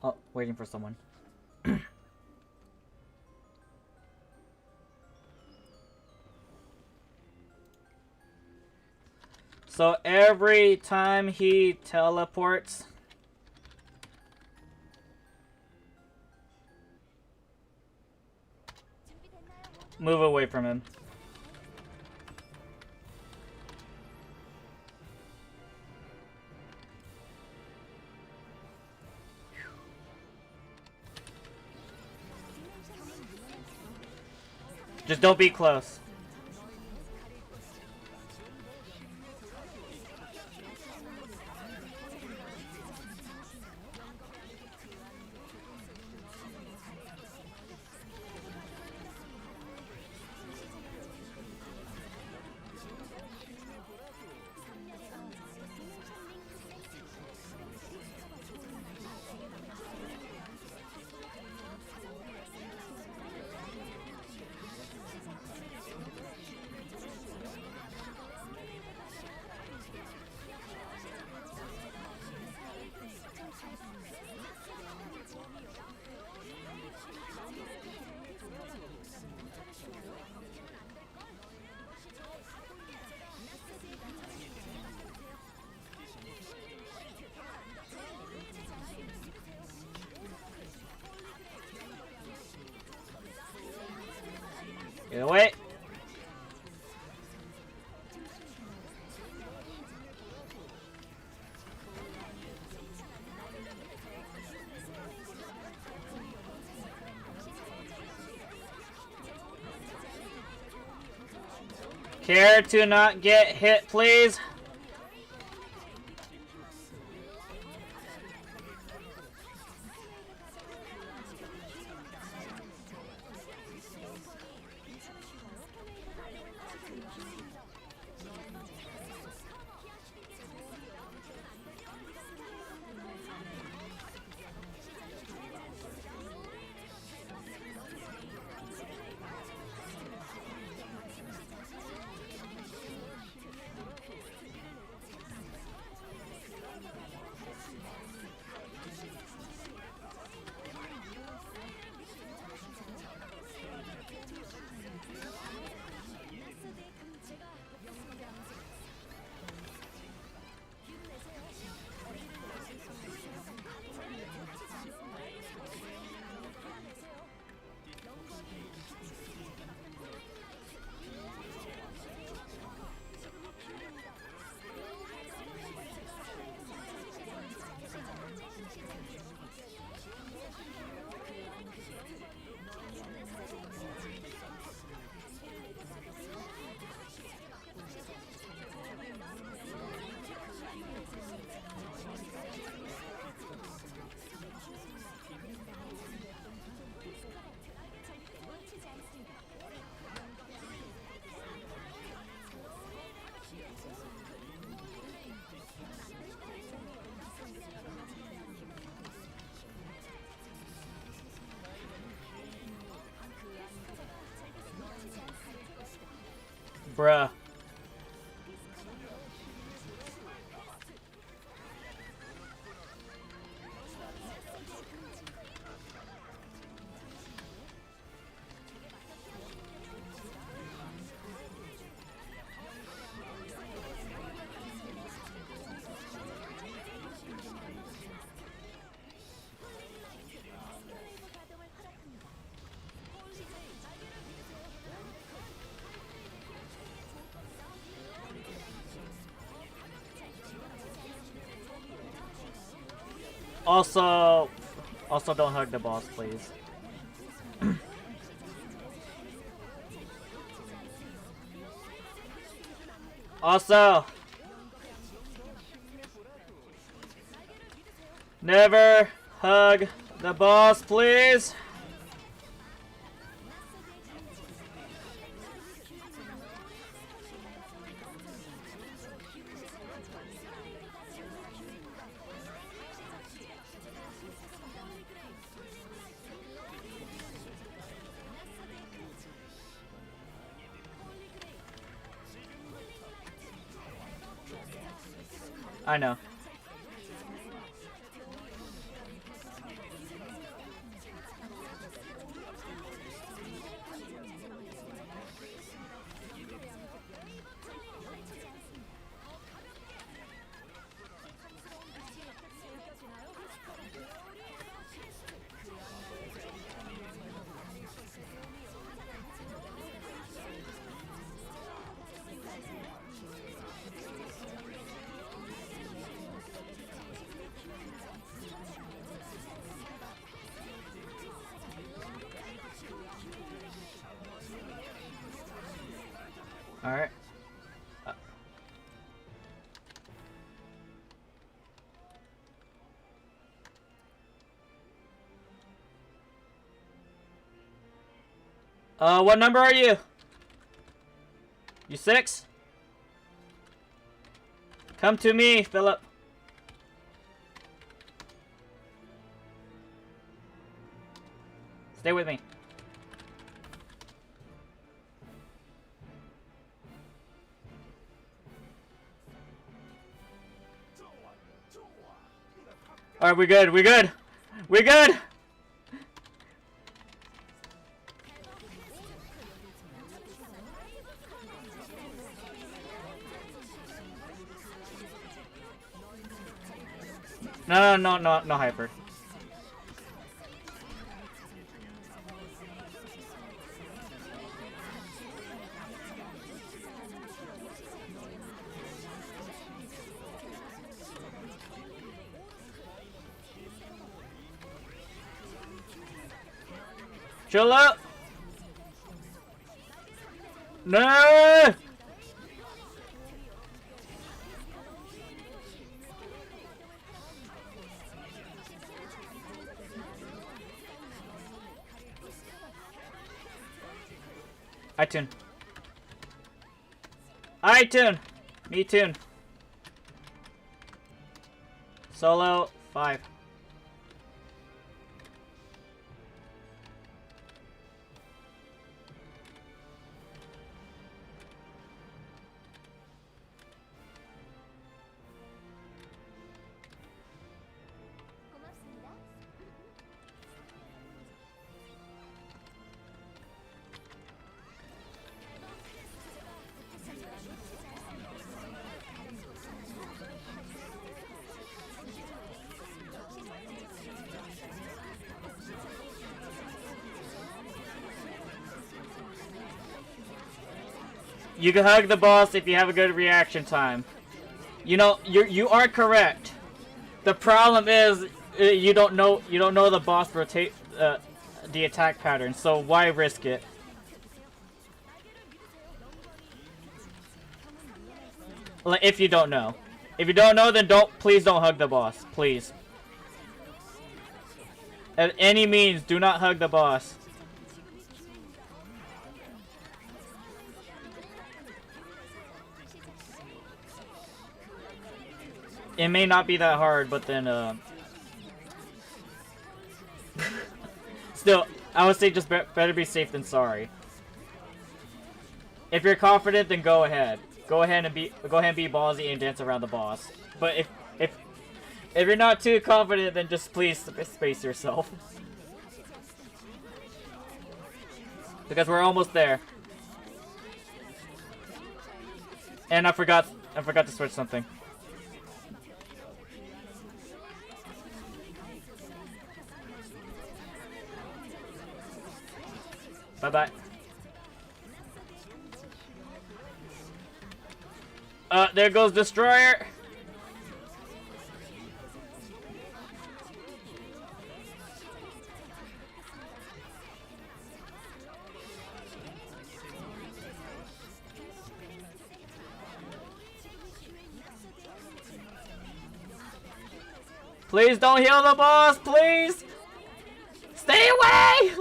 Oh, waiting for someone. So every time he teleports, move away from him. Just don't be close. Get away. Care to not get hit, please? Bruh. Also don't hug the boss, please. Also, never hug the boss, please. I know. Alright. What number are you? You 6? Come to me, Philip. Stay with me. Alright, we good, we good! We good! No hyper. Chill out! No! iTune. iTune! Me tune. Solo 5. You can hug the boss if you have a good reaction time. You know, you are correct. The problem is you don't know the boss rotate the attack pattern, so why risk it? Like, if you don't know. If you don't know, then please don't hug the boss, please. At any means, do not hug the boss. It may not be that hard, but then, still, I would say just better be safe than sorry. If you're confident, then go ahead. Go ahead and be ballsy and dance around the boss. But if you're not too confident, then just please space yourself. Because we're almost there. And I forgot to switch something. Bye-bye. There goes Destroyer. Please don't heal the boss, please! Stay away!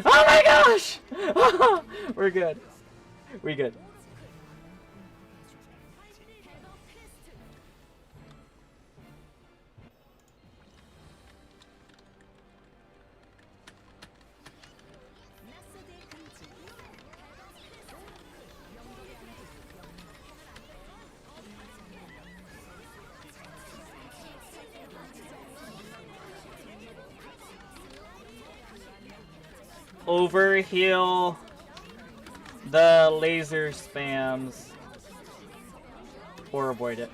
Oh my gosh! We're good. We good. Overheal the laser spams or avoid it.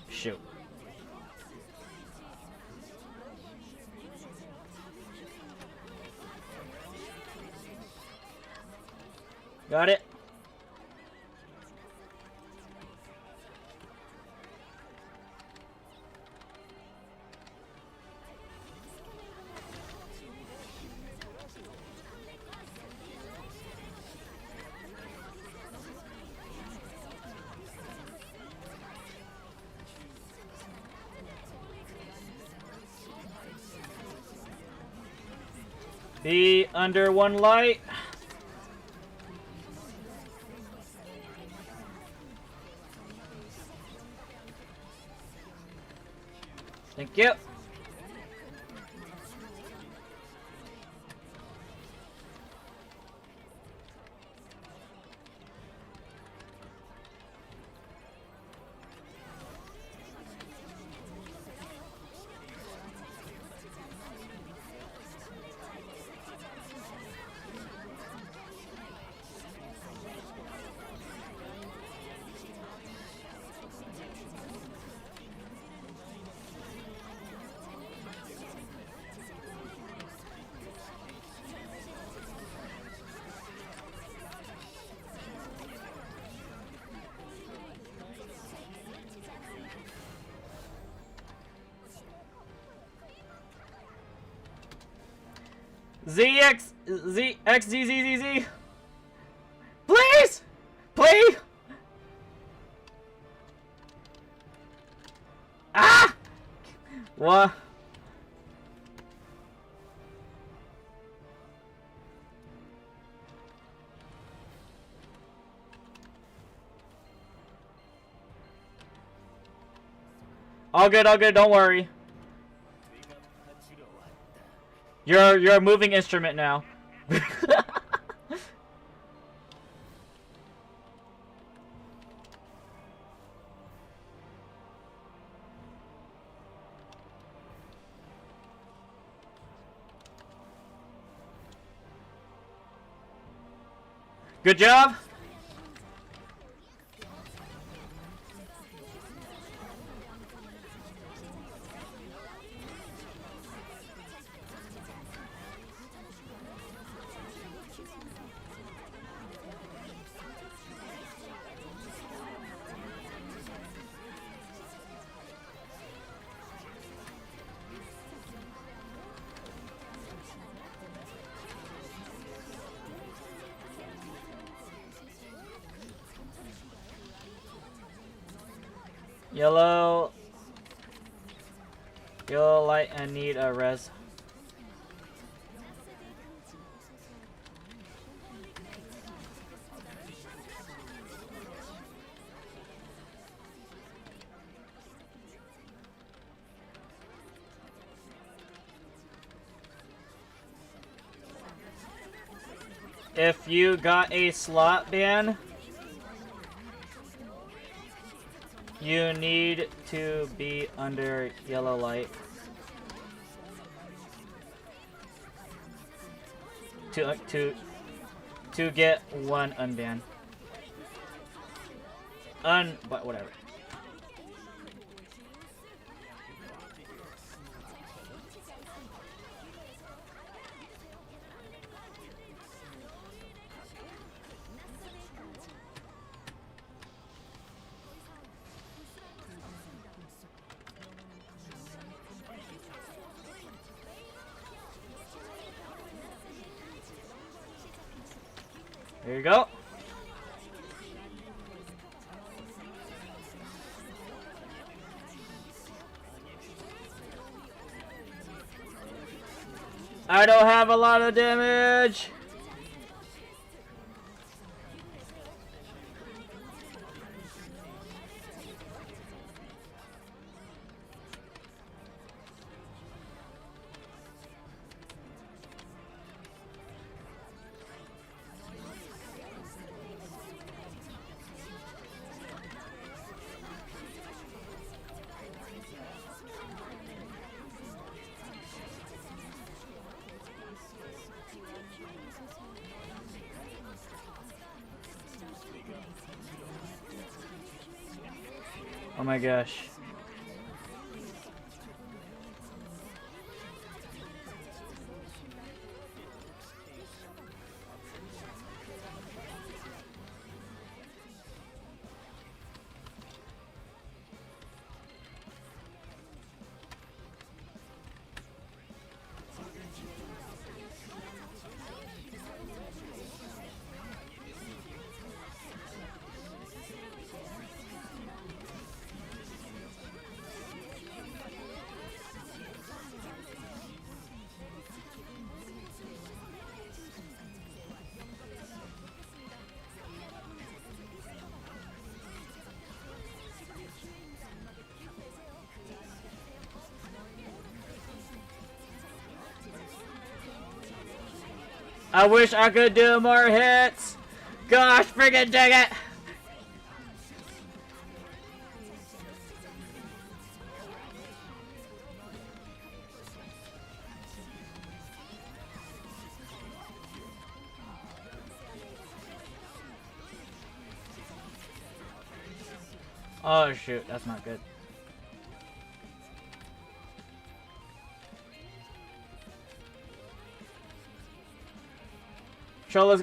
Shoot. Got it. Be under one light. Thank you. ZXZZZZ. Please! Please! Ah! What? All good, don't worry. You're a moving instrument now. Good job. Yellow light and need a res. If you got a slot ban, you need to be under yellow light to get one unban. But whatever. There you go. I don't have a lot of damage. Oh my gosh. I wish I could do more hits. Gosh, friggin' dang it. Oh shoot, that's not good. Chola's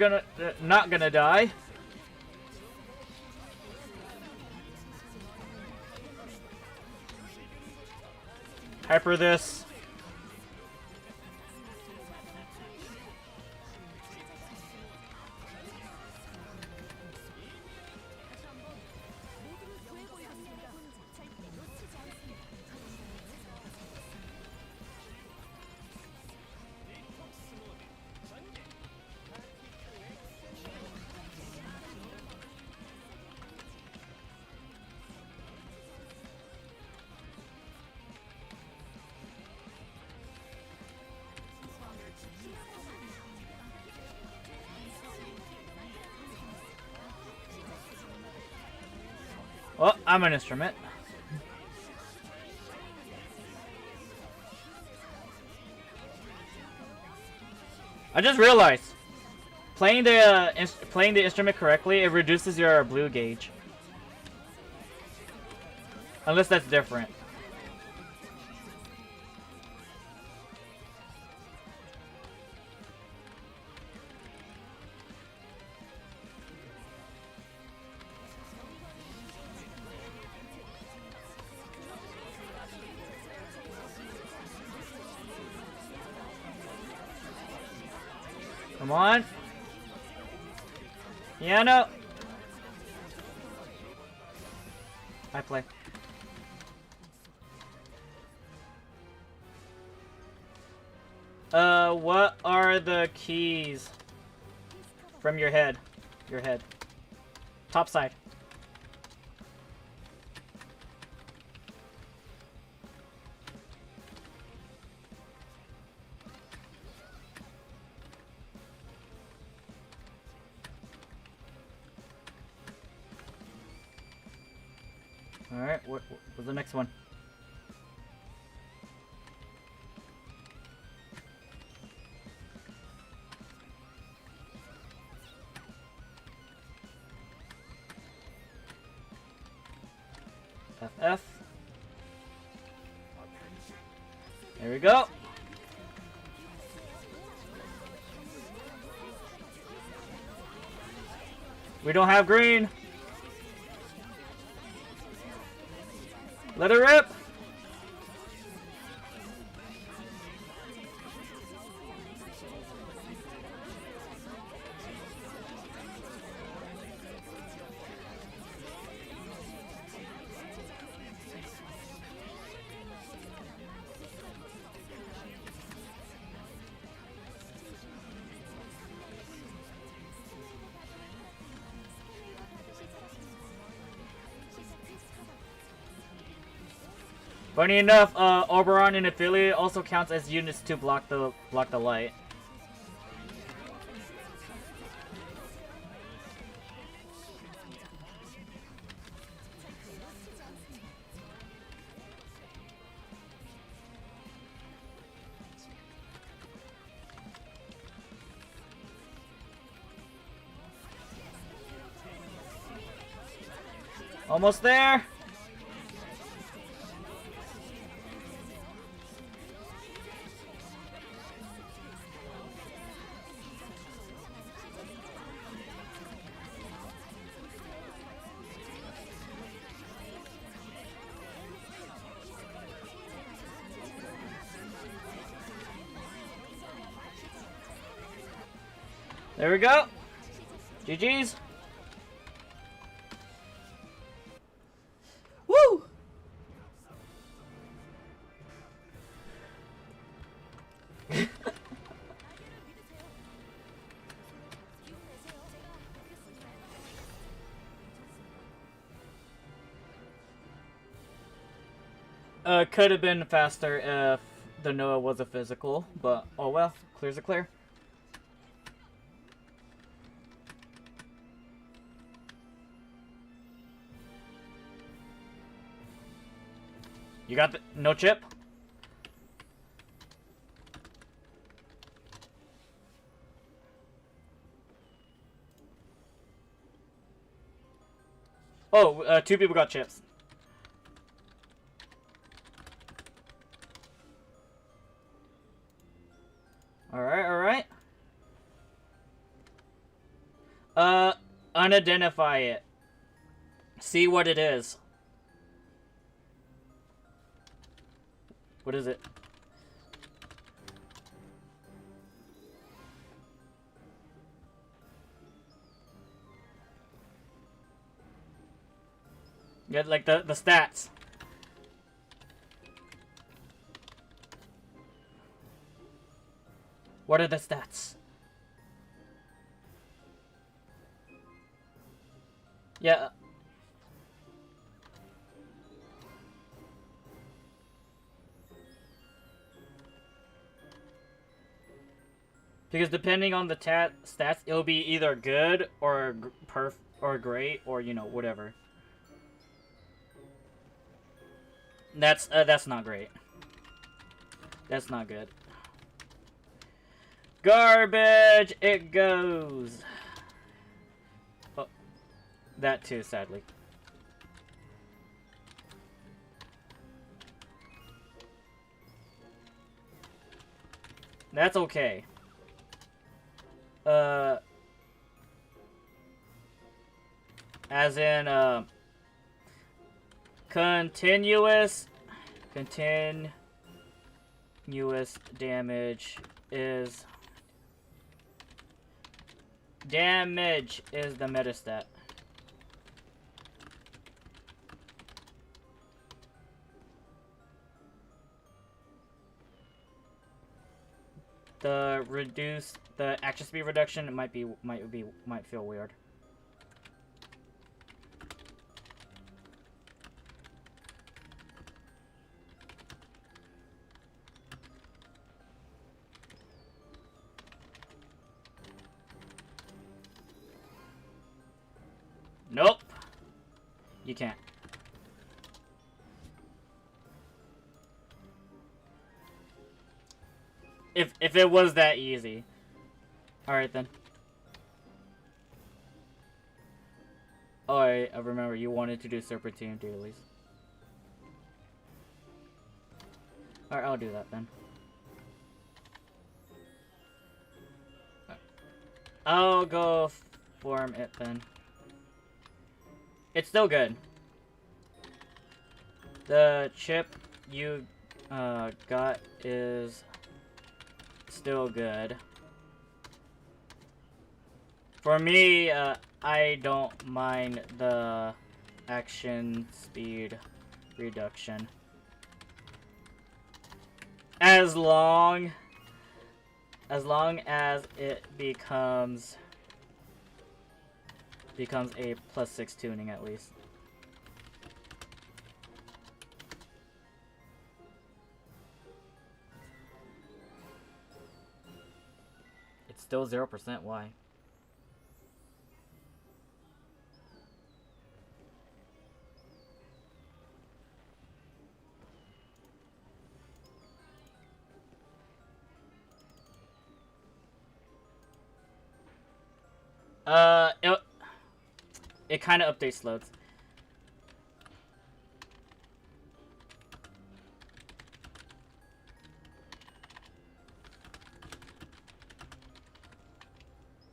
not gonna die. Hyper this. Well, I'm an instrument. I just realized playing the instrument correctly, it reduces your blue gauge. Unless that's different. Come on. Piano. I play. What are the keys from your head? Your head. Top side. Alright, what's the next one? FF. There we go. We don't have green. Let it rip. Funny enough, Oberon and Affiliate also counts as units to block the light. Almost there. There we go. GG's. Woo! Could have been faster if the Noah was a physical, but oh well, clear's a clear. You got the no chip? Oh, 2 people got chips. Alright. Unidentify it. See what it is. What is it? Yeah, like the stats. What are the stats? Yeah. Because depending on the stats, it'll be either good or or great or you know whatever. That's not great. That's not good. Garbage it goes. Oh, that too, sadly. That's okay. As in, continuous damage is the metastat. the action speed reduction might feel weird. Nope. You can't. If it was that easy. Alright then. Alright, I remember you wanted to do Serpentine dailies. Alright, I'll do that then. I'll go form it then. It's still good. The chip you got is still good. For me, I don't mind the action speed reduction. As long as it becomes a +6 tuning at least. It's still 0%, why? It kind of updates loads.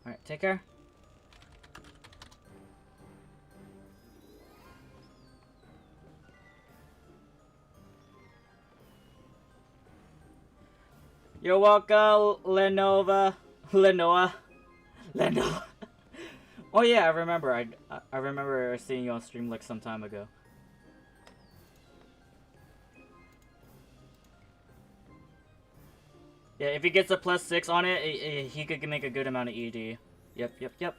Alright, take care. You're welcome, Lenoa. Oh yeah, I remember. I remember seeing you on stream like some time ago. Yeah, if he gets a +6 on it, he could make a good amount of ED. Yep. Yeah,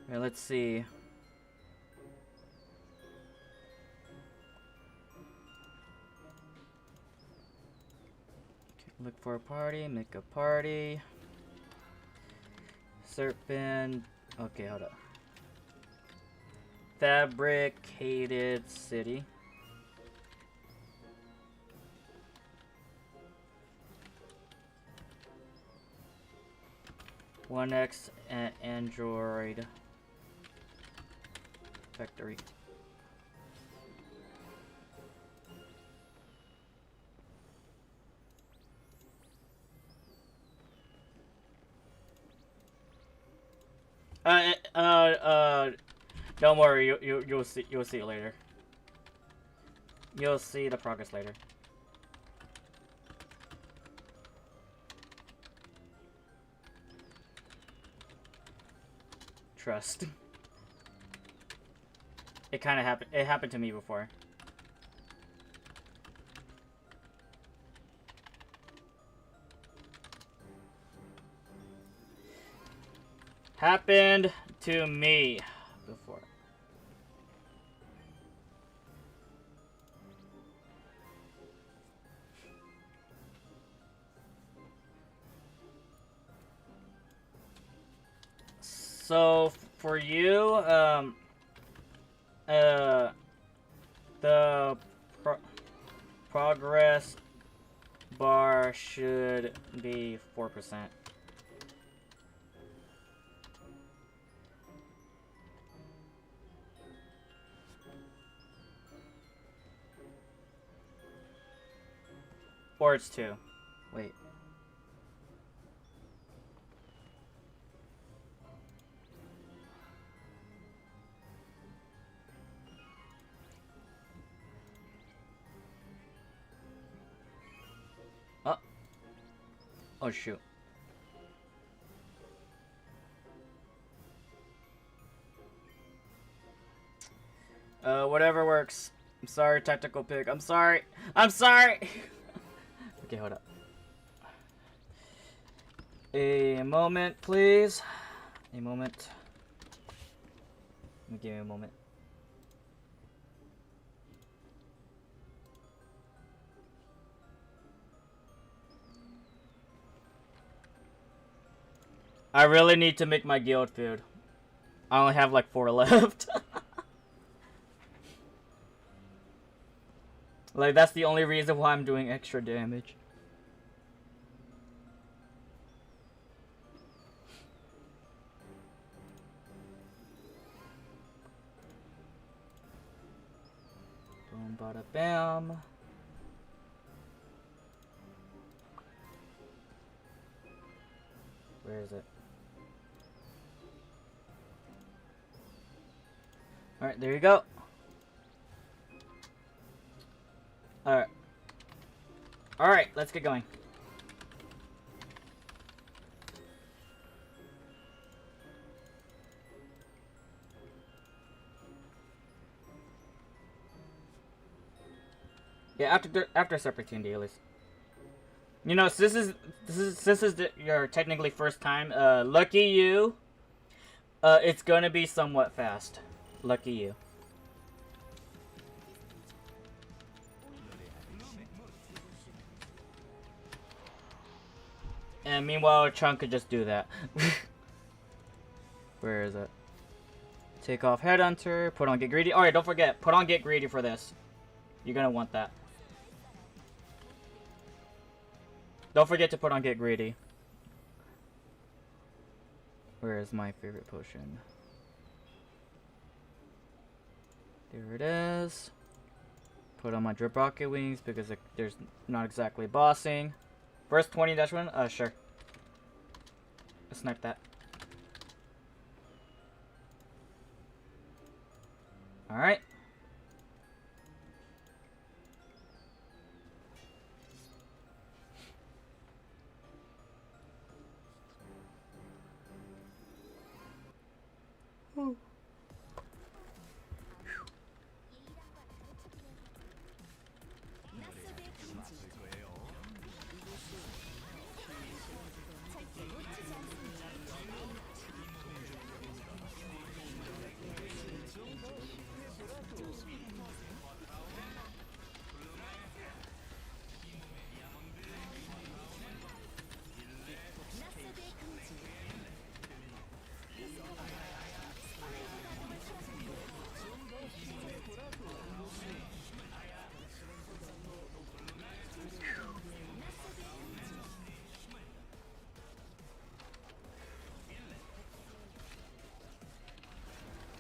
let's see. Look for a party, make a party. Serpent. Okay, hold up. Fabricated city. X Android factory. Don't worry, you'll see it later. You'll see the progress later. Trust. It kind of happened. It happened to me before. Happened to me before. So for you, the progress bar should be 4%. Or it's 2. Wait. Oh shoot. Whatever works. I'm sorry, Tactical Pig. I'm sorry. I'm sorry! Okay, hold up. A moment, please. A moment. Give me a moment. I really need to make my guild food. I only have like 4 left. Like, that's the only reason why I'm doing extra damage. Boom, bada, bam. Where is it? Alright, there you go. Alright. Alright, let's get going. Yeah, after separating dailies. You know, so this is your technically first time. Lucky you. It's gonna be somewhat fast. Lucky you. And meanwhile, Chunk could just do that. Where is it? Take off Headhunter, put on Get Greedy. Alright, don't forget, put on Get Greedy for this. You're gonna want that. Don't forget to put on Get Greedy. Where is my favorite potion? There it is. Put on my Drip Rocket Wings because there's not exactly bossing. First 20-1? Sure. Let's snipe that. Alright.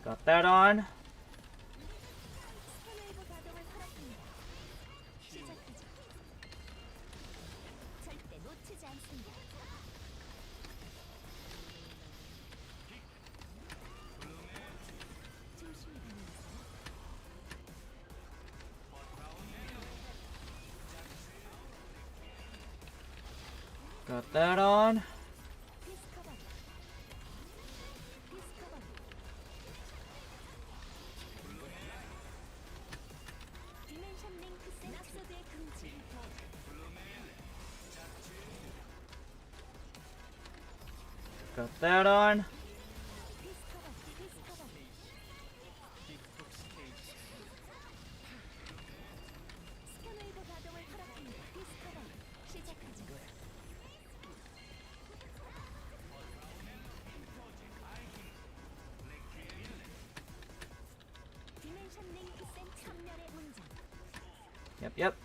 Got that on. Got that on. Got that on. Yep, yep.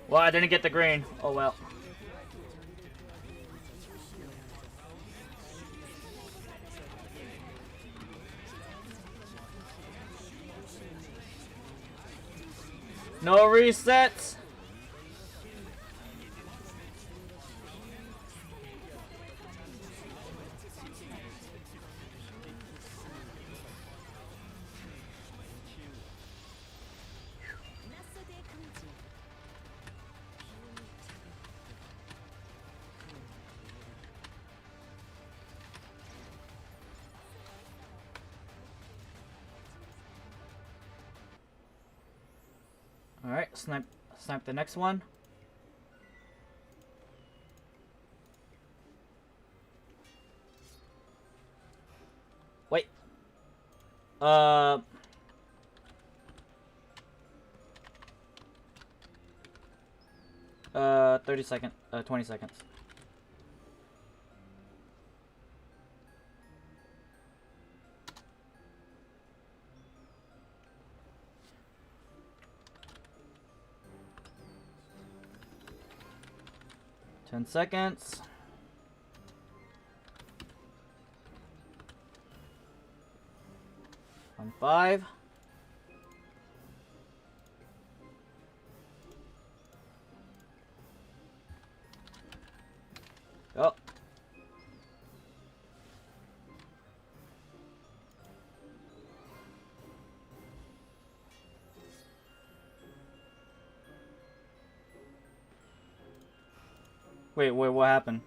Well, I didn't get the green. Oh well. No resets. Alright, snipe the next one. Wait. 30 seconds, 20 seconds. Ten seconds. On 5. Oh. Wait, what happened?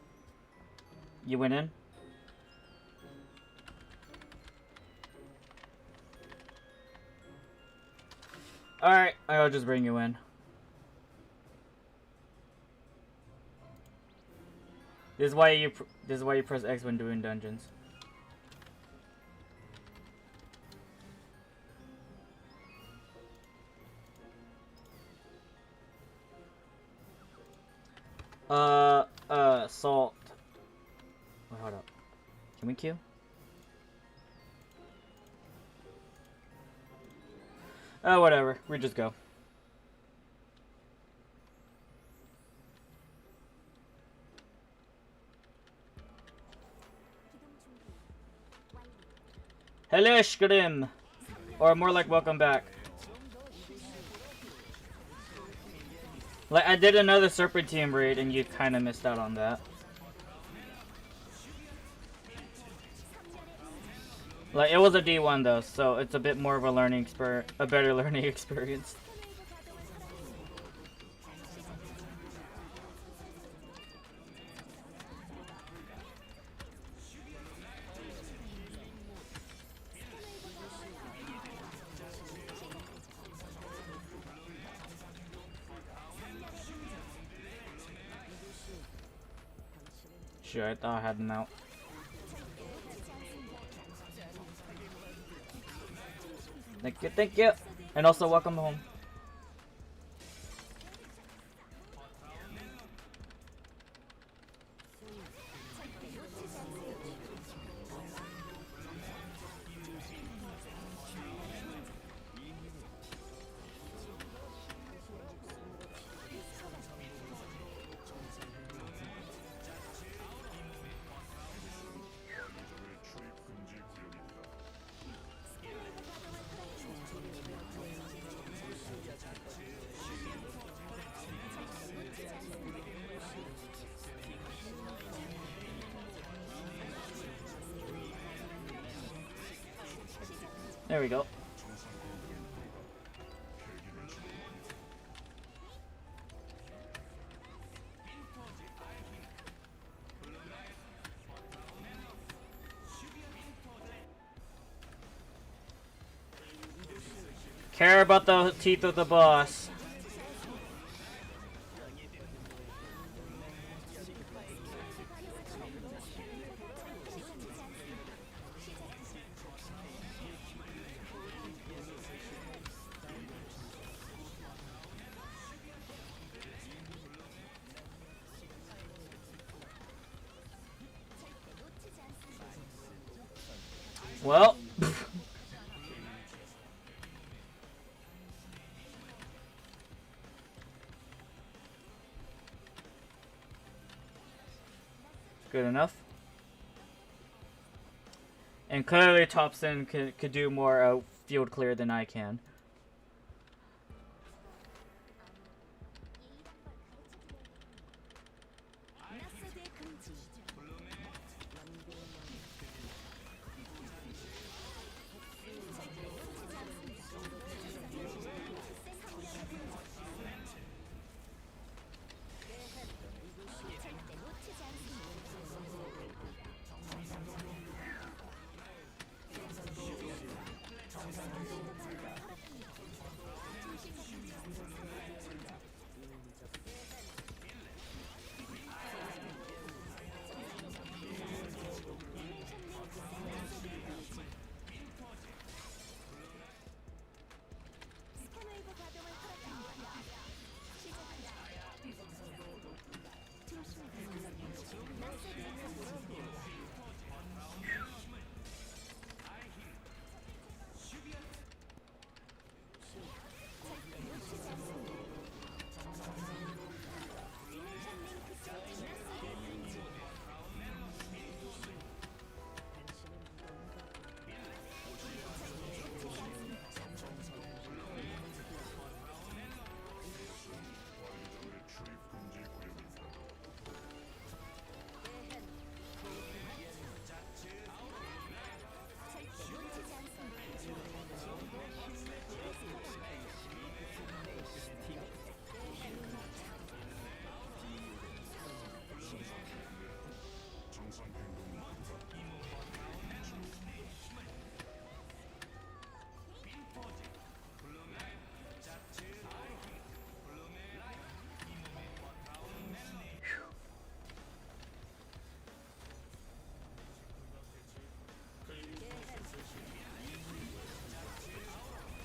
You went in? Alright, I'll just bring you in. This is why you press X when doing dungeons. Salt. Wait, hold up. Can we queue? Oh, whatever. We just go. Hello, Shkrim. Or more like welcome back. Like, I did another Serpentine raid and you kind of missed out on that. Like, it was a D1 though, so it's a bit more of a learning experience, a better learning experience. Sure, I thought I had him out. Thank you. And also welcome home. There we go. Care about the teeth of the boss. Well, good enough. And clearly Thompson could do more field clear than I can.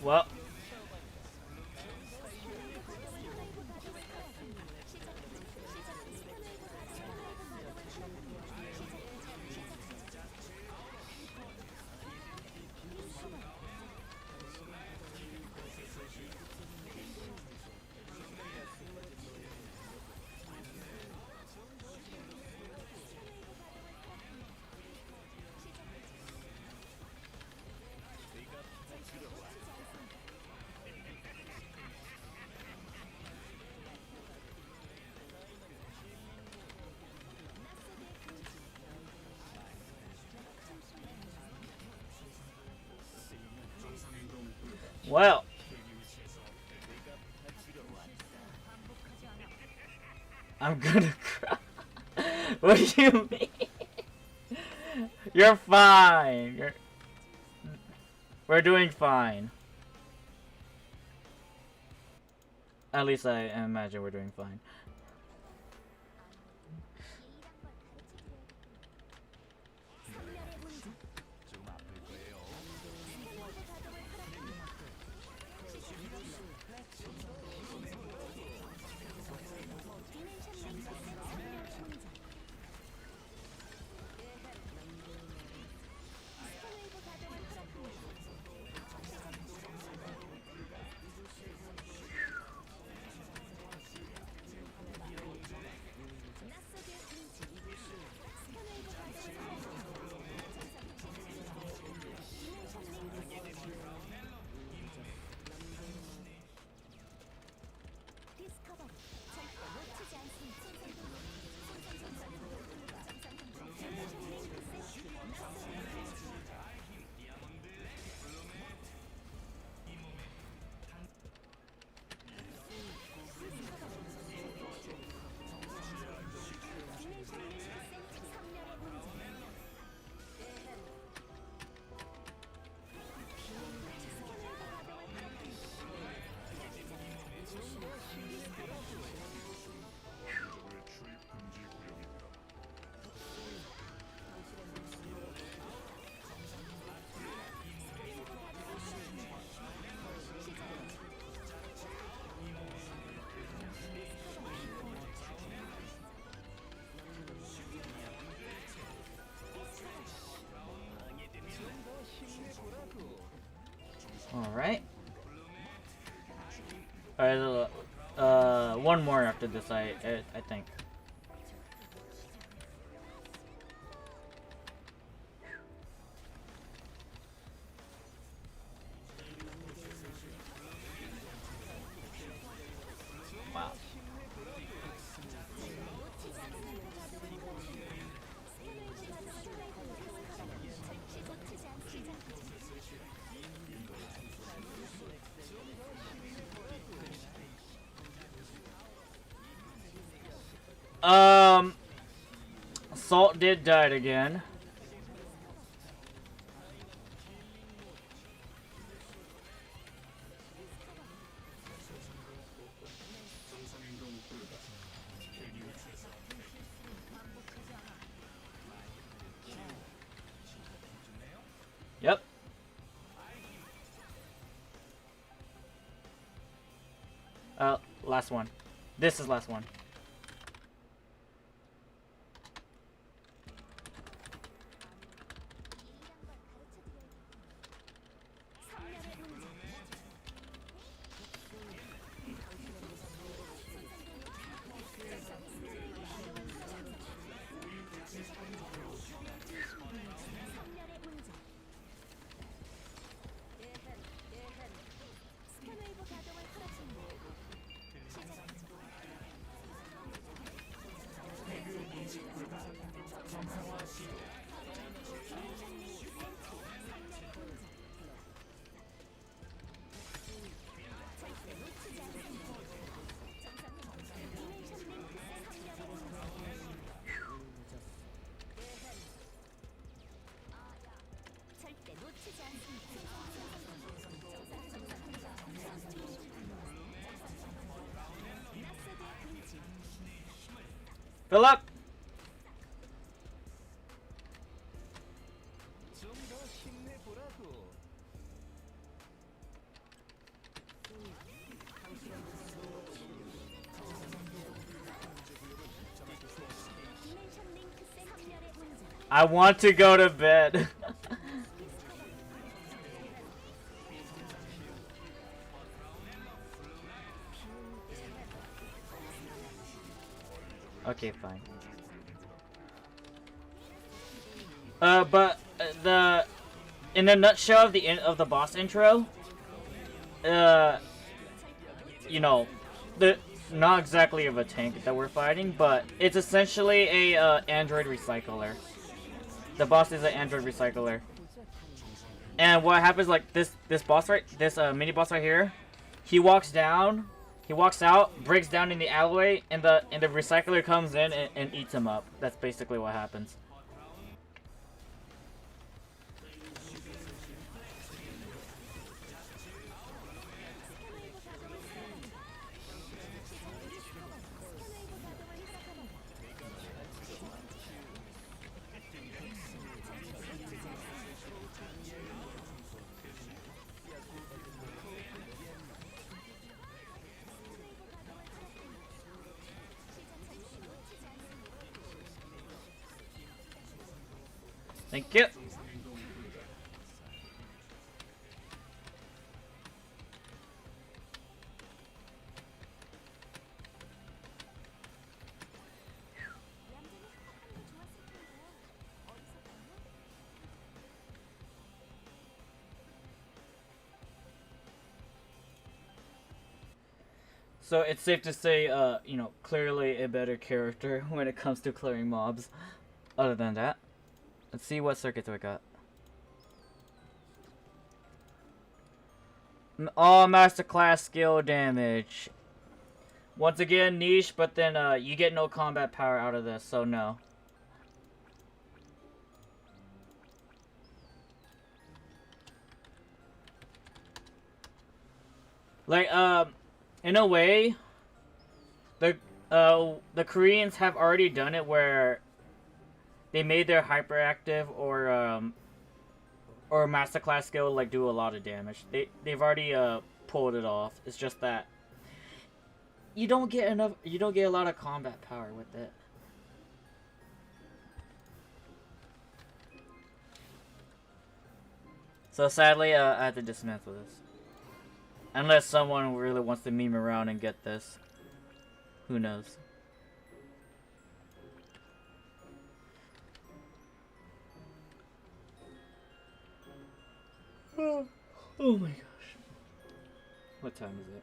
Well. Well. I'm gonna cry. What do you mean? You're fine. We're doing fine. At least I imagine we're doing fine. Alright. Alright, one more after this, I think. Wow. Salt did die again. Yep. Last one. This is last one. Good luck. I want to go to bed. Okay, fine. But in a nutshell of the boss intro, you know, not exactly of a tank that we're fighting, but it's essentially a android recycler. The boss is an android recycler, and what happens, like this boss this mini boss right here, he walks out, breaks down in the alleyway, and the recycler comes in and eats him up. That's basically what happens. Thank you. So it's safe to say, you know, clearly a better character when it comes to clearing mobs. Other than that, let's see what circuits we got. All masterclass skill damage. Once again, niche, but then you get no combat power out of this, so no. Like, in a way, the Koreans have already done it where they made their hyperactive or masterclass skill like do a lot of damage. They've already pulled it off. It's just that you don't get a lot of combat power with it. So sadly, I had to dismantle this. Unless someone really wants to meme around and get this. Who knows? Oh my gosh. What time is it?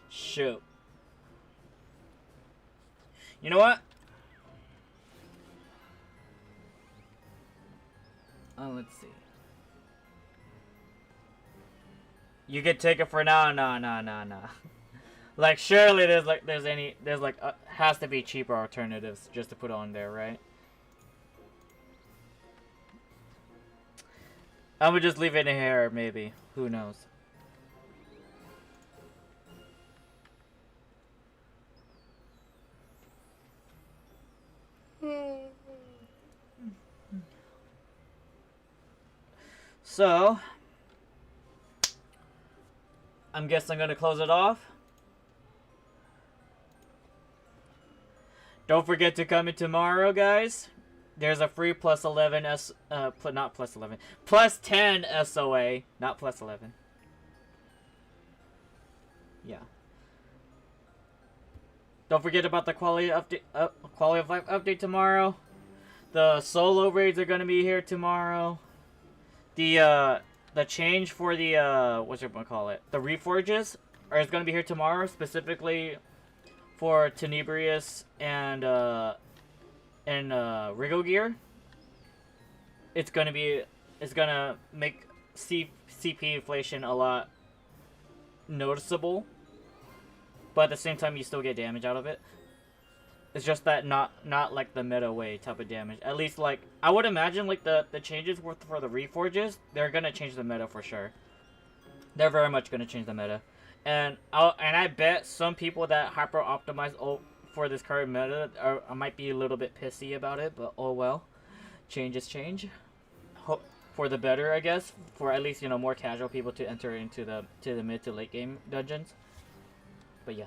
Shoot. You know what? Let's see. You could take it for now. No. Like surely there's has to be cheaper alternatives just to put on there, right? I would just leave it in here, maybe. Who knows? So, I'm guessing I'm gonna close it off. Don't forget to come in tomorrow, guys. There's a free plus 11 not plus 11, plus 10 SOA, not plus 11. Yeah. Don't forget about the quality of life update tomorrow. The solo raids are gonna be here tomorrow. The change for the what's it gonna call it? The reforges is gonna be here tomorrow, specifically for Tenebrious and Wriggle Gear. It's gonna make CP inflation a lot noticeable, but at the same time you still get damage out of it. It's just that not like the meta way type of damage. At least like I would imagine like the changes for the reforges, they're gonna change the meta for sure. They're very much gonna change the meta, and I bet some people that hyper optimize for this current meta might be a little bit pissy about it, but oh well. Change is change. For the better, I guess. For at least, you know, more casual people to enter into the mid to late game dungeons. But yeah.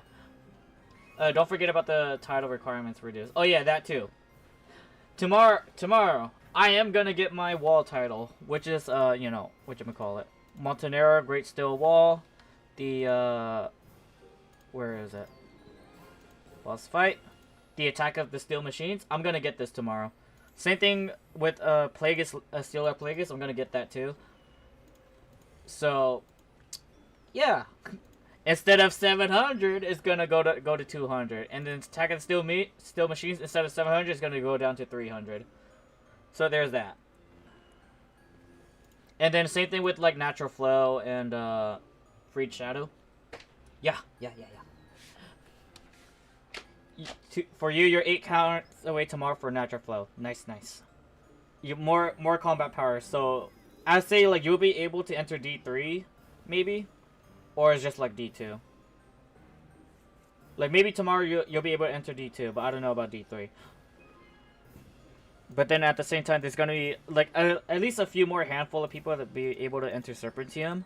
Don't forget about the title requirements reduced. Oh yeah, that too. tomorrow, I am gonna get my wall title, which is you know, whatchamacallit, Montanero Great Steel Wall, the where is it? Boss fight, the Attack of the Steel Machines. I'm gonna get this tomorrow. Same thing with Plagueis, Steeler Plagueis. I'm gonna get that too. So, yeah. Instead of 700, it's gonna go to 200, and then Attack of the Steel Machines, instead of 700, is gonna go down to 300. So there's that. And then same thing with like Natural Flow and Freed Shadow. Yeah. For you, you're 8 counts away tomorrow for Natural Flow. Nice. You more combat power. So I'd say like you'll be able to enter D3, maybe. Or it's just like D2. Like maybe tomorrow you'll be able to enter D2, but I don't know about D3. But then at the same time, there's gonna be like at least a few more handful of people that be able to enter Serpentium.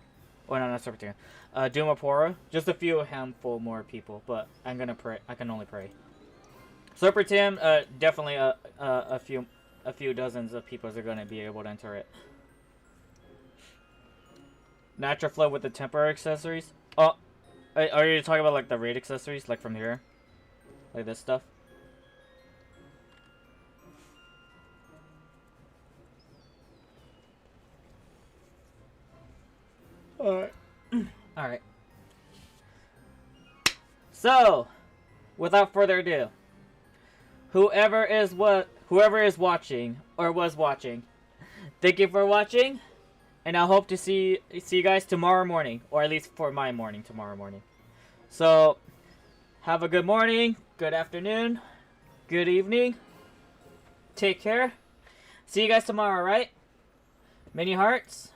Or no, not Serpentium. Dumapora. Just a few handful more people, but I'm gonna pray. I can only pray. Serpentium, definitely a few dozens of people are gonna be able to enter it. Natural Flow with the temporary accessories. Oh, are you talking about like the raid accessories, like from here, like this stuff? All right. So, without further ado, whoever is watching or was watching, thank you for watching. And I hope to see you guys tomorrow morning, or at least for my morning tomorrow morning. So, have a good morning, good afternoon, good evening. Take care. See you guys tomorrow, right? Many hearts.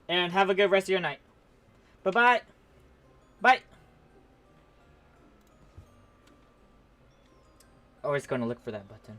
And have a good rest of your night. Bye-bye. Bye. Always gonna look for that button.